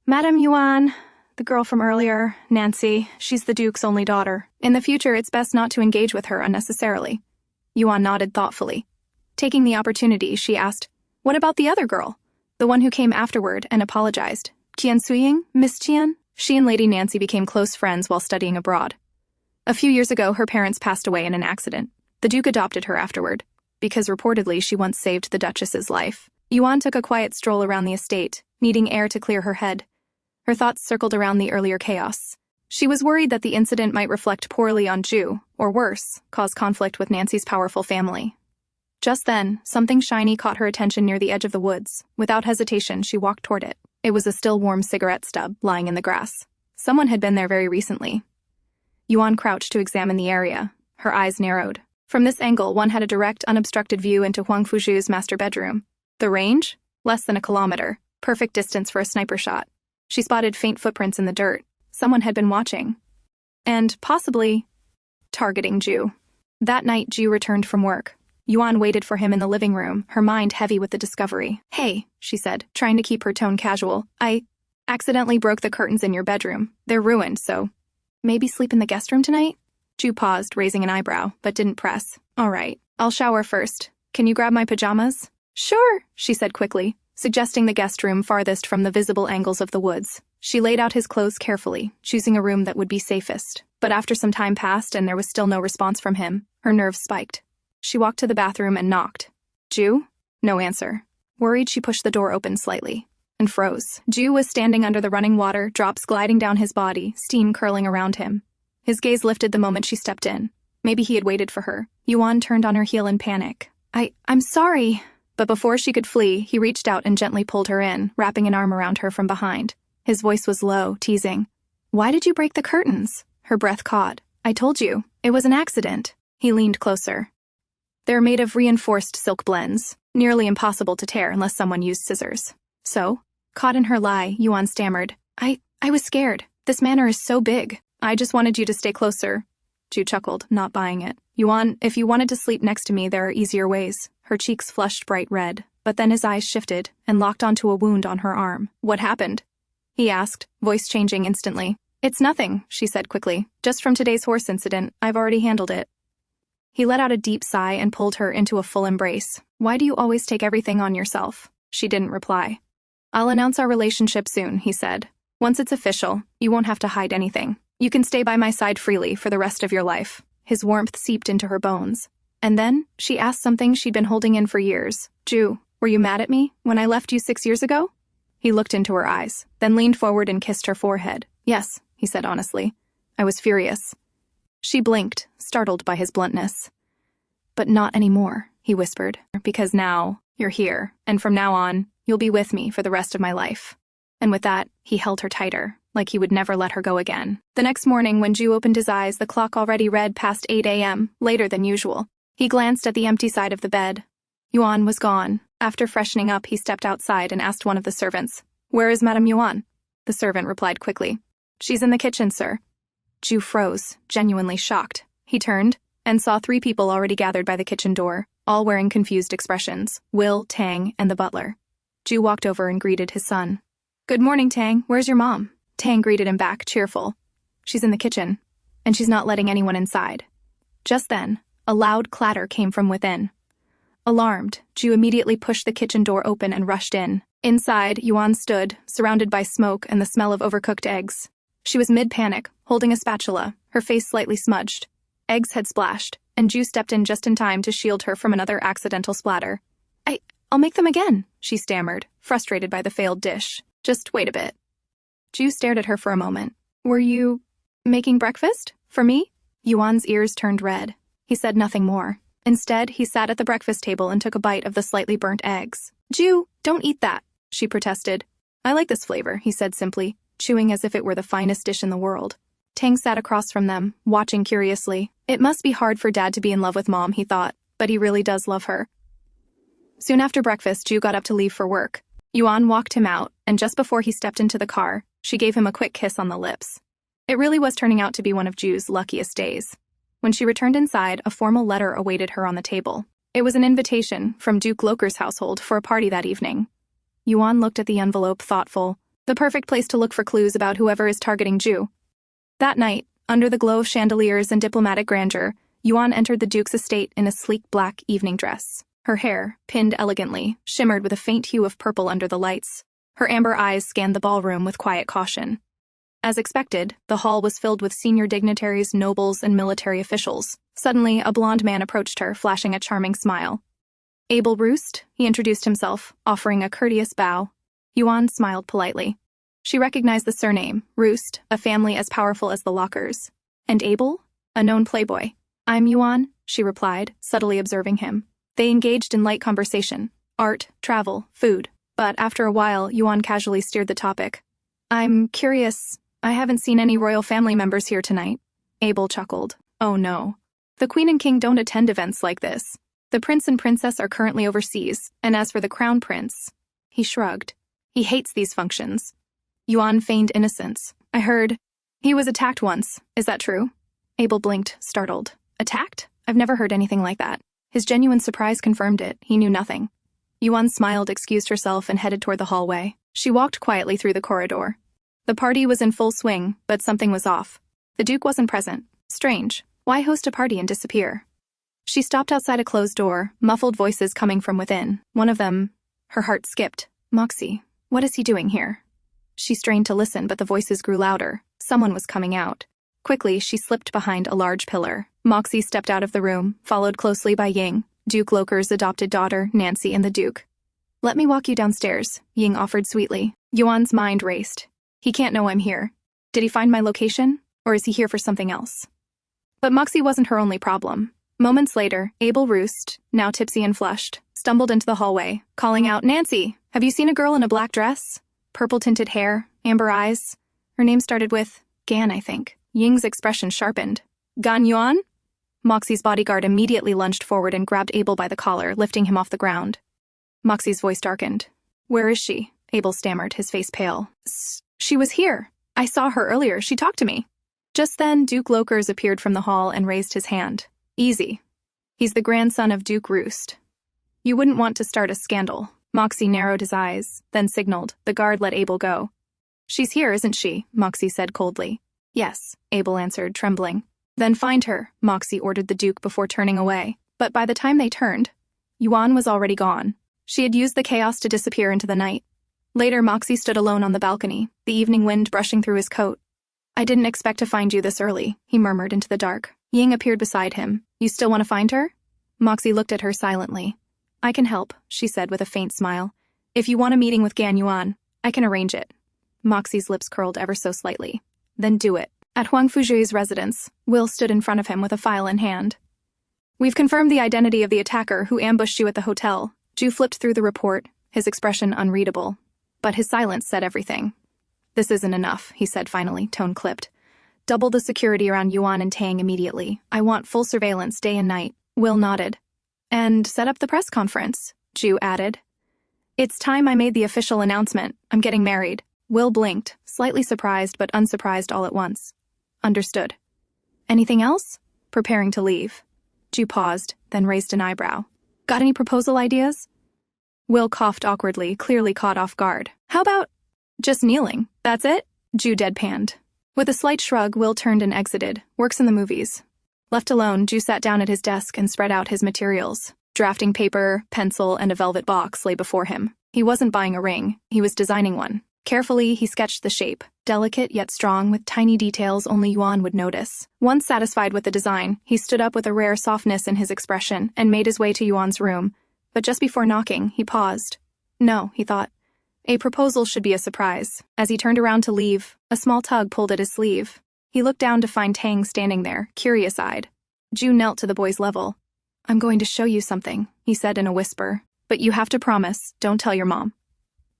Madame Yuan, the girl from earlier, Nancy, she's the Duke's only daughter. In the future, it's best not to engage with her unnecessarily. Yuan nodded thoughtfully. Taking the opportunity, she asked, What about the other girl? The one who came afterward and apologized. Tian Suying, Miss Tian? She and Lady Nancy became close friends while studying abroad. A few years ago, her parents passed away in an accident. The Duke adopted her afterward, because reportedly she once saved the Duchess's life. Yuan took a quiet stroll around the estate, needing air to clear her head. Her thoughts circled around the earlier chaos. She was worried that the incident might reflect poorly on Ju, or worse, cause conflict with Nancy's powerful family. Just then, something shiny caught her attention near the edge of the woods. Without hesitation, she walked toward it. It was a still warm cigarette stub lying in the grass. Someone had been there very recently. Yuan crouched to examine the area. Her eyes narrowed. From this angle, one had a direct, unobstructed view into Huangfu Jue's master bedroom. The range? Less than a kilometer. Perfect distance for a sniper shot. She spotted faint footprints in the dirt. Someone had been watching. And, possibly, targeting Ju. That night, Ju returned from work. Yuan waited for him in the living room, her mind heavy with the discovery. Hey, she said, trying to keep her tone casual. I accidentally broke the curtains in your bedroom. They're ruined, so maybe sleep in the guest room tonight? Ju paused, raising an eyebrow, but didn't press. All right, I'll shower first. Can you grab my pajamas? Sure, she said quickly, suggesting the guest room farthest from the visible angles of the woods. She laid out his clothes carefully, choosing a room that would be safest. But after some time passed and there was still no response from him, her nerves spiked. She walked to the bathroom and knocked. Ju? No answer. Worried, she pushed the door open slightly and froze. Ju was standing under the running water, drops gliding down his body, steam curling around him. His gaze lifted the moment she stepped in. Maybe he had waited for her. Yuan turned on her heel in panic. I'm sorry, But before she could flee, he reached out and gently pulled her in, wrapping an arm around her from behind. His voice was low, teasing. "Why did you break the curtains?" Her breath caught. "I told you. It was an accident." He leaned closer. They're made of reinforced silk blends, nearly impossible to tear unless someone used scissors. So? Caught in her lie, Yuan stammered. I was scared. This manor is so big. I just wanted you to stay closer." Ju chuckled, not buying it. "Yuan, if you wanted to sleep next to me, there are easier ways." Her cheeks flushed bright red, but then his eyes shifted and locked onto a wound on her arm. "What happened?" he asked, voice changing instantly. "It's nothing," she said quickly. "Just from today's horse incident. I've already handled it." He let out a deep sigh and pulled her into a full embrace. "Why do you always take everything on yourself?" She didn't reply. "I'll announce our relationship soon," he said. "Once it's official, you won't have to hide anything. You can stay by my side freely for the rest of your life." His warmth seeped into her bones. And then, she asked something she'd been holding in for years. "Ju, were you mad at me when I left you 6 years ago?" He looked into her eyes, then leaned forward and kissed her forehead. "Yes," he said honestly. "I was furious." She blinked, startled by his bluntness. "But not anymore," he whispered, "because now, you're here, and from now on, you'll be with me for the rest of my life." And with that, he held her tighter, like he would never let her go again. The next morning, when Ju opened his eyes, the clock already read past 8 a.m., later than usual. He glanced at the empty side of the bed. Yuan was gone. After freshening up, he stepped outside and asked one of the servants, "Where is Madame Yuan?" The servant replied quickly, "She's in the kitchen, sir." Ju froze, genuinely shocked. He turned and saw 3 people already gathered by the kitchen door, all wearing confused expressions: Will, Tang, and the butler. Ju walked over and greeted his son. "Good morning, Tang. Where's your mom?" Tang greeted him back, cheerful. "She's in the kitchen, and she's not letting anyone inside." Just then, a loud clatter came from within. Alarmed, Ju immediately pushed the kitchen door open and rushed in. Inside, Yuan stood, surrounded by smoke and the smell of overcooked eggs. She was mid-panic, holding a spatula, her face slightly smudged. Eggs had splashed, and Ju stepped in just in time to shield her from another accidental splatter. I'll make them again," she stammered, frustrated by the failed dish. "Just wait a bit." Ju stared at her for a moment. "Were you making breakfast? For me?" Yuan's ears turned red. He said nothing more. Instead, he sat at the breakfast table and took a bite of the slightly burnt eggs. "Ju, don't eat that," she protested. "I like this flavor," he said simply, chewing as if it were the finest dish in the world. Tang sat across from them, watching curiously. It must be hard for Dad to be in love with Mom, he thought, but he really does love her. Soon after breakfast, Ju got up to leave for work. Yuan walked him out, and just before he stepped into the car, she gave him a quick kiss on the lips. It really was turning out to be one of Ju's luckiest days. When she returned inside, a formal letter awaited her on the table. It was an invitation from Duke Loker's household for a party that evening. Yuan looked at the envelope, thoughtful. The perfect place to look for clues about whoever is targeting Ju. That night, under the glow of chandeliers and diplomatic grandeur, Yuan entered the Duke's estate in a sleek black evening dress. Her hair, pinned elegantly, shimmered with a faint hue of purple under the lights. Her amber eyes scanned the ballroom with quiet caution. As expected, the hall was filled with senior dignitaries, nobles, and military officials. Suddenly, a blond man approached her, flashing a charming smile. "Abel Roost," he introduced himself, offering a courteous bow. Yuan smiled politely. She recognized the surname, Roost, a family as powerful as the Lokers. And Abel? A known playboy. "I'm Yuan," she replied, subtly observing him. They engaged in light conversation, art, travel, food, but after a while, Yuan casually steered the topic. "I'm curious, I haven't seen any royal family members here tonight." Abel chuckled. "Oh no. The Queen and King don't attend events like this. The Prince and Princess are currently overseas, and as for the Crown Prince," he shrugged. "He hates these functions." Yuan feigned innocence. "I heard he was attacked once. Is that true?" Abel blinked, startled. "Attacked? I've never heard anything like that." His genuine surprise confirmed it. He knew nothing. Yuan smiled, excused herself, and headed toward the hallway. She walked quietly through the corridor. The party was in full swing, but something was off. The Duke wasn't present. Strange. Why host a party and disappear? She stopped outside a closed door, muffled voices coming from within. One of them, her heart skipped. "Moxie, what is he doing here?" She strained to listen, but the voices grew louder. Someone was coming out. Quickly, she slipped behind a large pillar. Moxie stepped out of the room, followed closely by Ying, Duke Loker's adopted daughter, Nancy, and the Duke. "Let me walk you downstairs," Ying offered sweetly. Yuan's mind raced. He can't know I'm here. Did he find my location? Or is he here for something else? But Moxie wasn't her only problem. Moments later, Abel Roost, now tipsy and flushed, stumbled into the hallway, calling out, "Nancy, have you seen a girl in a black dress? Purple-tinted hair, amber eyes." Her name started with Gan, I think. Ying's expression sharpened. "Gan Yuan?" Moxie's bodyguard immediately lunged forward and grabbed Abel by the collar, lifting him off the ground. Moxie's voice darkened. "Where is she?" Abel stammered, his face pale. "She was here. I saw her earlier. She talked to me." Just then, Duke Lokers appeared from the hall and raised his hand. "Easy. He's the grandson of Duke Roost. You wouldn't want to start a scandal." Moxie narrowed his eyes, then signaled. The guard let Abel go. "She's here, isn't she?" Moxie said coldly. "Yes," Abel answered, trembling. "Then find her," Moxie ordered the Duke before turning away. But by the time they turned, Yuan was already gone. She had used the chaos to disappear into the night. Later, Moxie stood alone on the balcony, the evening wind brushing through his coat. "I didn't expect to find you this early," he murmured into the dark. Ying appeared beside him. "You still want to find her?" Moxie looked at her silently. "I can help," she said with a faint smile. "If you want a meeting with Gan Yuan, I can arrange it." Moxie's lips curled ever so slightly. "Then do it." At Huangfu Jue's residence, Will stood in front of him with a file in hand. "We've confirmed the identity of the attacker who ambushed you at the hotel." Ju flipped through the report, his expression unreadable. But his silence said everything. "This isn't enough," he said finally, tone clipped. "Double the security around Yuan and Tang immediately. I want full surveillance day and night." Will nodded. "And set up the press conference," Ju added. "It's time I made the official announcement. I'm getting married." Will blinked, slightly surprised but unsurprised all at once. "Understood." "Anything else?" Preparing to leave. Ju paused, then raised an eyebrow. "Got any proposal ideas?" Will coughed awkwardly, clearly caught off guard. "How about just kneeling? That's it?" Ju deadpanned. With a slight shrug, Will turned and exited. Works in the movies. Left alone, Ju sat down at his desk and spread out his materials. Drafting paper, pencil, and a velvet box lay before him. He wasn't buying a ring, he was designing one. Carefully, he sketched the shape, delicate yet strong, with tiny details only Yuan would notice. Once satisfied with the design, he stood up with a rare softness in his expression and made his way to Yuan's room. But just before knocking, he paused. No, he thought. A proposal should be a surprise. As he turned around to leave, a small tug pulled at his sleeve. He looked down to find Tang standing there, curious-eyed. Ju knelt to the boy's level. "I'm going to show you something," he said in a whisper. "But you have to promise, don't tell your mom."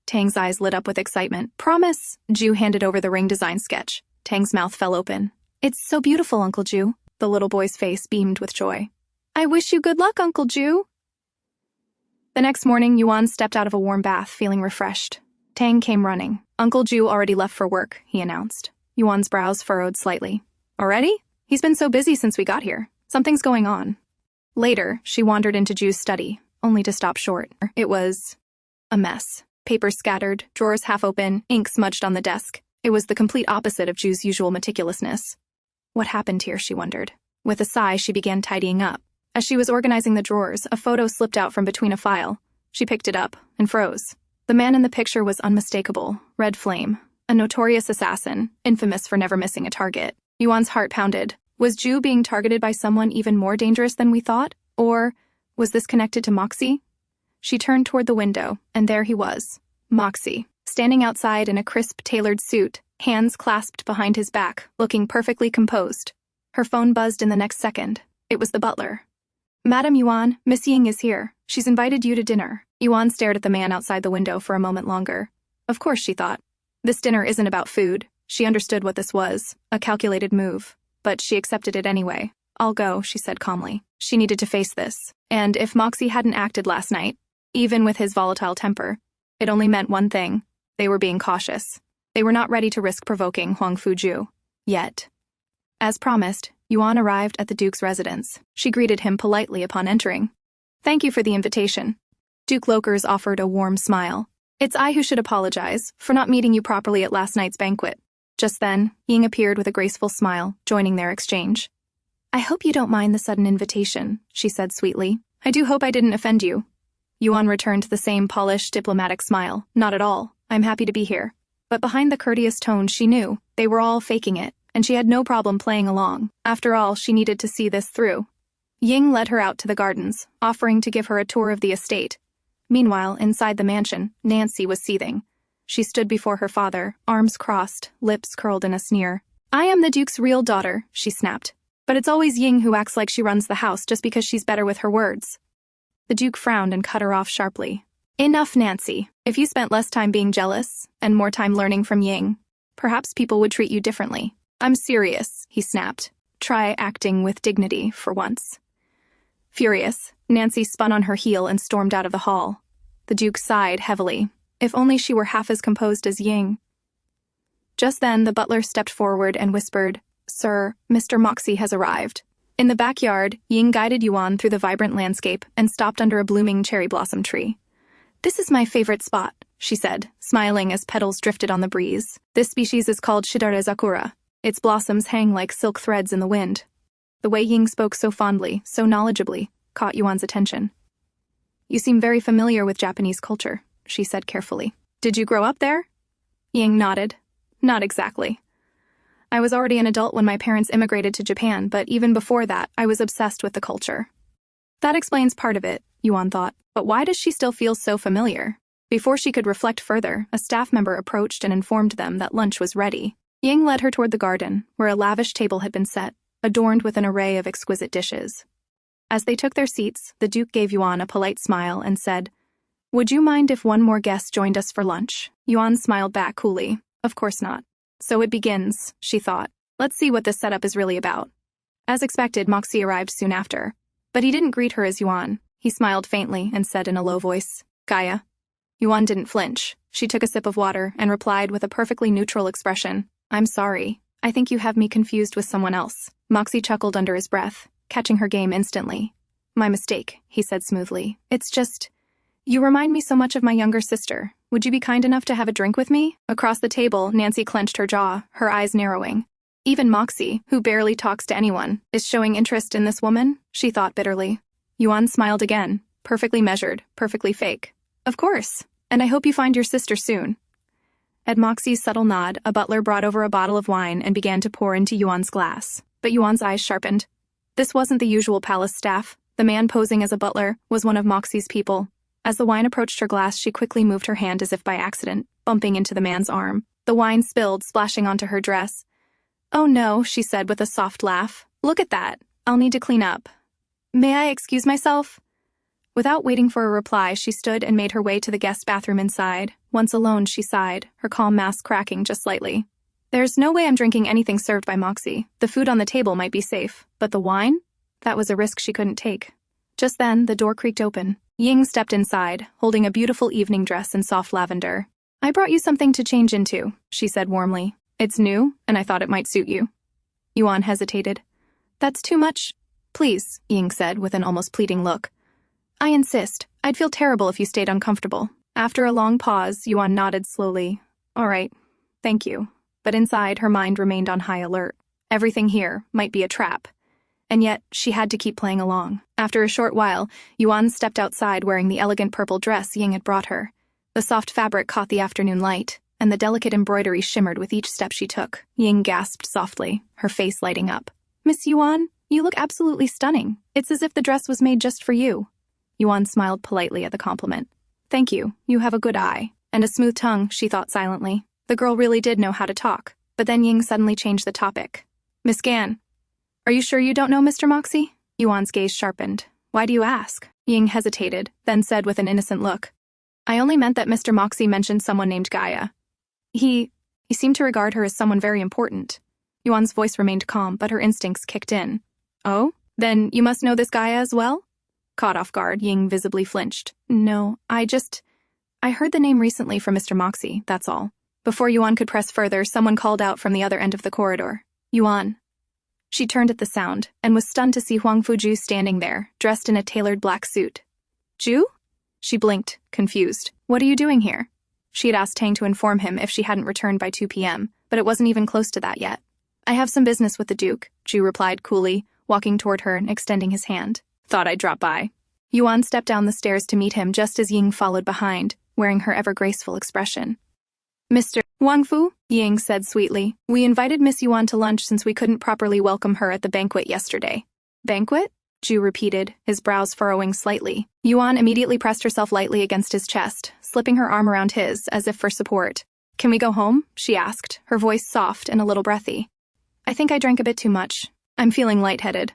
Tang's eyes lit up with excitement. "Promise!" Ju handed over the ring design sketch. Tang's mouth fell open. "It's so beautiful, Uncle Ju." The little boy's face beamed with joy. "I wish you good luck, Uncle Ju." The next morning, Yuan stepped out of a warm bath, feeling refreshed. Tang came running. "Uncle Ju already left for work," he announced. Yuan's brows furrowed slightly. "Already? He's been so busy since we got here. Something's going on." Later, she wandered into Ju's study, only to stop short. It was a mess. Papers scattered, drawers half open, ink smudged on the desk. It was the complete opposite of Ju's usual meticulousness. What happened here, she wondered. With a sigh, she began tidying up. As she was organizing the drawers, a photo slipped out from between a file. She picked it up and froze. The man in the picture was unmistakable. Red Flame, a notorious assassin, infamous for never missing a target. Yuan's heart pounded. Was Ju being targeted by someone even more dangerous than we thought? Or was this connected to Moxie? She turned toward the window, and there he was. Moxie, standing outside in a crisp, tailored suit, hands clasped behind his back, looking perfectly composed. Her phone buzzed in the next second. It was the butler. "Madam Yuan, Miss Ying is here. She's invited you to dinner." Yuan stared at the man outside the window for a moment longer. Of course, she thought. This dinner isn't about food. She understood what this was, a calculated move. But she accepted it anyway. "I'll go," she said calmly. She needed to face this. And if Moxie hadn't acted last night, even with his volatile temper, it only meant one thing. They were being cautious. They were not ready to risk provoking Huangfu Jue. Yet. As promised, Yuan arrived at the Duke's residence. She greeted him politely upon entering. "Thank you for the invitation." Duke Lokers offered a warm smile. "It's I who should apologize for not meeting you properly at last night's banquet." Just then, Ying appeared with a graceful smile, joining their exchange. "I hope you don't mind the sudden invitation," she said sweetly. "I do hope I didn't offend you." Yuan returned the same polished, diplomatic smile. "Not at all. I'm happy to be here." But behind the courteous tone, she knew they were all faking it, and she had no problem playing along. After all, she needed to see this through. Ying led her out to the gardens, offering to give her a tour of the estate. Meanwhile, inside the mansion, Nancy was seething. She stood before her father, arms crossed, lips curled in a sneer. "I am the Duke's real daughter," she snapped. But it's always Ying who acts like she runs the house just because she's better with her words. The Duke frowned and cut her off sharply. Enough, Nancy. If you spent less time being jealous and more time learning from Ying, perhaps people would treat you differently. I'm serious, he snapped. Try acting with dignity for once. Furious, Nancy spun on her heel and stormed out of the hall. The Duke sighed heavily. If only she were half as composed as Ying. Just then, the butler stepped forward and whispered, "Sir, Mr. Moxie has arrived." In the backyard, Ying guided Yuan through the vibrant landscape and stopped under a blooming cherry blossom tree. "This is my favorite spot," she said, smiling as petals drifted on the breeze. "This species is called Shidarezakura. Its blossoms hang like silk threads in the wind." The way Ying spoke so fondly, so knowledgeably, caught Yuan's attention. "You seem very familiar with Japanese culture," she said carefully. "Did you grow up there?" Ying nodded. "Not exactly. I was already an adult when my parents immigrated to Japan, but even before that, I was obsessed with the culture." That explains part of it, Yuan thought, but why does she still feel so familiar? Before she could reflect further, a staff member approached and informed them that lunch was ready. Ying led her toward the garden, where a lavish table had been set, adorned with an array of exquisite dishes. As they took their seats, the Duke gave Yuan a polite smile and said, "Would you mind if one more guest joined us for lunch?" Yuan smiled back coolly. "Of course not." "So it begins," she thought. "Let's see what this setup is really about." As expected, Moxie arrived soon after. But he didn't greet her as Yuan. He smiled faintly and said in a low voice, "Gaia." Yuan didn't flinch. She took a sip of water and replied with a perfectly neutral expression, "I'm sorry. I think you have me confused with someone else." Moxie chuckled under his breath, catching her game instantly. "My mistake," he said smoothly. "It's just, you remind me so much of my younger sister. Would you be kind enough to have a drink with me?" Across the table, Nancy clenched her jaw, her eyes narrowing. Even Moxie, who barely talks to anyone, is showing interest in this woman, she thought bitterly. Yuan smiled again, perfectly measured, perfectly fake. "Of course, and I hope you find your sister soon." At Moxie's subtle nod, a butler brought over a bottle of wine and began to pour into Yuan's glass. But Yuan's eyes sharpened. This wasn't the usual palace staff. The man posing as a butler was one of Moxie's people. As the wine approached her glass, she quickly moved her hand as if by accident, bumping into the man's arm. The wine spilled, splashing onto her dress. "Oh no," she said with a soft laugh. "Look at that. I'll need to clean up. May I excuse myself?" Without waiting for a reply, she stood and made her way to the guest bathroom inside. Once alone, she sighed, her calm mask cracking just slightly. "There's no way I'm drinking anything served by Moxie. The food on the table might be safe, but the wine? That was a risk she couldn't take." Just then, the door creaked open. Ying stepped inside, holding a beautiful evening dress in soft lavender. "I brought you something to change into," she said warmly. "It's new, and I thought it might suit you." Yuan hesitated. "That's too much." "Please," Ying said with an almost pleading look. "I insist. I'd feel terrible if you stayed uncomfortable." After a long pause, Yuan nodded slowly. "All right, thank you." But inside, her mind remained on high alert. Everything here might be a trap. And yet, she had to keep playing along. After a short while, Yuan stepped outside wearing the elegant purple dress Ying had brought her. The soft fabric caught the afternoon light, and the delicate embroidery shimmered with each step she took. Ying gasped softly, her face lighting up. "Miss Yuan, you look absolutely stunning. It's as if the dress was made just for you." Yuan smiled politely at the compliment. "Thank you. You have a good eye. And a smooth tongue," she thought silently. The girl really did know how to talk. But then Ying suddenly changed the topic. "Miss Gan, are you sure you don't know Mr. Moxie?" Yuan's gaze sharpened. "Why do you ask?" Ying hesitated, then said with an innocent look. "I only meant that Mr. Moxie mentioned someone named Gaia. He seemed to regard her as someone very important." Yuan's voice remained calm, but her instincts kicked in. "Oh? Then you must know this Gaia as well?" Caught off guard, Ying visibly flinched. "No, I heard the name recently from Mr. Moxie, that's all." Before Yuan could press further, someone called out from the other end of the corridor. "Yuan." She turned at the sound, and was stunned to see Huangfu Jue standing there, dressed in a tailored black suit. "Jue?" She blinked, confused. "What are you doing here?" She had asked Tang to inform him if she hadn't returned by 2 p.m., but it wasn't even close to that yet. "I have some business with the Duke," Jue replied coolly, walking toward her and extending his hand. "Thought I'd drop by." Yuan stepped down the stairs to meet him just as Ying followed behind, wearing her ever-graceful expression. "Mr. Huangfu," Ying said sweetly, "we invited Miss Yuan to lunch since we couldn't properly welcome her at the banquet yesterday." "Banquet?" Jue repeated, his brows furrowing slightly. Yuan immediately pressed herself lightly against his chest, slipping her arm around his, as if for support. "Can we go home?" she asked, her voice soft and a little breathy. "I think I drank a bit too much. I'm feeling lightheaded.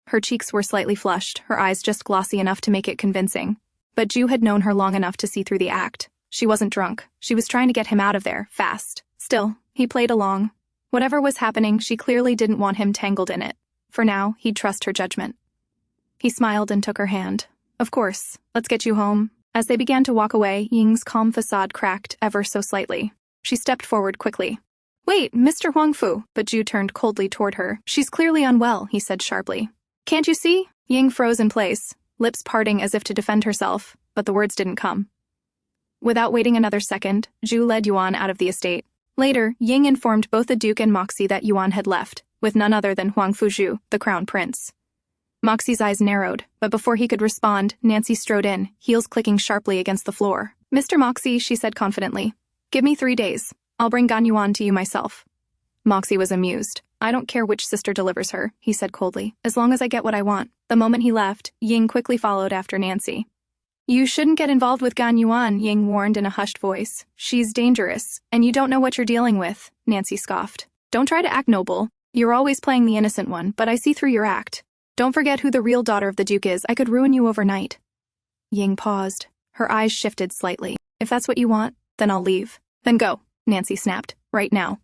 Her cheeks were slightly flushed, her eyes just glossy enough to make it convincing. But Ju had known her long enough to see through the act. She wasn't drunk. She was trying to get him out of there, fast. Still, he played along. Whatever was happening, she clearly didn't want him tangled in it. For now, he'd trust her judgment. He smiled and took her hand. Of course, let's get you home. As they began to walk away, Ying's calm facade cracked ever so slightly. She stepped forward quickly. Wait, Mr. Huangfu, but Ju turned coldly toward her. She's clearly unwell, he said sharply. Can't you see? Ying froze in place, lips parting as if to defend herself, but the words didn't come. Without waiting another second, Ju led Yuan out of the estate. Later, Ying informed both the Duke and Moxie that Yuan had left, with none other than Huangfu Jue, the crown prince. Moxie's eyes narrowed, but before he could respond, Nancy strode in, heels clicking sharply against the floor. Mr. Moxie, she said confidently. Give me 3 days. I'll bring Gan Yuan to you myself. Moxie was amused. I don't care which sister delivers her, he said coldly, as long as I get what I want. The moment he left, Ying quickly followed after Nancy. You shouldn't get involved with Gan Yuan, Ying warned in a hushed voice. She's dangerous, and you don't know what you're dealing with, Nancy scoffed. Don't try to act noble. You're always playing the innocent one, but I see through your act. Don't forget who the real daughter of the Duke is. I could ruin you overnight. Ying paused. Her eyes shifted slightly. If that's what you want, then I'll leave. Then go, Nancy snapped. Right now.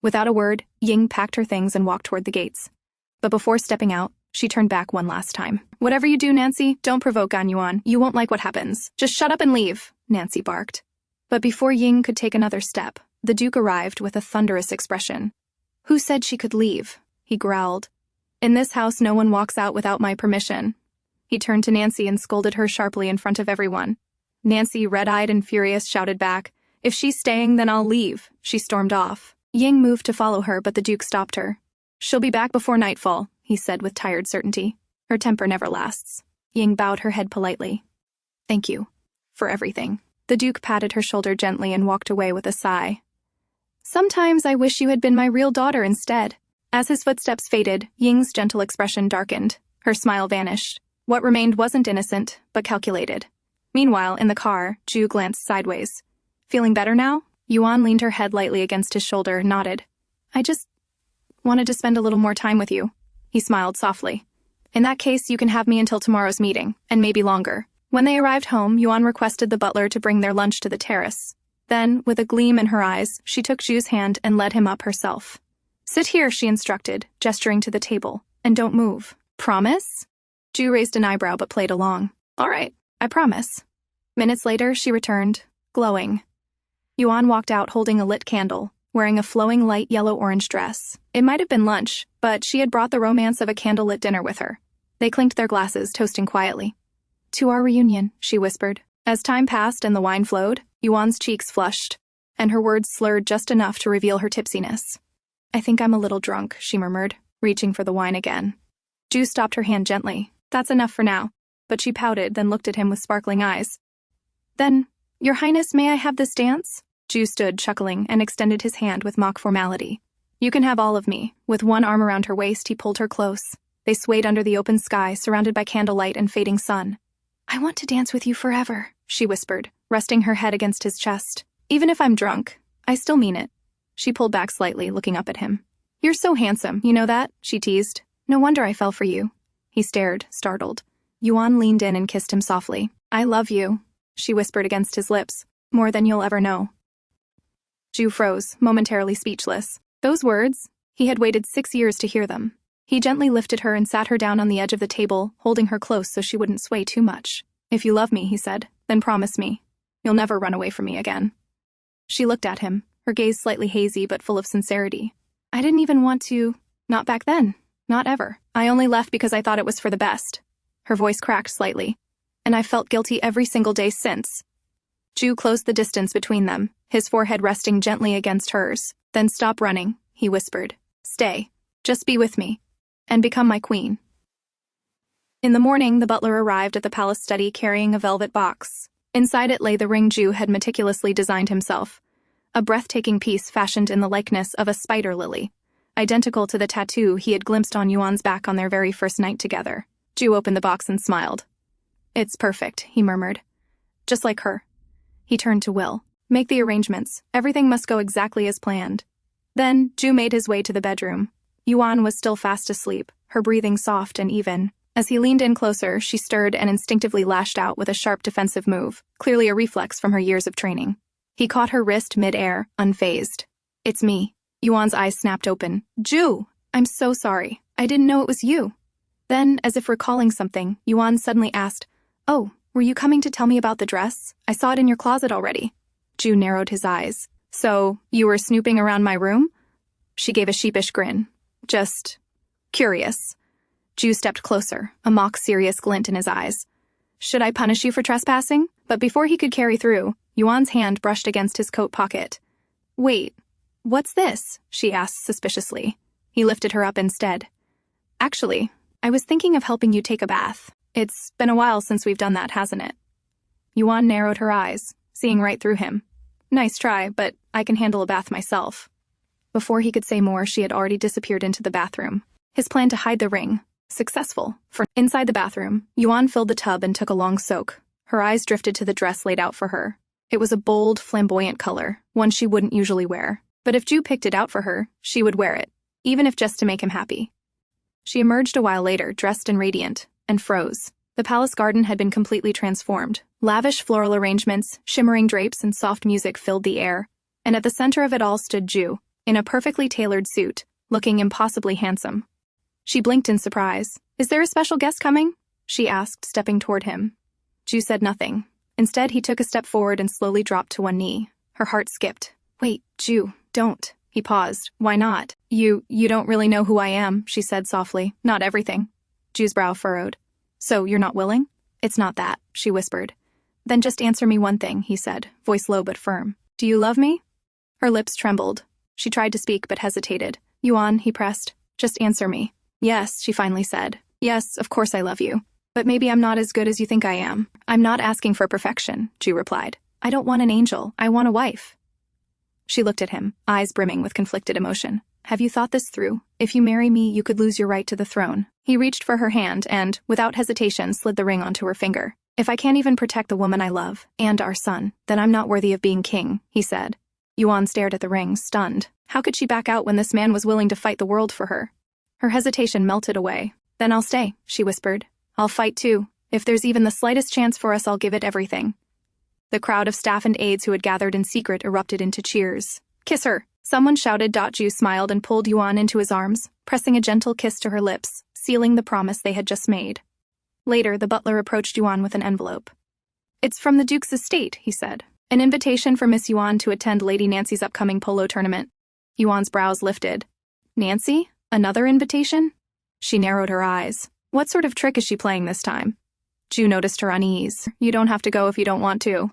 Without a word, Ying packed her things and walked toward the gates. But before stepping out, she turned back one last time. Whatever you do, Nancy, don't provoke Gan Yuan. You won't like what happens. Just shut up and leave, Nancy barked. But before Ying could take another step, the Duke arrived with a thunderous expression. Who said she could leave? He growled. In this house, no one walks out without my permission. He turned to Nancy and scolded her sharply in front of everyone. Nancy, red-eyed and furious, shouted back, If she's staying, then I'll leave. She stormed off. Ying moved to follow her, but the Duke stopped her. She'll be back before nightfall, he said with tired certainty. Her temper never lasts. Ying bowed her head politely. Thank you. For everything. The Duke patted her shoulder gently and walked away with a sigh. Sometimes I wish you had been my real daughter instead. As his footsteps faded, Ying's gentle expression darkened. Her smile vanished. What remained wasn't innocent, but calculated. Meanwhile, in the car, Ju glanced sideways. Feeling better now? Yuan leaned her head lightly against his shoulder, nodded. I just wanted to spend a little more time with you. He smiled softly. In that case, you can have me until tomorrow's meeting, and maybe longer. When they arrived home, Yuan requested the butler to bring their lunch to the terrace. Then, with a gleam in her eyes, she took Ju's hand and led him up herself. Sit here, she instructed, gesturing to the table, and don't move. Promise? Ju raised an eyebrow but played along. All right, I promise. Minutes later, she returned, glowing. Yuan walked out holding a lit candle, wearing a flowing light yellow-orange dress. It might have been lunch, but she had brought the romance of a candlelit dinner with her. They clinked their glasses, toasting quietly. To our reunion, she whispered. As time passed and the wine flowed, Yuan's cheeks flushed, and her words slurred just enough to reveal her tipsiness. I think I'm a little drunk, she murmured, reaching for the wine again. Ju stopped her hand gently. That's enough for now. But she pouted, then looked at him with sparkling eyes. Then, Your Highness, may I have this dance? Ju stood, chuckling, and extended his hand with mock formality. You can have all of me. With one arm around her waist, he pulled her close. They swayed under the open sky, surrounded by candlelight and fading sun. I want to dance with you forever, she whispered, resting her head against his chest. Even if I'm drunk, I still mean it. She pulled back slightly, looking up at him. You're so handsome, you know that? She teased. No wonder I fell for you. He stared, startled. Yuan leaned in and kissed him softly. I love you, she whispered against his lips. More than you'll ever know. Ju froze, momentarily speechless. Those words, he had waited 6 years to hear them. He gently lifted her and sat her down on the edge of the table, holding her close so she wouldn't sway too much. If you love me, he said, then promise me. You'll never run away from me again. She looked at him, her gaze slightly hazy but full of sincerity. I didn't even want to. Not back then. Not ever. I only left because I thought it was for the best. Her voice cracked slightly. And I've felt guilty every single day since. Ju closed the distance between them, his forehead resting gently against hers. Then stop running, he whispered. Stay. Just be with me. And become my queen. In the morning, the butler arrived at the palace study carrying a velvet box. Inside it lay the ring Ju had meticulously designed himself. A breathtaking piece fashioned in the likeness of a spider lily, identical to the tattoo he had glimpsed on Yuan's back on their very first night together. Ju opened the box and smiled. It's perfect, he murmured. Just like her. He turned to Will. Make the arrangements. Everything must go exactly as planned. Then, Ju made his way to the bedroom. Yuan was still fast asleep, her breathing soft and even. As he leaned in closer, she stirred and instinctively lashed out with a sharp defensive move, clearly a reflex from her years of training. He caught her wrist mid-air, unfazed. "It's me." Yuan's eyes snapped open. "Ju! I'm so sorry. I didn't know it was you." Then, as if recalling something, Yuan suddenly asked, "Oh, were you coming to tell me about the dress? I saw it in your closet already." Ju narrowed his eyes. "So, you were snooping around my room?" She gave a sheepish grin. "Just curious." Ju stepped closer, a mock-serious glint in his eyes. "Should I punish you for trespassing?" But before he could carry through, Yuan's hand brushed against his coat pocket. "Wait, what's this?" she asked suspiciously. He lifted her up instead. "Actually, I was thinking of helping you take a bath. It's been a while since we've done that, hasn't it?" Yuan narrowed her eyes, seeing right through him. "Nice try, but I can handle a bath myself." Before he could say more, she had already disappeared into the bathroom. His plan to hide the ring, successful. For inside the bathroom, Yuan filled the tub and took a long soak. Her eyes drifted to the dress laid out for her. It was a bold, flamboyant color, one she wouldn't usually wear. But if Ju picked it out for her, she would wear it, even if just to make him happy. She emerged a while later, dressed and radiant, and froze. The palace garden had been completely transformed. Lavish floral arrangements, shimmering drapes, and soft music filled the air. And at the center of it all stood Ju, in a perfectly tailored suit, looking impossibly handsome. She blinked in surprise. "Is there a special guest coming?" she asked, stepping toward him. Ju said nothing. Instead, he took a step forward and slowly dropped to one knee. Her heart skipped. "Wait, Ju, don't." He paused. "Why not?" You don't really know who I am," she said softly. "Not everything." Ju's brow furrowed. "So, you're not willing?" "It's not that," she whispered. "Then just answer me one thing," he said, voice low but firm. "Do you love me?" Her lips trembled. She tried to speak but hesitated. "Yuan," he pressed. "Just answer me." "Yes," she finally said. "Yes, of course I love you. But maybe I'm not as good as you think I am." "I'm not asking for perfection," Ju replied. "I don't want an angel. I want a wife." She looked at him, eyes brimming with conflicted emotion. "Have you thought this through? If you marry me, you could lose your right to the throne." He reached for her hand and, without hesitation, slid the ring onto her finger. "If I can't even protect the woman I love, and our son, then I'm not worthy of being king," he said. Yuan stared at the ring, stunned. How could she back out when this man was willing to fight the world for her? Her hesitation melted away. "Then I'll stay," she whispered. "I'll fight too. If there's even the slightest chance for us, I'll give it everything." The crowd of staff and aides who had gathered in secret erupted into cheers. "Kiss her!" Someone shouted. Ju smiled and pulled Yuan into his arms, pressing a gentle kiss to her lips, sealing the promise they had just made. Later, the butler approached Yuan with an envelope. "It's from the Duke's estate," he said. "An invitation for Miss Yuan to attend Lady Nancy's upcoming polo tournament." Yuan's brows lifted. "Nancy? Another invitation?" She narrowed her eyes. What sort of trick is she playing this time? Ju noticed her unease. "You don't have to go if you don't want to."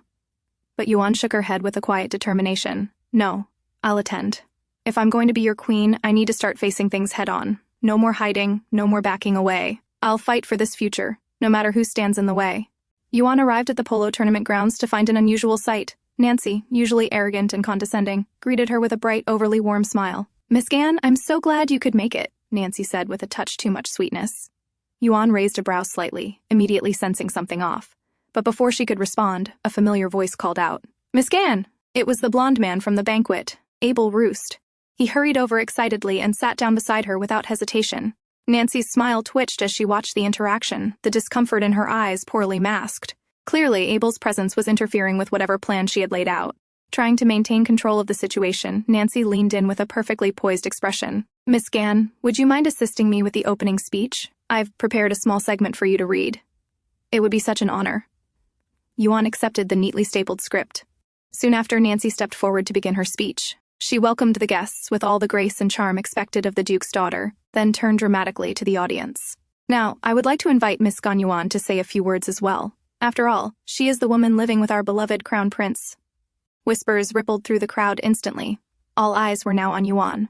But Yuan shook her head with a quiet determination. "No, I'll attend. If I'm going to be your queen, I need to start facing things head-on. No more hiding, no more backing away. I'll fight for this future, no matter who stands in the way." Yuan arrived at the polo tournament grounds to find an unusual sight. Nancy, usually arrogant and condescending, greeted her with a bright, overly warm smile. "Miss Gan, I'm so glad you could make it," Nancy said with a touch too much sweetness. Yuan raised a brow slightly, immediately sensing something off. But before she could respond, a familiar voice called out, "Miss Gan!" It was the blonde man from the banquet, Abel Roost. He hurried over excitedly and sat down beside her without hesitation. Nancy's smile twitched as she watched the interaction, the discomfort in her eyes poorly masked. Clearly, Abel's presence was interfering with whatever plan she had laid out. Trying to maintain control of the situation, Nancy leaned in with a perfectly poised expression. "Miss Gan, would you mind assisting me with the opening speech? I've prepared a small segment for you to read." "It would be such an honor." Yuan accepted the neatly stapled script. Soon after, Nancy stepped forward to begin her speech. She welcomed the guests with all the grace and charm expected of the Duke's daughter, then turned dramatically to the audience. "Now, I would like to invite Miss Gan Yuan to say a few words as well. After all, she is the woman living with our beloved crown prince." Whispers rippled through the crowd instantly. All eyes were now on Yuan.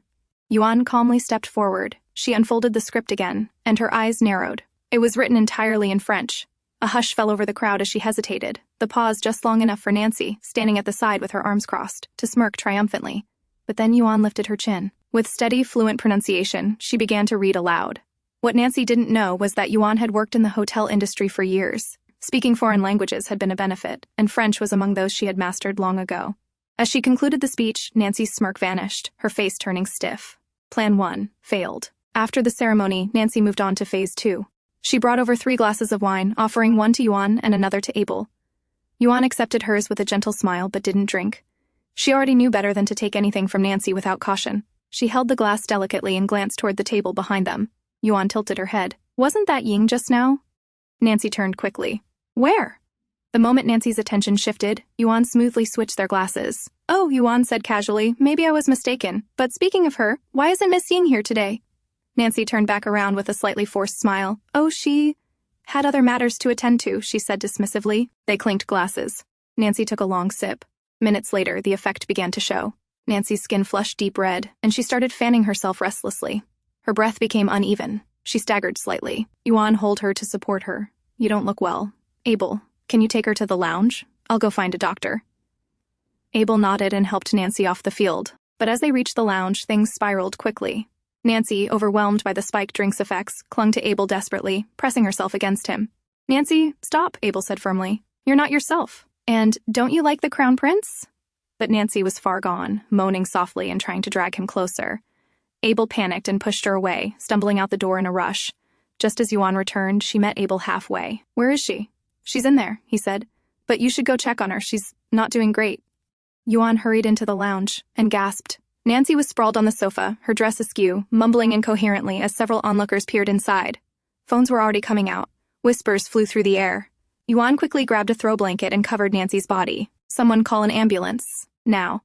Yuan calmly stepped forward. She unfolded the script again, and her eyes narrowed. It was written entirely in French. A hush fell over the crowd as she hesitated, the pause just long enough for Nancy, standing at the side with her arms crossed, to smirk triumphantly. But then Yuan lifted her chin. With steady, fluent pronunciation, she began to read aloud. What Nancy didn't know was that Yuan had worked in the hotel industry for years. Speaking foreign languages had been a benefit, and French was among those she had mastered long ago. As she concluded the speech, Nancy's smirk vanished, her face turning stiff. Plan 1 failed. After the ceremony, Nancy moved on to Phase 2. She brought over 3 glasses of wine, offering one to Yuan and another to Abel. Yuan accepted hers with a gentle smile but didn't drink. She already knew better than to take anything from Nancy without caution. She held the glass delicately and glanced toward the table behind them. Yuan tilted her head. Wasn't that Ying just now? Nancy turned quickly. Where? The moment Nancy's attention shifted, Yuan smoothly switched their glasses. Oh, Yuan said casually, maybe I was mistaken. But speaking of her, why isn't Miss Ying here today? Nancy turned back around with a slightly forced smile. Oh, she had other matters to attend to, she said dismissively. They clinked glasses. Nancy took a long sip. Minutes later, the effect began to show. Nancy's skin flushed deep red, and she started fanning herself restlessly. Her breath became uneven. She staggered slightly. Yuan held her to support her. You don't look well. Abel, can you take her to the lounge? I'll go find a doctor. Abel nodded and helped Nancy off the field. But as they reached the lounge, things spiraled quickly. Nancy, overwhelmed by the spiked drink's effects, clung to Abel desperately, pressing herself against him. Nancy, stop, Abel said firmly. You're not yourself. And don't you like the crown prince? But Nancy was far gone, moaning softly and trying to drag him closer. Abel panicked and pushed her away, stumbling out the door in a rush. Just as Yuan returned, she met Abel halfway. Where is she? She's in there, he said. But you should go check on her. She's not doing great. Yuan hurried into the lounge and gasped. Nancy was sprawled on the sofa, her dress askew, mumbling incoherently as several onlookers peered inside. Phones were already coming out. Whispers flew through the air. Yuan quickly grabbed a throw blanket and covered Nancy's body. Someone call an ambulance. Now.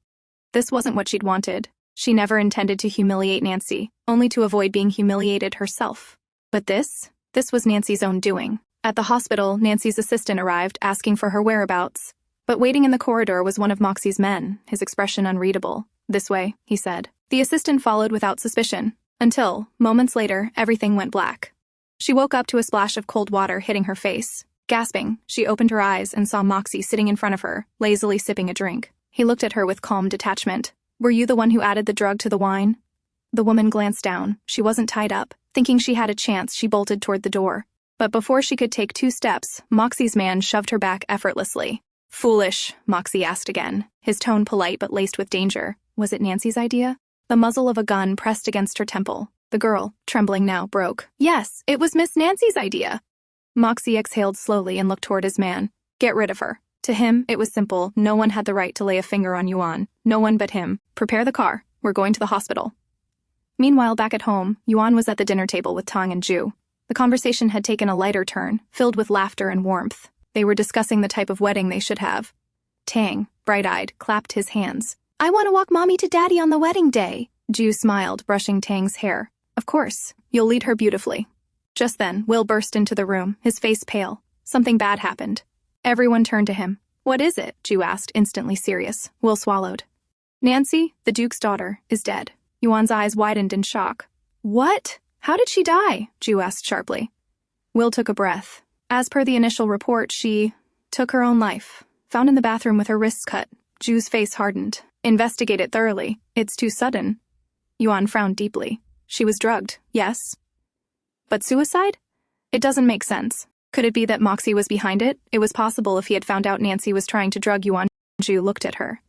This wasn't what she'd wanted. She never intended to humiliate Nancy, only to avoid being humiliated herself. But this was Nancy's own doing. At the hospital, Nancy's assistant arrived, asking for her whereabouts. But waiting in the corridor was one of Moxie's men, his expression unreadable. This way, he said. The assistant followed without suspicion, until, moments later, everything went black. She woke up to a splash of cold water hitting her face. Gasping, she opened her eyes and saw Moxie sitting in front of her, lazily sipping a drink. He looked at her with calm detachment. Were you the one who added the drug to the wine? The woman glanced down. She wasn't tied up. Thinking she had a chance, she bolted toward the door. But before she could take 2 steps, Moxie's man shoved her back effortlessly. Foolish, Moxie asked again, his tone polite but laced with danger. Was it Nancy's idea? The muzzle of a gun pressed against her temple. The girl, trembling now, broke. Yes, it was Miss Nancy's idea. Moxie exhaled slowly and looked toward his man. Get rid of her. To him, it was simple. No one had the right to lay a finger on Yuan. No one but him. Prepare the car. We're going to the hospital. Meanwhile, back at home, Yuan was at the dinner table with Tang and Ju. The conversation had taken a lighter turn, filled with laughter and warmth. They were discussing the type of wedding they should have. Tang, bright-eyed, clapped his hands. I want to walk Mommy to Daddy on the wedding day. Ju smiled, brushing Tang's hair. Of course, you'll lead her beautifully. Just then, Will burst into the room, his face pale. Something bad happened. Everyone turned to him. What is it? Ju asked, instantly serious. Will swallowed. Nancy, the Duke's daughter, is dead. Yuan's eyes widened in shock. What? How did she die? Ju asked sharply. Will took a breath. As per the initial report, she took her own life. Found in the bathroom with her wrists cut. Ju's face hardened. Investigate it thoroughly. It's too sudden. Yuan frowned deeply. She was drugged, yes. But suicide? It doesn't make sense. Could it be that Moxie was behind it? It was possible if he had found out Nancy was trying to drug Yuan. Ju looked at her.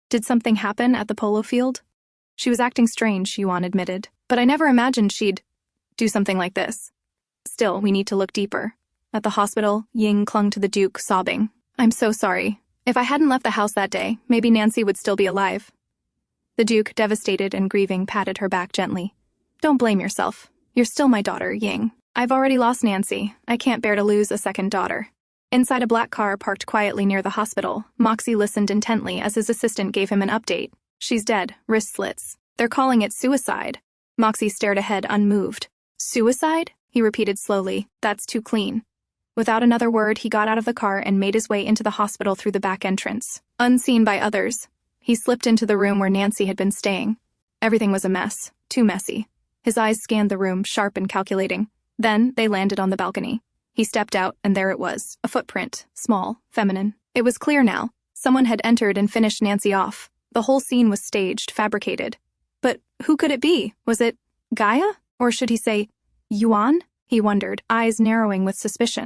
Did something happen at the polo field? She was acting strange, Yuan admitted. But I never imagined she'd do something like this. Still, we need to look deeper. At the hospital, Ying clung to the Duke, sobbing. I'm so sorry. If I hadn't left the house that day, maybe Nancy would still be alive. The Duke, devastated and grieving, patted her back gently. Don't blame yourself. You're still my daughter, Ying. I've already lost Nancy. I can't bear to lose a second daughter. Inside a black car parked quietly near the hospital, Moxie listened intently as his assistant gave him an update. She's dead, wrist slits. They're calling it suicide. Moxie stared ahead, unmoved. Suicide? He repeated slowly. That's too clean. Without another word, he got out of the car and made his way into the hospital through the back entrance. Unseen by others, he slipped into the room where Nancy had been staying. Everything was a mess. Too messy. His eyes scanned the room, sharp and calculating. Then they landed on the balcony. He stepped out, and there it was. A footprint. Small. Feminine. It was clear now. Someone had entered and finished Nancy off. The whole scene was staged, fabricated. But who could it be? Was it Gaia? Or should he say Yuan? He wondered, eyes narrowing with suspicion.